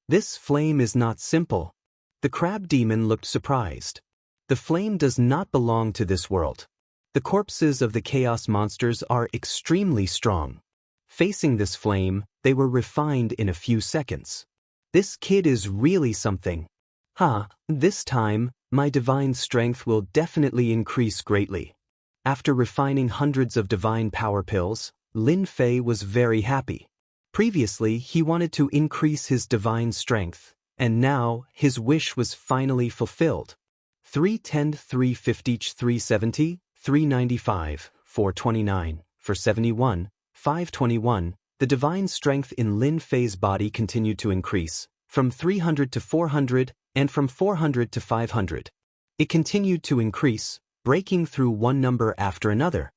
This flame is not simple. The crab demon looked surprised. The flame does not belong to this world. The corpses of the chaos monsters are extremely strong. Facing this flame, they were refined in a few seconds. This kid is really something. This time, my divine strength will definitely increase greatly. After refining hundreds of divine power pills, Lin Fei was very happy. Previously, he wanted to increase his divine strength, and now, his wish was finally fulfilled. 310, 350, 370, 395, 429, 471, 521. The divine strength in Lin Fei's body continued to increase, from 300 to 400, and from 400 to 500. It continued to increase, breaking through one number after another.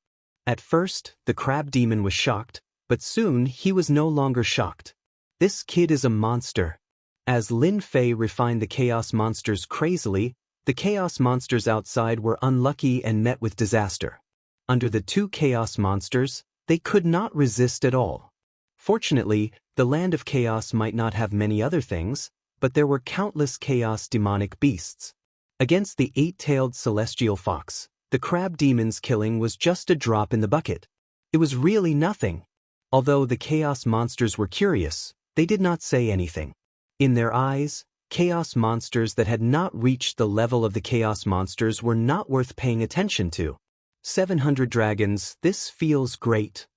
At first, the crab demon was shocked, but soon he was no longer shocked. This kid is a monster. As Lin Fei refined the chaos monsters crazily, the chaos monsters outside were unlucky and met with disaster. Under the two chaos monsters, they could not resist at all. Fortunately, the land of chaos might not have many other things, but there were countless chaos demonic beasts. Against the eight-tailed celestial fox, the crab demon's killing was just a drop in the bucket. It was really nothing. Although the chaos monsters were curious, they did not say anything. In their eyes, chaos monsters that had not reached the level of the chaos monsters were not worth paying attention to. 700 dragons, this feels great.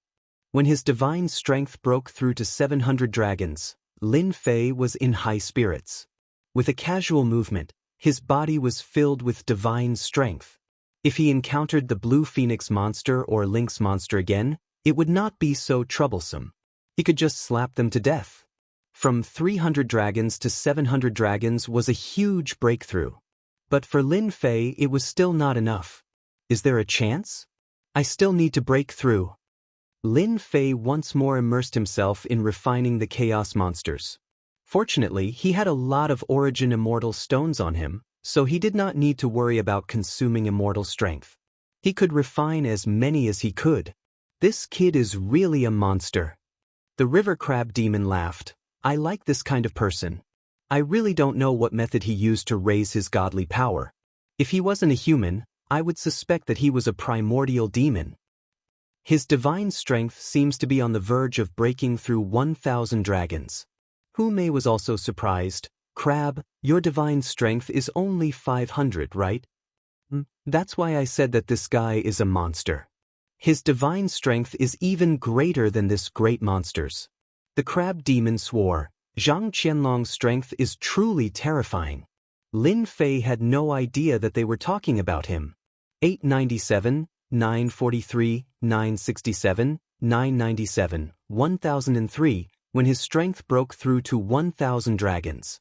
When his divine strength broke through to 700 dragons, Lin Fei was in high spirits. With a casual movement, his body was filled with divine strength. If he encountered the blue phoenix monster or lynx monster again, it would not be so troublesome. He could just slap them to death. From 300 dragons to 700 dragons was a huge breakthrough. But for Lin Fei, it was still not enough. Is there a chance? I still need to break through. Lin Fei once more immersed himself in refining the chaos monsters. Fortunately, he had a lot of origin immortal stones on him, so he did not need to worry about consuming immortal strength. He could refine as many as he could. This kid is really a monster. The river crab demon laughed. I like this kind of person. I really don't know what method he used to raise his godly power. If he wasn't a human, I would suspect that he was a primordial demon. His divine strength seems to be on the verge of breaking through 1,000 dragons. Hu Mei was also surprised. Crab, your divine strength is only 500, right? That's why I said that this guy is a monster. His divine strength is even greater than this great monster's. The crab demon swore, Zhang Qianlong's strength is truly terrifying. Lin Fei had no idea that they were talking about him. 897, 943, 967, 997, 1003, when his strength broke through to 1,000 dragons.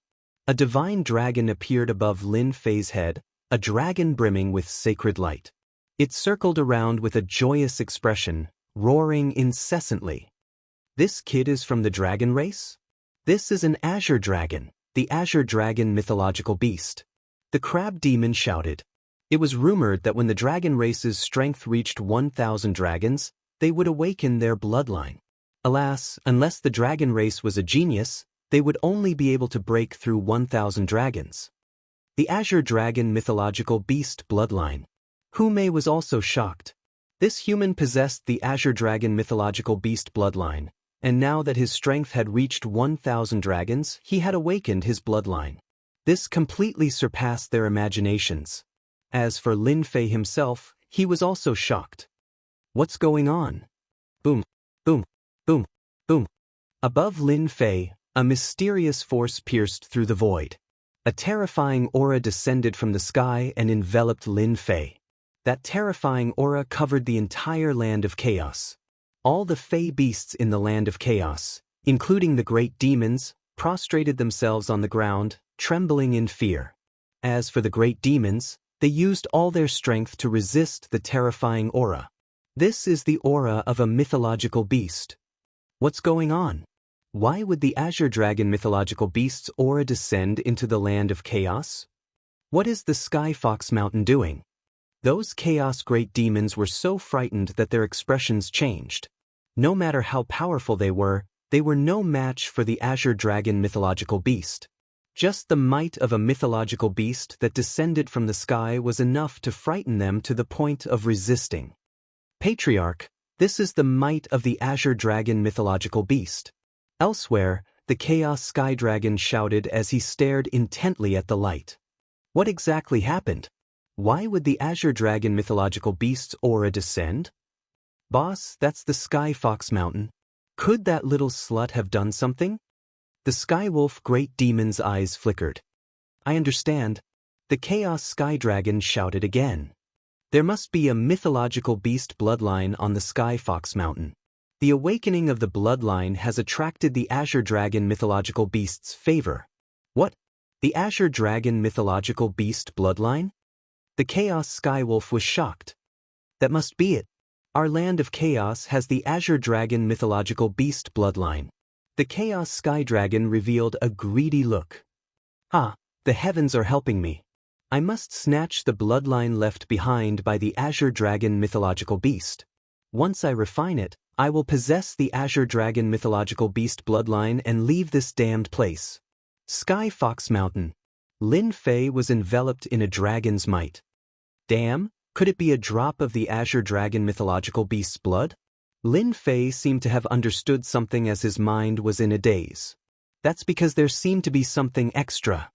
A divine dragon appeared above Lin Fei's head, a dragon brimming with sacred light. It circled around with a joyous expression, roaring incessantly. This kid is from the dragon race? This is an azure dragon, the azure dragon mythological beast. The crab demon shouted. It was rumored that when the dragon race's strength reached 1,000 dragons, they would awaken their bloodline. Alas, unless the dragon race was a genius, they would only be able to break through 1,000 dragons. The azure dragon mythological beast bloodline. Hu Mei was also shocked. This human possessed the azure dragon mythological beast bloodline, and now that his strength had reached 1,000 dragons, he had awakened his bloodline. This completely surpassed their imaginations. As for Lin Fei himself, he was also shocked. What's going on? Boom, boom, boom, boom. Above Lin Fei, a mysterious force pierced through the void. A terrifying aura descended from the sky and enveloped Lin Fei. That terrifying aura covered the entire land of chaos. All the Fey beasts in the land of chaos, including the great demons, prostrated themselves on the ground, trembling in fear. As for the great demons, they used all their strength to resist the terrifying aura. This is the aura of a mythological beast. What's going on? Why would the azure dragon mythological beast's aura descend into the land of chaos? What is the Sky Fox Mountain doing? Those chaos great demons were so frightened that their expressions changed. No matter how powerful they were no match for the azure dragon mythological beast. Just the might of a mythological beast that descended from the sky was enough to frighten them to the point of resisting. Patriarch, this is the might of the azure dragon mythological beast. Elsewhere, the chaos sky dragon shouted as he stared intently at the light. What exactly happened? Why would the azure dragon mythological beast's aura descend? Boss, that's the Sky Fox Mountain. Could that little slut have done something? The Skywolf great demon's eyes flickered. I understand. The Chaos Sky Dragon shouted again. There must be a mythological beast bloodline on the Sky Fox Mountain. The awakening of the bloodline has attracted the Azure Dragon mythological beast's favor. What? The Azure Dragon mythological beast bloodline? The Chaos Skywolf was shocked. That must be it. Our land of chaos has the Azure Dragon mythological beast bloodline. The Chaos Sky Dragon revealed a greedy look. Ah, the heavens are helping me. I must snatch the bloodline left behind by the Azure Dragon mythological beast. Once I refine it, I will possess the Azure Dragon mythological beast bloodline and leave this damned place. Sky Fox Mountain. Lin Fei was enveloped in a dragon's might. Damn, could it be a drop of the Azure Dragon mythological beast's blood? Lin Fei seemed to have understood something as his mind was in a daze. That's because there seemed to be something extra.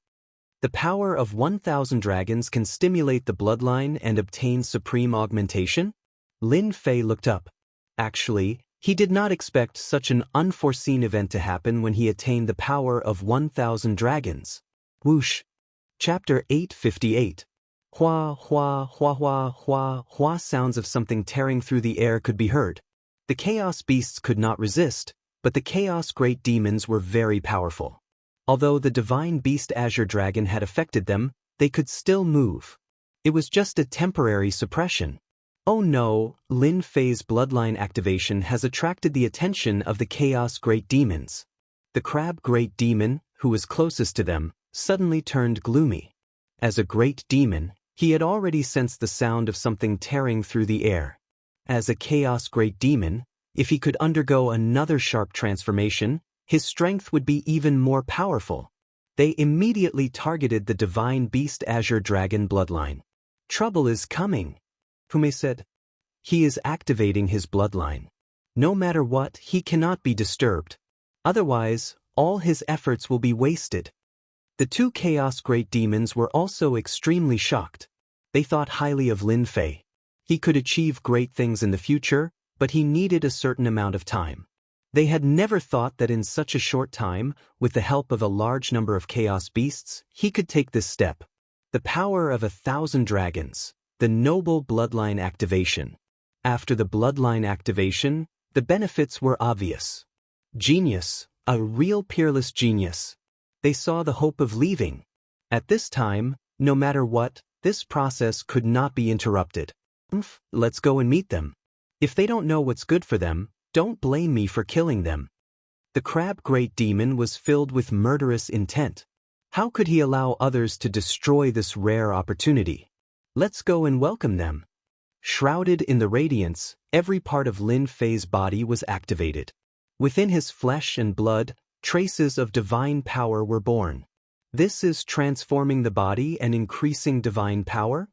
The power of 1,000 dragons can stimulate the bloodline and obtain supreme augmentation? Lin Fei looked up. Actually, he did not expect such an unforeseen event to happen when he attained the power of 1,000 dragons. Whoosh. Chapter 858. Hua, hua, hua, hua, hua, hua sounds of something tearing through the air could be heard. The Chaos Beasts could not resist, but the Chaos Great Demons were very powerful. Although the Divine Beast Azure Dragon had affected them, they could still move. It was just a temporary suppression. Oh no, Lin Fei's bloodline activation has attracted the attention of the Chaos Great Demons. The Crab Great Demon, who was closest to them, suddenly turned gloomy. As a great demon, he had already sensed the sound of something tearing through the air. As a Chaos Great Demon, if he could undergo another sharp transformation, his strength would be even more powerful. They immediately targeted the Divine Beast Azure Dragon bloodline. Trouble is coming. Hume said. He is activating his bloodline. No matter what, he cannot be disturbed. Otherwise, all his efforts will be wasted. The two Chaos Great Demons were also extremely shocked. They thought highly of Lin Fei. He could achieve great things in the future, but he needed a certain amount of time. They had never thought that in such a short time, with the help of a large number of Chaos Beasts, he could take this step. The power of 1,000 dragons. The noble bloodline activation. After the bloodline activation, the benefits were obvious. Genius, a real peerless genius. They saw the hope of leaving. At this time, no matter what, this process could not be interrupted. Let's go and meet them. If they don't know what's good for them, don't blame me for killing them. The Crab Great Demon was filled with murderous intent. How could he allow others to destroy this rare opportunity? Let's go and welcome them. Shrouded in the radiance, every part of Lin Fei's body was activated. Within his flesh and blood, traces of divine power were born. This is transforming the body and increasing divine power?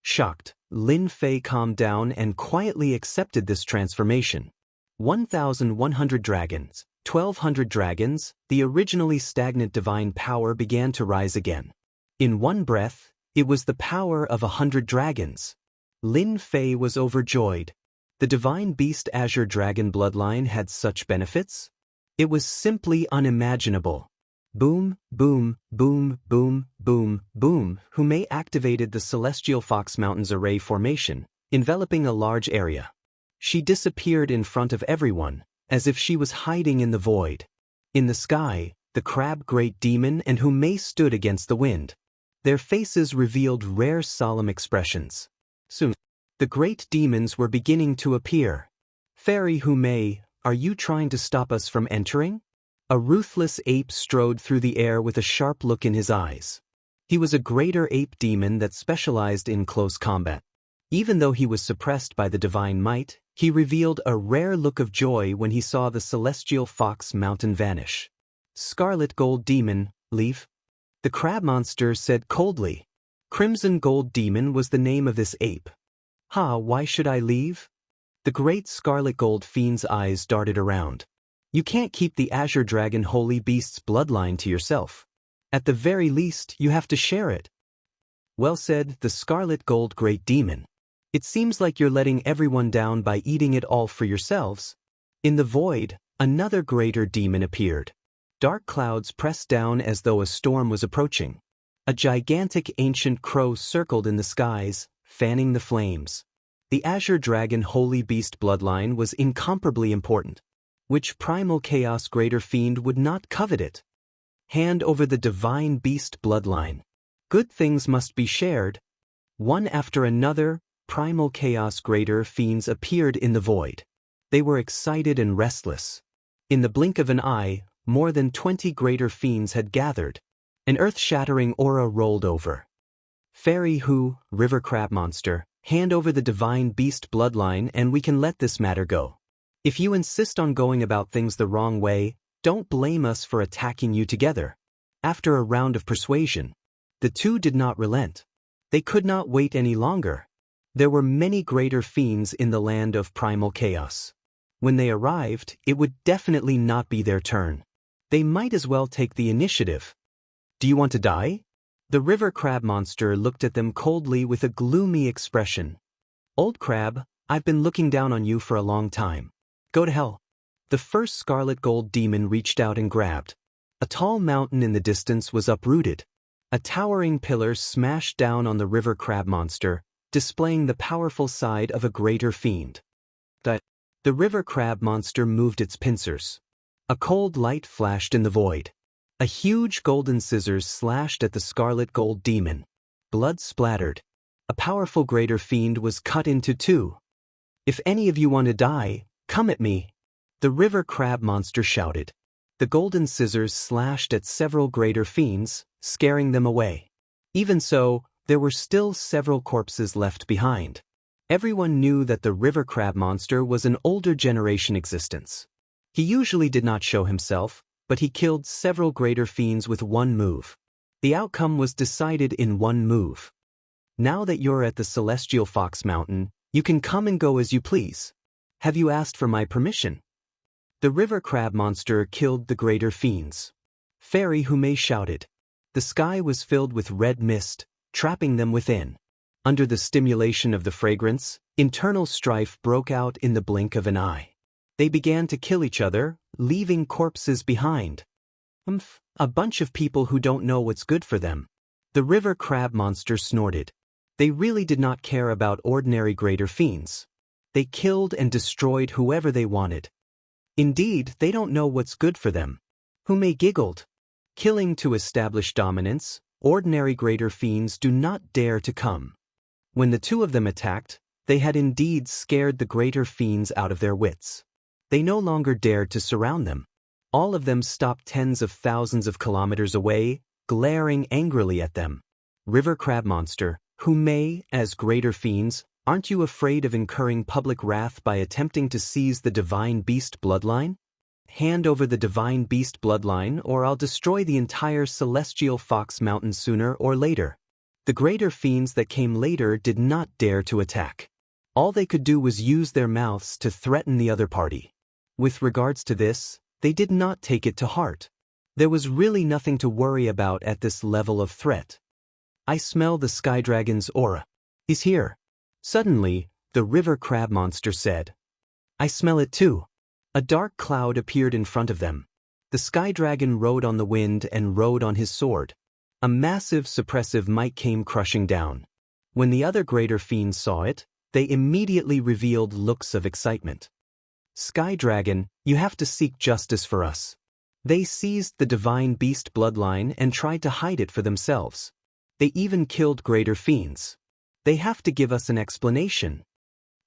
Shocked, Lin Fei calmed down and quietly accepted this transformation. 1,100 dragons, 1,200 dragons, the originally stagnant divine power began to rise again. In one breath, it was the power of 100 dragons. Lin Fei was overjoyed. The Divine Beast Azure Dragon bloodline had such benefits? It was simply unimaginable. Boom, boom, boom, boom, boom, boom. Hume activated the Celestial Fox Mountains array formation, enveloping a large area. She disappeared in front of everyone, as if she was hiding in the void. In the sky, the Crab Great Demon and Hume stood against the wind. Their faces revealed rare solemn expressions. Soon, the great demons were beginning to appear. Fairy Hume, are you trying to stop us from entering? A ruthless ape strode through the air with a sharp look in his eyes. He was a greater ape demon that specialized in close combat. Even though he was suppressed by the divine might, he revealed a rare look of joy when he saw the Celestial Fox Mountain vanish. Scarlet Gold Demon, leave. The crab monster said coldly. Crimson Gold Demon was the name of this ape. Why should I leave? The great Scarlet Gold Fiend's eyes darted around. You can't keep the Azure Dragon Holy Beast's bloodline to yourself. At the very least, you have to share it. Well said, the Scarlet Gold Great Demon. It seems like you're letting everyone down by eating it all for yourselves. In the void, another greater demon appeared. Dark clouds pressed down as though a storm was approaching. A gigantic ancient crow circled in the skies, fanning the flames. The Azure Dragon Holy Beast bloodline was incomparably important. Which primal chaos greater fiend would not covet it? Hand over the divine beast bloodline. Good things must be shared. One after another, primal chaos greater fiends appeared in the void. They were excited and restless. In the blink of an eye, more than 20 greater fiends had gathered. An earth-shattering aura rolled over. Fairy Hu, river crab monster, hand over the divine beast bloodline and we can let this matter go. If you insist on going about things the wrong way, don't blame us for attacking you together. After a round of persuasion, the two did not relent. They could not wait any longer. There were many greater fiends in the land of primal chaos. When they arrived, it would definitely not be their turn. They might as well take the initiative. Do you want to die? The river crab monster looked at them coldly with a gloomy expression. Old crab, I've been looking down on you for a long time. Go to hell. The first scarlet gold demon reached out and grabbed. A tall mountain in the distance was uprooted. A towering pillar smashed down on the river crab monster, displaying the powerful side of a greater fiend. The river crab monster moved its pincers. A cold light flashed in the void. A huge golden scissors slashed at the scarlet gold demon. Blood splattered. A powerful greater fiend was cut into two. If any of you want to die, come at me. The river crab monster shouted. The golden scissors slashed at several greater fiends, scaring them away. Even so, there were still several corpses left behind. Everyone knew that the river crab monster was an older generation existence. He usually did not show himself, but he killed several greater fiends with one move. The outcome was decided in one move. Now that you're at the Celestial Fox Mountain, you can come and go as you please. Have you asked for my permission? The river crab monster killed the greater fiends. Fairy Hume shouted. The sky was filled with red mist, trapping them within. Under the stimulation of the fragrance, internal strife broke out in the blink of an eye. They began to kill each other, leaving corpses behind. A bunch of people who don't know what's good for them. The river crab monster snorted. They really did not care about ordinary greater fiends. They killed and destroyed whoever they wanted. Indeed, they don't know what's good for them. Hume giggled. Killing to establish dominance, ordinary greater fiends do not dare to come. When the two of them attacked, they had indeed scared the greater fiends out of their wits. They no longer dared to surround them. All of them stopped tens of thousands of kilometers away, glaring angrily at them. River crab monster, Hume, as greater fiends, aren't you afraid of incurring public wrath by attempting to seize the divine beast bloodline? Hand over the divine beast bloodline or I'll destroy the entire Celestial Fox Mountain sooner or later. The greater fiends that came later did not dare to attack. All they could do was use their mouths to threaten the other party. With regards to this, they did not take it to heart. There was really nothing to worry about at this level of threat. I smell the sky dragon's aura. He's here. Suddenly, the river crab monster said. I smell it too. A dark cloud appeared in front of them. The sky dragon rode on the wind and rode on his sword. A massive suppressive might came crushing down. When the other greater fiends saw it, they immediately revealed looks of excitement. Sky Dragon, you have to seek justice for us. They seized the divine beast bloodline and tried to hide it for themselves. They even killed greater fiends. They have to give us an explanation.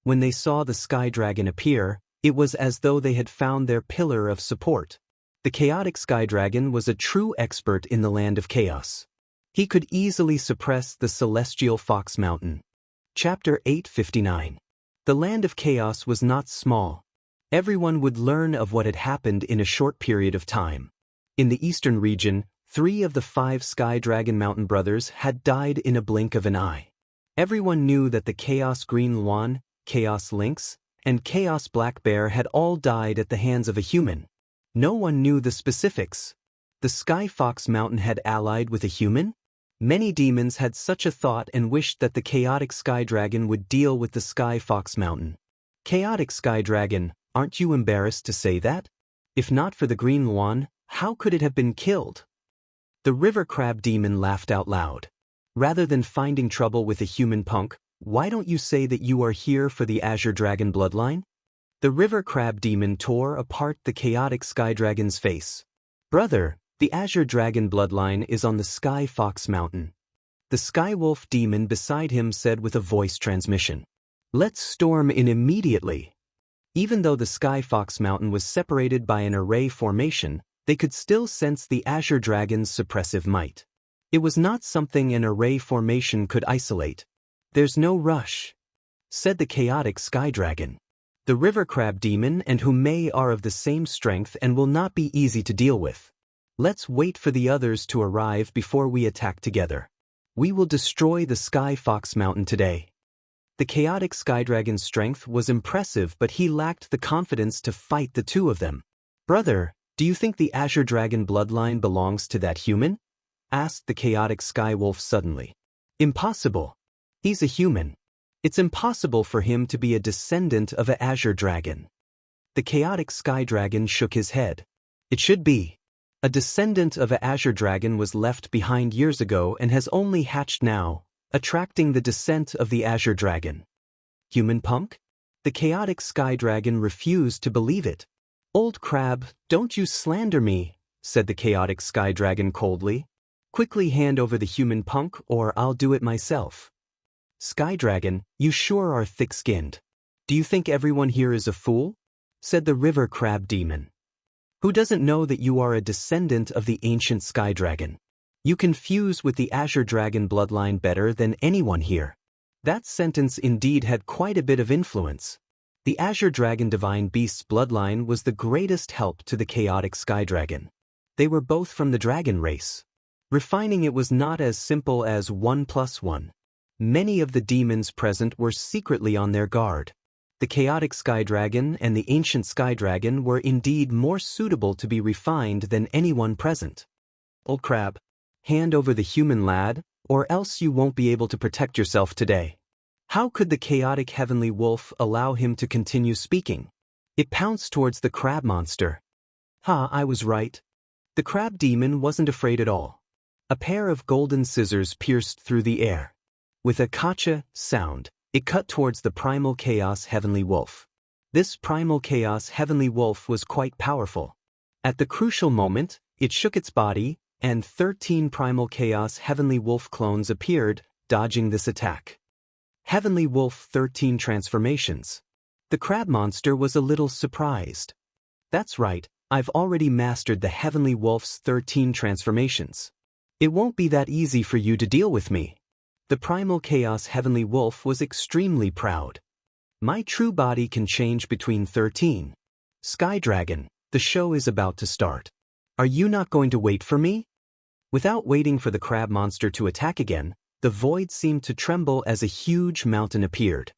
When they saw the Sky Dragon appear, it was as though they had found their pillar of support. The chaotic Sky Dragon was a true expert in the land of chaos. He could easily suppress the Celestial Fox Mountain. Chapter 859. The land of chaos was not small. Everyone would learn of what had happened in a short period of time. In the eastern region, 3 of the 5 Sky Dragon Mountain brothers had died in a blink of an eye. Everyone knew that the Chaos Green Luan, Chaos Lynx, and Chaos Black Bear had all died at the hands of a human. No one knew the specifics. The Sky Fox Mountain had allied with a human? Many demons had such a thought and wished that the chaotic Sky Dragon would deal with the Sky Fox Mountain. Chaotic Sky Dragon, aren't you embarrassed to say that? If not for the Green Luan, how could it have been killed? The river crab demon laughed out loud. Rather than finding trouble with a human punk, why don't you say that you are here for the Azure Dragon bloodline? The river crab demon tore apart the chaotic sky dragon's face. Brother, the Azure Dragon bloodline is on the Sky Fox Mountain. The Sky Wolf demon beside him said with a voice transmission. Let's storm in immediately. Even though the Sky Fox Mountain was separated by an array formation, they could still sense the Azure Dragon's suppressive might. It was not something an array formation could isolate. There's no rush, said the chaotic sky dragon. The river crab demon and Humei are of the same strength and will not be easy to deal with. Let's wait for the others to arrive before we attack together. We will destroy the Sky Fox Mountain today. The chaotic sky dragon's strength was impressive, but he lacked the confidence to fight the two of them. Brother, do you think the Azure Dragon bloodline belongs to that human? Asked the chaotic sky wolf suddenly. Impossible. He's a human. It's impossible for him to be a descendant of an Azure Dragon. The chaotic sky dragon shook his head. It should be. A descendant of an Azure Dragon was left behind years ago and has only hatched now, attracting the descent of the Azure Dragon. Human punk? The chaotic sky dragon refused to believe it. Old crab, don't you slander me, said the chaotic sky dragon coldly. Quickly hand over the human punk or I'll do it myself. Sky dragon, you sure are thick-skinned. Do you think everyone here is a fool? Said the river crab demon. Who doesn't know that you are a descendant of the ancient sky dragon? You can fuse with the Azure Dragon bloodline better than anyone here. That sentence indeed had quite a bit of influence. The Azure Dragon Divine Beast's bloodline was the greatest help to the chaotic sky dragon. They were both from the dragon race. Refining it was not as simple as 1 + 1. Many of the demons present were secretly on their guard. The chaotic sky dragon and the ancient sky dragon were indeed more suitable to be refined than anyone present. Old crab, hand over the human lad, or else you won't be able to protect yourself today. How could the chaotic heavenly wolf allow him to continue speaking? It pounced towards the crab monster. I was right. The crab demon wasn't afraid at all. A pair of golden scissors pierced through the air. With a kacha sound, it cut towards the primal chaos heavenly wolf. This primal chaos heavenly wolf was quite powerful. At the crucial moment, it shook its body, and 13 primal chaos heavenly wolf clones appeared, dodging this attack. Heavenly Wolf 13 transformations. The crab monster was a little surprised. That's right, I've already mastered the Heavenly Wolf's 13 transformations. It won't be that easy for you to deal with me. The primal chaos heavenly wolf was extremely proud. My true body can change between 13. Sky Dragon, the show is about to start. Are you not going to wait for me? Without waiting for the crab monster to attack again, the void seemed to tremble as a huge mountain appeared.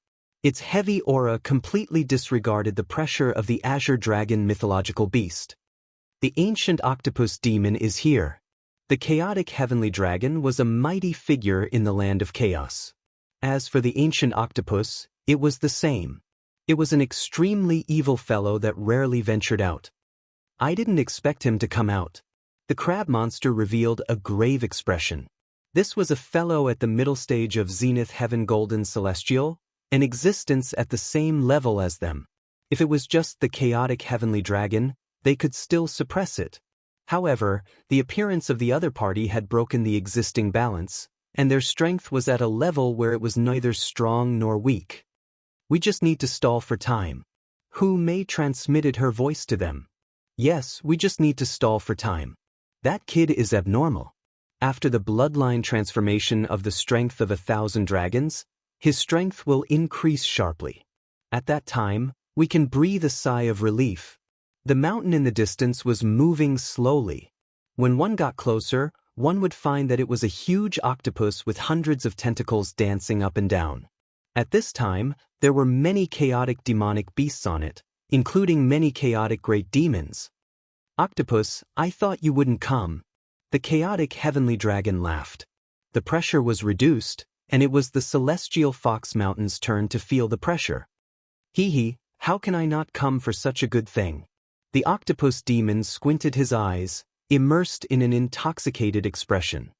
Its heavy aura completely disregarded the pressure of the Azure Dragon mythological beast. The ancient octopus demon is here. The chaotic heavenly dragon was a mighty figure in the land of chaos. As for the ancient octopus, it was the same. It was an extremely evil fellow that rarely ventured out. I didn't expect him to come out. The crab monster revealed a grave expression. This was a fellow at the middle stage of Zenith Heaven Golden Celestial, an existence at the same level as them. If it was just the chaotic heavenly dragon, they could still suppress it. However, the appearance of the other party had broken the existing balance, and their strength was at a level where it was neither strong nor weak. We just need to stall for time. Humei transmitted her voice to them. Yes, we just need to stall for time. That kid is abnormal. After the bloodline transformation of the strength of 1,000 dragons, his strength will increase sharply. At that time, we can breathe a sigh of relief. The mountain in the distance was moving slowly. When one got closer, one would find that it was a huge octopus with hundreds of tentacles dancing up and down. At this time, there were many chaotic demonic beasts on it, including many chaotic great demons. Octopus, I thought you wouldn't come. The chaotic heavenly dragon laughed. The pressure was reduced, and it was the celestial fox mountain's turn to feel the pressure. Hee, how can I not come for such a good thing? The octopus demon squinted his eyes, immersed in an intoxicated expression.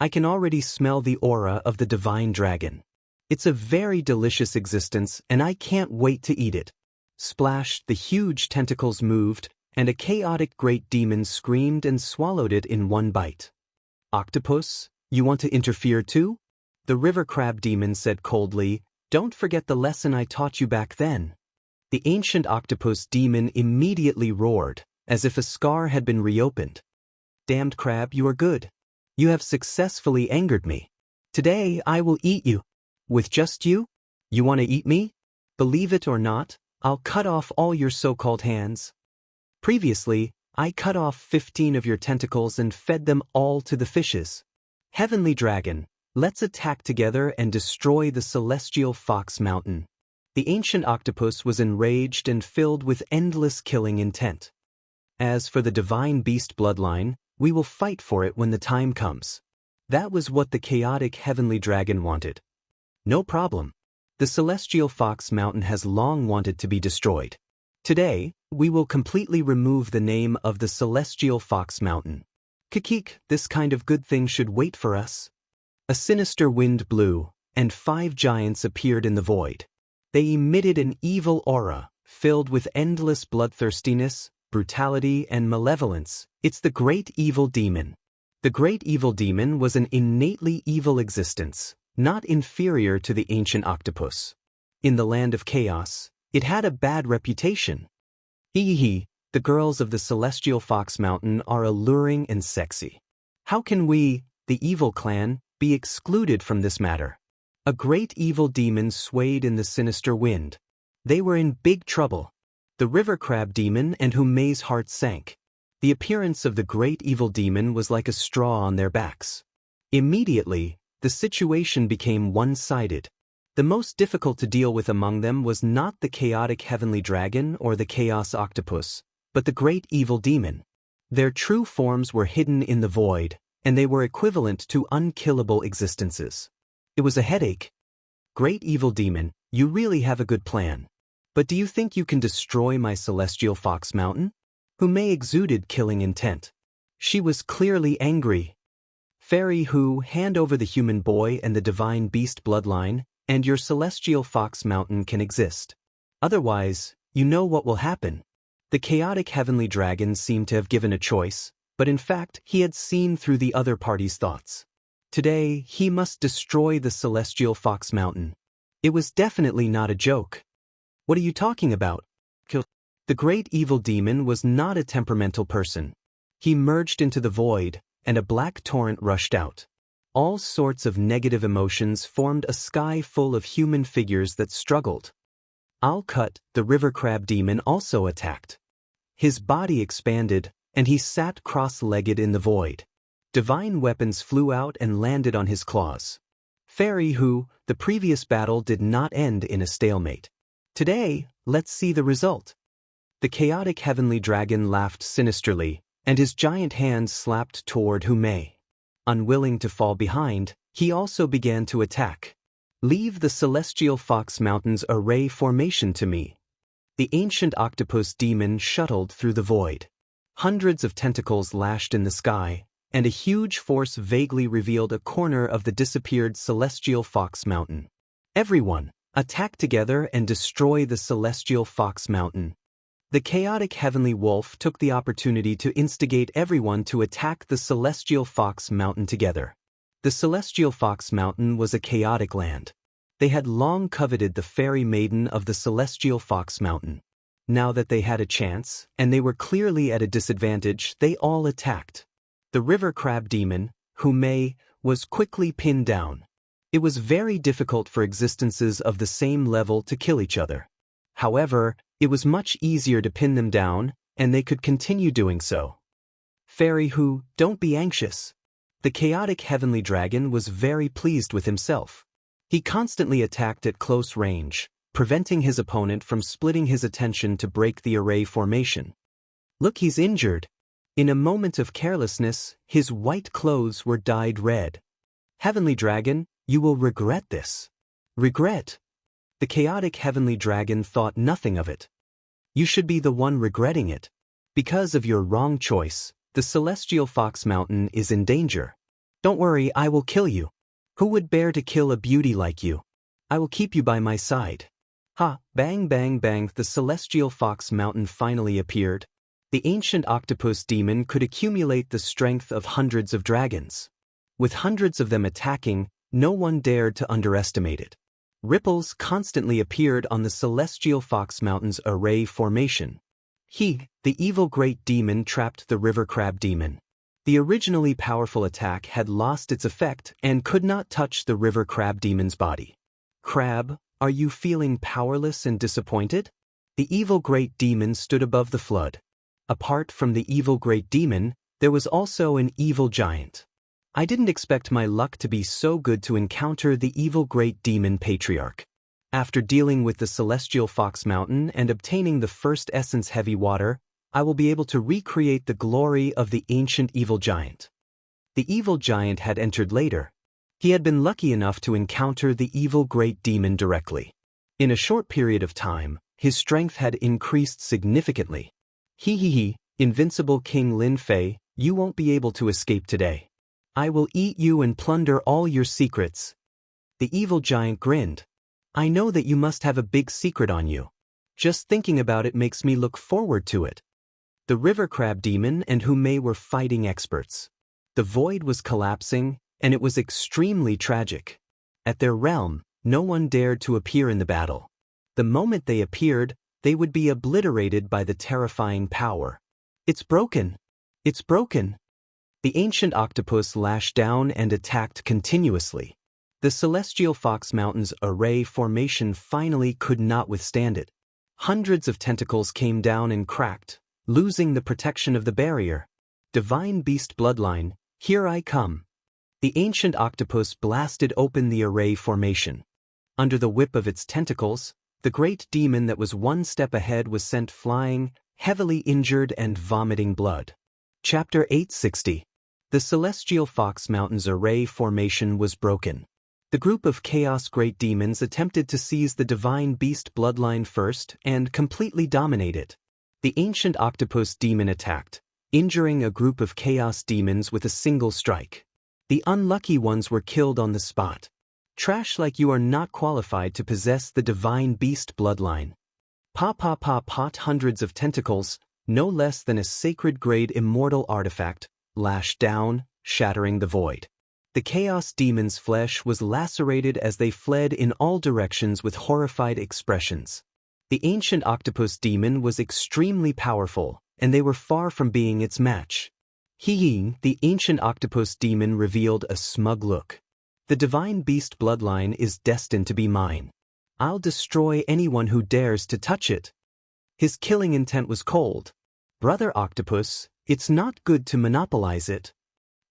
I can already smell the aura of the divine dragon. It's a very delicious existence, and I can't wait to eat it. Splash, the huge tentacles moved, and a chaotic great demon screamed and swallowed it in one bite. Octopus, you want to interfere too? The river crab demon said coldly, don't forget the lesson I taught you back then. The ancient octopus demon immediately roared, as if a scar had been reopened. Damned crab, you are good. You have successfully angered me. Today I will eat you. With just you? You want to eat me? Believe it or not, I'll cut off all your so-called hands. Previously, I cut off 15 of your tentacles and fed them all to the fishes. Heavenly Dragon, let's attack together and destroy the celestial fox mountain. The ancient octopus was enraged and filled with endless killing intent. As for the divine beast bloodline, we will fight for it when the time comes. That was what the chaotic heavenly dragon wanted. No problem. The celestial fox mountain has long wanted to be destroyed. Today, we will completely remove the name of the celestial fox mountain. Kikik, this kind of good thing should wait for us. A sinister wind blew, and 5 giants appeared in the void. They emitted an evil aura, filled with endless bloodthirstiness, brutality, and malevolence. It's the great evil demon. The great evil demon was an innately evil existence, not inferior to the ancient octopus. In the land of chaos, it had a bad reputation. Hee, the girls of the celestial fox mountain are alluring and sexy. How can we, the evil clan, be excluded from this matter? A great evil demon swayed in the sinister wind. They were in big trouble. The river crab demon and Humei's heart sank. The appearance of the great evil demon was like a straw on their backs. Immediately, the situation became one-sided. The most difficult to deal with among them was not the chaotic heavenly dragon or the chaos octopus, but the great evil demon. Their true forms were hidden in the void, and they were equivalent to unkillable existences. It was a headache. Great evil demon, you really have a good plan. But do you think you can destroy my celestial fox mountain? Humei exuded killing intent. She was clearly angry. Fairy Hu, hand over the human boy and the divine beast bloodline, and your celestial fox mountain can exist. Otherwise, you know what will happen. The chaotic heavenly dragon seemed to have given a choice, but in fact he had seen through the other party's thoughts. Today, he must destroy the celestial fox mountain. It was definitely not a joke. What are you talking about? The great evil demon was not a temperamental person. He merged into the void, and a black torrent rushed out. All sorts of negative emotions formed a sky full of human figures that struggled. Al-Kut, the river crab demon, also attacked. His body expanded, and he sat cross-legged in the void. Divine weapons flew out and landed on his claws. Fairy Hu, the previous battle did not end in a stalemate. Today, let's see the result. The chaotic heavenly dragon laughed sinisterly, and his giant hands slapped toward Humei. Unwilling to fall behind, he also began to attack. Leave the celestial fox mountain's array formation to me. The ancient octopus demon shuttled through the void. Hundreds of tentacles lashed in the sky, and a huge force vaguely revealed a corner of the disappeared celestial fox mountain. Everyone, attack together and destroy the celestial fox mountain. The chaotic heavenly wolf took the opportunity to instigate everyone to attack the celestial fox mountain together. The celestial fox mountain was a chaotic land. They had long coveted the fairy maiden of the celestial fox mountain. Now that they had a chance, and they were clearly at a disadvantage, they all attacked. The river crab demon, Humei, was quickly pinned down. It was very difficult for existences of the same level to kill each other. However, it was much easier to pin them down, and they could continue doing so. Fairy Hu, don't be anxious. The chaotic heavenly dragon was very pleased with himself. He constantly attacked at close range, preventing his opponent from splitting his attention to break the array formation. Look, he's injured. In a moment of carelessness, his white clothes were dyed red. Heavenly dragon, you will regret this. Regret? The chaotic heavenly dragon thought nothing of it. You should be the one regretting it. Because of your wrong choice, The celestial fox mountain is in danger. Don't worry, I will kill you. Who would bear to kill a beauty like you? I will keep you by my side. Ha, bang bang bang, the celestial fox mountain finally appeared. The ancient octopus demon could accumulate the strength of hundreds of dragons. With hundreds of them attacking, no one dared to underestimate it. Ripples constantly appeared on the celestial fox mountain's array formation. He, the evil great demon, trapped the river crab demon. The originally powerful attack had lost its effect and could not touch the river crab demon's body. Crab, are you feeling powerless and disappointed? The evil great demon stood above the flood. Apart from the evil great demon, there was also an evil giant. I didn't expect my luck to be so good to encounter the evil great demon patriarch. After dealing with the celestial fox mountain and obtaining the first essence heavy water, I will be able to recreate the glory of the ancient evil giant. The evil giant had entered later. He had been lucky enough to encounter the evil great demon directly. In a short period of time, his strength had increased significantly. He, invincible King Lin Fei, you won't be able to escape today. I will eat you and plunder all your secrets. The evil giant grinned. I know that you must have a big secret on you. Just thinking about it makes me look forward to it. The river crab demon and Humei were fighting experts. The void was collapsing, and it was extremely tragic. At their realm, no one dared to appear in the battle. The moment they appeared, they would be obliterated by the terrifying power. It's broken! It's broken! The ancient octopus lashed down and attacked continuously. The celestial fox mountain's array formation finally could not withstand it. Hundreds of tentacles came down and cracked, losing the protection of the barrier. Divine beast bloodline, here I come. The ancient octopus blasted open the array formation. Under the whip of its tentacles, the great demon that was one step ahead was sent flying, heavily injured and vomiting blood. Chapter 860. The celestial fox mountain's array formation was broken. The group of chaos great demons attempted to seize the divine beast bloodline first and completely dominate it. The ancient octopus demon attacked, injuring a group of chaos demons with a single strike. The unlucky ones were killed on the spot. Trash like you are not qualified to possess the divine beast bloodline. Pot hundreds of tentacles, no less than a sacred grade immortal artifact, lashed down, shattering the void. The chaos demon's flesh was lacerated as they fled in all directions with horrified expressions. The ancient octopus demon was extremely powerful, and they were far from being its match. The ancient octopus demon revealed a smug look. The divine beast bloodline is destined to be mine. I'll destroy anyone who dares to touch it. His killing intent was cold. Brother Octopus, it's not good to monopolize it.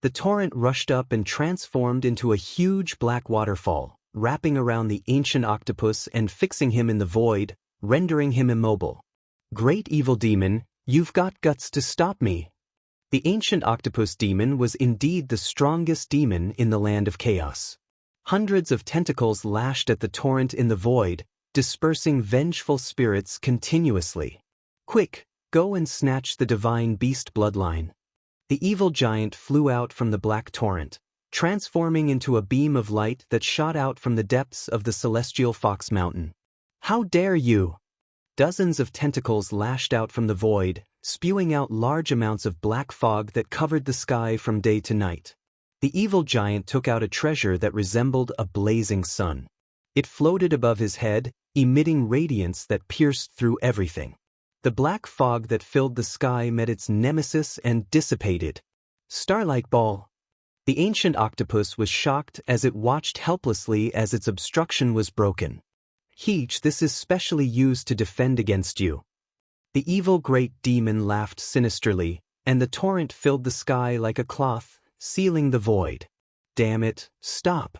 The torrent rushed up and transformed into a huge black waterfall, wrapping around the ancient octopus and fixing him in the void, rendering him immobile. Great evil demon, you've got guts to stop me. The ancient octopus demon was indeed the strongest demon in the land of chaos. Hundreds of tentacles lashed at the torrent in the void, dispersing vengeful spirits continuously. Quick, go and snatch the divine beast bloodline. The evil giant flew out from the black torrent, transforming into a beam of light that shot out from the depths of the celestial fox mountain. How dare you! Dozens of tentacles lashed out from the void, spewing out large amounts of black fog that covered the sky from day to night. The evil giant took out a treasure that resembled a blazing sun. It floated above his head, emitting radiance that pierced through everything. The black fog that filled the sky met its nemesis and dissipated. Starlight Ball. The ancient octopus was shocked as it watched helplessly as its obstruction was broken. This is specially used to defend against you. The evil great demon laughed sinisterly, and the torrent filled the sky like a cloth, sealing the void. Damn it, stop.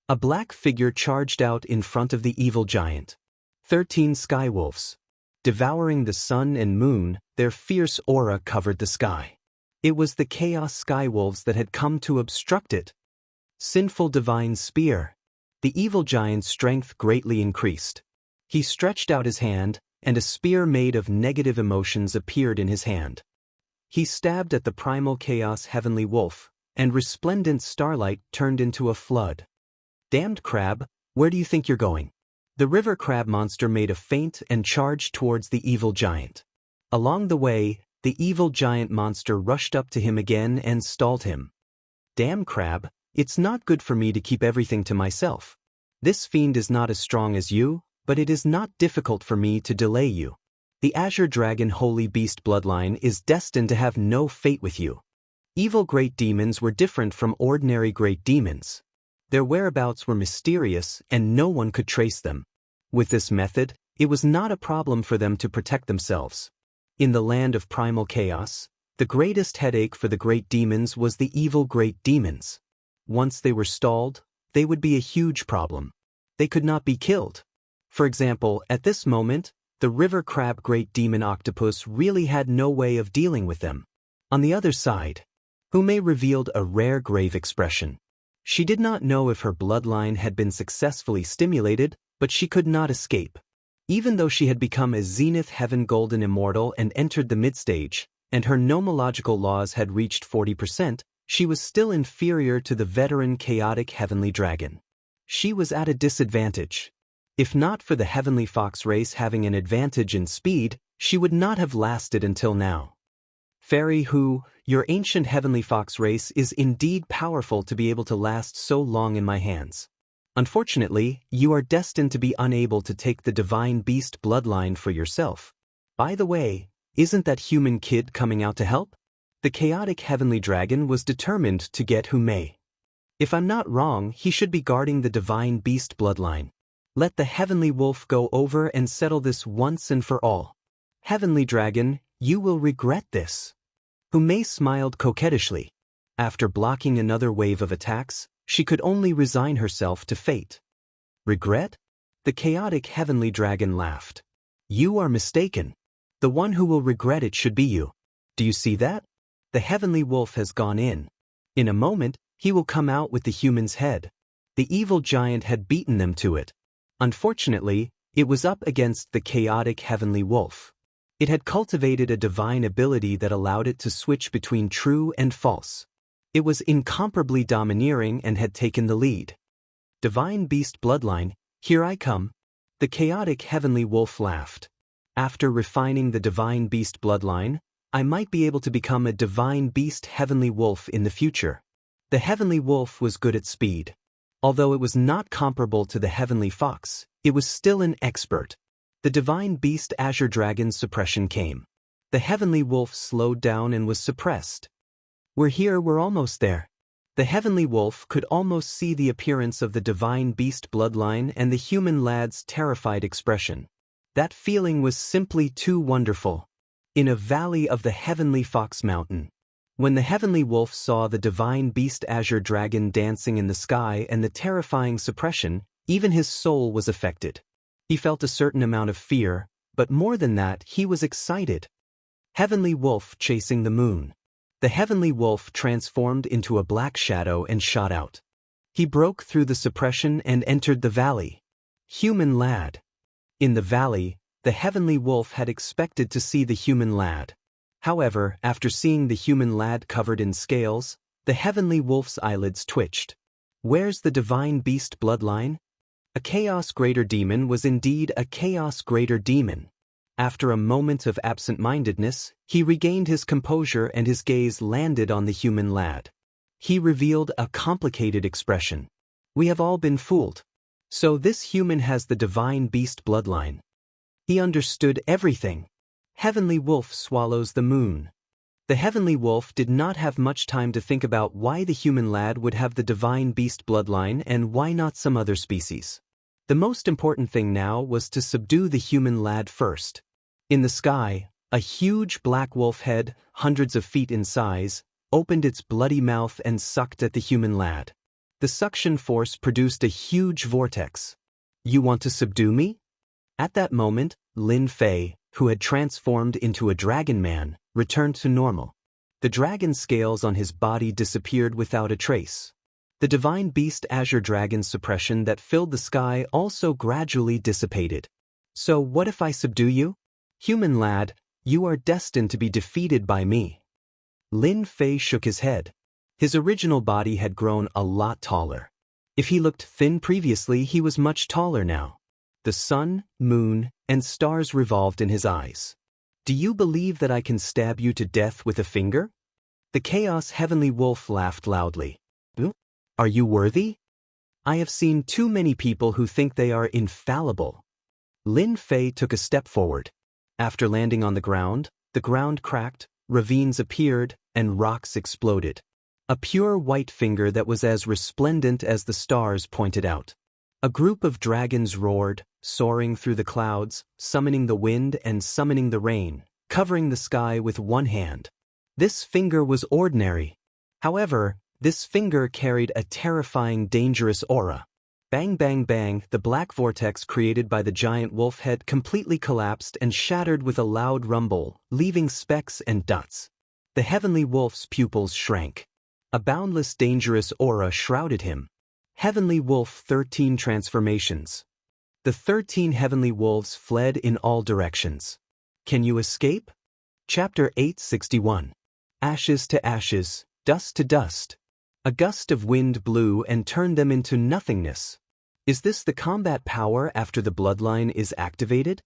A black figure charged out in front of the evil giant. 13 skywolves. Devouring the sun and moon, their fierce aura covered the sky. It was the chaos skywolves that had come to obstruct it. Sinful divine spear. The evil giant's strength greatly increased. He stretched out his hand, and a spear made of negative emotions appeared in his hand. He stabbed at the primal chaos heavenly wolf, and resplendent starlight turned into a flood. Damned crab, where do you think you're going? The river crab monster made a feint and charged towards the evil giant. Along the way, the evil giant monster rushed up to him again and stalled him. Damn crab, it's not good for me to keep everything to myself. This fiend is not as strong as you, but it is not difficult for me to delay you. The Azure Dragon Holy Beast bloodline is destined to have no fate with you. Evil great demons were different from ordinary great demons. Their whereabouts were mysterious and no one could trace them. With this method, it was not a problem for them to protect themselves. In the land of primal chaos, the greatest headache for the great demons was the evil great demons. Once they were stalled, they would be a huge problem. They could not be killed. For example, at this moment, the river crab great demon octopus really had no way of dealing with them. On the other side, Hume revealed a rare grave expression. She did not know if her bloodline had been successfully stimulated, but she could not escape. Even though she had become a Zenith Heaven Golden Immortal and entered the midstage, and her nomological laws had reached 40%, she was still inferior to the veteran chaotic Heavenly Dragon. She was at a disadvantage. If not for the Heavenly Fox race having an advantage in speed, she would not have lasted until now. Fairy Hu, your ancient Heavenly Fox race is indeed powerful to be able to last so long in my hands. Unfortunately, you are destined to be unable to take the Divine Beast bloodline for yourself. By the way, isn't that human kid coming out to help? The chaotic Heavenly Dragon was determined to get Hume. If I'm not wrong, he should be guarding the Divine Beast bloodline. Let the Heavenly Wolf go over and settle this once and for all. Heavenly Dragon, you will regret this. Hume smiled coquettishly. After blocking another wave of attacks, she could only resign herself to fate. Regret? The chaotic Heavenly Dragon laughed. You are mistaken. The one who will regret it should be you. Do you see that? The Heavenly Wolf has gone in. In a moment, he will come out with the human's head. The evil giant had beaten them to it. Unfortunately, it was up against the chaotic Heavenly Wolf. It had cultivated a divine ability that allowed it to switch between true and false. It was incomparably domineering and had taken the lead. Divine Beast bloodline, here I come. The chaotic Heavenly Wolf laughed. After refining the Divine Beast bloodline, I might be able to become a Divine Beast Heavenly Wolf in the future. The Heavenly Wolf was good at speed. Although it was not comparable to the Heavenly Fox, it was still an expert. The Divine Beast Azure Dragon's suppression came. The Heavenly Wolf slowed down and was suppressed. We're here, we're almost there. The Heavenly Wolf could almost see the appearance of the Divine Beast bloodline and the human lad's terrified expression. That feeling was simply too wonderful. In a valley of the Heavenly Fox Mountain. When the Heavenly Wolf saw the Divine Beast Azure Dragon dancing in the sky and the terrifying suppression, even his soul was affected. He felt a certain amount of fear, but more than that, he was excited. Heavenly Wolf chasing the moon. The Heavenly Wolf transformed into a black shadow and shot out. He broke through the suppression and entered the valley. Human lad. In the valley, the Heavenly Wolf had expected to see the human lad. However, after seeing the human lad covered in scales, the Heavenly Wolf's eyelids twitched. Where's the Divine Beast bloodline? A Chaos Greater Demon was indeed a Chaos Greater Demon. After a moment of absent-mindedness, he regained his composure and his gaze landed on the human lad. He revealed a complicated expression. We have all been fooled. So this human has the Divine Beast bloodline. He understood everything. Heavenly Wolf swallows the moon. The Heavenly Wolf did not have much time to think about why the human lad would have the Divine Beast bloodline and why not some other species. The most important thing now was to subdue the human lad first. In the sky, a huge black wolf head, hundreds of feet in size, opened its bloody mouth and sucked at the human lad. The suction force produced a huge vortex. You want to subdue me? At that moment, Lin Fei, who had transformed into a dragon man, returned to normal. The dragon scales on his body disappeared without a trace. The Divine Beast Azure Dragon's suppression that filled the sky also gradually dissipated. So what if I subdue you? Human lad, you are destined to be defeated by me. Lin Fei shook his head. His original body had grown a lot taller. If he looked thin previously, he was much taller now. The sun, moon, and stars revolved in his eyes. Do you believe that I can stab you to death with a finger? The Chaos Heavenly Wolf laughed loudly. Are you worthy? I have seen too many people who think they are infallible. Lin Fei took a step forward. After landing on the ground cracked, ravines appeared, and rocks exploded. A pure white finger that was as resplendent as the stars pointed out. A group of dragons roared, soaring through the clouds, summoning the wind and summoning the rain, covering the sky with one hand. This finger was ordinary. However, this finger carried a terrifying, dangerous aura. Bang, bang, bang, the black vortex created by the giant wolf head completely collapsed and shattered with a loud rumble, leaving specks and dots. The heavenly wolf's pupils shrank. A boundless, dangerous aura shrouded him. Heavenly Wolf 13 Transformations. The 13 heavenly wolves fled in all directions. Can you escape? Chapter 861. Ashes to ashes, dust to dust. A gust of wind blew and turned them into nothingness. Is this the combat power after the bloodline is activated?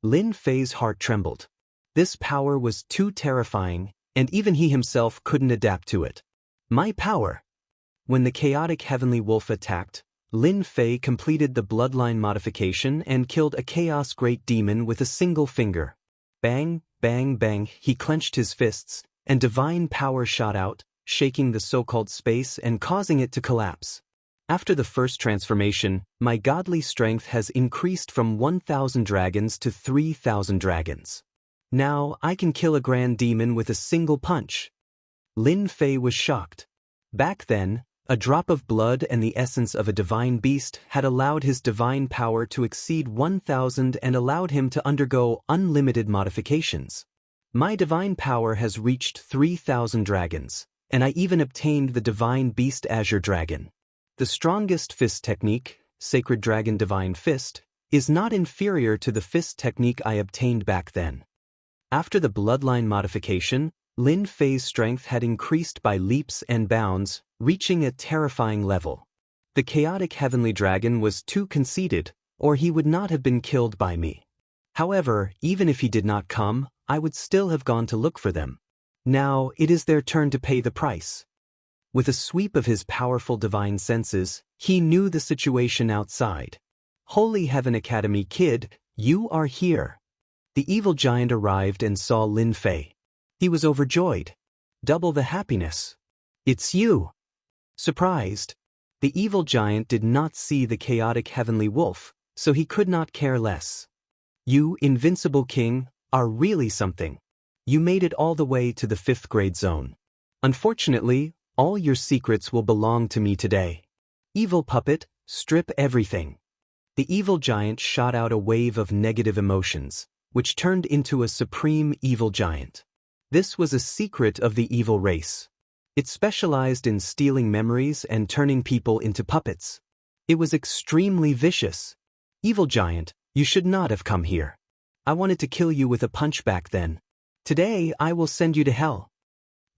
Lin Fei's heart trembled. This power was too terrifying, and even he himself couldn't adapt to it. My power. When the chaotic heavenly wolf attacked, Lin Fei completed the bloodline modification and killed a chaos great demon with a single finger. Bang, bang, bang, he clenched his fists, and divine power shot out, shaking the so-called space and causing it to collapse. After the first transformation, my godly strength has increased from 1,000 dragons to 3,000 dragons. Now I can kill a grand demon with a single punch. Lin Fei was shocked. Back then, a drop of blood and the essence of a divine beast had allowed his divine power to exceed 1,000 and allowed him to undergo unlimited modifications. My divine power has reached 3,000 dragons, and I even obtained the divine beast Azure Dragon. The strongest fist technique, Sacred Dragon Divine Fist, is not inferior to the fist technique I obtained back then. After the bloodline modification, Lin Fei's strength had increased by leaps and bounds, reaching a terrifying level. The chaotic heavenly dragon was too conceited, or he would not have been killed by me. However, even if he did not come, I would still have gone to look for them. Now it is their turn to pay the price. With a sweep of his powerful divine senses, he knew the situation outside. Holy Heaven Academy kid, you are here. The evil giant arrived and saw Lin Fei. He was overjoyed. Double the happiness. It's you. Surprised. The evil giant did not see the chaotic heavenly wolf, so he could not care less. You, invincible king, are really something. You made it all the way to the 5th grade zone. Unfortunately, all your secrets will belong to me today. Evil puppet, strip everything. The evil giant shot out a wave of negative emotions, which turned into a supreme evil giant. This was a secret of the evil race. It specialized in stealing memories and turning people into puppets. It was extremely vicious. Evil giant, you should not have come here. I wanted to kill you with a punch back then. Today I will send you to hell.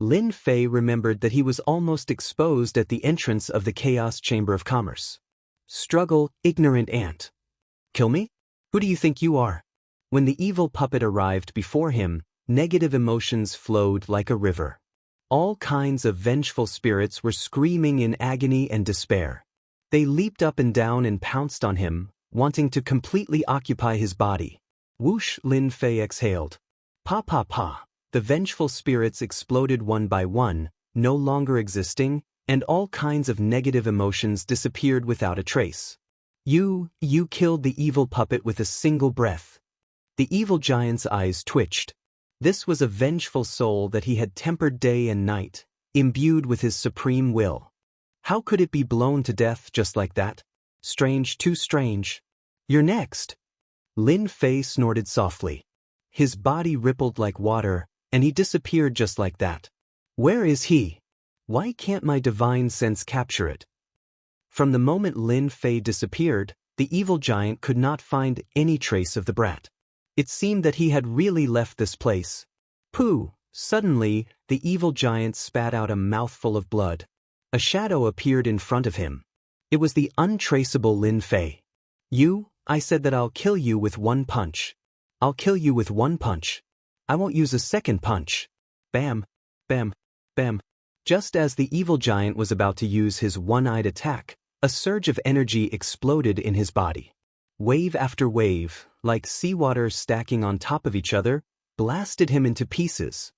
Lin Fei remembered that he was almost exposed at the entrance of the Chaos Chamber of Commerce. Struggle, ignorant ant. Kill me? Who do you think you are? When the evil puppet arrived before him, negative emotions flowed like a river. All kinds of vengeful spirits were screaming in agony and despair. They leaped up and down and pounced on him, wanting to completely occupy his body. Whoosh, Lin Fei exhaled. Pa pa pa. The vengeful spirits exploded one by one, no longer existing, and all kinds of negative emotions disappeared without a trace. You killed the evil puppet with a single breath. The evil giant's eyes twitched. This was a vengeful soul that he had tempered day and night, imbued with his supreme will. How could it be blown to death just like that? Strange, too strange. You're next. Lin Fei snorted softly. His body rippled like water, and he disappeared just like that. Where is he? Why can't my divine sense capture it? From the moment Lin Fei disappeared, the evil giant could not find any trace of the brat. It seemed that he had really left this place. Pooh, Suddenly, the evil giant spat out a mouthful of blood. A shadow appeared in front of him. It was the untraceable Lin Fei. I said that I'll kill you with one punch. I'll kill you with one punch. I won't use a second punch. Bam, bam, bam. Just as the evil giant was about to use his one-eyed attack, a surge of energy exploded in his body. Wave after wave, like seawater stacking on top of each other, blasted him into pieces.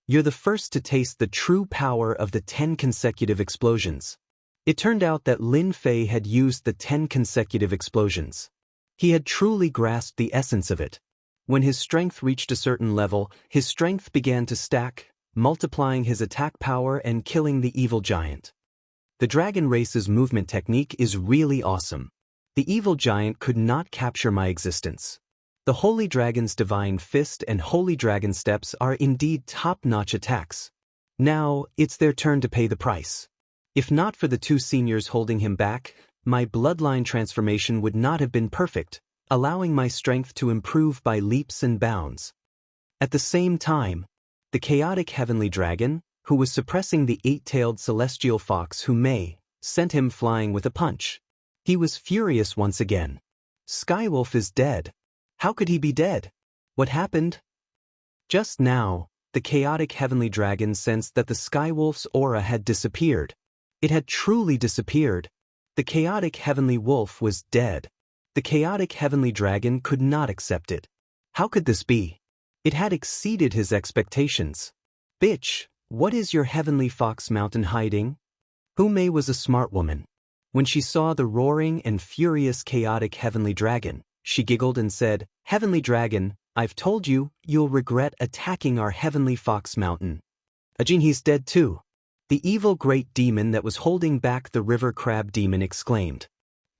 You're the first to taste the true power of the 10 consecutive explosions. It turned out that Lin Fei had used the 10 consecutive explosions. He had truly grasped the essence of it. When his strength reached a certain level, his strength began to stack, multiplying his attack power and killing the evil giant. The dragon race's movement technique is really awesome. The evil giant could not capture my existence. The Holy Dragon's Divine Fist and Holy Dragon Steps are indeed top-notch attacks. Now, it's their turn to pay the price. If not for the two seniors holding him back, my bloodline transformation would not have been perfect, allowing my strength to improve by leaps and bounds. At the same time, the chaotic heavenly dragon, who was suppressing the eight-tailed celestial fox sent him flying with a punch. He was furious once again. Skywolf is dead. How could he be dead? What happened? Just now, the chaotic heavenly dragon sensed that the Skywolf's aura had disappeared. It had truly disappeared. The chaotic heavenly wolf was dead. The chaotic heavenly dragon could not accept it. How could this be? It had exceeded his expectations. Bitch, what is your heavenly fox mountain hiding? Mei was a smart woman. When she saw the roaring and furious chaotic heavenly dragon, she giggled and said, "Heavenly dragon, I've told you, you'll regret attacking our heavenly fox mountain." Ajin, he's dead too. The evil great demon that was holding back the river crab demon exclaimed.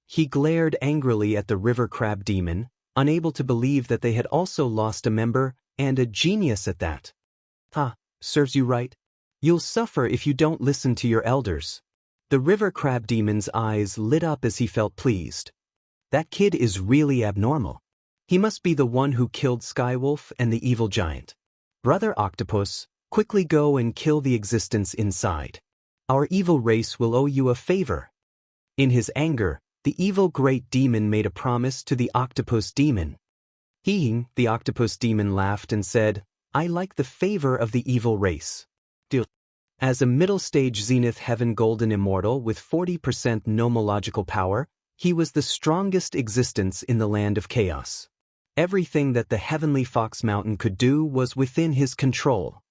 He glared angrily at the river crab demon, unable to believe that they had also lost a member, and a genius at that. Serves you right. You'll suffer if you don't listen to your elders. The river crab demon's eyes lit up as he felt pleased. That kid is really abnormal. He must be the one who killed Skywolf and the evil giant. Brother Octopus, quickly go and kill the existence inside. Our evil race will owe you a favor. In his anger, the evil great demon made a promise to the octopus demon. The octopus demon laughed and said, "I like the favor of the evil race." Deal. As a middle-stage Zenith Heaven Golden Immortal with 40% nomological power, he was the strongest existence in the land of chaos. Everything that the Heavenly Fox Mountain could do was within his control.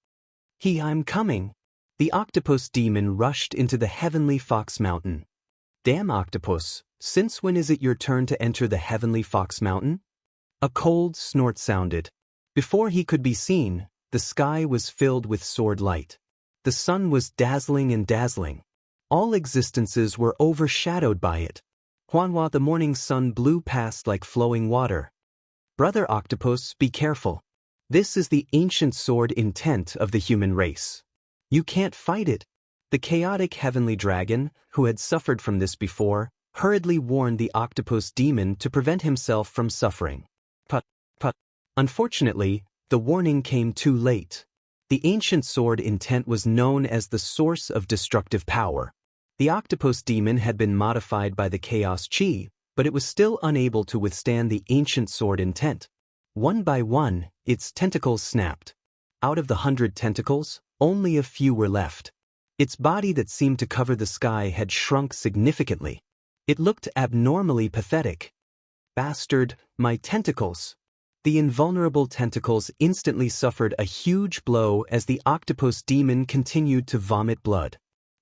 I'm coming. The octopus demon rushed into the Heavenly Fox Mountain. Damn octopus, since when is it your turn to enter the Heavenly Fox Mountain? A cold snort sounded. Before he could be seen, the sky was filled with sword light. The sun was dazzling and dazzling. All existences were overshadowed by it. Huanhua, the morning sun blew past like flowing water. Brother Octopus, be careful. This is the ancient sword intent of the human race. You can't fight it. The chaotic heavenly dragon, who had suffered from this before, hurriedly warned the octopus demon to prevent himself from suffering. But, unfortunately, the warning came too late. The ancient sword intent was known as the source of destructive power. The octopus demon had been modified by the chaos chi, but it was still unable to withstand the ancient sword intent. One by one, its tentacles snapped. Out of the 100 tentacles, only a few were left. Its body that seemed to cover the sky had shrunk significantly. It looked abnormally pathetic. Bastard, my tentacles! The invulnerable tentacles instantly suffered a huge blow as the octopus demon continued to vomit blood.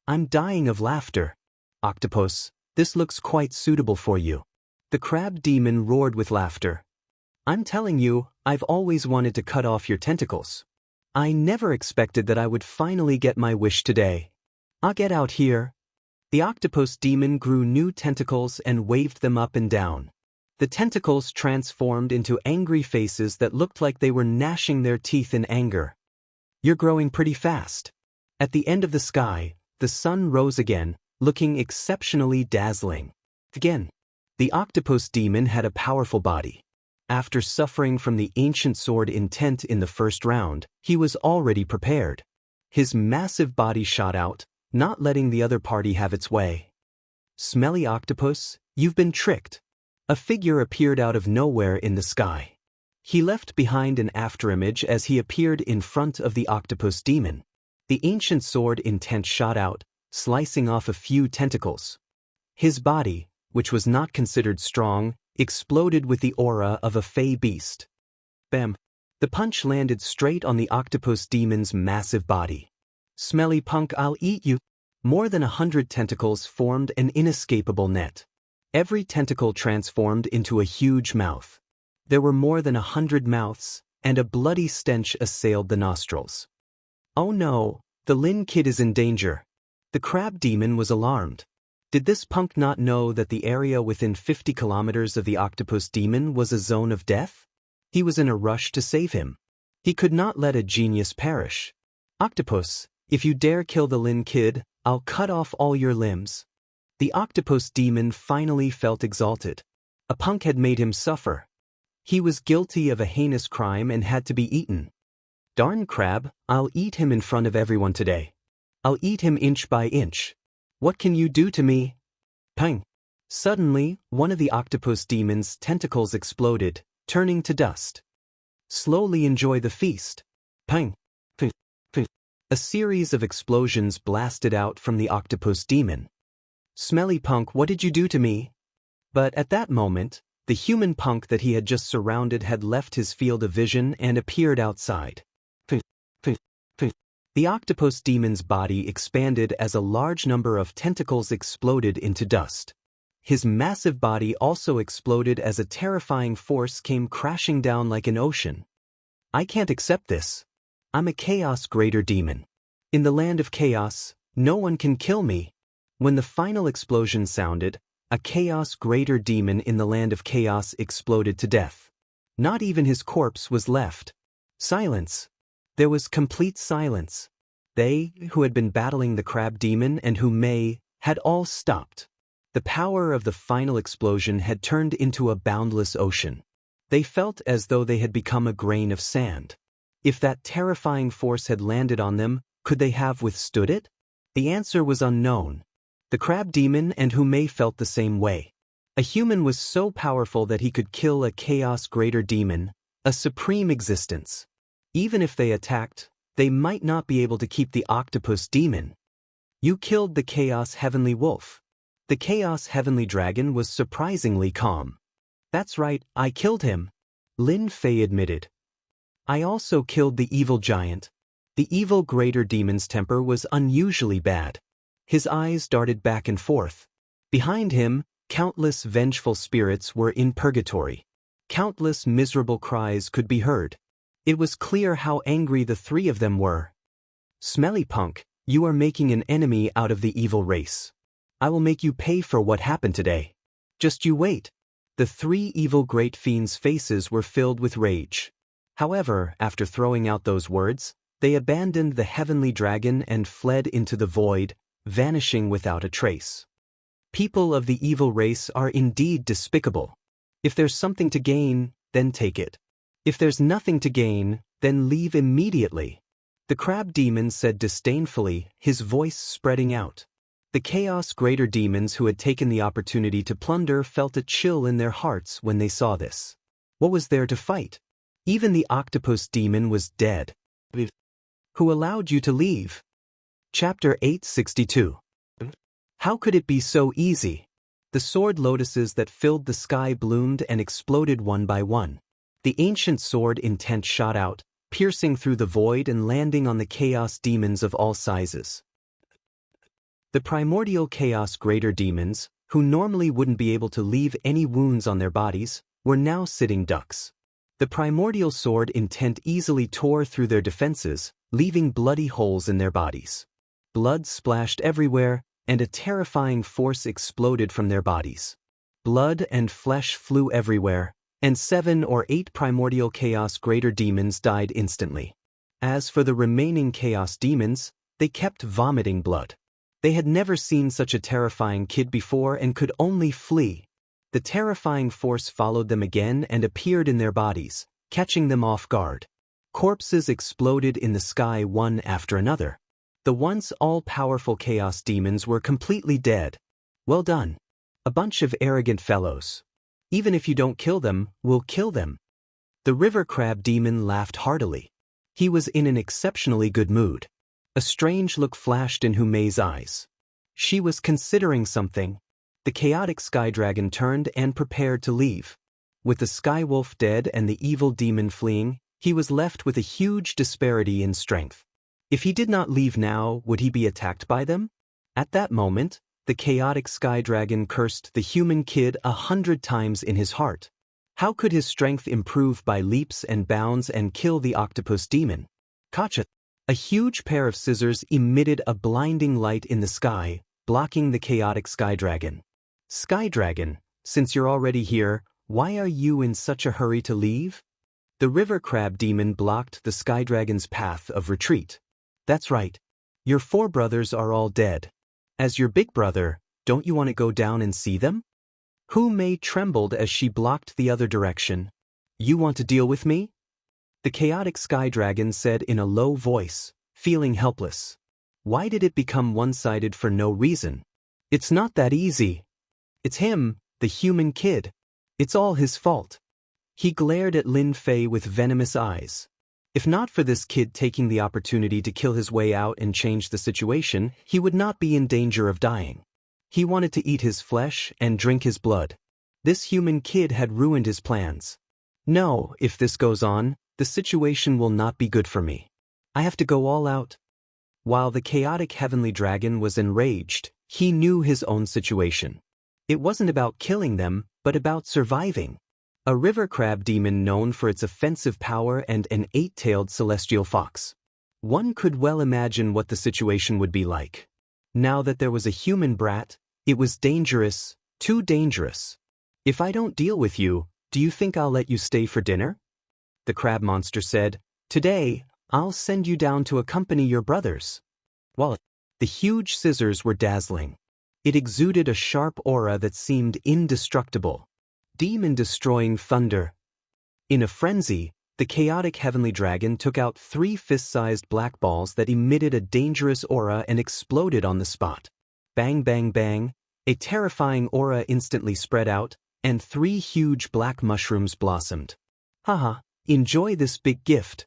I'm dying of laughter. Octopus, this looks quite suitable for you. The crab demon roared with laughter. I'm telling you, I've always wanted to cut off your tentacles. I never expected that I would finally get my wish today. I'll get out here. The octopus demon grew new tentacles and waved them up and down. The tentacles transformed into angry faces that looked like they were gnashing their teeth in anger. You're growing pretty fast. At the end of the sky, the sun rose again, looking exceptionally dazzling. Again, the octopus demon had a powerful body. After suffering from the ancient sword intent in the first round, he was already prepared. His massive body shot out, not letting the other party have its way. Smelly octopus, you've been tricked. A figure appeared out of nowhere in the sky. He left behind an afterimage as he appeared in front of the octopus demon. The ancient sword intent shot out, slicing off a few tentacles. His body, which was not considered strong, exploded with the aura of a fey beast. Bam! The punch landed straight on the octopus demon's massive body. Smelly punk, I'll eat you. More than 100 tentacles formed an inescapable net. Every tentacle transformed into a huge mouth. There were more than 100 mouths, and a bloody stench assailed the nostrils. Oh no, the Lin kid is in danger. The crab demon was alarmed. Did this punk not know that the area within 50 kilometers of the octopus demon was a zone of death? He was in a rush to save him. He could not let a genius perish. Octopus, if you dare kill the Lin kid, I'll cut off all your limbs. The octopus demon finally felt exalted. A punk had made him suffer. He was guilty of a heinous crime and had to be eaten. Darn crab, I'll eat him in front of everyone today. I'll eat him inch by inch. What can you do to me? Pang! Suddenly, one of the octopus demon's tentacles exploded, turning to dust. Slowly enjoy the feast. Pang! Pang! Pang! A series of explosions blasted out from the octopus demon. Smelly punk, what did you do to me? But at that moment, the human punk that he had just surrounded had left his field of vision and appeared outside. Pang! Pang! Pang! The octopus demon's body expanded as a large number of tentacles exploded into dust. His massive body also exploded as a terrifying force came crashing down like an ocean. I can't accept this. I'm a chaos greater demon. In the land of chaos, no one can kill me. When the final explosion sounded, a chaos greater demon in the land of chaos exploded to death. Not even his corpse was left. Silence. There was complete silence. They, who had been battling the crab demon and who had all stopped. The power of the final explosion had turned into a boundless ocean. They felt as though they had become a grain of sand. If that terrifying force had landed on them, could they have withstood it? The answer was unknown. The crab demon and who felt the same way. A human was so powerful that he could kill a chaos greater demon, a supreme existence. Even if they attacked, they might not be able to keep the octopus demon. You killed the chaos heavenly wolf. The chaos heavenly dragon was surprisingly calm. That's right, I killed him. Lin Fei admitted. I also killed the evil giant. The evil greater demon's temper was unusually bad. His eyes darted back and forth. Behind him, countless vengeful spirits were in purgatory. Countless miserable cries could be heard. It was clear how angry the three of them were. Smelly punk, you are making an enemy out of the evil race. I will make you pay for what happened today. Just you wait. The three evil great fiends' faces were filled with rage. However, after throwing out those words, they abandoned the heavenly dragon and fled into the void, vanishing without a trace. People of the evil race are indeed despicable. If there's something to gain, then take it. If there's nothing to gain, then leave immediately. The crab demon said disdainfully, his voice spreading out. The chaos greater demons who had taken the opportunity to plunder felt a chill in their hearts when they saw this. What was there to fight? Even the octopus demon was dead. Who allowed you to leave? Chapter 862. How could it be so easy? The sword lotuses that filled the sky bloomed and exploded one by one. The ancient sword intent shot out, piercing through the void and landing on the chaos demons of all sizes. The primordial chaos greater demons, who normally wouldn't be able to leave any wounds on their bodies, were now sitting ducks. The primordial sword intent easily tore through their defenses, leaving bloody holes in their bodies. Blood splashed everywhere, and a terrifying force exploded from their bodies. Blood and flesh flew everywhere, and 7 or 8 primordial chaos greater demons died instantly. As for the remaining chaos demons, they kept vomiting blood. They had never seen such a terrifying kid before and could only flee. The terrifying force followed them again and appeared in their bodies, catching them off guard. Corpses exploded in the sky one after another. The once all-powerful chaos demons were completely dead. Well done. A bunch of arrogant fellows. Even if you don't kill them, we'll kill them. The river crab demon laughed heartily. He was in an exceptionally good mood. A strange look flashed in Humei's eyes. She was considering something. The chaotic sky dragon turned and prepared to leave. With the sky wolf dead and the evil demon fleeing, he was left with a huge disparity in strength. If he did not leave now, would he be attacked by them? At that moment, the chaotic sky dragon cursed the human kid 100 times in his heart. How could his strength improve by leaps and bounds and kill the octopus demon? Gotcha! A huge pair of scissors emitted a blinding light in the sky, blocking the chaotic sky dragon. Sky dragon, since you're already here, why are you in such a hurry to leave? The river crab demon blocked the sky dragon's path of retreat. That's right. Your 4 brothers are all dead. As your big brother, don't you want to go down and see them? Humei trembled as she blocked the other direction. You want to deal with me? The chaotic sky dragon said in a low voice, feeling helpless. Why did it become one-sided for no reason? It's not that easy. It's him, the human kid. It's all his fault. He glared at Lin Fei with venomous eyes. If not for this kid taking the opportunity to kill his way out and change the situation, he would not be in danger of dying. He wanted to eat his flesh and drink his blood. This human kid had ruined his plans. No, if this goes on, the situation will not be good for me. I have to go all out. While the chaotic heavenly dragon was enraged, he knew his own situation. It wasn't about killing them, but about surviving. A river crab demon known for its offensive power and an 8-tailed celestial fox. One could well imagine what the situation would be like. Now that there was a human brat, it was dangerous, too dangerous. If I don't deal with you, do you think I'll let you stay for dinner? The crab monster said, Today, I'll send you down to accompany your brothers. Well, the huge scissors were dazzling. It exuded a sharp aura that seemed indestructible. Demon-destroying thunder. In a frenzy, the chaotic heavenly dragon took out 3 fist-sized black balls that emitted a dangerous aura and exploded on the spot. Bang bang bang, a terrifying aura instantly spread out, and 3 huge black mushrooms blossomed. Haha, enjoy this big gift.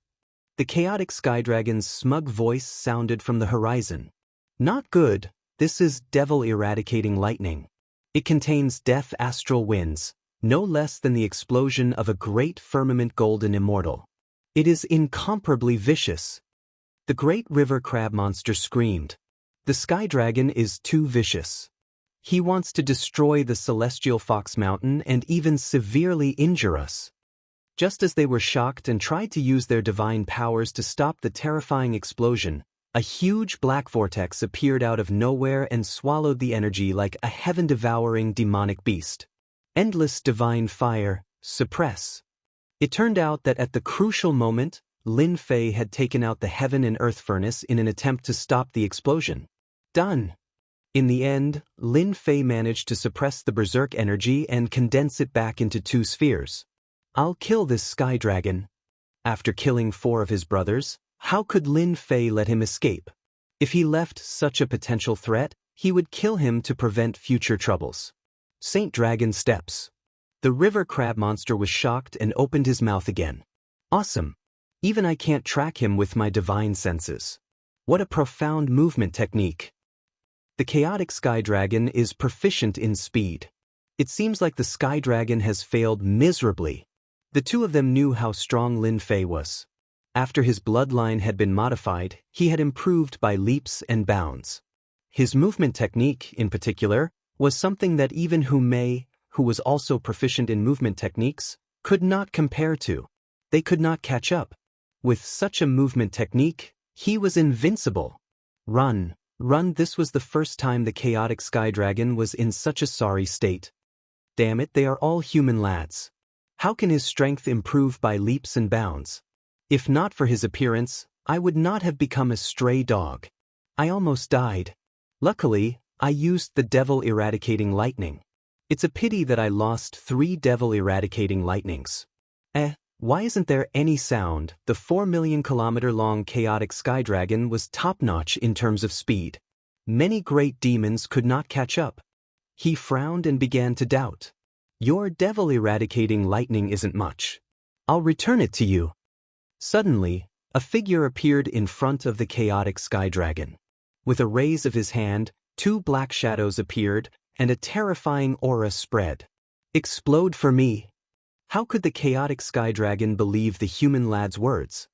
The chaotic sky dragon's smug voice sounded from the horizon. Not good, this is devil-eradicating lightning. It contains death astral winds, no less than the explosion of a great firmament golden immortal. It is incomparably vicious. The great river crab monster screamed. The sky dragon is too vicious. He wants to destroy the celestial fox mountain and even severely injure us. Just as they were shocked and tried to use their divine powers to stop the terrifying explosion, a huge black vortex appeared out of nowhere and swallowed the energy like a heaven-devouring demonic beast. Endless divine fire, suppress. It turned out that at the crucial moment, Lin Fei had taken out the heaven and earth furnace in an attempt to stop the explosion. Done. In the end, Lin Fei managed to suppress the berserk energy and condense it back into 2 spheres. I'll kill this sky dragon. After killing 4 of his brothers, how could Lin Fei let him escape? If he left such a potential threat, he would kill him to prevent future troubles. Saint Dragon steps. The river crab monster was shocked and opened his mouth again. Awesome. Even I can't track him with my divine senses. What a profound movement technique. The chaotic sky dragon is proficient in speed. It seems like the sky dragon has failed miserably. The 2 of them knew how strong Lin Fei was. After his bloodline had been modified, he had improved by leaps and bounds. His movement technique, in particular, was something that even Humei, who was also proficient in movement techniques, could not compare to. They could not catch up. With such a movement technique, he was invincible. Run, run! This was the first time the chaotic sky dragon was in such a sorry state. Damn it, they are all human lads. How can his strength improve by leaps and bounds? If not for his appearance, I would not have become a stray dog. I almost died. Luckily, I used the devil-eradicating lightning. It's a pity that I lost 3 devil-eradicating lightnings. Why isn't there any sound? The 4 million-kilometer-long chaotic sky dragon was top-notch in terms of speed. Many great demons could not catch up. He frowned and began to doubt. Your devil-eradicating lightning isn't much. I'll return it to you. Suddenly, a figure appeared in front of the chaotic sky dragon. With a raise of his hand, 2 black shadows appeared, and a terrifying aura spread. Explode for me. How could the chaotic sky dragon believe the human lad's words?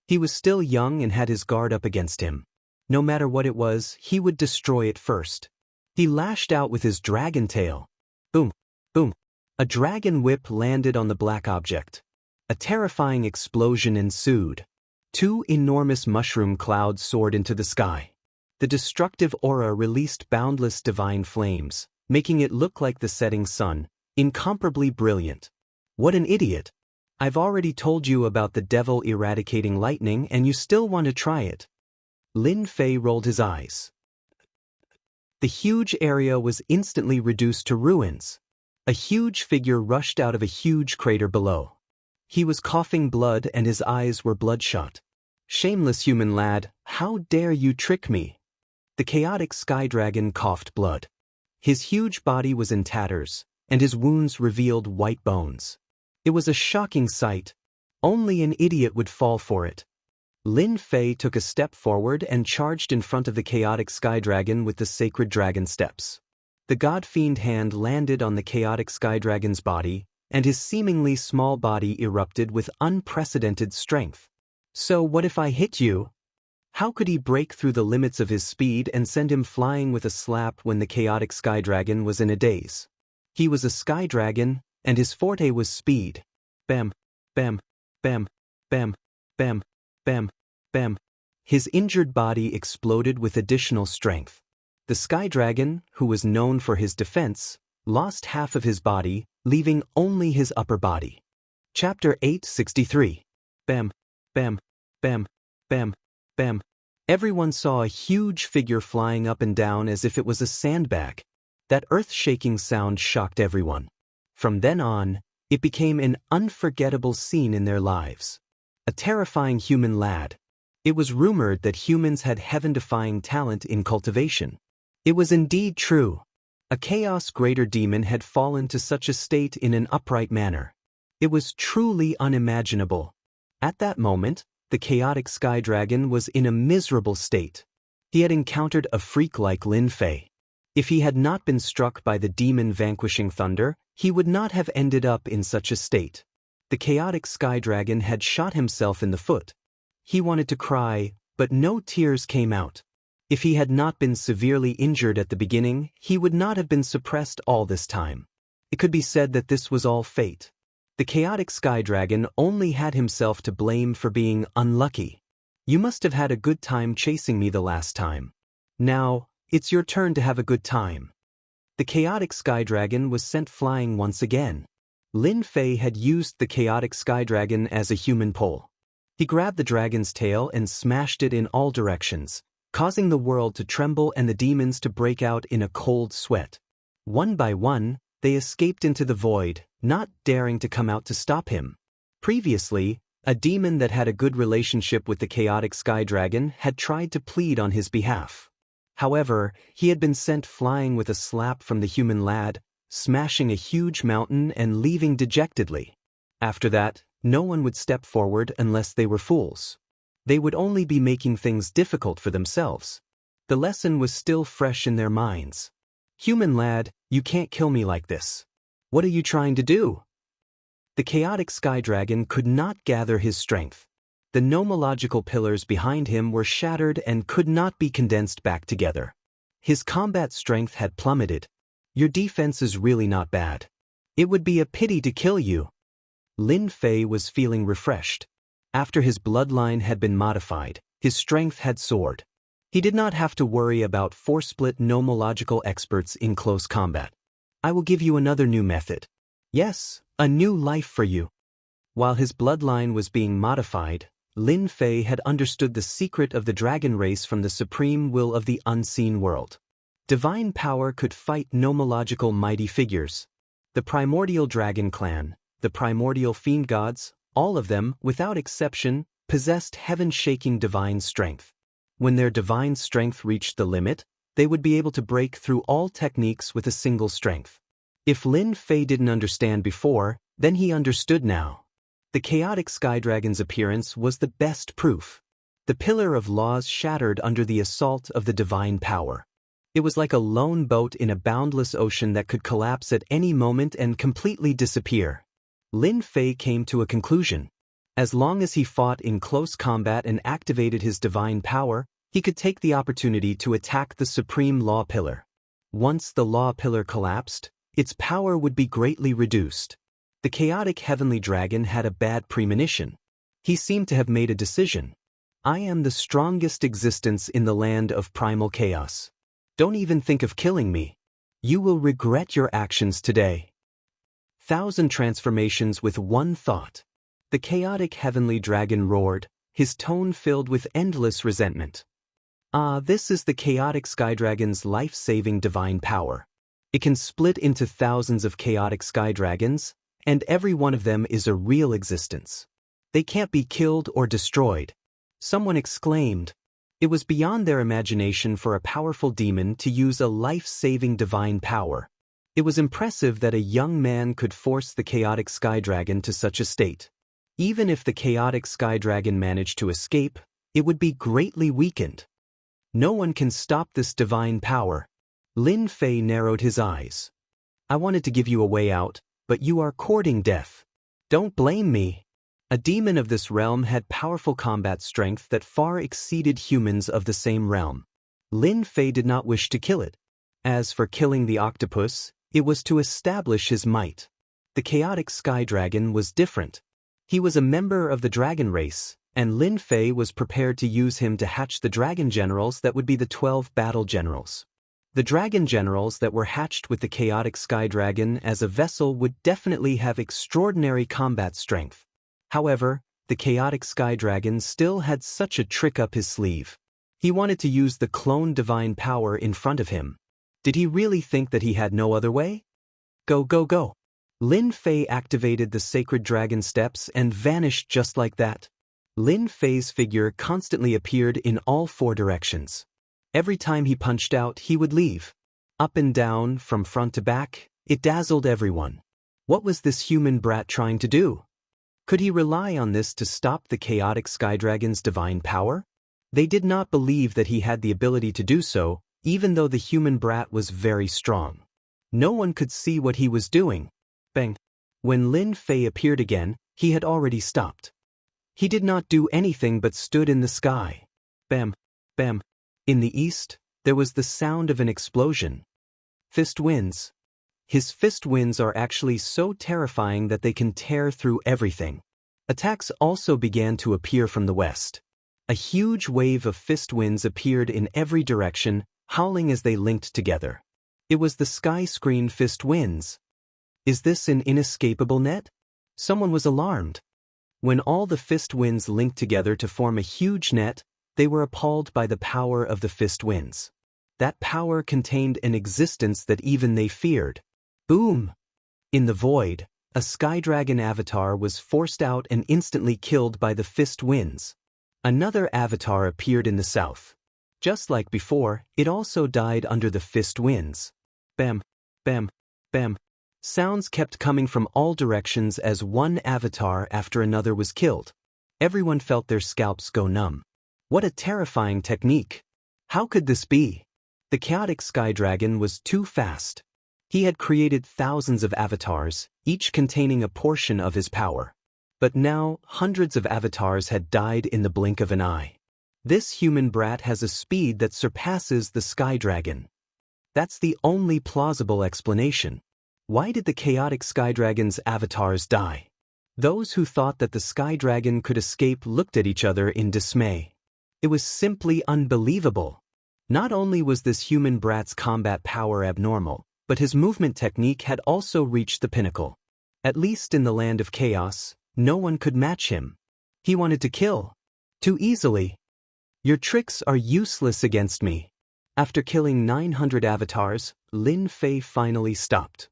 He was still young and had his guard up against him. No matter what it was, he would destroy it first. He lashed out with his dragon tail. Boom, boom. A dragon whip landed on the black object. A terrifying explosion ensued. 2 enormous mushroom clouds soared into the sky. The destructive aura released boundless divine flames, making it look like the setting sun, incomparably brilliant. What an idiot! I've already told you about the devil-eradicating lightning and you still want to try it. Lin Fei rolled his eyes. The huge area was instantly reduced to ruins. A huge figure rushed out of a huge crater below. He was coughing blood and his eyes were bloodshot. Shameless human lad, how dare you trick me? The chaotic sky dragon coughed blood. His huge body was in tatters, and his wounds revealed white bones. It was a shocking sight. Only an idiot would fall for it. Lin Fei took a step forward and charged in front of the chaotic sky dragon with the sacred dragon steps. The god-fiend hand landed on the chaotic sky dragon's body, and his seemingly small body erupted with unprecedented strength. So what if I hit you? How could he break through the limits of his speed and send him flying with a slap when the chaotic sky dragon was in a daze? He was a sky dragon, and his forte was speed. Bam, bam, bam, bam, bam, bam, bam. His injured body exploded with additional strength. The sky dragon, who was known for his defense, lost half of his body, leaving only his upper body. Chapter 863. Bam, bam, bam, bam, bam. Everyone saw a huge figure flying up and down as if it was a sandbag. That earth-shaking sound shocked everyone. From then on, it became an unforgettable scene in their lives. A terrifying human lad. It was rumored that humans had heaven-defying talent in cultivation. It was indeed true. A chaos greater demon had fallen to such a state in an upright manner. It was truly unimaginable. At that moment, the chaotic sky dragon was in a miserable state. He had encountered a freak like Lin Fei. If he had not been struck by the demon vanquishing thunder, he would not have ended up in such a state. The chaotic sky dragon had shot himself in the foot. He wanted to cry, but no tears came out. If he had not been severely injured at the beginning, he would not have been suppressed all this time. It could be said that this was all fate. The chaotic sky dragon only had himself to blame for being unlucky. You must have had a good time chasing me the last time. Now, it's your turn to have a good time. The chaotic sky dragon was sent flying once again. Lin Fei had used the chaotic sky dragon as a human pole. He grabbed the dragon's tail and smashed it in all directions, causing the world to tremble and the demons to break out in a cold sweat. One by one, they escaped into the void, not daring to come out to stop him. Previously, a demon that had a good relationship with the chaotic sky dragon had tried to plead on his behalf. However, he had been sent flying with a slap from the human lad, smashing a huge mountain and leaving dejectedly. After that, no one would step forward unless they were fools. They would only be making things difficult for themselves. The lesson was still fresh in their minds. Human lad, you can't kill me like this. What are you trying to do? The chaotic sky dragon could not gather his strength. The nomological pillars behind him were shattered and could not be condensed back together. His combat strength had plummeted. Your defense is really not bad. It would be a pity to kill you. Lin Fei was feeling refreshed. After his bloodline had been modified, his strength had soared. He did not have to worry about four-split nomological experts in close combat. I will give you another new method. Yes, a new life for you. While his bloodline was being modified, Lin Fei had understood the secret of the dragon race from the supreme will of the unseen world. Divine power could fight nomological mighty figures. The primordial dragon clan, the primordial fiend gods, all of them, without exception, possessed heaven-shaking divine strength. When their divine strength reached the limit, they would be able to break through all techniques with a single strength. If Lin Fei didn't understand before, then he understood now. The chaotic sky dragon's appearance was the best proof. The pillar of laws shattered under the assault of the divine power. It was like a lone boat in a boundless ocean that could collapse at any moment and completely disappear. Lin Fei came to a conclusion. As long as he fought in close combat and activated his divine power, he could take the opportunity to attack the supreme law pillar. Once the law pillar collapsed, its power would be greatly reduced. The chaotic heavenly dragon had a bad premonition. He seemed to have made a decision. I am the strongest existence in the land of primal chaos. Don't even think of killing me. You will regret your actions today. 1,000 transformations with one thought. The chaotic heavenly dragon roared, his tone filled with endless resentment. This is the chaotic sky dragon's life-saving divine power. It can split into thousands of chaotic sky dragons, and every one of them is a real existence. They can't be killed or destroyed. Someone exclaimed. It was beyond their imagination for a powerful demon to use a life-saving divine power. It was impressive that a young man could force the chaotic sky dragon to such a state. Even if the chaotic sky dragon managed to escape, it would be greatly weakened. No one can stop this divine power. Lin Fei narrowed his eyes. I wanted to give you a way out, but you are courting death. Don't blame me. A demon of this realm had powerful combat strength that far exceeded humans of the same realm. Lin Fei did not wish to kill it. As for killing the octopus, it was to establish his might. The chaotic sky dragon was different. He was a member of the dragon race, and Lin Fei was prepared to use him to hatch the dragon generals that would be the 12 battle generals. The dragon generals that were hatched with the chaotic sky dragon as a vessel would definitely have extraordinary combat strength. However, the chaotic sky dragon still had such a trick up his sleeve. He wanted to use the clone divine power in front of him. Did he really think that he had no other way? Go, go, go. Lin Fei activated the sacred dragon steps and vanished just like that. Lin Fei's figure constantly appeared in all 4 directions. Every time he punched out, he would leave. Up and down, from front to back, it dazzled everyone. What was this human brat trying to do? Could he rely on this to stop the chaotic sky dragon's divine power? They did not believe that he had the ability to do so, even though the human brat was very strong. No one could see what he was doing. Bang! When Lin Fei appeared again, he had already stopped. He did not do anything but stood in the sky. Bam! Bam! In the east, there was the sound of an explosion. Fist winds. His fist winds are actually so terrifying that they can tear through everything. Attacks also began to appear from the west. A huge wave of fist winds appeared in every direction, howling as they linked together. It was the sky screen fist winds. Is this an inescapable net? Someone was alarmed. When all the fist winds linked together to form a huge net, they were appalled by the power of the fist winds. That power contained an existence that even they feared. Boom! In the void, a sky dragon avatar was forced out and instantly killed by the fist winds. Another avatar appeared in the south. Just like before, it also died under the fist winds. Bam! Bam! Bam! Sounds kept coming from all directions as one avatar after another was killed. Everyone felt their scalps go numb. What a terrifying technique! How could this be? The chaotic sky dragon was too fast. He had created thousands of avatars, each containing a portion of his power. But now, hundreds of avatars had died in the blink of an eye. This human brat has a speed that surpasses the sky dragon. That's the only plausible explanation. Why did the chaotic sky dragon's avatars die? Those who thought that the sky dragon could escape looked at each other in dismay. It was simply unbelievable. Not only was this human brat's combat power abnormal, but his movement technique had also reached the pinnacle. At least in the land of chaos, no one could match him. He wanted to kill. Too easily. Your tricks are useless against me. After killing 900 avatars, Lin Fei finally stopped.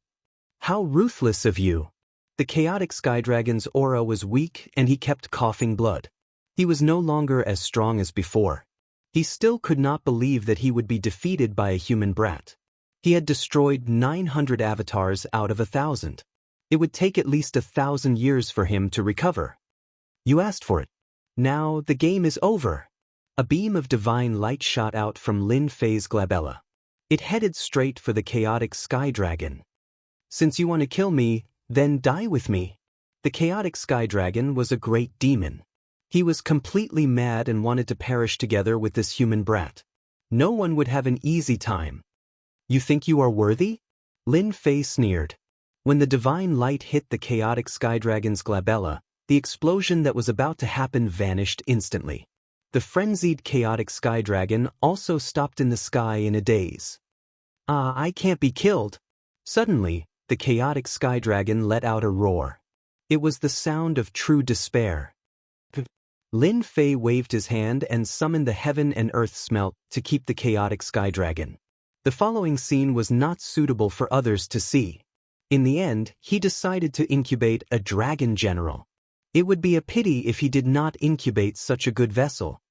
How ruthless of you! The chaotic sky dragon's aura was weak and he kept coughing blood. He was no longer as strong as before. He still could not believe that he would be defeated by a human brat. He had destroyed 900 avatars out of 1,000. It would take at least 1,000 years for him to recover. You asked for it. Now the game is over. A beam of divine light shot out from Lin Fei's glabella. It headed straight for the chaotic sky dragon. Since you want to kill me, then die with me. The chaotic sky dragon was a great demon. He was completely mad and wanted to perish together with this human brat. No one would have an easy time. You think you are worthy? Lin Fei sneered. When the divine light hit the chaotic sky dragon's glabella, the explosion that was about to happen vanished instantly. The frenzied chaotic sky dragon also stopped in the sky in a daze. I can't be killed. Suddenly, the chaotic sky dragon let out a roar. It was the sound of true despair. Lin Fei waved his hand and summoned the heaven and earth smelt to keep the chaotic sky dragon. The following scene was not suitable for others to see. In the end, he decided to incubate a dragon general. It would be a pity if he did not incubate such a good vessel.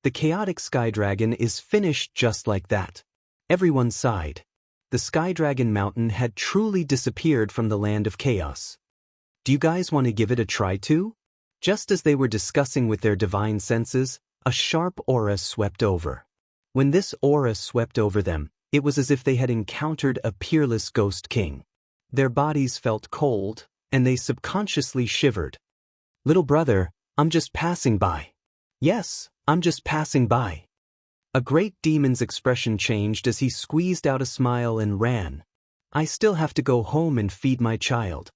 The chaotic sky dragon is finished just like that. Everyone sighed. The sky dragon mountain had truly disappeared from the land of chaos. Do you guys want to give it a try too? Just as they were discussing with their divine senses, a sharp aura swept over. When this aura swept over them, it was as if they had encountered a peerless ghost king. Their bodies felt cold, and they subconsciously shivered. Little brother, I'm just passing by. Yes, I'm just passing by. A great demon's expression changed as he squeezed out a smile and ran. I still have to go home and feed my child.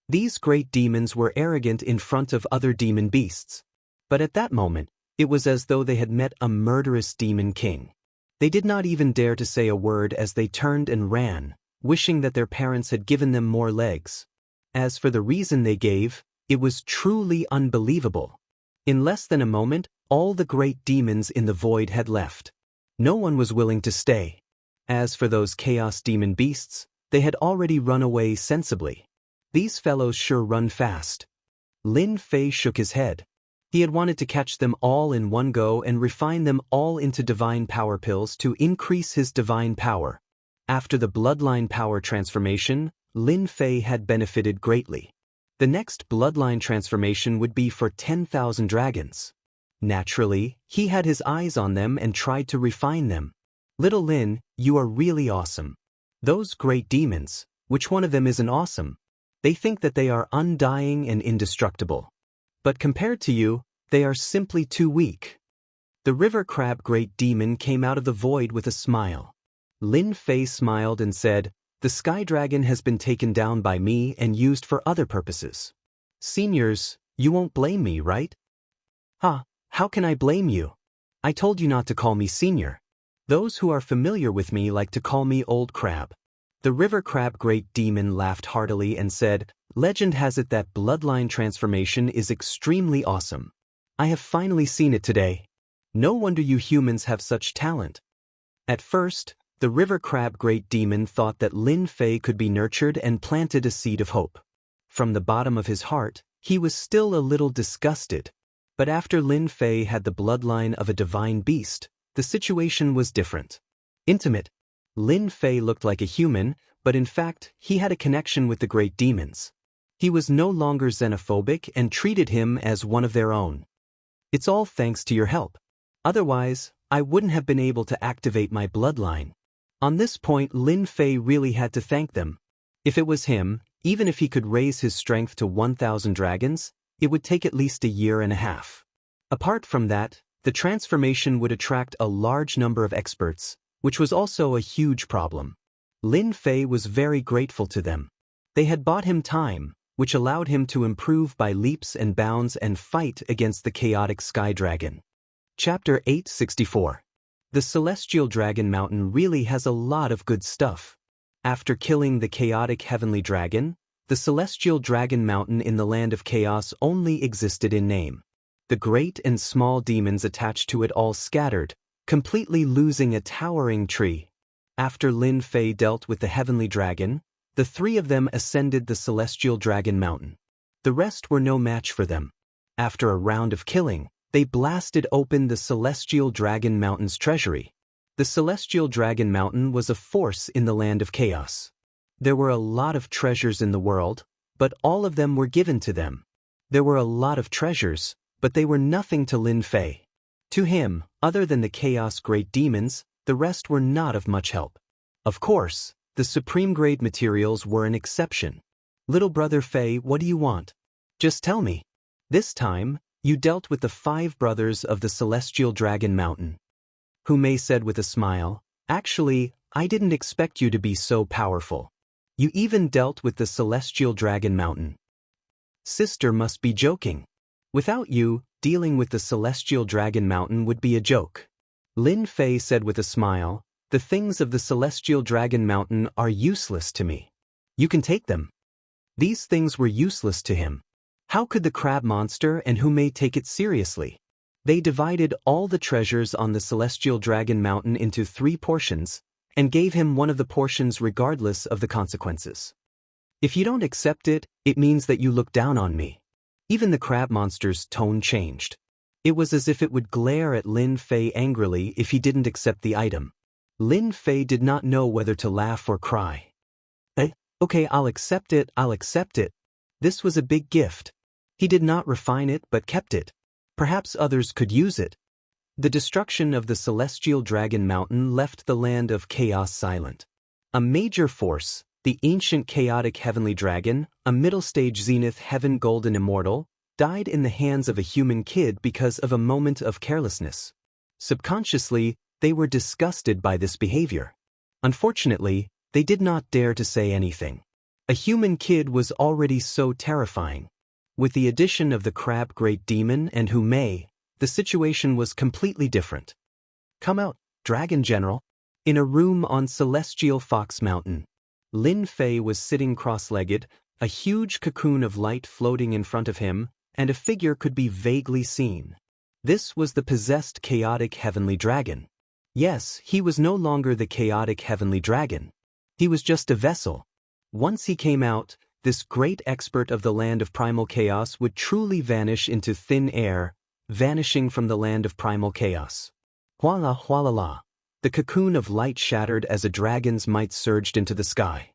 These great demons were arrogant in front of other demon beasts. But at that moment, it was as though they had met a murderous demon king. They did not even dare to say a word as they turned and ran, wishing that their parents had given them more legs. As for the reason they gave, it was truly unbelievable. In less than a moment, all the great demons in the void had left. No one was willing to stay. As for those chaos demon beasts, they had already run away sensibly. These fellows sure run fast. Lin Fei shook his head. He had wanted to catch them all in one go and refine them all into divine power pills to increase his divine power. After the bloodline power transformation, Lin Fei had benefited greatly. The next bloodline transformation would be for 10,000 dragons. Naturally, he had his eyes on them and tried to refine them. Little Lin, you are really awesome. Those great demons, which one of them isn't awesome? They think that they are undying and indestructible. But compared to you, they are simply too weak. The river crab great demon came out of the void with a smile. Lin Fei smiled and said, the sky dragon has been taken down by me and used for other purposes. Seniors, you won't blame me, right? How can I blame you? I told you not to call me senior. Those who are familiar with me like to call me old crab. The river crab great demon laughed heartily and said, legend has it that bloodline transformation is extremely awesome. I have finally seen it today. No wonder you humans have such talent. At first, the river crab great demon thought that Lin Fei could be nurtured and planted a seed of hope. From the bottom of his heart, he was still a little disgusted. But after Lin Fei had the bloodline of a divine beast, the situation was different. Intimate. Lin Fei looked like a human, but in fact, he had a connection with the great demons. He was no longer xenophobic and treated him as one of their own. It's all thanks to your help. Otherwise, I wouldn't have been able to activate my bloodline. On this point, Lin Fei really had to thank them. If it was him, even if he could raise his strength to 1,000 dragons, it would take at least a year and a half. Apart from that, the transformation would attract a large number of experts, which was also a huge problem. Lin Fei was very grateful to them. They had bought him time, which allowed him to improve by leaps and bounds and fight against the chaotic sky dragon. Chapter 864. The Celestial Dragon Mountain really has a lot of good stuff. After killing the chaotic heavenly dragon, the Celestial Dragon Mountain in the land of chaos only existed in name. The great and small demons attached to it all scattered, completely losing a towering tree. After Lin Fei dealt with the heavenly dragon, the three of them ascended the celestial dragon mountain. The rest were no match for them. After a round of killing, they blasted open the celestial dragon mountain's treasury. The celestial dragon mountain was a force in the land of chaos. There were a lot of treasures in the world, but all of them were given to them. There were a lot of treasures, but they were nothing to Lin Fei. To him, other than the chaos great demons, the rest were not of much help. Of course, the supreme grade materials were an exception. Little brother Fei, what do you want? Just tell me. This time, you dealt with the 5 brothers of the celestial dragon mountain. Hu Mei said with a smile, actually, I didn't expect you to be so powerful. You even dealt with the celestial dragon mountain. Sister must be joking. Without you, dealing with the celestial dragon mountain would be a joke. Lin Fei said with a smile, the things of the celestial dragon mountain are useless to me. You can take them. These things were useless to him. How could the crab monster and Hu Mei take it seriously? They divided all the treasures on the celestial dragon mountain into 3 portions, and gave him one of the portions regardless of the consequences. If you don't accept it, it means that you look down on me. Even the crab monster's tone changed. It was as if it would glare at Lin Fei angrily if he didn't accept the item. Lin Fei did not know whether to laugh or cry. Okay, I'll accept it. This was a big gift. He did not refine it but kept it. Perhaps others could use it. The destruction of the celestial dragon mountain left the land of chaos silent. A major force, the ancient chaotic heavenly dragon, a middle-stage zenith heaven golden immortal, died in the hands of a human kid because of a moment of carelessness. Subconsciously, they were disgusted by this behavior. Unfortunately, they did not dare to say anything. A human kid was already so terrifying. With the addition of the crab great demon and Hu Mei, the situation was completely different. Come out, Dragon General. In a room on Celestial Fox Mountain, Lin Fei was sitting cross-legged, a huge cocoon of light floating in front of him, and a figure could be vaguely seen. This was the possessed chaotic heavenly dragon. Yes, he was no longer the chaotic heavenly dragon. He was just a vessel. Once he came out, this great expert of the land of primal chaos would truly vanish into thin air, vanishing from the land of primal chaos. Huala huala la. The cocoon of light shattered as a dragon's might surged into the sky.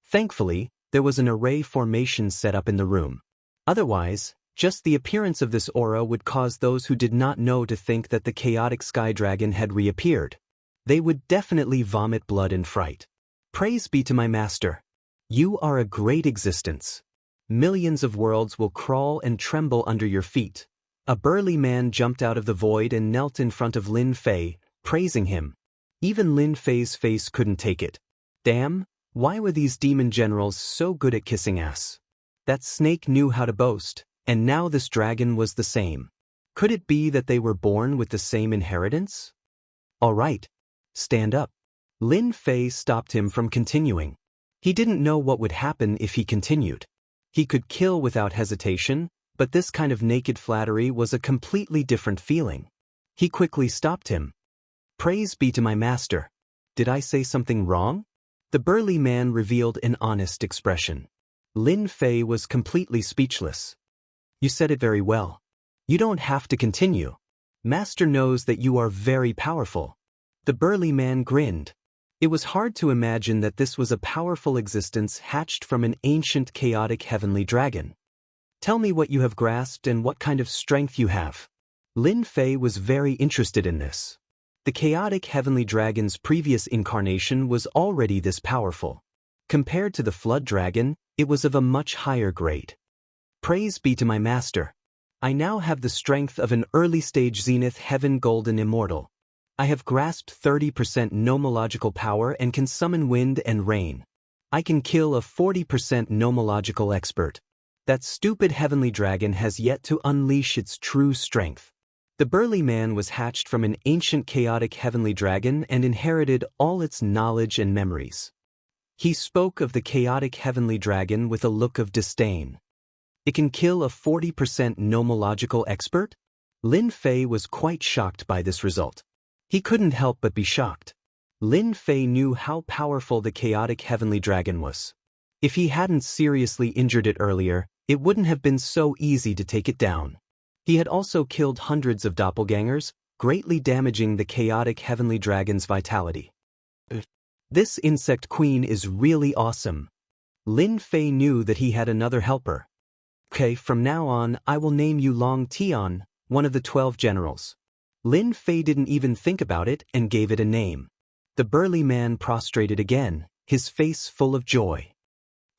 Thankfully, there was an array formation set up in the room. Otherwise, just the appearance of this aura would cause those who did not know to think that the chaotic sky dragon had reappeared. They would definitely vomit blood in fright. Praise be to my master. You are a great existence. Millions of worlds will crawl and tremble under your feet. A burly man jumped out of the void and knelt in front of Lin Fei, praising him. Even Lin Fei's face couldn't take it. Damn, why were these demon generals so good at kissing ass? That snake knew how to boast, and now this dragon was the same. Could it be that they were born with the same inheritance? All right. Stand up. Lin Fei stopped him from continuing. He didn't know what would happen if he continued. He could kill without hesitation, but this kind of naked flattery was a completely different feeling. He quickly stopped him. Praise be to my master. Did I say something wrong? The burly man revealed an honest expression. Lin Fei was completely speechless. You said it very well. You don't have to continue. Master knows that you are very powerful. The burly man grinned. It was hard to imagine that this was a powerful existence hatched from an ancient chaotic heavenly dragon. Tell me what you have grasped and what kind of strength you have. Lin Fei was very interested in this. The chaotic heavenly dragon's previous incarnation was already this powerful. Compared to the flood dragon, it was of a much higher grade. Praise be to my master. I now have the strength of an early-stage zenith heaven golden immortal. I have grasped 30% nomological power and can summon wind and rain. I can kill a 40% nomological expert. That stupid heavenly dragon has yet to unleash its true strength. The burly man was hatched from an ancient chaotic heavenly dragon and inherited all its knowledge and memories. He spoke of the chaotic heavenly dragon with a look of disdain. It can kill a 40% nomological expert? Lin Fei was quite shocked by this result. He couldn't help but be shocked. Lin Fei knew how powerful the chaotic heavenly dragon was. If he hadn't seriously injured it earlier, it wouldn't have been so easy to take it down. He had also killed hundreds of doppelgangers, greatly damaging the chaotic heavenly dragon's vitality. This insect queen is really awesome. Lin Fei knew that he had another helper. Okay, from now on, I will name you Longtime, one of the 12 generals. Lin Fei didn't even think about it and gave it a name. The burly man prostrated again, his face full of joy.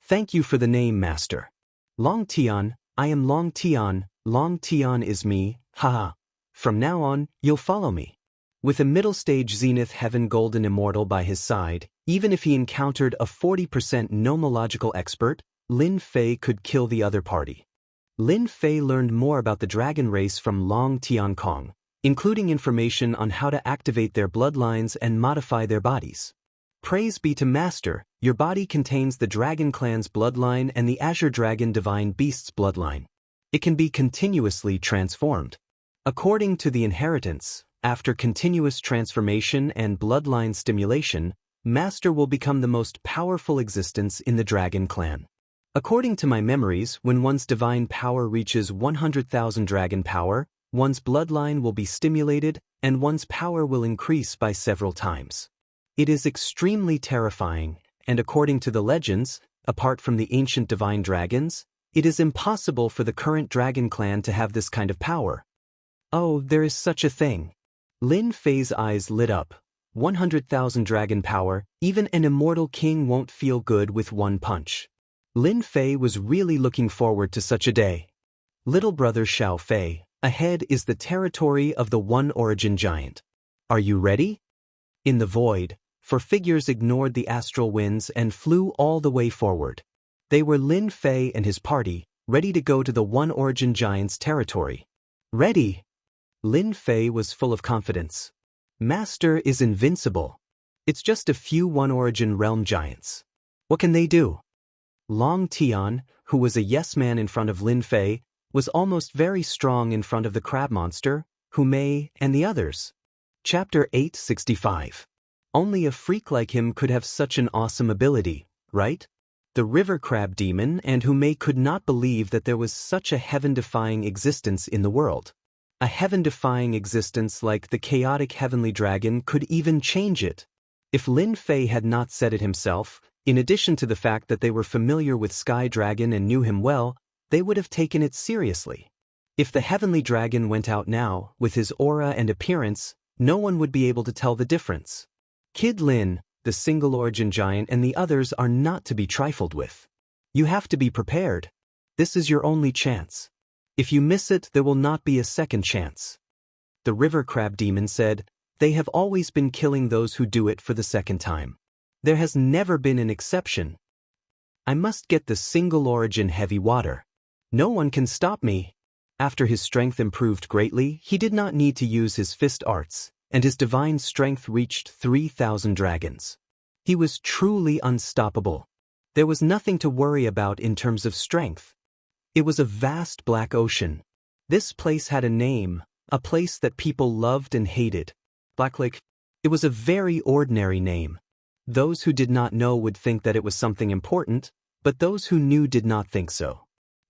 Thank you for the name, master. Longtime, I am Longtime, Longtime is me, haha. From now on, you'll follow me. With a middle-stage Zenith Heaven Golden Immortal by his side, even if he encountered a 40% nomological expert, Lin Fei could kill the other party. Lin Fei learned more about the dragon race from Long Tiankong, including information on how to activate their bloodlines and modify their bodies. Praise be to Master, your body contains the Dragon Clan's bloodline and the Azure Dragon Divine Beast's bloodline. It can be continuously transformed. According to the inheritance, after continuous transformation and bloodline stimulation, Master will become the most powerful existence in the Dragon Clan. According to my memories, when one's divine power reaches 100,000 dragon power, one's bloodline will be stimulated and one's power will increase by several times. It is extremely terrifying, and according to the legends, apart from the ancient divine dragons, it is impossible for the current Dragon Clan to have this kind of power. Oh, there is such a thing. Lin Fei's eyes lit up. 100,000 dragon power, even an immortal king won't feel good with one punch. Lin Fei was really looking forward to such a day. Little brother Xiao Fei, ahead is the territory of the One Origin Giant. Are you ready? In the void, four figures ignored the astral winds and flew all the way forward. They were Lin Fei and his party, ready to go to the One Origin Giant's territory. Ready? Lin Fei was full of confidence. Master is invincible. It's just a few One Origin Realm Giants. What can they do? Long Tian, who was a yes-man in front of Lin Fei, was almost very strong in front of the crab monster, Hu Mei, and the others. Chapter 865. Only a freak like him could have such an awesome ability, right? The river crab demon and Hu Mei could not believe that there was such a heaven-defying existence in the world. A heaven-defying existence like the chaotic heavenly dragon could even change it. If Lin Fei had not said it himself, in addition to the fact that they were familiar with Sky Dragon and knew him well, they would have taken it seriously. If the heavenly dragon went out now, with his aura and appearance, no one would be able to tell the difference. Kid Lin, the single origin giant, and the others are not to be trifled with. You have to be prepared. This is your only chance. If you miss it, there will not be a second chance. The river crab demon said, they have always been killing those who do it for the second time. There has never been an exception. I must get the single origin heavy water. No one can stop me. After his strength improved greatly, he did not need to use his fist arts, and his divine strength reached 3,000 dragons. He was truly unstoppable. There was nothing to worry about in terms of strength. It was a vast black ocean. This place had a name, a place that people loved and hated. Black Lake. It was a very ordinary name. Those who did not know would think that it was something important, but those who knew did not think so.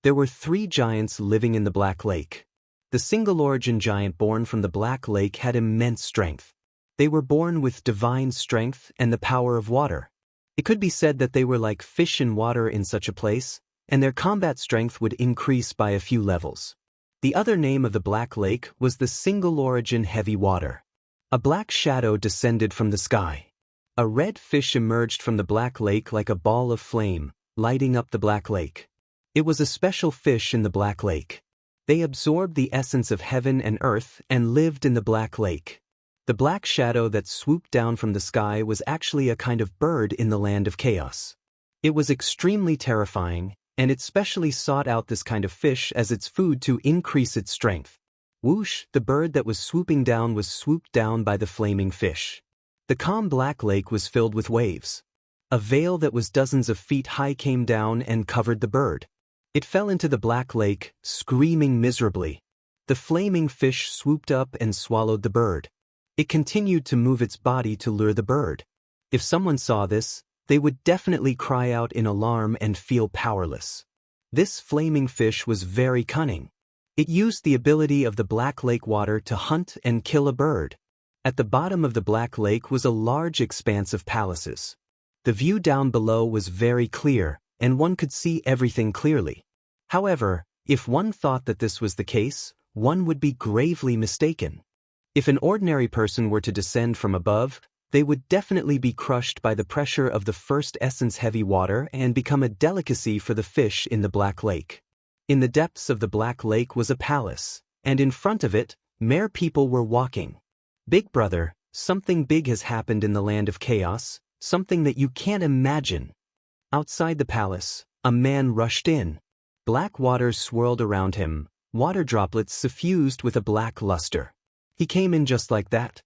There were 3 giants living in the Black Lake. The single origin giant born from the Black Lake had immense strength. They were born with divine strength and the power of water. It could be said that they were like fish in water in such a place, and their combat strength would increase by a few levels. The other name of the Black Lake was the Single Origin Heavy Water. A black shadow descended from the sky. A red fish emerged from the Black Lake like a ball of flame, lighting up the Black Lake. It was a special fish in the Black Lake. They absorbed the essence of heaven and earth and lived in the Black Lake. The black shadow that swooped down from the sky was actually a kind of bird in the land of chaos. It was extremely terrifying, and it specially sought out this kind of fish as its food to increase its strength. Whoosh, the bird that was swooping down was swooped down by the flaming fish. The calm Black Lake was filled with waves. A veil that was dozens of feet high came down and covered the bird. It fell into the Black Lake, screaming miserably. The flaming fish swooped up and swallowed the bird. It continued to move its body to lure the bird. If someone saw this, they would definitely cry out in alarm and feel powerless. This flaming fish was very cunning. It used the ability of the Black Lake water to hunt and kill a bird. At the bottom of the Black Lake was a large expanse of palaces. The view down below was very clear, and one could see everything clearly. However, if one thought that this was the case, one would be gravely mistaken. If an ordinary person were to descend from above, they would definitely be crushed by the pressure of the first essence heavy water and become a delicacy for the fish in the Black Lake. In the depths of the Black Lake was a palace, and in front of it, mere people were walking. Big brother, something big has happened in the land of chaos, something that you can't imagine. Outside the palace, a man rushed in. Black water swirled around him, water droplets suffused with a black luster. He came in just like that.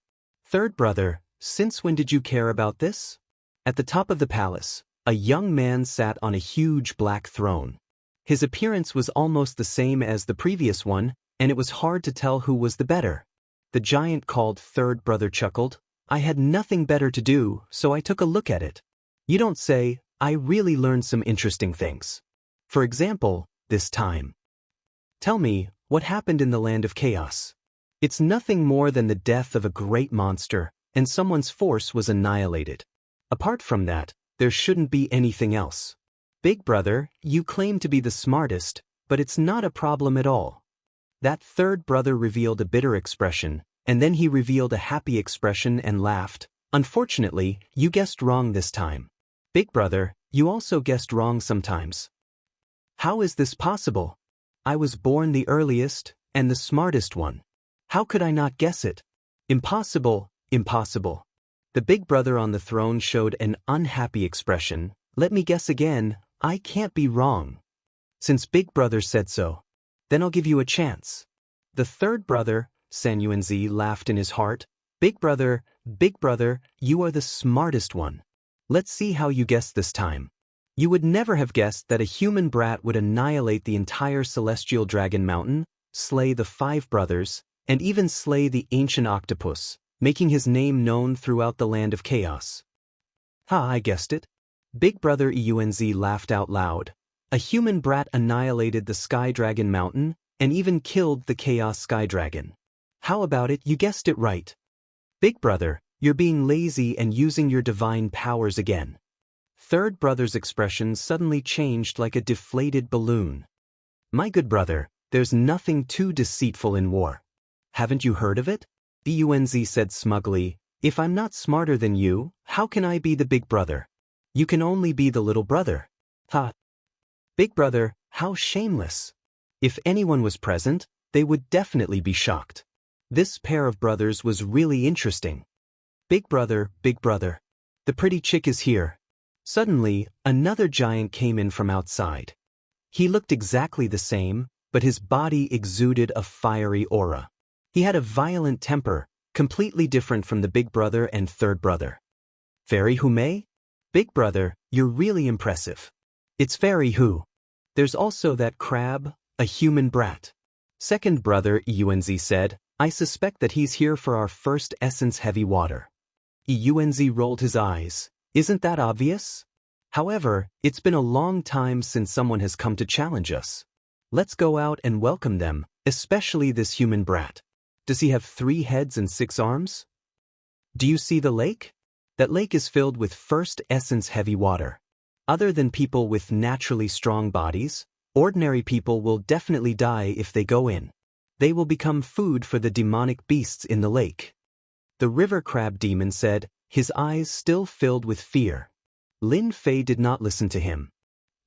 Third brother, since when did you care about this? At the top of the palace, a young man sat on a huge black throne. His appearance was almost the same as the previous one, and it was hard to tell who was the better. The giant called third brother chuckled. I had nothing better to do, so I took a look at it. You don't say. I really learned some interesting things. For example, this time. Tell me, what happened in the land of chaos? It's nothing more than the death of a great monster, and someone's force was annihilated. Apart from that, there shouldn't be anything else. Big brother, you claim to be the smartest, but it's not a problem at all. That third brother revealed a bitter expression, and then he revealed a happy expression and laughed. Unfortunately, you guessed wrong this time. Big brother, you also guessed wrong sometimes. How is this possible? I was born the earliest, and the smartest one. How could I not guess it? Impossible, impossible. The big brother on the throne showed an unhappy expression. Let me guess again, I can't be wrong. Since big brother said so, then I'll give you a chance. The third brother, Xianxia, laughed in his heart. Big brother, you are the smartest one. Let's see how you guessed this time. You would never have guessed that a human brat would annihilate the entire celestial dragon mountain, slay the 5 brothers, and even slay the ancient octopus, making his name known throughout the land of chaos. Ha, I guessed it. Big brother Eunz laughed out loud. A human brat annihilated the sky dragon mountain, and even killed the chaos sky dragon. How about it, you guessed it right. Big brother, you're being lazy and using your divine powers again. Third brother's expression suddenly changed like a deflated balloon. My good brother, there's nothing too deceitful in war. Haven't you heard of it? Eunz said smugly, if I'm not smarter than you, how can I be the big brother? You can only be the little brother. Ha! Big brother, how shameless. If anyone was present, they would definitely be shocked. This pair of brothers was really interesting. Big brother, the pretty chick is here. Suddenly, another giant came in from outside. He looked exactly the same, but his body exuded a fiery aura. He had a violent temper, completely different from the big brother and third brother. Fairy Hume? Big brother, you're really impressive. It's Fairy Hu. There's also that crab, a human brat. Second brother Eunz said, I suspect that he's here for our first essence heavy water. Eunz rolled his eyes. Isn't that obvious? However, it's been a long time since someone has come to challenge us. Let's go out and welcome them, especially this human brat. Does he have 3 heads and 6 arms? Do you see the lake? That lake is filled with first essence heavy water. Other than people with naturally strong bodies, ordinary people will definitely die if they go in. They will become food for the demonic beasts in the lake. The river crab demon said, his eyes still filled with fear. Lin Fei did not listen to him.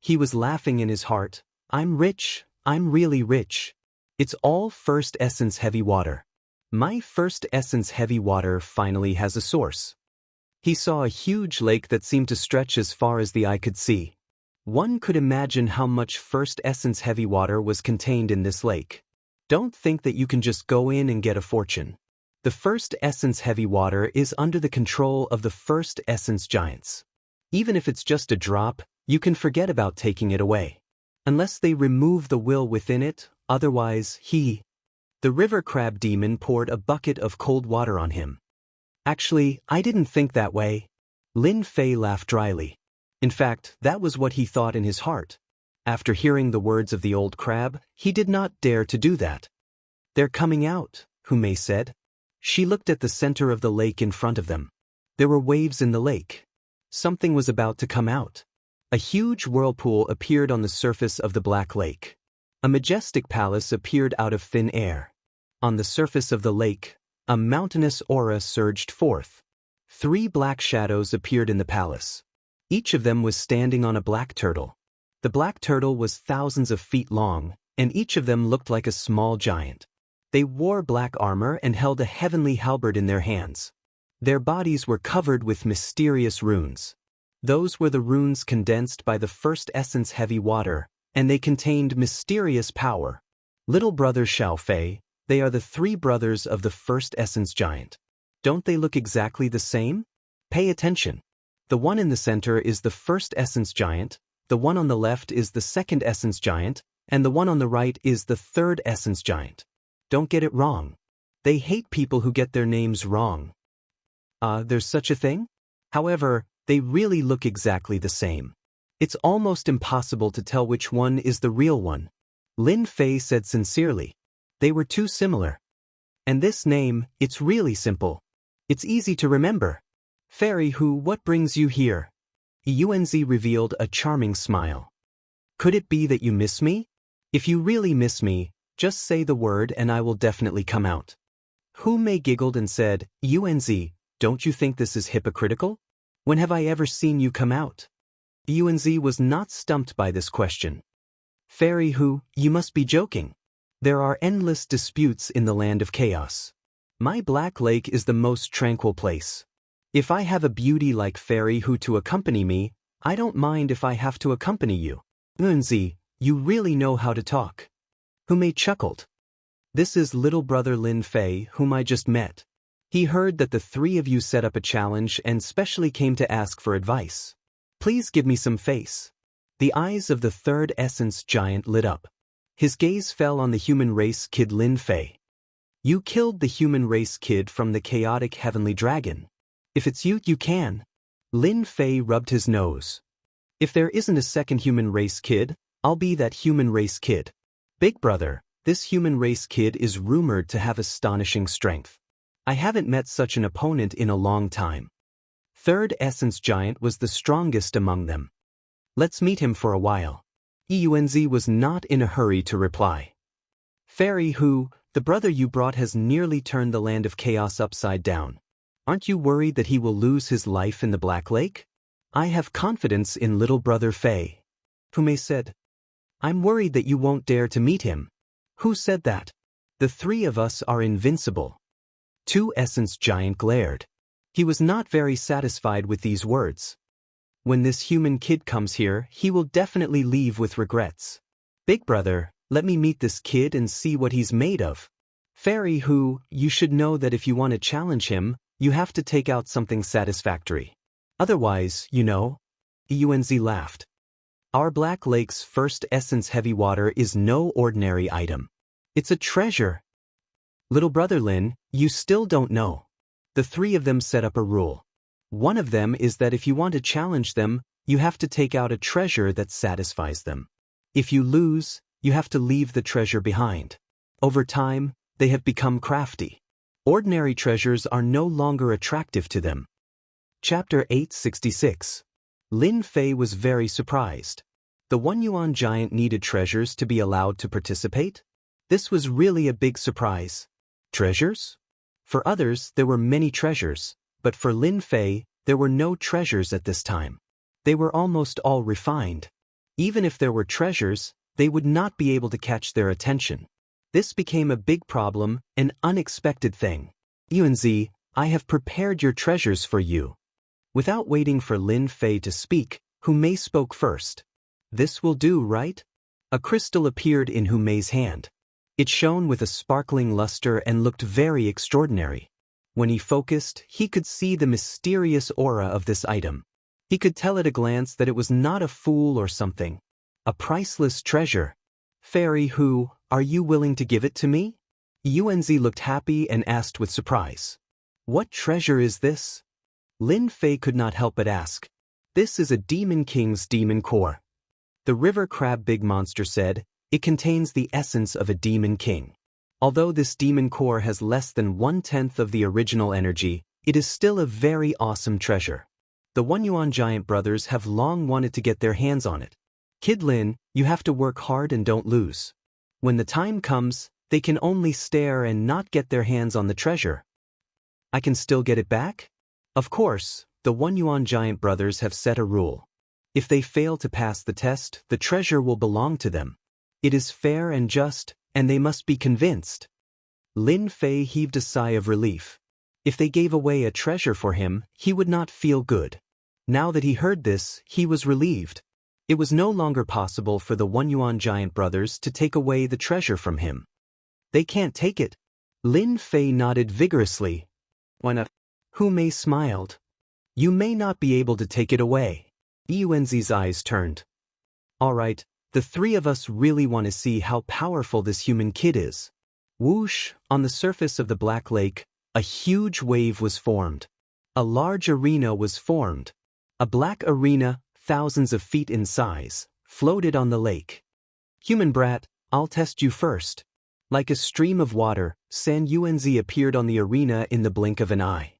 He was laughing in his heart. I'm rich, I'm really rich. It's all first essence heavy water. My first essence heavy water finally has a source. He saw a huge lake that seemed to stretch as far as the eye could see. One could imagine how much first essence heavy water was contained in this lake. Don't think that you can just go in and get a fortune. The first essence heavy water is under the control of the first essence giants. Even if it's just a drop, you can forget about taking it away. Unless they remove the will within it, otherwise the river crab demon poured a bucket of cold water on him. Actually, I didn't think that way. Lin Fei laughed dryly. In fact, that was what he thought in his heart. After hearing the words of the old crab, he did not dare to do that. They're coming out, Hu Mei said. She looked at the center of the lake in front of them. There were waves in the lake. Something was about to come out. A huge whirlpool appeared on the surface of the black lake. A majestic palace appeared out of thin air. On the surface of the lake, a mountainous aura surged forth. 3 black shadows appeared in the palace. Each of them was standing on a black turtle. The black turtle was thousands of feet long, and each of them looked like a small giant. They wore black armor and held a heavenly halberd in their hands. Their bodies were covered with mysterious runes. Those were the runes condensed by the first essence heavy water, and they contained mysterious power. Little brother Xiaofei, they are the 3 brothers of the first essence giant. Don't they look exactly the same? Pay attention. The one in the center is the first essence giant, the one on the left is the second essence giant, and the one on the right is the third essence giant. Don't get it wrong. They hate people who get their names wrong. There's such a thing? However, they really look exactly the same. It's almost impossible to tell which one is the real one. Lin Fei said sincerely. They were too similar. And this name, it's really simple. It's easy to remember. Fairy Hu, what brings you here? Yuanzi revealed a charming smile. Could it be that you miss me? If you really miss me, just say the word and I will definitely come out. Hu Mei giggled and said, Yuanzi, don't you think this is hypocritical? When have I ever seen you come out? Yuanzi was not stumped by this question. Fairy Hu, you must be joking. There are endless disputes in the land of chaos. My black lake is the most tranquil place. If I have a beauty like Fairy Hu to accompany me, I don't mind if I have to accompany you. Yuanzi, you really know how to talk. Hu Mei chuckled. This is little brother Lin Fei, whom I just met. He heard that the 3 of you set up a challenge and specially came to ask for advice. Please give me some face. The eyes of the third essence giant lit up. His gaze fell on the human race kid Lin Fei. You killed the human race kid from the chaotic heavenly dragon. If it's you, you can. Lin Fei rubbed his nose. If there isn't a second human race kid, I'll be that human race kid. Big brother, this human race kid is rumored to have astonishing strength. I haven't met such an opponent in a long time. Third essence giant was the strongest among them. Let's meet him for a while. Yuanzi was not in a hurry to reply. Fairy Hu, the brother you brought has nearly turned the land of chaos upside down. Aren't you worried that he will lose his life in the Black Lake? I have confidence in little brother Fei. Hu Mei said. I'm worried that you won't dare to meet him. Who said that? The 3 of us are invincible. 2 essence giant glared. He was not very satisfied with these words. When this human kid comes here, he will definitely leave with regrets. Big brother, let me meet this kid and see what he's made of. Fairy Hu, you should know that if you want to challenge him, you have to take out something satisfactory. Otherwise, you know. Yuanzi laughed. Our Black Lake's first essence heavy water is no ordinary item. It's a treasure. Little brother Lin, you still don't know. The 3 of them set up a rule. One of them is that if you want to challenge them, you have to take out a treasure that satisfies them. If you lose, you have to leave the treasure behind. Over time, they have become crafty. Ordinary treasures are no longer attractive to them. Chapter 866. Lin Fei was very surprised. The 1 yuan giant needed treasures to be allowed to participate? This was really a big surprise. Treasures? For others, there were many treasures, but for Lin Fei, there were no treasures at this time. They were almost all refined. Even if there were treasures, they would not be able to catch their attention. This became a big problem, an unexpected thing. Yuanzi, I have prepared your treasures for you. Without waiting for Lin Fei to speak, Hu Mei spoke first. This will do, right? A crystal appeared in Hu Mei's hand. It shone with a sparkling luster and looked very extraordinary. When he focused, he could see the mysterious aura of this item. He could tell at a glance that it was not a fool or something. A priceless treasure. Fairy Hu, are you willing to give it to me? Yuanzi looked happy and asked with surprise. What treasure is this? Lin Fei could not help but ask. This is a demon king's demon core. The river crab big monster said, it contains the essence of a demon king. Although this demon core has less than 1/10 of the original energy, it is still a very awesome treasure. The Wunyuan giant brothers have long wanted to get their hands on it. Kid Lin, you have to work hard and don't lose. When the time comes, they can only stare and not get their hands on the treasure. I can still get it back? Of course, the Wunyuan giant brothers have set a rule. If they fail to pass the test, the treasure will belong to them. It is fair and just, and they must be convinced. Lin Fei heaved a sigh of relief. If they gave away a treasure for him, he would not feel good. Now that he heard this, he was relieved. It was no longer possible for the Wunyuan giant brothers to take away the treasure from him. They can't take it. Lin Fei nodded vigorously. Why not? Hu Mei smiled. You may not be able to take it away. Yuanzi's eyes turned. All right, the three of us really want to see how powerful this human kid is. Whoosh, on the surface of the Black Lake, a huge wave was formed. A large arena was formed. A black arena, thousands of feet in size, floated on the lake. Human brat, I'll test you first. Like a stream of water, San Yuanzi appeared on the arena in the blink of an eye.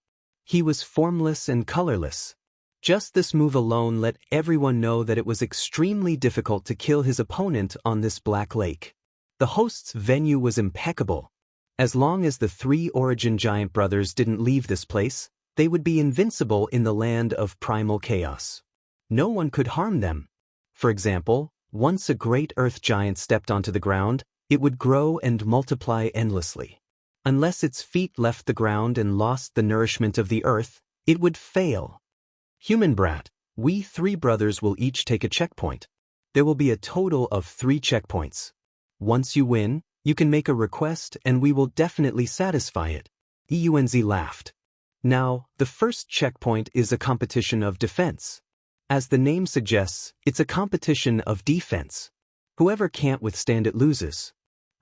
He was formless and colorless. Just this move alone let everyone know that it was extremely difficult to kill his opponent on this Black Lake. The host's venue was impeccable. As long as the three origin giant brothers didn't leave this place, they would be invincible in the land of primal chaos. No one could harm them. For example, once a great earth giant stepped onto the ground, it would grow and multiply endlessly. Unless its feet left the ground and lost the nourishment of the earth, it would fail. Human brat, we three brothers will each take a checkpoint. There will be a total of 3 checkpoints. Once you win, you can make a request and we will definitely satisfy it. Yuanzi laughed. Now, the first checkpoint is a competition of defense. As the name suggests, it's a competition of defense. Whoever can't withstand it loses.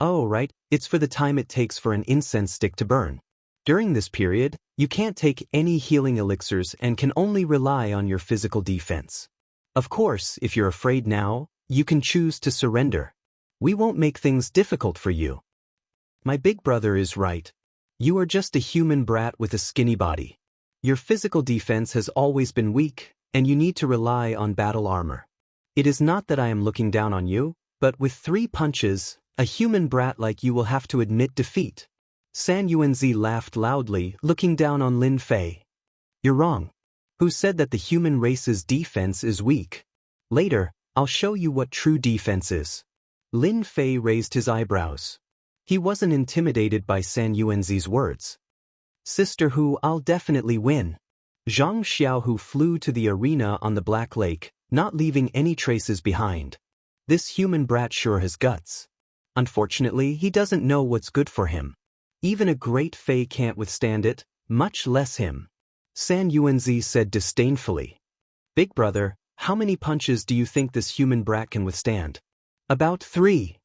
Oh, right, it's for the time it takes for an incense stick to burn. During this period, you can't take any healing elixirs and can only rely on your physical defense. Of course, if you're afraid now, you can choose to surrender. We won't make things difficult for you. My big brother is right. You are just a human brat with a skinny body. Your physical defense has always been weak, and you need to rely on battle armor. It is not that I am looking down on you, but with 3 punches, a human brat like you will have to admit defeat. San Yuanzi laughed loudly, looking down on Lin Fei. You're wrong. Who said that the human race's defense is weak? Later, I'll show you what true defense is. Lin Fei raised his eyebrows. He wasn't intimidated by San Yuanzi's words. Sister Hu, I'll definitely win. Zhang Xiaohu flew to the arena on the Black Lake, not leaving any traces behind. This human brat sure has guts. Unfortunately, he doesn't know what's good for him. Even a great Fei can't withstand it, much less him. San Yuanzi said disdainfully. Big brother, how many punches do you think this human brat can withstand? About 3.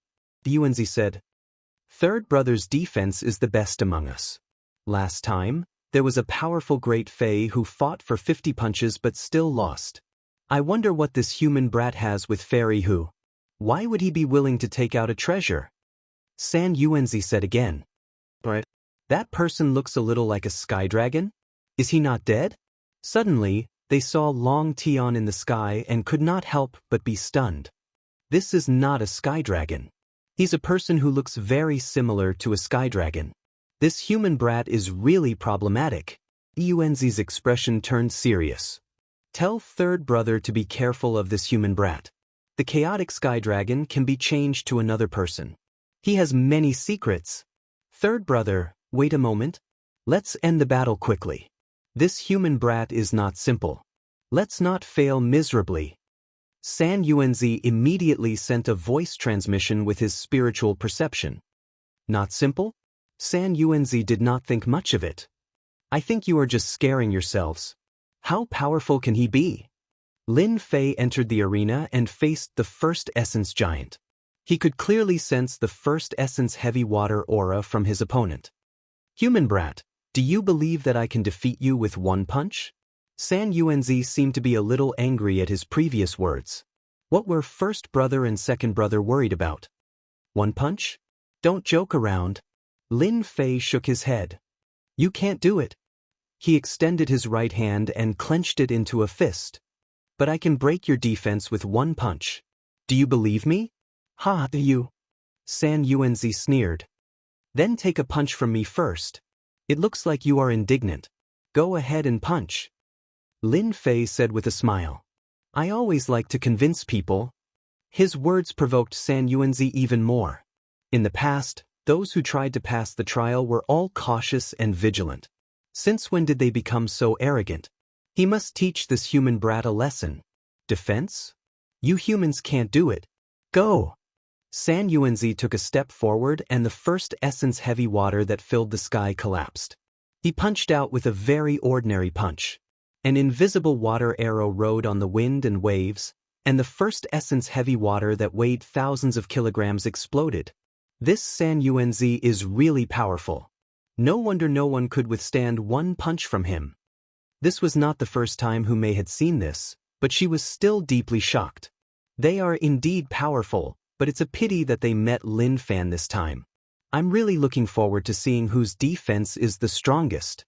Yuanzi said. Third brother's defense is the best among us. Last time, there was a powerful great Fei who fought for 50 punches but still lost. I wonder what this human brat has with Fairy Hu. Why would he be willing to take out a treasure? San Yuanzi said again. Right. That person looks a little like a sky dragon. Is he not dead? Suddenly, they saw Long Tian in the sky and could not help but be stunned. This is not a sky dragon. He's a person who looks very similar to a sky dragon. This human brat is really problematic. Yuanzi's expression turned serious. Tell third brother to be careful of this human brat. The chaotic sky dragon can be changed to another person. He has many secrets. Third brother, wait a moment. Let's end the battle quickly. This human brat is not simple. Let's not fail miserably. San Yuanzi immediately sent a voice transmission with his spiritual perception. Not simple? San Yuanzi did not think much of it. I think you are just scaring yourselves. How powerful can he be? Lin Fei entered the arena and faced the first essence giant. He could clearly sense the first essence heavy water aura from his opponent. Human brat, Do you believe that I can defeat you with one punch? San Yuanzi seemed to be a little angry at his previous words. What were first brother and second brother worried about? One punch? Don't joke around. Lin Fei shook his head. You can't do it. He extended his right hand and clenched it into a fist. But I can break your defense with one punch. Do you believe me? Ha, do you? San Yuanzi sneered. Then take a punch from me first. It looks like you are indignant. Go ahead and punch. Lin Fei said with a smile. I always like to convince people. His words provoked San Yuanzi even more. In the past, those who tried to pass the trial were all cautious and vigilant. Since when did they become so arrogant? He must teach this human brat a lesson. Defense? You humans can't do it. Go! San Yuanzi took a step forward and the first essence heavy water that filled the sky collapsed. He punched out with a very ordinary punch. An invisible water arrow rode on the wind and waves, and the first essence heavy water that weighed thousands of kilograms exploded. This San Yuanzi is really powerful. No wonder no one could withstand one punch from him. This was not the first time Hu Mei had seen this, but she was still deeply shocked. They are indeed powerful, but it's a pity that they met Lin Fan this time. I'm really looking forward to seeing whose defense is the strongest.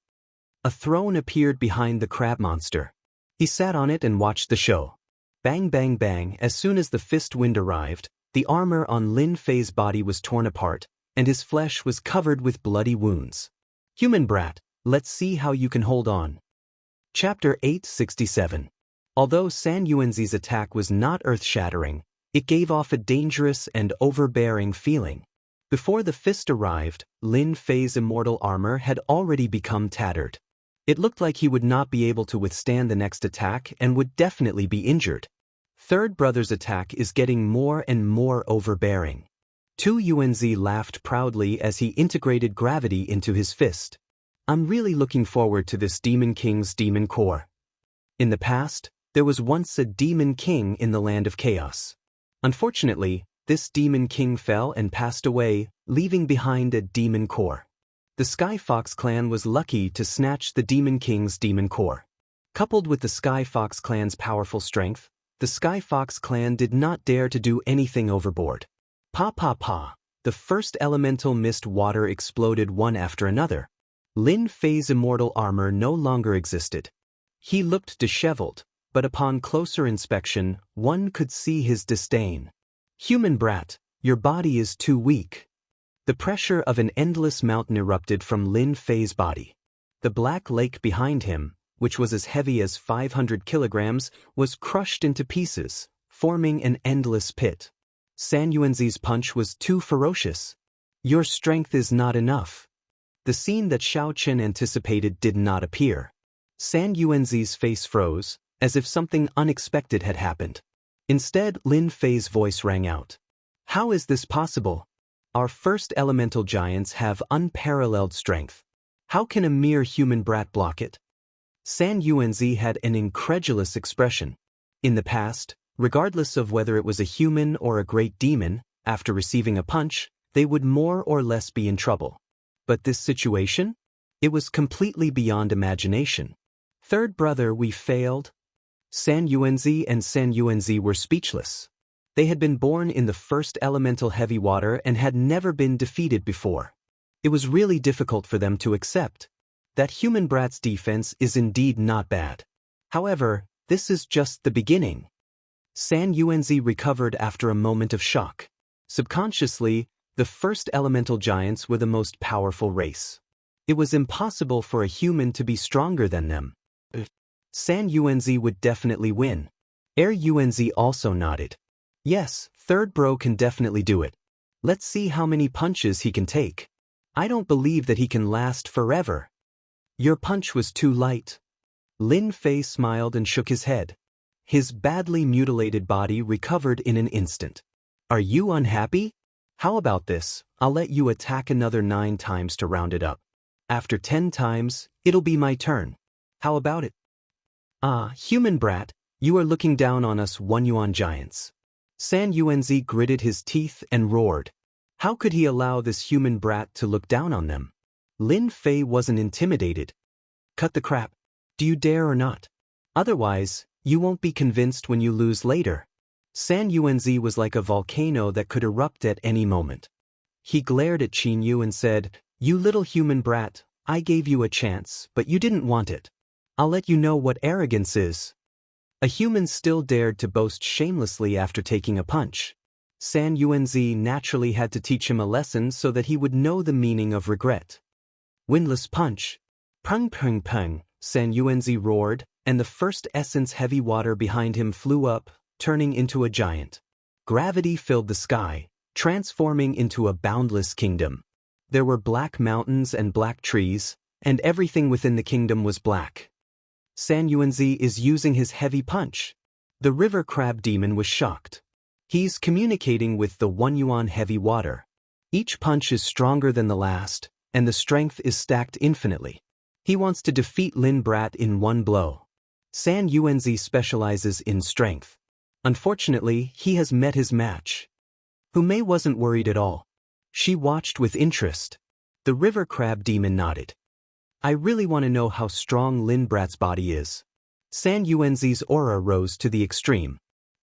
A throne appeared behind the crab monster. He sat on it and watched the show. Bang bang bang, as soon as the fist wind arrived, the armor on Lin Fei's body was torn apart, and his flesh was covered with bloody wounds. Human brat, let's see how you can hold on. Chapter 867. Although San Yuanzi's attack was not earth-shattering, it gave off a dangerous and overbearing feeling. Before the fist arrived, Lin Fei's immortal armor had already become tattered. It looked like he would not be able to withstand the next attack and would definitely be injured. Third brother's attack is getting more and more overbearing. Tu Yuanzi laughed proudly as he integrated gravity into his fist. I'm really looking forward to this Demon King's demon core. In the past, there was once a demon king in the land of chaos. Unfortunately, this demon king fell and passed away, leaving behind a demon core. The Sky Fox clan was lucky to snatch the demon king's demon core. Coupled with the Sky Fox clan's powerful strength, the Sky Fox clan did not dare to do anything overboard. Pa pa pa, the first elemental mist water exploded one after another. Lin Fei's immortal armor no longer existed. He looked disheveled, but upon closer inspection, one could see his disdain. Human brat, your body is too weak. The pressure of an endless mountain erupted from Lin Fei's body. The black lake behind him, which was as heavy as 500 kilograms, was crushed into pieces, forming an endless pit. San Yuanzi's punch was too ferocious. Your strength is not enough. The scene that Xiao Chen anticipated did not appear. San Yuanzi's face froze, as if something unexpected had happened. Instead, Lin Fei's voice rang out. How is this possible? Our first elemental giants have unparalleled strength. How can a mere human brat block it? San Yuanzi had an incredulous expression. In the past, regardless of whether it was a human or a great demon, after receiving a punch, they would more or less be in trouble. But this situation? It was completely beyond imagination. Third brother, we failed. San Yuanzi and San Yuanzi were speechless. They had been born in the first elemental heavy water and had never been defeated before. It was really difficult for them to accept. That human brat's defense is indeed not bad. However, this is just the beginning. San Yuanzi recovered after a moment of shock. Subconsciously, the first elemental giants were the most powerful race. It was impossible for a human to be stronger than them. San Yuanzi would definitely win. Yuanzi also nodded. Yes, third bro can definitely do it. Let's see how many punches he can take. I don't believe that he can last forever. Your punch was too light. Lin Fei smiled and shook his head. His badly mutilated body recovered in an instant. Are you unhappy? How about this? I'll let you attack another 9 times to round it up. After 10 times, it'll be my turn. How about it? Ah, human brat, you are looking down on us one-yuan giants. San Yuanzi gritted his teeth and roared. How could he allow this human brat to look down on them? Lin Fei wasn't intimidated. Cut the crap. Do you dare or not? Otherwise, you won't be convinced when you lose later. San Yuanzi was like a volcano that could erupt at any moment. He glared at Qin Yu and said, "You little human brat, I gave you a chance, but you didn't want it. I'll let you know what arrogance is." A human still dared to boast shamelessly after taking a punch. San Yuanzi naturally had to teach him a lesson so that he would know the meaning of regret. Windless punch. Pung pung pung, San Yuanzi roared, and the first essence heavy water behind him flew up, turning into a giant. Gravity filled the sky, transforming into a boundless kingdom. There were black mountains and black trees, and everything within the kingdom was black. San Yuanzi is using his heavy punch. The river crab demon was shocked. He's communicating with the 1 yuan heavy water. Each punch is stronger than the last, and the strength is stacked infinitely. He wants to defeat Lin Brat in one blow. San Yuanzi specializes in strength. Unfortunately, he has met his match. Humei wasn't worried at all. She watched with interest. The river crab demon nodded. I really want to know how strong Lin Brat's body is. San Yuanzi's aura rose to the extreme.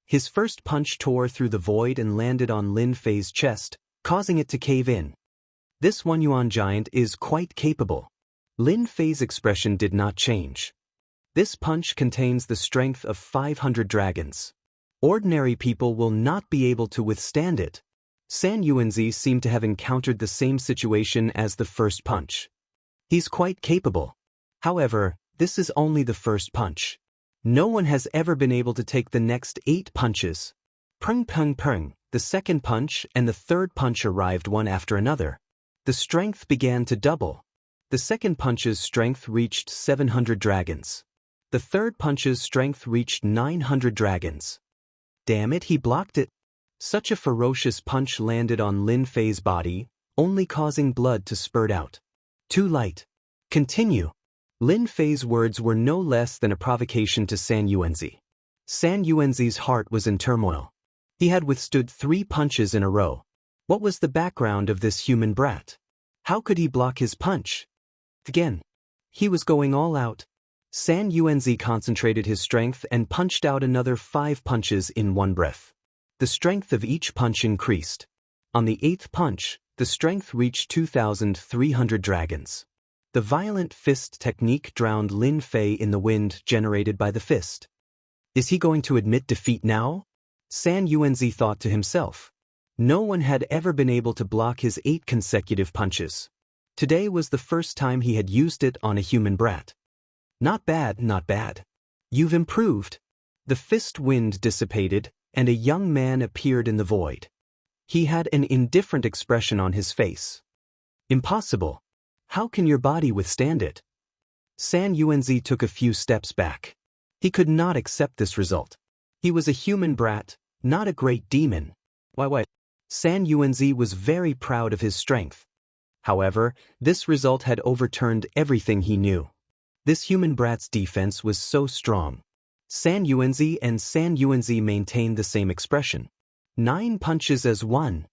His first punch tore through the void and landed on Lin Fei's chest, causing it to cave in. This 1 yuan giant is quite capable. Lin Fei's expression did not change. This punch contains the strength of 500 dragons. Ordinary people will not be able to withstand it. San Yuanzi seemed to have encountered the same situation as the first punch. He's quite capable. However, this is only the first punch. No one has ever been able to take the next 8 punches. Pung pung pung, the second punch and the third punch arrived one after another. The strength began to double. The second punch's strength reached 700 dragons. The third punch's strength reached 900 dragons. Damn it, he blocked it. Such a ferocious punch landed on Lin Fei's body, only causing blood to spurt out. Too light. Continue. Lin Fei's words were no less than a provocation to San Yuanzi. San Yuanzi's heart was in turmoil. He had withstood 3 punches in a row. What was the background of this human brat? How could he block his punch? Again. He was going all out. San Yuanzi concentrated his strength and punched out another 5 punches in one breath. The strength of each punch increased. On the 8th punch, the strength reached 2,300 dragons. The violent fist technique drowned Lin Fei in the wind generated by the fist. Is he going to admit defeat now? San Yuanzi thought to himself. No one had ever been able to block his 8 consecutive punches. Today was the first time he had used it on a human brat. Not bad, not bad. You've improved. The fist wind dissipated, and a young man appeared in the void. He had an indifferent expression on his face. Impossible. How can your body withstand it? San Yuanzi took a few steps back. He could not accept this result. He was a human brat, not a great demon. Why? San Yuanzi was very proud of his strength. However, this result had overturned everything he knew. This human brat's defense was so strong. San Yuanzi maintained the same expression. 9 punches as 1.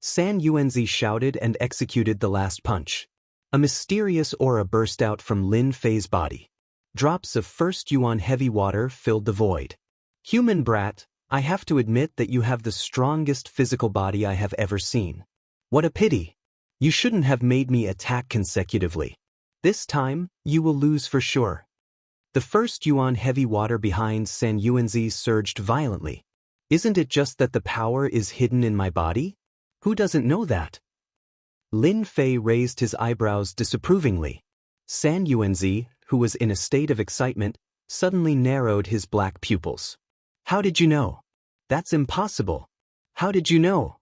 San Yuanzi shouted and executed the last punch. A mysterious aura burst out from Lin Fei's body. Drops of 1st yuan heavy water filled the void. Human brat, I have to admit that you have the strongest physical body I have ever seen. What a pity. You shouldn't have made me attack consecutively. This time, you will lose for sure. The 1st yuan heavy water behind San Yuanzi surged violently. Isn't it just that the power is hidden in my body? Who doesn't know that? Lin Fei raised his eyebrows disapprovingly. San Yuanzi, who was in a state of excitement, suddenly narrowed his black pupils. How did you know? That's impossible. How did you know?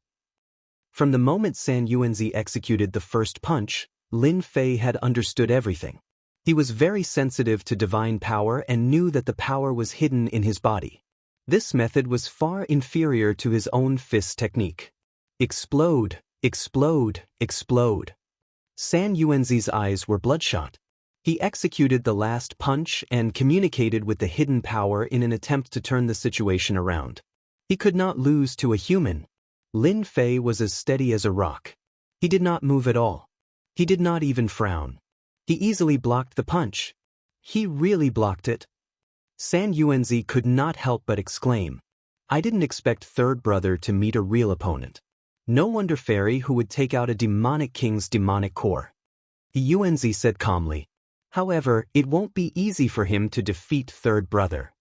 From the moment San Yuanzi executed the first punch, Lin Fei had understood everything. He was very sensitive to divine power and knew that the power was hidden in his body. This method was far inferior to his own fist technique. Explode, explode, explode. San Yuanzi's eyes were bloodshot. He executed the last punch and communicated with the hidden power in an attempt to turn the situation around. He could not lose to a human. Lin Fei was as steady as a rock. He did not move at all. He did not even frown. He easily blocked the punch. He really blocked it. San Yuanzi could not help but exclaim. I didn't expect third brother to meet a real opponent. No wonder fairy who would take out a demonic king's demonic core. Yuanzi said calmly. However, it won't be easy for him to defeat third brother.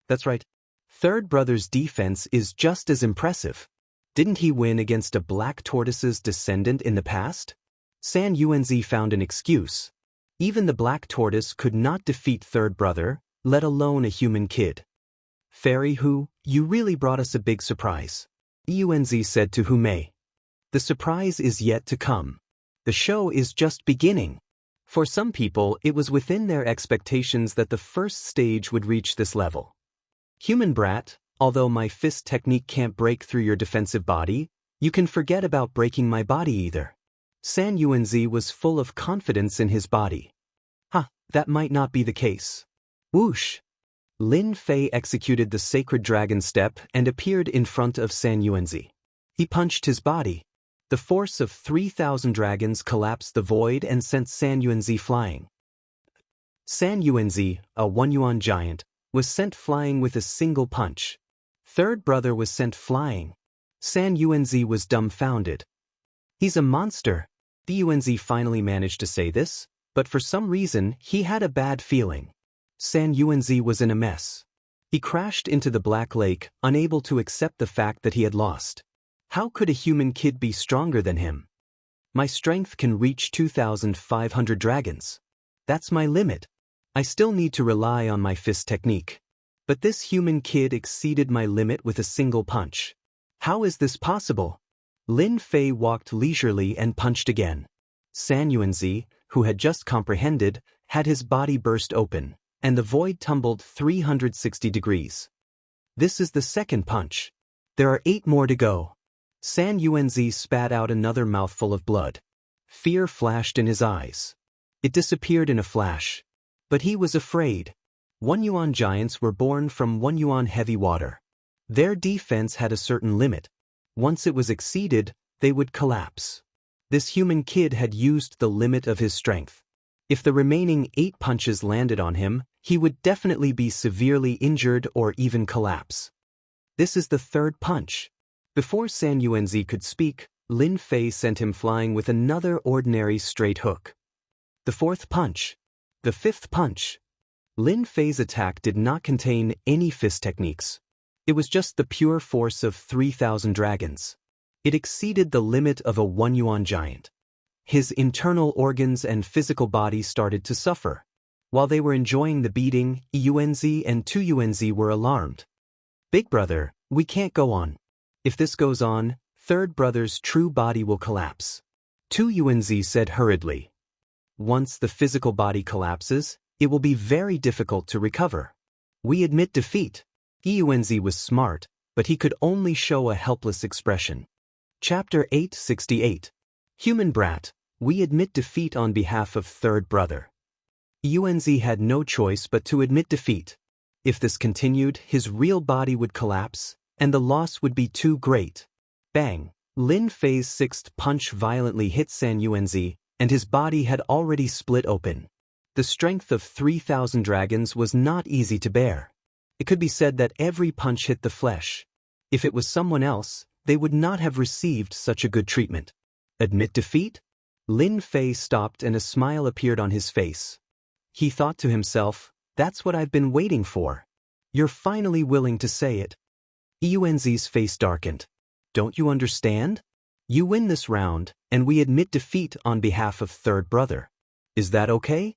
That's right. Third brother's defense is just as impressive. Didn't he win against a black tortoise's descendant in the past? San Yuanzi found an excuse. Even the black tortoise could not defeat third brother, let alone a human kid. Fairy Hu, you really brought us a big surprise. Yuanzi said to Hu Mei. The surprise is yet to come. The show is just beginning. For some people, it was within their expectations that the first stage would reach this level. Human brat, although my fist technique can't break through your defensive body, you can forget about breaking my body either. San Yuanzi was full of confidence in his body. That might not be the case. Whoosh! Lin Fei executed the sacred dragon step and appeared in front of San Yuanzi. He punched his body. The force of 3,000 dragons collapsed the void and sent San Yuanzi flying. San Yuanzi, a 1 yuan giant, was sent flying with a single punch. Third brother was sent flying. San Yuanzi was dumbfounded. He's a monster. Yuanzi finally managed to say this, but for some reason he had a bad feeling. San Yuanzi was in a mess. He crashed into the Black Lake, unable to accept the fact that he had lost. How could a human kid be stronger than him? My strength can reach 2,500 dragons. That's my limit. I still need to rely on my fist technique. But this human kid exceeded my limit with a single punch. How is this possible? Lin Fei walked leisurely and punched again. San Yuanzi, who had just comprehended, had his body burst open, and the void tumbled 360 degrees. This is the second punch. There are 8 more to go. San Yuanzi spat out another mouthful of blood. Fear flashed in his eyes. It disappeared in a flash. But he was afraid. 1 yuan giants were born from 1 yuan heavy water. Their defense had a certain limit. Once it was exceeded, they would collapse. This human kid had used the limit of his strength. If the remaining 8 punches landed on him, he would definitely be severely injured or even collapse. This is the third punch. Before San Yuanzi could speak, Lin Fei sent him flying with another ordinary straight hook. The fourth punch. The fifth punch. Lin Fei's attack did not contain any fist techniques. It was just the pure force of 3,000 dragons. It exceeded the limit of a 1 yuan giant. His internal organs and physical body started to suffer. While they were enjoying the beating, Yuanzi and Tu Yuanzi were alarmed. Big brother, we can't go on. If this goes on, third brother's true body will collapse. Tu Yuanzi said hurriedly. Once the physical body collapses, it will be very difficult to recover. We admit defeat. Yuanzi was smart, but he could only show a helpless expression. Chapter 868. Human brat, we admit defeat on behalf of third brother. Yuanzi had no choice but to admit defeat. If this continued, his real body would collapse, and the loss would be too great. Bang! Lin Fei's sixth punch violently hit San Yuanzi, and his body had already split open. The strength of 3,000 dragons was not easy to bear. It could be said that every punch hit the flesh. If it was someone else, they would not have received such a good treatment. Admit defeat? Lin Fei stopped and a smile appeared on his face. He thought to himself, that's what I've been waiting for. You're finally willing to say it. Yuanzi's face darkened. Don't you understand? You win this round, and we admit defeat on behalf of third brother. Is that okay?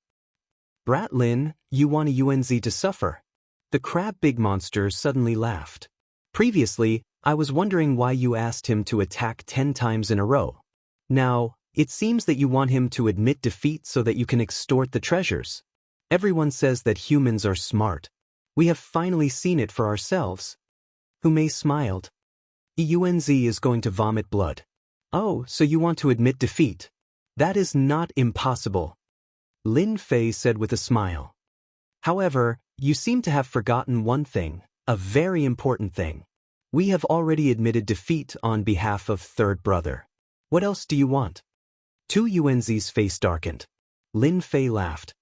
Brat Lin, you want a Yuanzi to suffer. The crab big monster suddenly laughed. Previously, I was wondering why you asked him to attack 10 times in a row. Now, it seems that you want him to admit defeat so that you can extort the treasures. Everyone says that humans are smart. We have finally seen it for ourselves. Hu Mei smiled. Yuanzi is going to vomit blood. Oh, so you want to admit defeat? That is not impossible. Lin Fei said with a smile. However, you seem to have forgotten one thing, a very important thing. We have already admitted defeat on behalf of third brother. What else do you want? Tu Yuanzi's face darkened. Lin Fei laughed.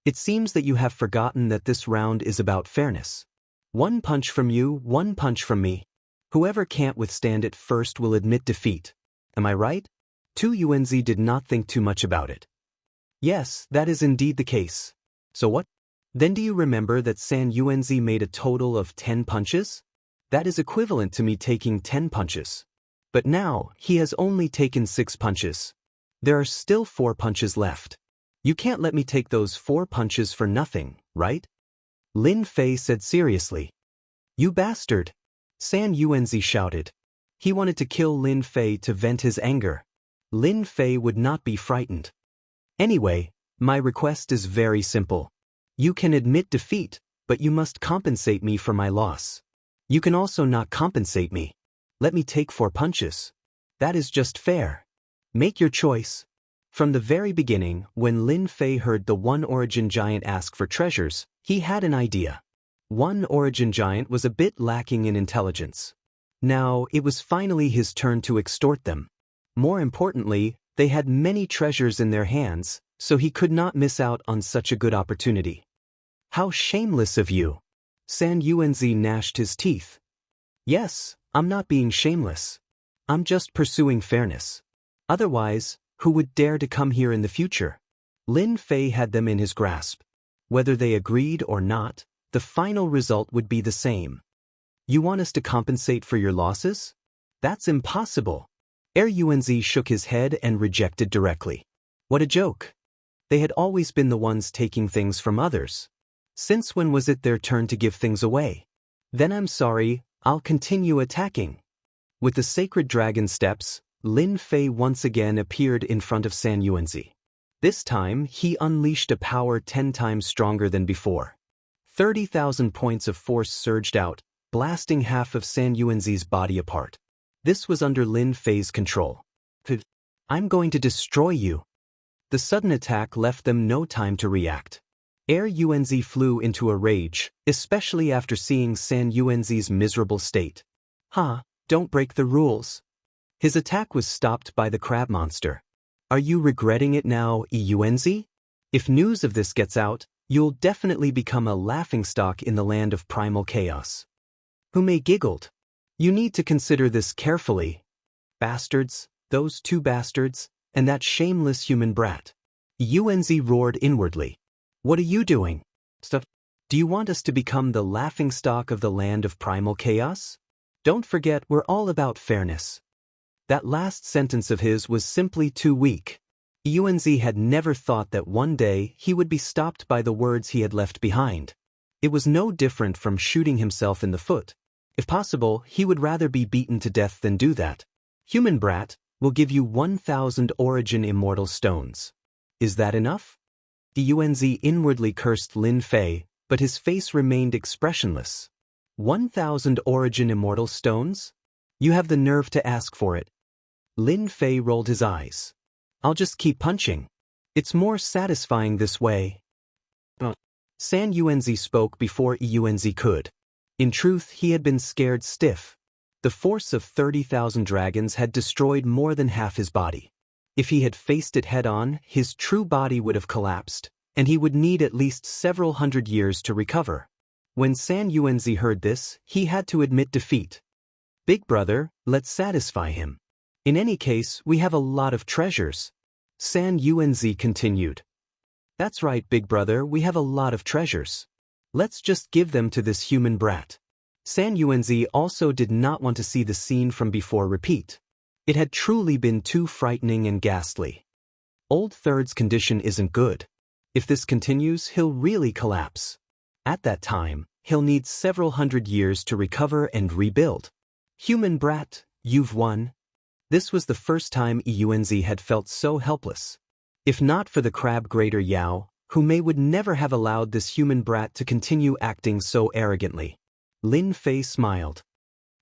It seems that you have forgotten that this round is about fairness. One punch from you, one punch from me. Whoever can't withstand it first will admit defeat. Am I right? Tu Yuanzi did not think too much about it. Yes, that is indeed the case. So what? Then do you remember that San Yuanzi made a total of 10 punches? That is equivalent to me taking 10 punches. But now, he has only taken 6 punches. There are still 4 punches left. You can't let me take those 4 punches for nothing, right? Lin Fei said seriously. You bastard! San Yuanzi shouted. He wanted to kill Lin Fei to vent his anger. Lin Fei would not be frightened. Anyway, my request is very simple. You can admit defeat, but you must compensate me for my loss. You can also not compensate me. Let me take 4 punches. That is just fair. Make your choice. From the very beginning, when Lin Fei heard the One Origin Giant ask for treasures, he had an idea. One Origin Giant was a bit lacking in intelligence. Now, it was finally his turn to extort them. More importantly, they had many treasures in their hands, so he could not miss out on such a good opportunity. How shameless of you! San Yuanzi gnashed his teeth. Yes, I'm not being shameless. I'm just pursuing fairness. Otherwise, who would dare to come here in the future? Lin Fei had them in his grasp. Whether they agreed or not, the final result would be the same. You want us to compensate for your losses? That's impossible. Yuanzi shook his head and rejected directly. What a joke. They had always been the ones taking things from others. Since when was it their turn to give things away? Then I'm sorry, I'll continue attacking. With the sacred dragon steps, Lin Fei once again appeared in front of San Yuanzi. This time, he unleashed a power 10 times stronger than before. 30,000 points of force surged out, blasting half of San Yuanzi's body apart. This was under Lin Fei's control. I'm going to destroy you. The sudden attack left them no time to react. Yuanzi flew into a rage, especially after seeing San Yuanzi's miserable state. Don't break the rules. His attack was stopped by the crab monster. Are you regretting it now, Yuanzi? If news of this gets out, you'll definitely become a laughingstock in the land of primal chaos. Hume giggled. You need to consider this carefully. Bastards, those 2 bastards, and that shameless human brat. Yuanzi roared inwardly. What are you doing? Stuff. Do you want us to become the laughingstock of the land of primal chaos? Don't forget we're all about fairness. That last sentence of his was simply too weak. Yuanzi had never thought that one day he would be stopped by the words he had left behind. It was no different from shooting himself in the foot. If possible, he would rather be beaten to death than do that. Human brat, will give you 1,000 origin immortal stones. Is that enough? Yuanzi inwardly cursed Lin Fei, but his face remained expressionless. 1,000 origin immortal stones? You have the nerve to ask for it. Lin Fei rolled his eyes. I'll just keep punching. It's more satisfying this way. San Yuanzi spoke before Yuanzi could. In truth, he had been scared stiff. The force of 30,000 dragons had destroyed more than half his body. If he had faced it head-on, his true body would have collapsed, and he would need at least several hundred years to recover. When San Yuanzi heard this, he had to admit defeat. Big brother, let's satisfy him. In any case, we have a lot of treasures. San Yuanzi continued. That's right, big brother, we have a lot of treasures. Let's just give them to this human brat. San Yuanzi also did not want to see the scene from before repeat. It had truly been too frightening and ghastly. Old Third's condition isn't good. If this continues, he'll really collapse. At that time, he'll need several hundred years to recover and rebuild. Human brat, you've won. This was the first time Yuanzi had felt so helpless. If not for the crab grater Yao, Hume would never have allowed this human brat to continue acting so arrogantly. Lin Fei smiled.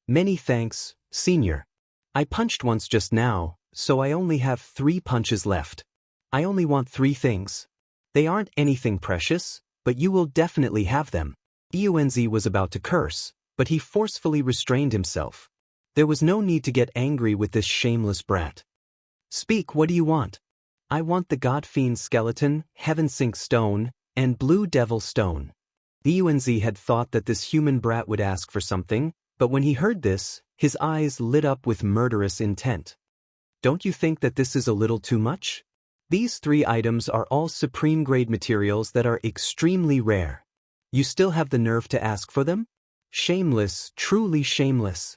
Many thanks, senior. I punched once just now, so I only have 3 punches left. I only want 3 things. They aren't anything precious, but you will definitely have them. Yuanzi was about to curse, but he forcefully restrained himself. There was no need to get angry with this shameless brat. Speak, what do you want? I want the God Fiend skeleton, Heaven Sink stone, and Blue Devil stone. Yuanzi had thought that this human brat would ask for something, but when he heard this, his eyes lit up with murderous intent. Don't you think that this is a little too much? These 3 items are all supreme-grade materials that are extremely rare. You still have the nerve to ask for them? Shameless, truly shameless.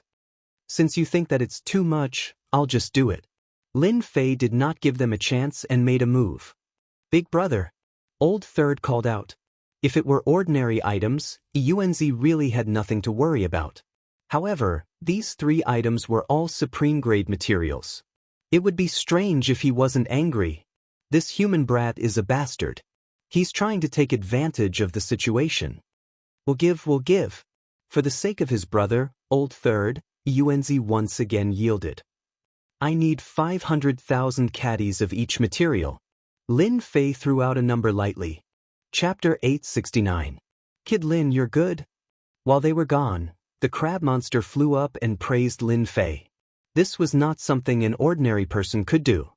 Since you think that it's too much, I'll just do it. Lin Fei did not give them a chance and made a move. Big brother. Old Third called out. If it were ordinary items, Yuanzi really had nothing to worry about. However, these 3 items were all supreme-grade materials. It would be strange if he wasn't angry. This human brat is a bastard. He's trying to take advantage of the situation. We'll give. For the sake of his brother, Old Third, Yuanzi once again yielded. I need 500,000 caddies of each material. Lin Fei threw out a number lightly. Chapter 869. Kid Lin, you're good? While they were gone, the crab monster flew up and praised Lin Fei. This was not something an ordinary person could do.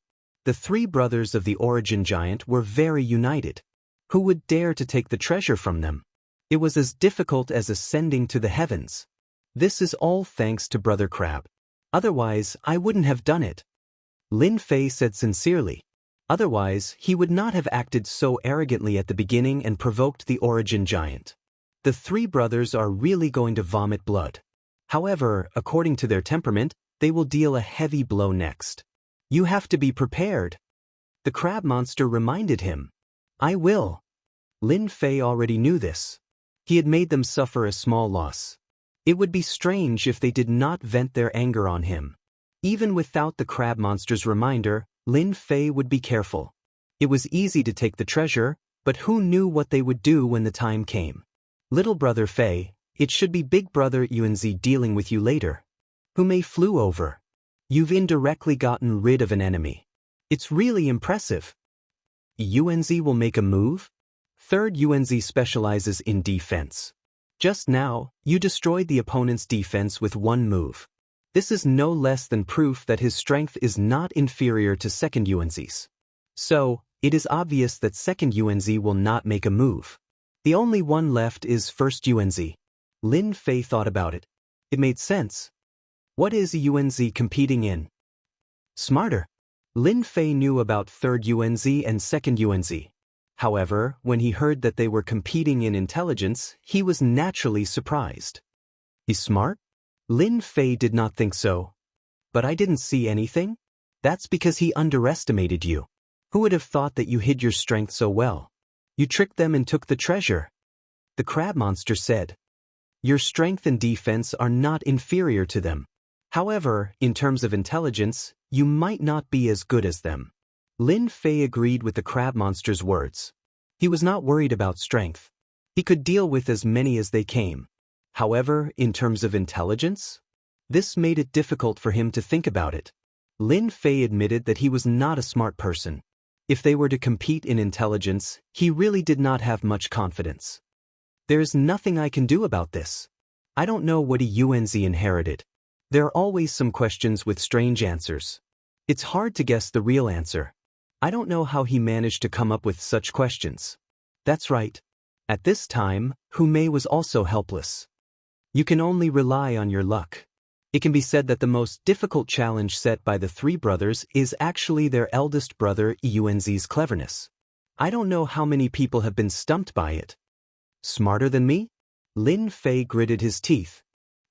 The 3 brothers of the origin giant were very united. Who would dare to take the treasure from them? It was as difficult as ascending to the heavens. This is all thanks to Brother Crab. Otherwise, I wouldn't have done it. Lin Fei said sincerely. Otherwise, he would not have acted so arrogantly at the beginning and provoked the origin giant. The 3 brothers are really going to vomit blood. However, according to their temperament, they will deal a heavy blow next. You have to be prepared. The crab monster reminded him. I will. Lin Fei already knew this. He had made them suffer a small loss. It would be strange if they did not vent their anger on him. Even without the crab monster's reminder, Lin Fei would be careful. It was easy to take the treasure, but who knew what they would do when the time came? Little brother Fei, it should be big brother Yuanzi dealing with you later. Who may flew over. You've indirectly gotten rid of an enemy. It's really impressive. Yuanzi will make a move? Third Yuanzi specializes in defense. Just now, you destroyed the opponent's defense with 1 move. This is no less than proof that his strength is not inferior to second Yuanzi's. So, it is obvious that second Yuanzi will not make a move. The only one left is first Yuanzi. Lin Fei thought about it. It made sense. What is Yuanzi competing in? Smarter. Lin Fei knew about third Yuanzi and second Yuanzi. However, when he heard that they were competing in intelligence, he was naturally surprised. He's smart? Lin Fei did not think so. But I didn't see anything? That's because he underestimated you. Who would have thought that you hid your strength so well? You tricked them and took the treasure. The crab monster said. Your strength and defense are not inferior to them. However, in terms of intelligence, you might not be as good as them. Lin Fei agreed with the crab monster's words. He was not worried about strength. He could deal with as many as they came. However, in terms of intelligence? This made it difficult for him to think about it. Lin Fei admitted that he was not a smart person. If they were to compete in intelligence, he really did not have much confidence. There is nothing I can do about this. I don't know what Yuanzi inherited. There are always some questions with strange answers. It's hard to guess the real answer. I don't know how he managed to come up with such questions. That's right. At this time, Hu Mei was also helpless. You can only rely on your luck. It can be said that the most difficult challenge set by the 3 brothers is actually their eldest brother Yuanzi's cleverness. I don't know how many people have been stumped by it. Smarter than me? Lin Fei gritted his teeth.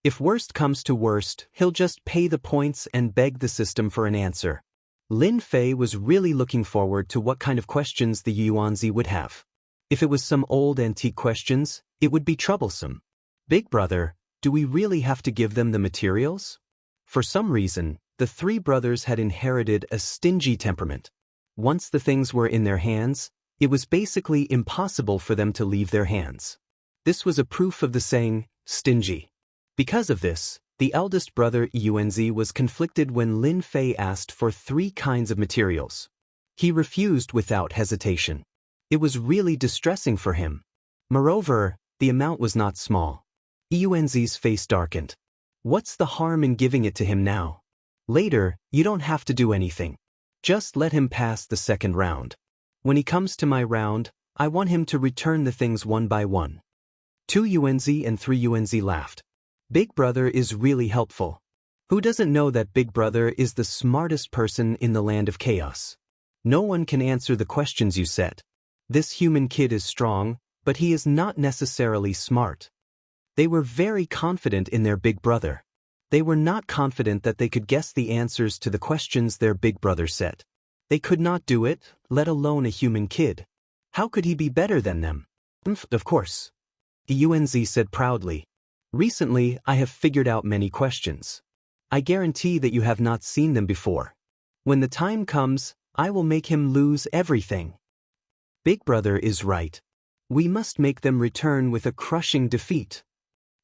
If worst comes to worst, he'll just pay the points and beg the system for an answer. Lin Fei was really looking forward to what kind of questions the Yuanzi would have. If it was some old antique questions, it would be troublesome. Big brother, do we really have to give them the materials? For some reason, the 3 brothers had inherited a stingy temperament. Once the things were in their hands, it was basically impossible for them to leave their hands. This was a proof of the saying, stingy. Because of this, the eldest brother Yuanzi was conflicted when Lin Fei asked for 3 kinds of materials. He refused without hesitation. It was really distressing for him. Moreover, the amount was not small. Yuanzi's face darkened. What's the harm in giving it to him now? Later, you don't have to do anything. Just let him pass the second round. When he comes to my round, I want him to return the things one by one. 2 UNZ and 3 UNZ laughed. Big Brother is really helpful. Who doesn't know that Big Brother is the smartest person in the land of chaos? No one can answer the questions you set. This human kid is strong, but he is not necessarily smart. They were very confident in their big brother. They were not confident that they could guess the answers to the questions their big brother set. They could not do it, let alone a human kid. How could he be better than them? Of course. The UNZ said proudly. Recently, I have figured out many questions. I guarantee that you have not seen them before. When the time comes, I will make him lose everything. Big Brother is right. We must make them return with a crushing defeat.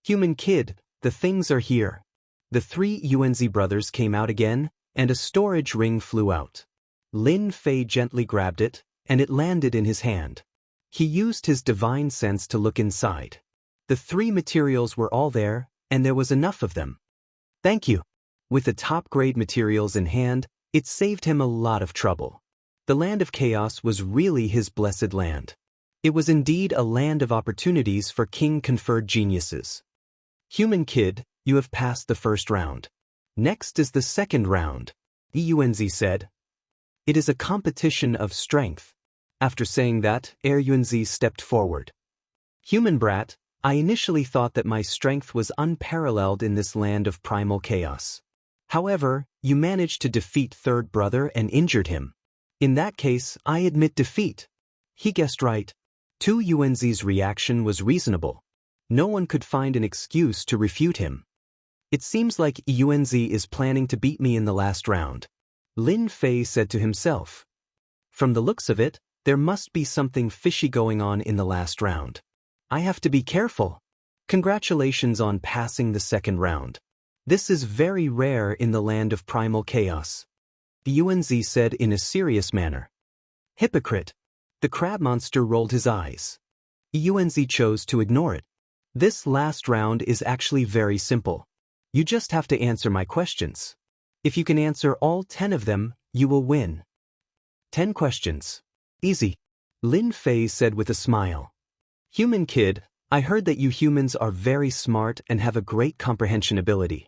Human kid, the things are here. The 3 UNZ brothers came out again, and a storage ring flew out. Lin Fei gently grabbed it, and it landed in his hand. He used his divine sense to look inside. The 3 materials were all there, and there was enough of them. Thank you. With the top-grade materials in hand, it saved him a lot of trouble. The land of chaos was really his blessed land. It was indeed a land of opportunities for king-conferred geniuses. Human kid, you have passed the first round. Next is the second round, the UNZ said. It is a competition of strength. After saying that, UNZ stepped forward. Human brat, I initially thought that my strength was unparalleled in this land of primal chaos. However, you managed to defeat third brother and injured him. In that case, I admit defeat. He guessed right. 2 UNZ's reaction was reasonable. No one could find an excuse to refute him. It seems like UNZ is planning to beat me in the last round. Lin Fei said to himself. From the looks of it, there must be something fishy going on in the last round. I have to be careful. Congratulations on passing the second round. This is very rare in the land of primal chaos. The UNZ said in a serious manner. Hypocrite. The crab monster rolled his eyes. The UNZ chose to ignore it. This last round is actually very simple. You just have to answer my questions. If you can answer all 10 of them, you will win. 10 questions. Easy. Lin Fei said with a smile. Human kid, I heard that you humans are very smart and have a great comprehension ability.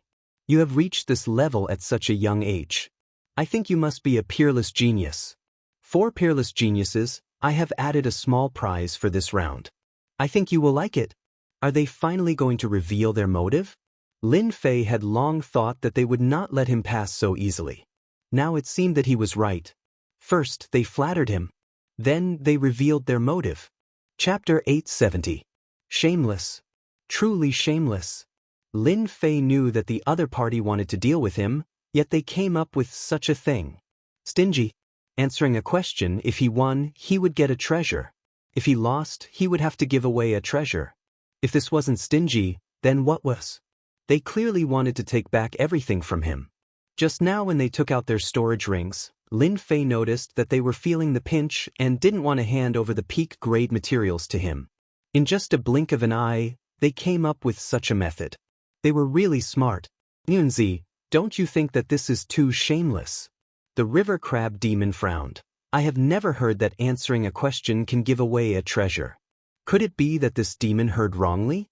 You have reached this level at such a young age. I think you must be a peerless genius. For peerless geniuses, I have added a small prize for this round. I think you will like it. Are they finally going to reveal their motive? Lin Fei had long thought that they would not let him pass so easily. Now it seemed that he was right. First, they flattered him. Then, they revealed their motive. Chapter 870. Shameless. Truly shameless. Lin Fei knew that the other party wanted to deal with him, yet they came up with such a thing. Stingy. Answering a question, if he won, he would get a treasure. If he lost, he would have to give away a treasure. If this wasn't stingy, then what was? They clearly wanted to take back everything from him. Just now when they took out their storage rings, Lin Fei noticed that they were feeling the pinch and didn't want to hand over the peak-grade materials to him. In just a blink of an eye, they came up with such a method. They were really smart. Yunzi, don't you think that this is too shameless? The river crab demon frowned. I have never heard that answering a question can give away a treasure. Could it be that this demon heard wrongly?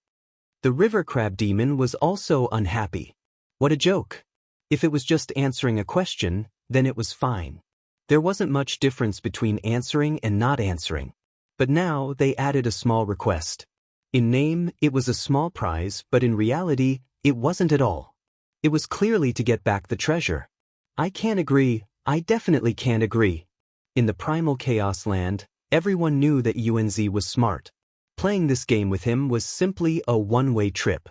The river crab demon was also unhappy. What a joke. If it was just answering a question, then it was fine. There wasn't much difference between answering and not answering. But now they added a small request. In name, it was a small prize, but in reality, it wasn't at all. It was clearly to get back the treasure. I can't agree. I definitely can't agree. In the primal chaos land, everyone knew that UNZ was smart. Playing this game with him was simply a one-way trip.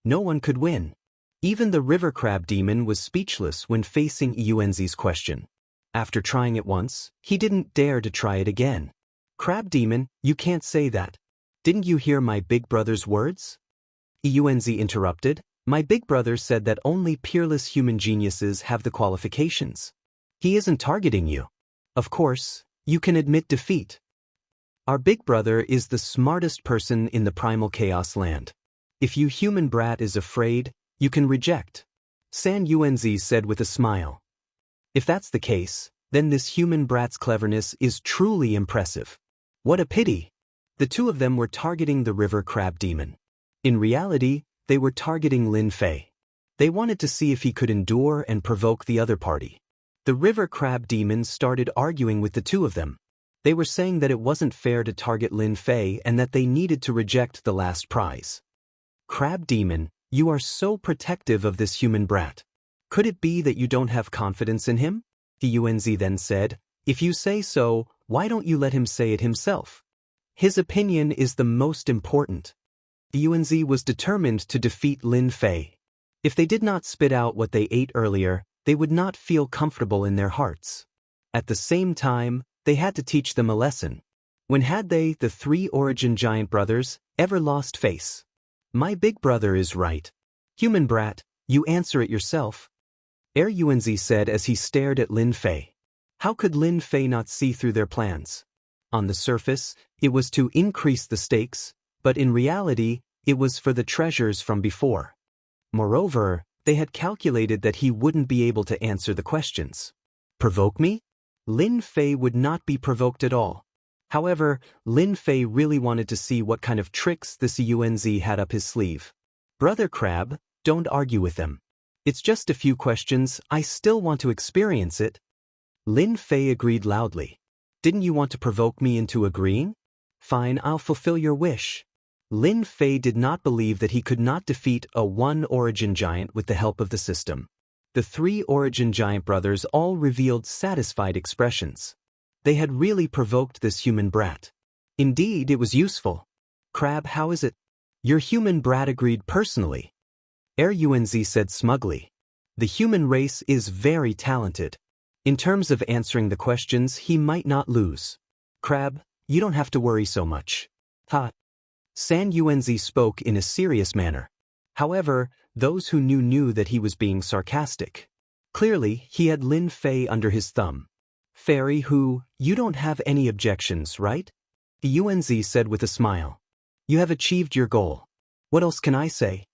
No one could win. Even the river crab demon was speechless when facing UNZ's question. After trying it once, he didn't dare to try it again. Crab demon, you can't say that. Didn't you hear my big brother's words? UNZ interrupted. My big brother said that only peerless human geniuses have the qualifications. He isn't targeting you. Of course, you can admit defeat. Our big brother is the smartest person in the primal chaos land. If you human brat is afraid, you can reject. San UNZ said with a smile. If that's the case, Then this human brat's cleverness is truly impressive. What a pity! The two of them were targeting the river crab demon. In reality, they were targeting Lin Fei. They wanted to see if he could endure and provoke the other party. The river crab demons started arguing with the two of them. They were saying that it wasn't fair to target Lin Fei and that they needed to reject the last prize. Crab demon, you are so protective of this human brat. Could it be that you don't have confidence in him? The Unz then said, if you say so, why don't you let him say it himself? His opinion is the most important. The Unz was determined to defeat Lin Fei. If they did not spit out what they ate earlier, they would not feel comfortable in their hearts. At the same time, they had to teach them a lesson. When had they, the three origin giant brothers, ever lost face? My big brother is right. Human brat, you answer it yourself. Unz said as he stared at Lin Fei. How could Lin Fei not see through their plans? On the surface, it was to increase the stakes, but in reality, it was for the treasures from before. Moreover, they had calculated that he wouldn't be able to answer the questions. Provoke me? Lin Fei would not be provoked at all. However, Lin Fei really wanted to see what kind of tricks this Unz had up his sleeve. Brother Crab, don't argue with them. It's just a few questions, I still want to experience it. Lin Fei agreed loudly. Didn't you want to provoke me into agreeing? Fine, I'll fulfill your wish. Lin Fei did not believe that he could not defeat a one origin giant with the help of the system. The three origin giant brothers all revealed satisfied expressions. They had really provoked this human brat. Indeed, it was useful. Crab, how is it? Your human brat agreed personally. Unz said smugly. The human race is very talented. In terms of answering the questions, he might not lose. Crab, you don't have to worry so much. Ha. San Unz spoke in a serious manner. However, those who knew that he was being sarcastic. Clearly, he had Lin Fei under his thumb. Fairy who, you don't have any objections, right? The Unz said with a smile. You have achieved your goal. What else can I say?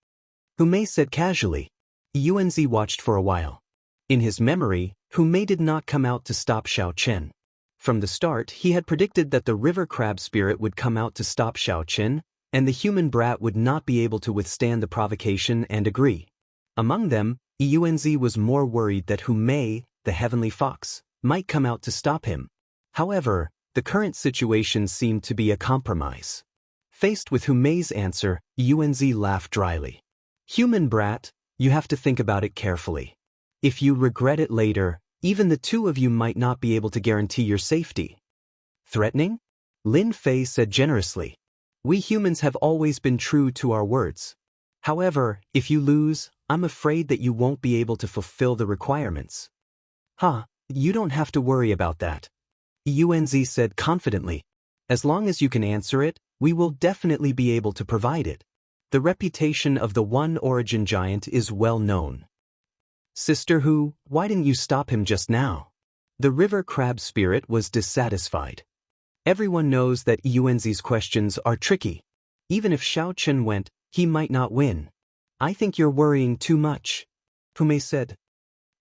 Humei said casually. Unz watched for a while. In his memory, Humei did not come out to stop Xiao Chen. From the start, he had predicted that the river crab spirit would come out to stop Xiao Chen, and the human brat would not be able to withstand the provocation and agree. Among them, Unz was more worried that Humei, the heavenly fox, might come out to stop him. However, the current situation seemed to be a compromise. Faced with Humei's answer, Unz laughed dryly. Human brat, you have to think about it carefully. If you regret it later, even the two of you might not be able to guarantee your safety. Threatening? Lin Fei said generously. We humans have always been true to our words. However, if you lose, I'm afraid that you won't be able to fulfill the requirements. You don't have to worry about that. Unz said confidently. As long as you can answer it, we will definitely be able to provide it. The reputation of the one origin giant is well known. Sister Hu, why didn't you stop him just now? The river crab spirit was dissatisfied. Everyone knows that Unz's questions are tricky. Even if Xiao Chen went, he might not win. I think you're worrying too much. Humei said.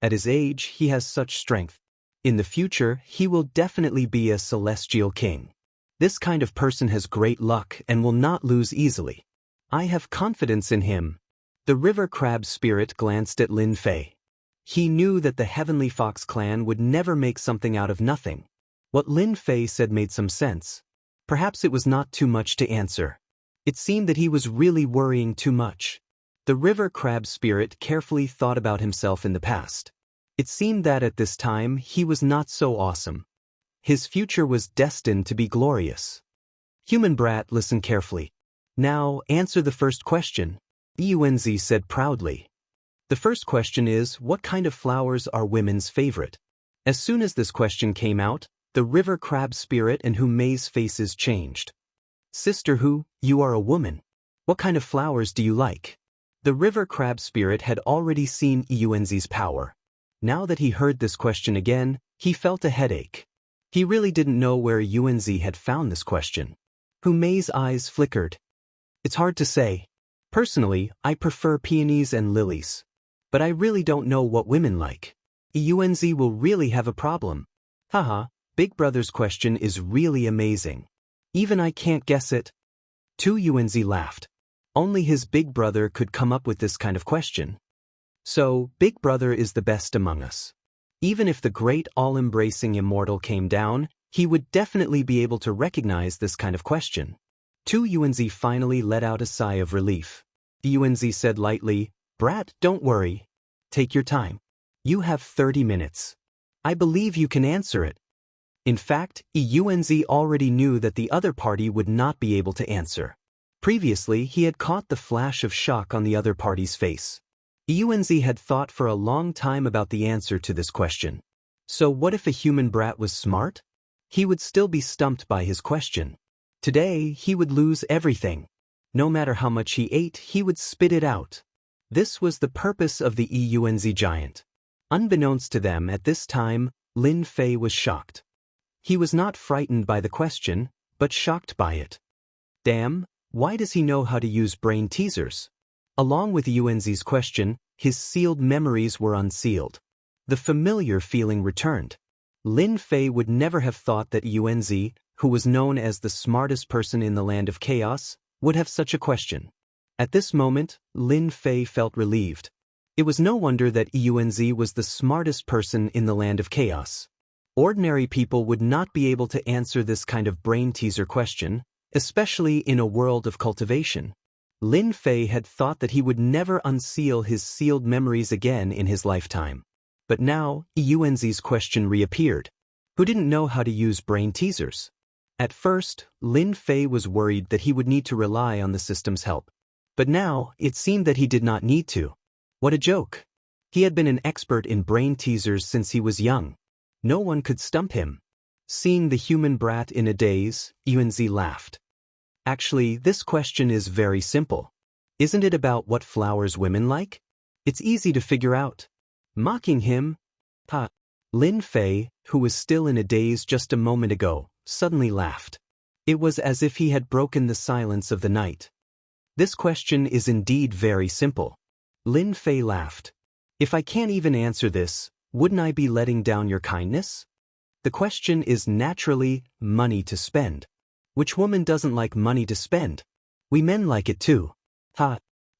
At his age, he has such strength. In the future, he will definitely be a celestial king. This kind of person has great luck and will not lose easily. I have confidence in him. The river crab spirit glanced at Lin Fei. He knew that the Heavenly Fox clan would never make something out of nothing. What Lin Fei said made some sense. Perhaps it was not too much to answer. It seemed that he was really worrying too much. The river crab spirit carefully thought about himself in the past. It seemed that at this time he was not so awesome. His future was destined to be glorious. Human brat, listen carefully. Now, answer the first question. Unz said proudly. The first question is, what kind of flowers are women's favorite? As soon as this question came out, the river crab spirit and Humei's faces changed. Sister Hu, you are a woman. What kind of flowers do you like? The river crab spirit had already seen Unz's power. Now that he heard this question again, he felt a headache. He really didn't know where Unz had found this question. Humei's eyes flickered. It's hard to say. Personally, I prefer peonies and lilies. But I really don't know what women like. Unz will really have a problem. Haha, Big Brother's question is really amazing. Even I can't guess it. Tu Yuanzi laughed. Only his big brother could come up with this kind of question. So, Big Brother is the best among us. Even if the great all-embracing Immortal came down, he would definitely be able to recognize this kind of question. Tu Yuanzi finally let out a sigh of relief. Yuanzi said lightly, "Brat, don't worry. Take your time. You have 30 minutes. I believe you can answer it." In fact, Yuanzi already knew that the other party would not be able to answer. Previously, he had caught the flash of shock on the other party's face. Yuanzi had thought for a long time about the answer to this question. So what if a human brat was smart? He would still be stumped by his question. Today, he would lose everything. No matter how much he ate, he would spit it out. This was the purpose of the Yuanzi giant. Unbeknownst to them at this time, Lin Fei was shocked. He was not frightened by the question, but shocked by it. Damn, why does he know how to use brain teasers? Along with Yuanzi's question, his sealed memories were unsealed. The familiar feeling returned. Lin Fei would never have thought that Yuanzi, who was known as the smartest person in the land of chaos, would have such a question. At this moment, Lin Fei felt relieved. It was no wonder that Yuanzi was the smartest person in the land of chaos. Ordinary people would not be able to answer this kind of brain teaser question, especially in a world of cultivation. Lin Fei had thought that he would never unseal his sealed memories again in his lifetime. But now, Yuanzi's question reappeared. Who didn't know how to use brain teasers? At first, Lin Fei was worried that he would need to rely on the system's help. But now, it seemed that he did not need to. What a joke! He had been an expert in brain teasers since he was young. No one could stump him. Seeing the human brat in a daze, Yuanzi laughed. Actually, this question is very simple. Isn't it about what flowers women like? It's easy to figure out. Mocking him, Lin Fei, who was still in a daze just a moment ago, suddenly laughed. It was as if he had broken the silence of the night. This question is indeed very simple. Lin Fei laughed. If I can't even answer this, wouldn't I be letting down your kindness? The question is naturally money to spend. Which woman doesn't like money to spend? We men like it too.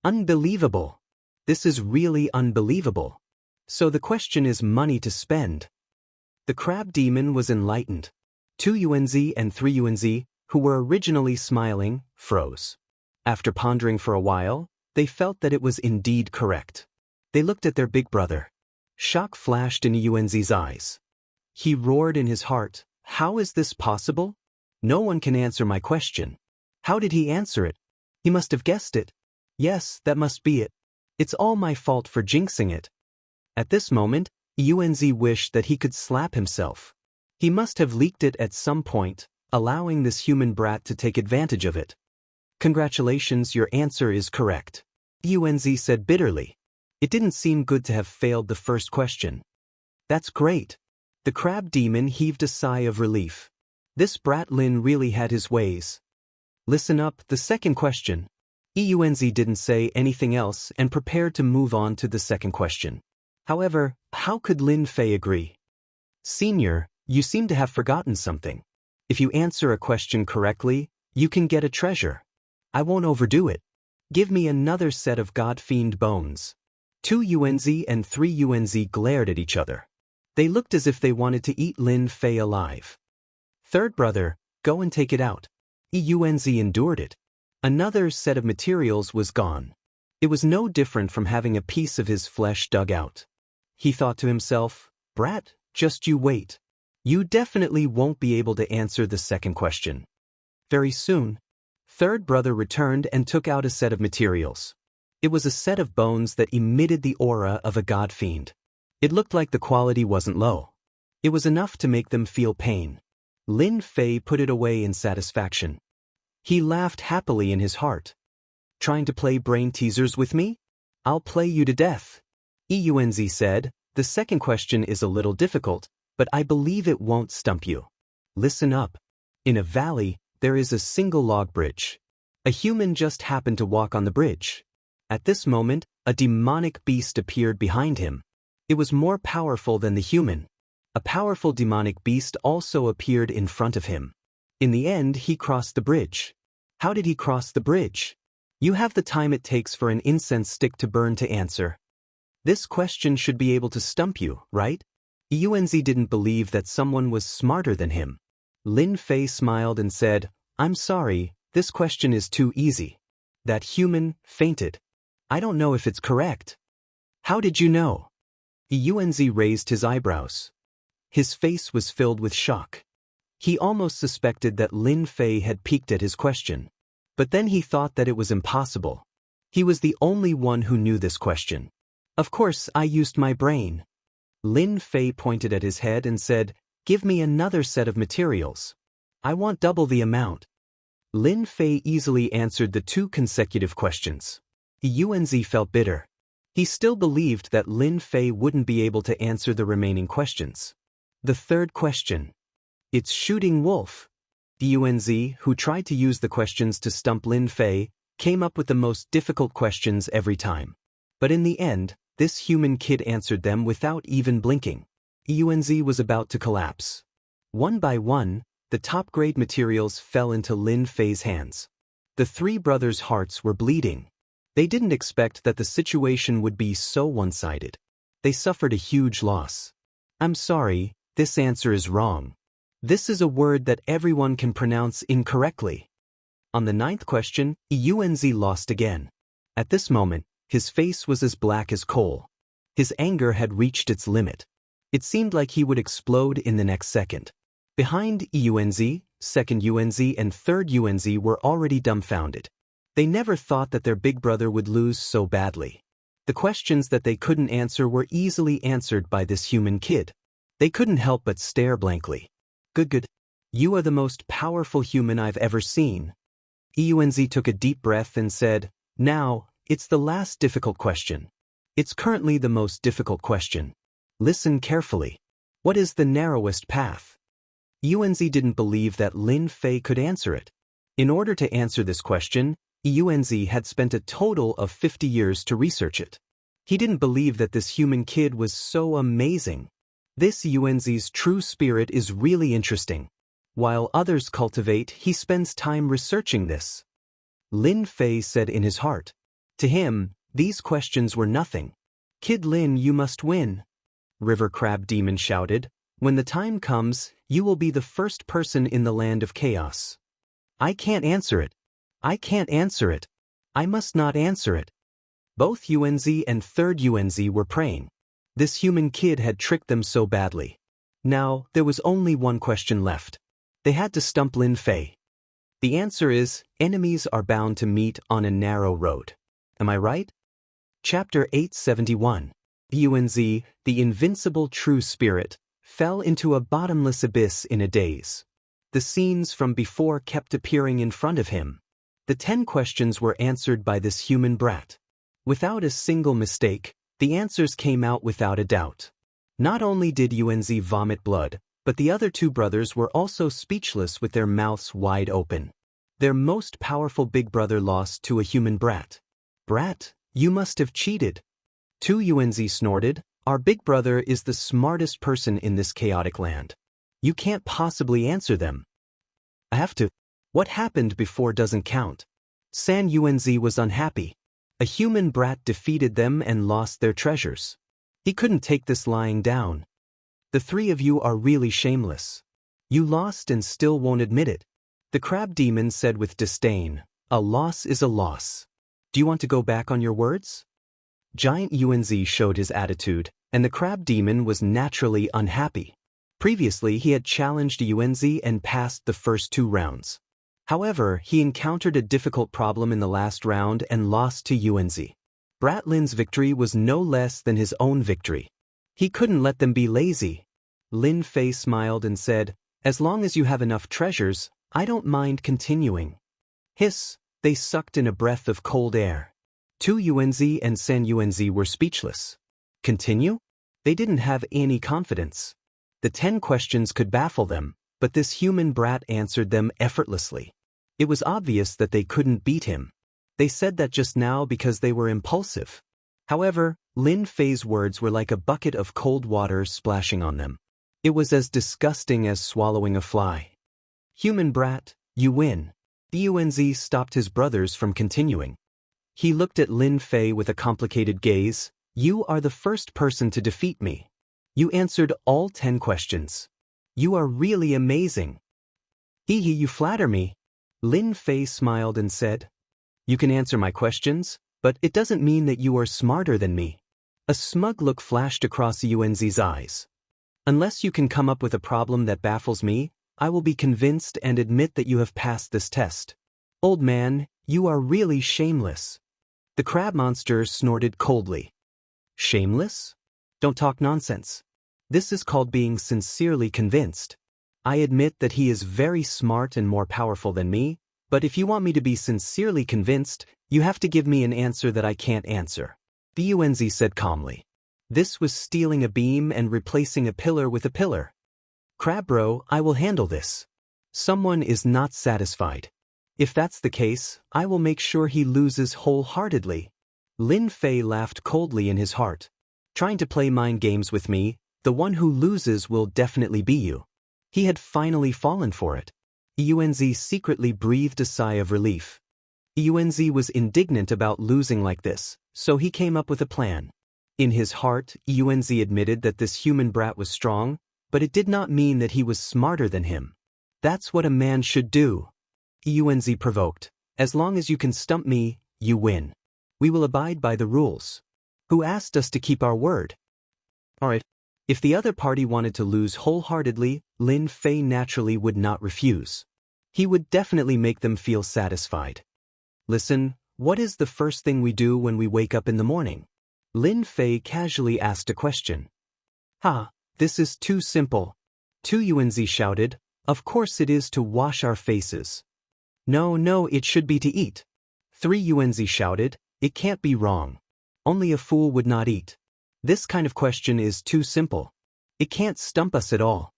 Unbelievable. This is really unbelievable. So the question is money to spend. The crab demon was enlightened. 2 Yuanzi and 3 Yuanzi, who were originally smiling, froze. After pondering for a while, they felt that it was indeed correct. They looked at their big brother. Shock flashed in Yuanzi's eyes. He roared in his heart, "How is this possible? No one can answer my question." How did he answer it? He must have guessed it. Yes, that must be it. It's all my fault for jinxing it. At this moment, Yuanzi wished that he could slap himself. He must have leaked it at some point, allowing this human brat to take advantage of it. Congratulations, your answer is correct. Yuanzi said bitterly. It didn't seem good to have failed the first question. That's great. The crab demon heaved a sigh of relief. This brat Lin really had his ways. Listen up, the second question. Yuanzi didn't say anything else and prepared to move on to the second question. However, how could Lin Fei agree? Senior, you seem to have forgotten something. If you answer a question correctly, you can get a treasure. I won't overdo it. Give me another set of god-fiend bones. 2 Yuanzi and 3 Yuanzi glared at each other. They looked as if they wanted to eat Lin Fei alive. Third brother, go and take it out. Yuanzi endured it. Another set of materials was gone. It was no different from having a piece of his flesh dug out. He thought to himself, "Brat, just you wait. You definitely won't be able to answer the second question." Very soon, third brother returned and took out a set of materials. It was a set of bones that emitted the aura of a god-fiend. It looked like the quality wasn't low. It was enough to make them feel pain. Lin Fei put it away in satisfaction. He laughed happily in his heart. Trying to play brain teasers with me? I'll play you to death. Yuanzi said, the second question is a little difficult, but I believe it won't stump you. Listen up. In a valley, there is a single log bridge. A human just happened to walk on the bridge. At this moment, a demonic beast appeared behind him. It was more powerful than the human. A powerful demonic beast also appeared in front of him. In the end, he crossed the bridge. How did he cross the bridge? You have the time it takes for an incense stick to burn to answer. This question should be able to stump you, right? Yunzi didn't believe that someone was smarter than him. Lin Fei smiled and said, "I'm sorry, this question is too easy." That human fainted. I don't know if it's correct. How did you know? Yunzi raised his eyebrows. His face was filled with shock. He almost suspected that Lin Fei had peeked at his question. But then he thought that it was impossible. He was the only one who knew this question. Of course, I used my brain. Lin Fei pointed at his head and said, "Give me another set of materials. I want double the amount." Lin Fei easily answered the 2 consecutive questions. Yunzi felt bitter. He still believed that Lin Fei wouldn't be able to answer the remaining questions. The 3rd question. It's shooting wolf. Yunzi, who tried to use the questions to stump Lin Fei, came up with the most difficult questions every time. But in the end, this human kid answered them without even blinking. Yunzi was about to collapse. One by one, the top-grade materials fell into Lin Fei's hands. The 3 brothers' hearts were bleeding. They didn't expect that the situation would be so one-sided. They suffered a huge loss. I'm sorry, this answer is wrong. This is a word that everyone can pronounce incorrectly. On the 9th question, Yunzi lost again. At this moment, his face was as black as coal. His anger had reached its limit. It seemed like he would explode in the next second. Behind Yunzi, 2nd Yunzi and 3rd Yunzi were already dumbfounded. They never thought that their big brother would lose so badly. The questions that they couldn't answer were easily answered by this human kid. They couldn't help but stare blankly. Good. You are the most powerful human I've ever seen. Yunzi took a deep breath and said, "Now, it's the last difficult question. It's currently the most difficult question. Listen carefully. What is the narrowest path?" Yunzi didn't believe that Lin Fei could answer it. In order to answer this question, Yunzi had spent a total of 50 years to research it. He didn't believe that this human kid was so amazing. This Yunzi's true spirit is really interesting. While others cultivate, he spends time researching this. Lin Fei said in his heart. To him, these questions were nothing. "Kid Lin, you must win." River Crab Demon shouted, "When the time comes, you will be the first person in the land of chaos." I can't answer it. I can't answer it. I must not answer it. Both Yunzi and 3rd Yunzi were praying. This human kid had tricked them so badly. Now, there was only one question left. They had to stump Lin Fei. The answer is, enemies are bound to meet on a narrow road. Am I right? Chapter 871. Yunzi, the invincible true spirit, fell into a bottomless abyss in a daze. The scenes from before kept appearing in front of him. The 10 questions were answered by this human brat. Without a single mistake, the answers came out without a doubt. Not only did Yunzi vomit blood, but the other 2 brothers were also speechless with their mouths wide open. Their most powerful big brother lost to a human brat. "Brat, you must have cheated." 2 Yunzi snorted, "Our big brother is the smartest person in this chaotic land. You can't possibly answer them." "I have to. What happened before doesn't count." San Yunzi was unhappy. A human brat defeated them and lost their treasures. He couldn't take this lying down. "The 3 of you are really shameless. You lost and still won't admit it." The crab demon said with disdain, "A loss is a loss. Do you want to go back on your words?" Giant Yunzi showed his attitude, and the crab demon was naturally unhappy. Previously, he had challenged Yunzi and passed the first 2 rounds. However, he encountered a difficult problem in the last round and lost to Yunzi. Brat Lin's victory was no less than his own victory. He couldn't let them be lazy. Lin Fei smiled and said, "As long as you have enough treasures, I don't mind continuing." Hiss, they sucked in a breath of cold air. 2 Yunzi and San Yunzi were speechless. Continue? They didn't have any confidence. The 10 questions could baffle them, but this human brat answered them effortlessly. It was obvious that they couldn't beat him. They said that just now because they were impulsive. However, Lin Fei's words were like a bucket of cold water splashing on them. It was as disgusting as swallowing a fly. Human brat, you win. Yunzi stopped his brothers from continuing. He looked at Lin Fei with a complicated gaze. You are the first person to defeat me. You answered all 10 questions. You are really amazing. Hee, you flatter me. Lin Fei smiled and said, You can answer my questions, but it doesn't mean that you are smarter than me. A smug look flashed across Yunzi's eyes. Unless you can come up with a problem that baffles me, I will be convinced and admit that you have passed this test. Old man, you are really shameless. The crab monster snorted coldly. Shameless? Don't talk nonsense. This is called being sincerely convinced. I admit that he is very smart and more powerful than me, but if you want me to be sincerely convinced, you have to give me an answer that I can't answer. Yunzi said calmly. This was stealing a beam and replacing a pillar with a pillar. Crabro, I will handle this. Someone is not satisfied. If that's the case, I will make sure he loses wholeheartedly. Lin Fei laughed coldly in his heart. Trying to play mind games with me, the one who loses will definitely be you. He had finally fallen for it. Yunzi secretly breathed a sigh of relief. Yunzi was indignant about losing like this, so he came up with a plan. In his heart, Yunzi admitted that this human brat was strong, but it did not mean that he was smarter than him. That's what a man should do. Yunzi provoked. As long as you can stump me, you win. We will abide by the rules. Who asked us to keep our word? Alright. If the other party wanted to lose wholeheartedly, Lin Fei naturally would not refuse. He would definitely make them feel satisfied. Listen, what is the first thing we do when we wake up in the morning? Lin Fei casually asked a question. This is too simple. Yunzi shouted. Of course it is to wash our faces. No, it should be to eat. Yunzi shouted. It can't be wrong. Only a fool would not eat. This kind of question is too simple. It can't stump us at all.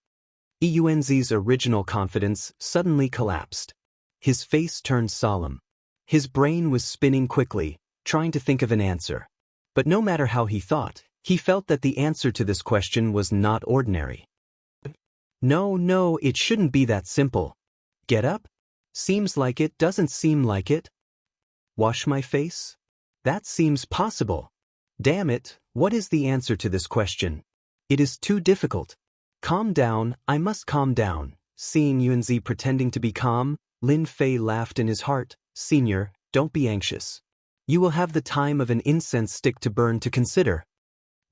Yunzi's original confidence suddenly collapsed. His face turned solemn. His brain was spinning quickly, trying to think of an answer. But no matter how he thought, he felt that the answer to this question was not ordinary. No, it shouldn't be that simple. Get up? Seems like it, doesn't seem like it. Wash my face? That seems possible. Damn it, what is the answer to this question? It is too difficult. Calm down, I must calm down. Seeing Yunzi pretending to be calm, Lin Fei laughed in his heart. Senior, don't be anxious. You will have the time of an incense stick to burn to consider.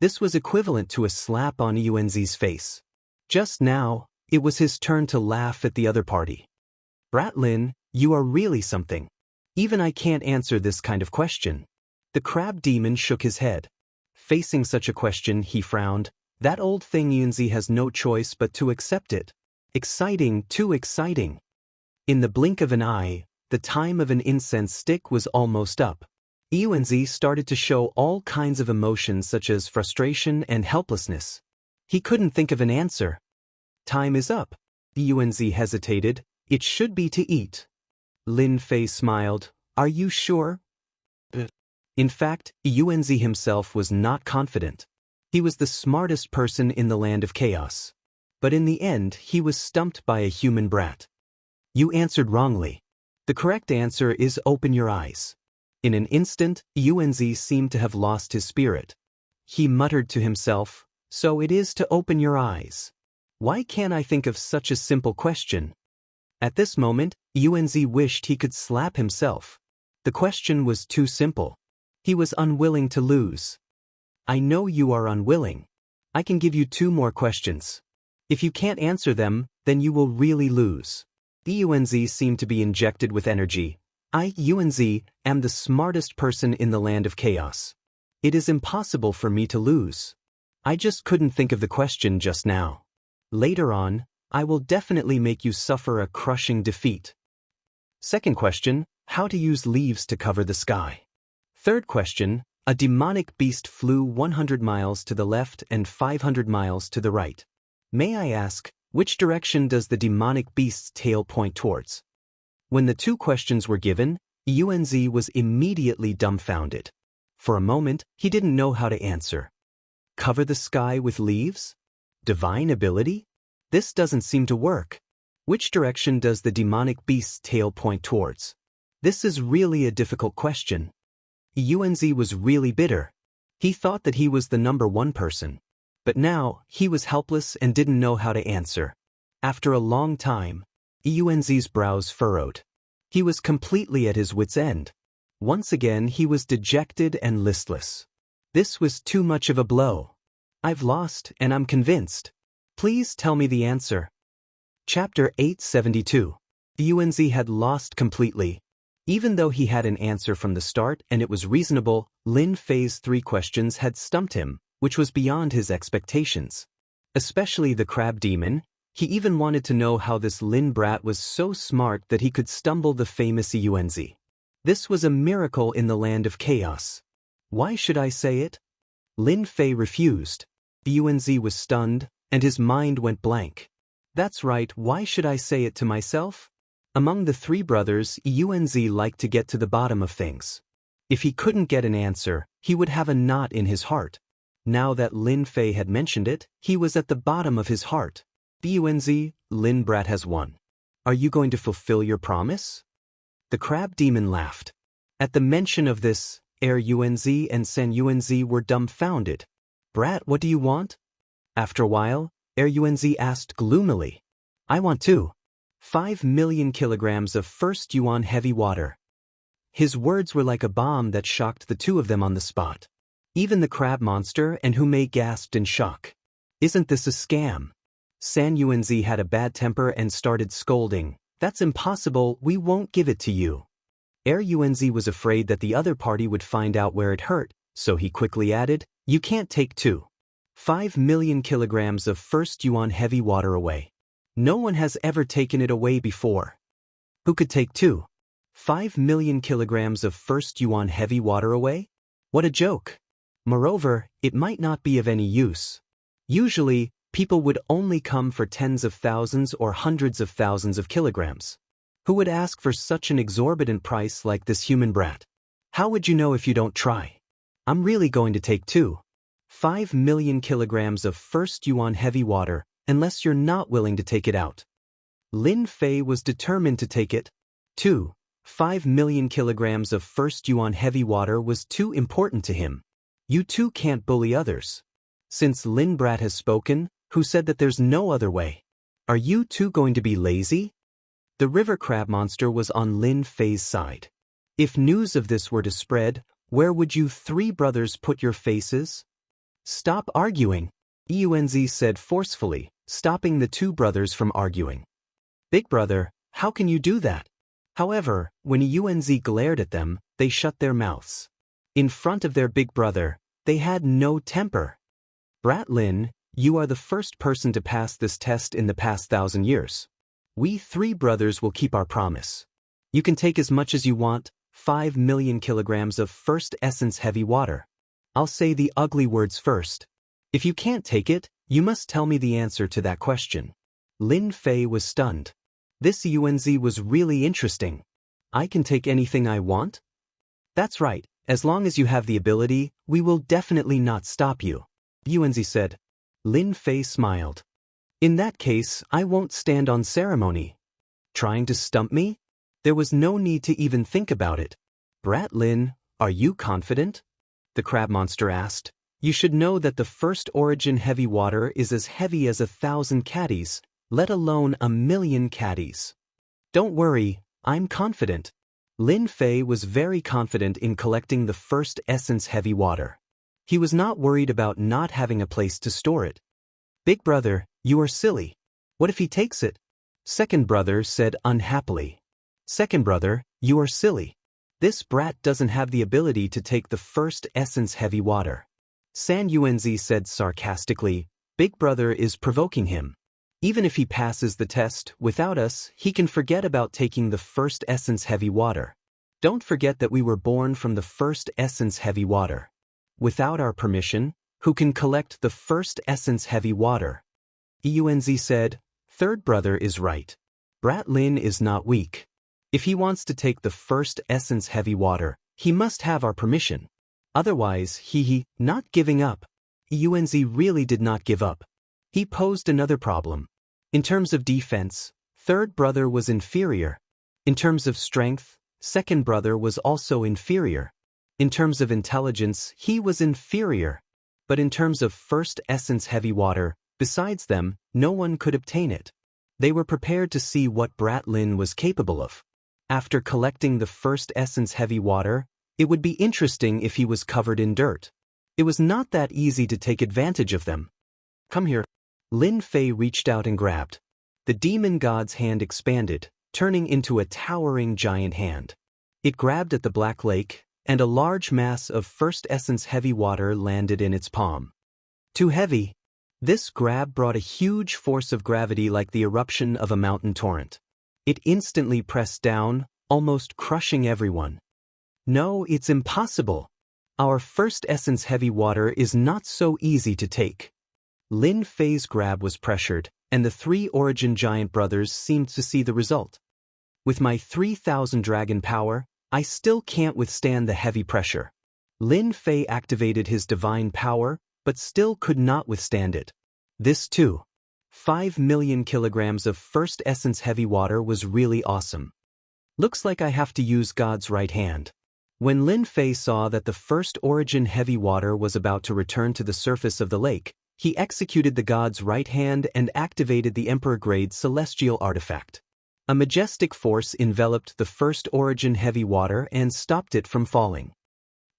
This was equivalent to a slap on Yunzi's face. Just now, it was his turn to laugh at the other party. Brat Lin, you are really something. Even I can't answer this kind of question. The crab demon shook his head. Facing such a question, he frowned. That old thing Yunzi has no choice but to accept it. Exciting, too exciting. In the blink of an eye, the time of an incense stick was almost up. Yunzi started to show all kinds of emotions such as frustration and helplessness. He couldn't think of an answer. Time is up. Yunzi hesitated. It should be to eat. Lin Fei smiled. Are you sure? In fact, Yunzi himself was not confident. He was the smartest person in the land of chaos. But in the end, he was stumped by a human brat. You answered wrongly. The correct answer is open your eyes. In an instant, Yunzi seemed to have lost his spirit. He muttered to himself, so it is to open your eyes. Why can't I think of such a simple question? At this moment, Yunzi wished he could slap himself. The question was too simple. He was unwilling to lose. I know you are unwilling. I can give you 2 more questions. If you can't answer them, then you will really lose. Yunzi seemed to be injected with energy. I, Yunzi, am the smartest person in the land of chaos. It is impossible for me to lose. I just couldn't think of the question just now. Later on, I will definitely make you suffer a crushing defeat. Second question, how to use leaves to cover the sky. Third question, a demonic beast flew 100 miles to the left and 500 miles to the right. May I ask, which direction does the demonic beast's tail point towards? When the 2 questions were given, Yunzi was immediately dumbfounded. For a moment, he didn't know how to answer. Cover the sky with leaves? Divine ability? This doesn't seem to work. Which direction does the demonic beast's tail point towards? This is really a difficult question. Yuanzi was really bitter. He thought that he was the number one person. But now, he was helpless and didn't know how to answer. After a long time, Yuanzi's brows furrowed. He was completely at his wit's end. Once again he was dejected and listless. This was too much of a blow. I've lost, and I'm convinced. Please tell me the answer. Chapter 872. Yuanzi had lost completely. Even though he had an answer from the start and it was reasonable, Lin Fei's 3 questions had stumped him, which was beyond his expectations. Especially the crab demon. He even wanted to know how this Lin brat was so smart that he could stumble the famous Yuanzi. This was a miracle in the land of chaos. Why should I say it? Lin Fei refused. Yuanzi was stunned, and his mind went blank. That's right, why should I say it to myself? Among the 3 brothers, Yuanzi liked to get to the bottom of things. If he couldn't get an answer, he would have a knot in his heart. Now that Lin Fei had mentioned it, he was at the bottom of his heart. Yuanzi, Lin brat has won. Are you going to fulfill your promise? The crab demon laughed. At the mention of this, Yuanzi and San Yuanzi were dumbfounded. Brat, what do you want? After a while, Yuanzi asked gloomily. I want 5 million kilograms of first yuan heavy water. His words were like a bomb that shocked the 2 of them on the spot. Even the crab monster and Humei gasped in shock. Isn't this a scam? San Yuanzi had a bad temper and started scolding. That's impossible, we won't give it to you. Yuanzi was afraid that the other party would find out where it hurt, so he quickly added, you can't take 5 million kilograms of first yuan heavy water away. No one has ever taken it away before. Who could take 5 million kilograms of first yuan heavy water away? What a joke. Moreover, it might not be of any use. Usually, people would only come for tens of thousands or hundreds of thousands of kilograms. Who would ask for such an exorbitant price like this human brat? How would you know if you don't try? I'm really going to take 5 million kilograms of first yuan heavy water, unless you're not willing to take it out. Lin Fei was determined to take it. 5 million kilograms of first yuan heavy water was too important to him. You 2 can't bully others. Since Lin brat has spoken, who said that there's no other way? Are you 2 going to be lazy? The river crab monster was on Lin Fei's side. If news of this were to spread, where would you 3 brothers put your faces? Stop arguing, Yuanzi said forcefully, stopping the 2 brothers from arguing. Big brother, how can you do that? However, when Yuanzi glared at them, they shut their mouths. In front of their big brother, they had no temper. Brat Lin, you are the first person to pass this test in the past 1,000 years. We 3 brothers will keep our promise. You can take as much as you want, 5 million kilograms of first essence heavy water. I'll say the ugly words first. If you can't take it, you must tell me the answer to that question. Lin Fei was stunned. This Yuanzi was really interesting. I can take anything I want? That's right, as long as you have the ability, we will definitely not stop you, Yuanzi said. Lin Fei smiled. In that case, I won't stand on ceremony. Trying to stump me? There was no need to even think about it. Brat Lin, are you confident? The crab monster asked. You should know that the first origin heavy water is as heavy as 1,000 caddies, let alone 1,000,000 caddies. Don't worry, I'm confident. Lin Fei was very confident in collecting the first essence heavy water. He was not worried about not having a place to store it. Big brother, you are silly. What if he takes it? Second brother said unhappily. Second brother, you are silly. This brat doesn't have the ability to take the first essence heavy water. San Yuanzi said sarcastically, Big brother is provoking him. Even if he passes the test, without us, he can forget about taking the first essence heavy water. Don't forget that we were born from the first essence heavy water. Without our permission, who can collect the first essence heavy water? Yuanzi said, Third brother is right. Brat Lin is not weak. If he wants to take the first essence heavy water, he must have our permission. Otherwise, not giving up. Yuanzi really did not give up. he posed another problem. In terms of defense, third brother was inferior. In terms of strength, second brother was also inferior. In terms of intelligence, he was inferior. But in terms of first essence heavy water, besides them, no one could obtain it. They were prepared to see what Wang Lin was capable of. After collecting the first essence heavy water, it would be interesting if he was covered in dirt. It was not that easy to take advantage of them. Come here. Lin Fei reached out and grabbed. The demon god's hand expanded, turning into a towering giant hand. It grabbed at the black lake, and a large mass of first essence heavy water landed in its palm. Too heavy. This grab brought a huge force of gravity like the eruption of a mountain torrent. It instantly pressed down, almost crushing everyone. No, it's impossible. Our first essence heavy water is not so easy to take. Lin Fei's grab was pressured, and the three origin giant brothers seemed to see the result. With my 3,000 dragon power, I still can't withstand the heavy pressure. Lin Fei activated his divine power, but still could not withstand it. This too. 5 million kilograms of first essence heavy water was really awesome. Looks like I have to use God's right hand. When Lin Fei saw that the first origin heavy water was about to return to the surface of the lake, he executed the god's right hand and activated the Emperor-grade celestial artifact. A majestic force enveloped the first origin heavy water and stopped it from falling.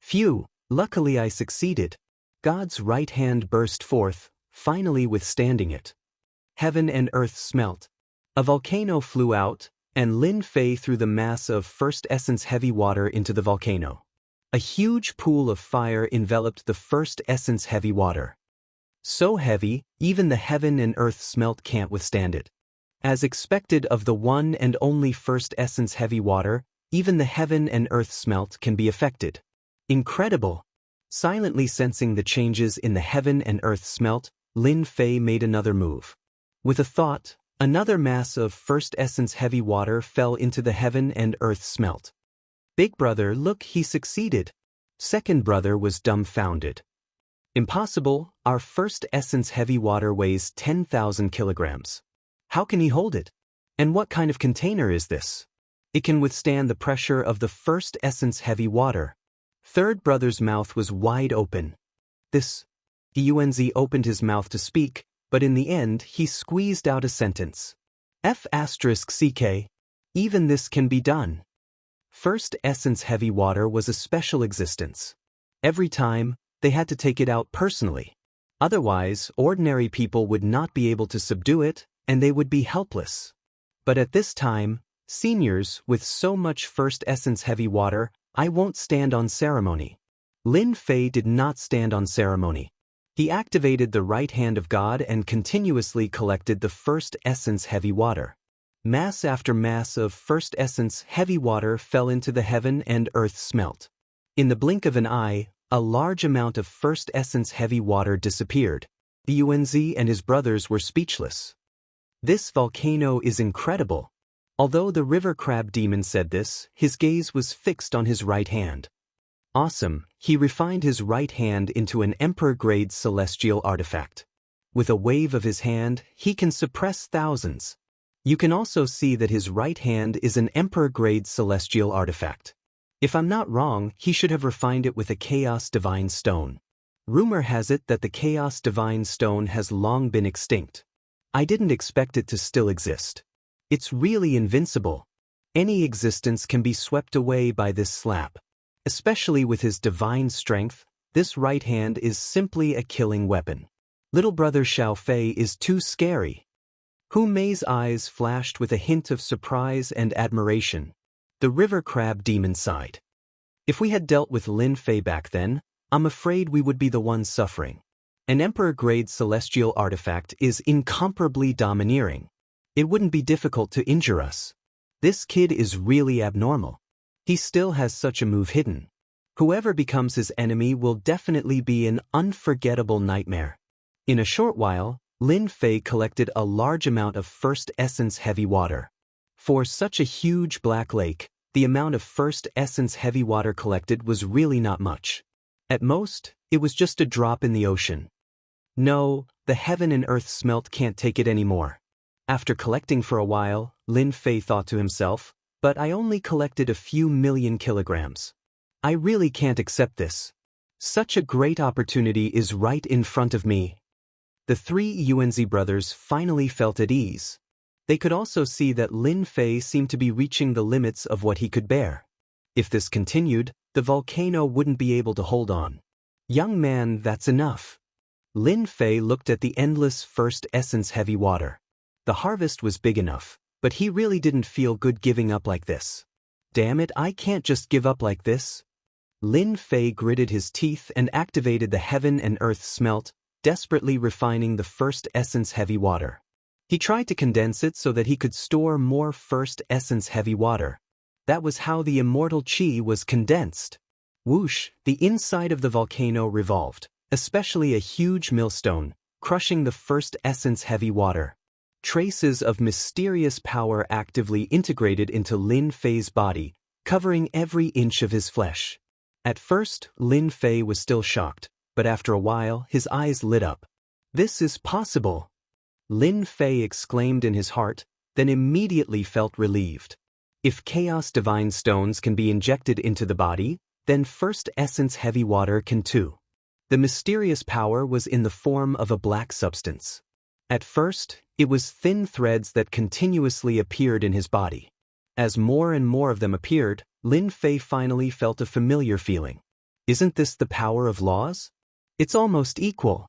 Phew, luckily I succeeded. God's right hand burst forth, finally withstanding it. Heaven and earth smelt. A volcano flew out, and Lin Fei threw the mass of first essence heavy water into the volcano. A huge pool of fire enveloped the first essence heavy water. So heavy, even the heaven and earth smelt can't withstand it. As expected of the one and only first essence heavy water, even the heaven and earth smelt can be affected. Incredible! Silently sensing the changes in the heaven and earth smelt, Lin Fei made another move. With a thought, another mass of first essence heavy water fell into the heaven and earth smelt. Big brother, look, he succeeded. Second brother was dumbfounded. Impossible, our first essence heavy water weighs 10,000 kilograms. How can he hold it? And what kind of container is this? It can withstand the pressure of the first essence heavy water. Third brother's mouth was wide open. Yuanzi opened his mouth to speak, but in the end he squeezed out a sentence. F***ck. Even this can be done. First essence heavy water was a special existence. Every time, they had to take it out personally. Otherwise, ordinary people would not be able to subdue it, and they would be helpless. But at this time, seniors, with so much first essence heavy water, I won't stand on ceremony. Lin Fei did not stand on ceremony. He activated the right hand of God and continuously collected the first essence heavy water. Mass after mass of first essence heavy water fell into the heaven and earth smelt. In the blink of an eye, a large amount of first essence heavy water disappeared. The Yuanzi and his brothers were speechless. This volcano is incredible. Although the river crab demon said this, his gaze was fixed on his right hand. Awesome, he refined his right hand into an Emperor-grade celestial artifact. With a wave of his hand, he can suppress thousands. You can also see that his right hand is an Emperor-grade celestial artifact. If I'm not wrong, he should have refined it with a Chaos Divine Stone. Rumor has it that the Chaos Divine Stone has long been extinct. I didn't expect it to still exist. It's really invincible. Any existence can be swept away by this slap. Especially with his divine strength, this right hand is simply a killing weapon. Little brother Xiao Fei is too scary. Hu Mei's eyes flashed with a hint of surprise and admiration. The river crab demon sighed. If we had dealt with Lin Fei back then, I'm afraid we would be the ones suffering. An Emperor-grade celestial artifact is incomparably domineering. It wouldn't be difficult to injure us. This kid is really abnormal. He still has such a move hidden. Whoever becomes his enemy will definitely be an unforgettable nightmare. In a short while, Lin Fei collected a large amount of first essence heavy water. For such a huge black lake, the amount of first essence heavy water collected was really not much. At most, it was just a drop in the ocean. No, The heaven and earth smelt can't take it anymore. After collecting for a while, Lin Fei thought to himself, but I only collected a few million kilograms. I really can't accept this. Such a great opportunity is right in front of me. The three Yuanzi brothers finally felt at ease. They could also see that Lin Fei seemed to be reaching the limits of what he could bear. If this continued, the volcano wouldn't be able to hold on. Young man, that's enough. Lin Fei looked at the endless first essence heavy water. The harvest was big enough, but he really didn't feel good giving up like this. Damn it, I can't just give up like this. Lin Fei gritted his teeth and activated the heaven and earth smelt, desperately refining the first essence heavy water. He tried to condense it so that he could store more first essence heavy water. That was how the immortal chi was condensed. Whoosh, the inside of the volcano revolved, especially a huge millstone, crushing the first essence heavy water. Traces of mysterious power actively integrated into Lin Fei's body, covering every inch of his flesh. At first, Lin Fei was still shocked, but after a while, his eyes lit up. This is possible! Lin Fei exclaimed in his heart, then immediately felt relieved. If Chaos Divine Stones can be injected into the body, then First Essence Heavy Water can too. The mysterious power was in the form of a black substance. At first, it was thin threads that continuously appeared in his body. As more and more of them appeared, Lin Fei finally felt a familiar feeling. Isn't this the power of laws? It's almost equal.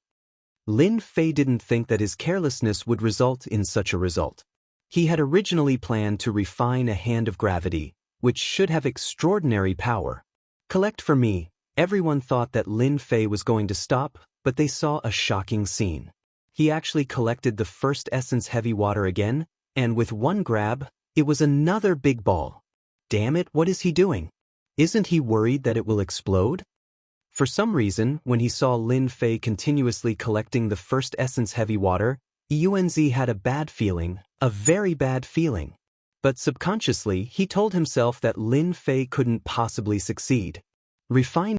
Lin Fei didn't think that his carelessness would result in such a result. He had originally planned to refine a hand of gravity, which should have extraordinary power. Collect for me. Everyone thought that Lin Fei was going to stop, but they saw a shocking scene. He actually collected the first essence heavy water again, and with one grab, it was another big ball. Damn it, what is he doing? Isn't he worried that it will explode? For some reason, when he saw Lin Fei continuously collecting the first essence heavy water, Yuanzi had a bad feeling, a very bad feeling. But subconsciously, he told himself that Lin Fei couldn't possibly succeed. Refined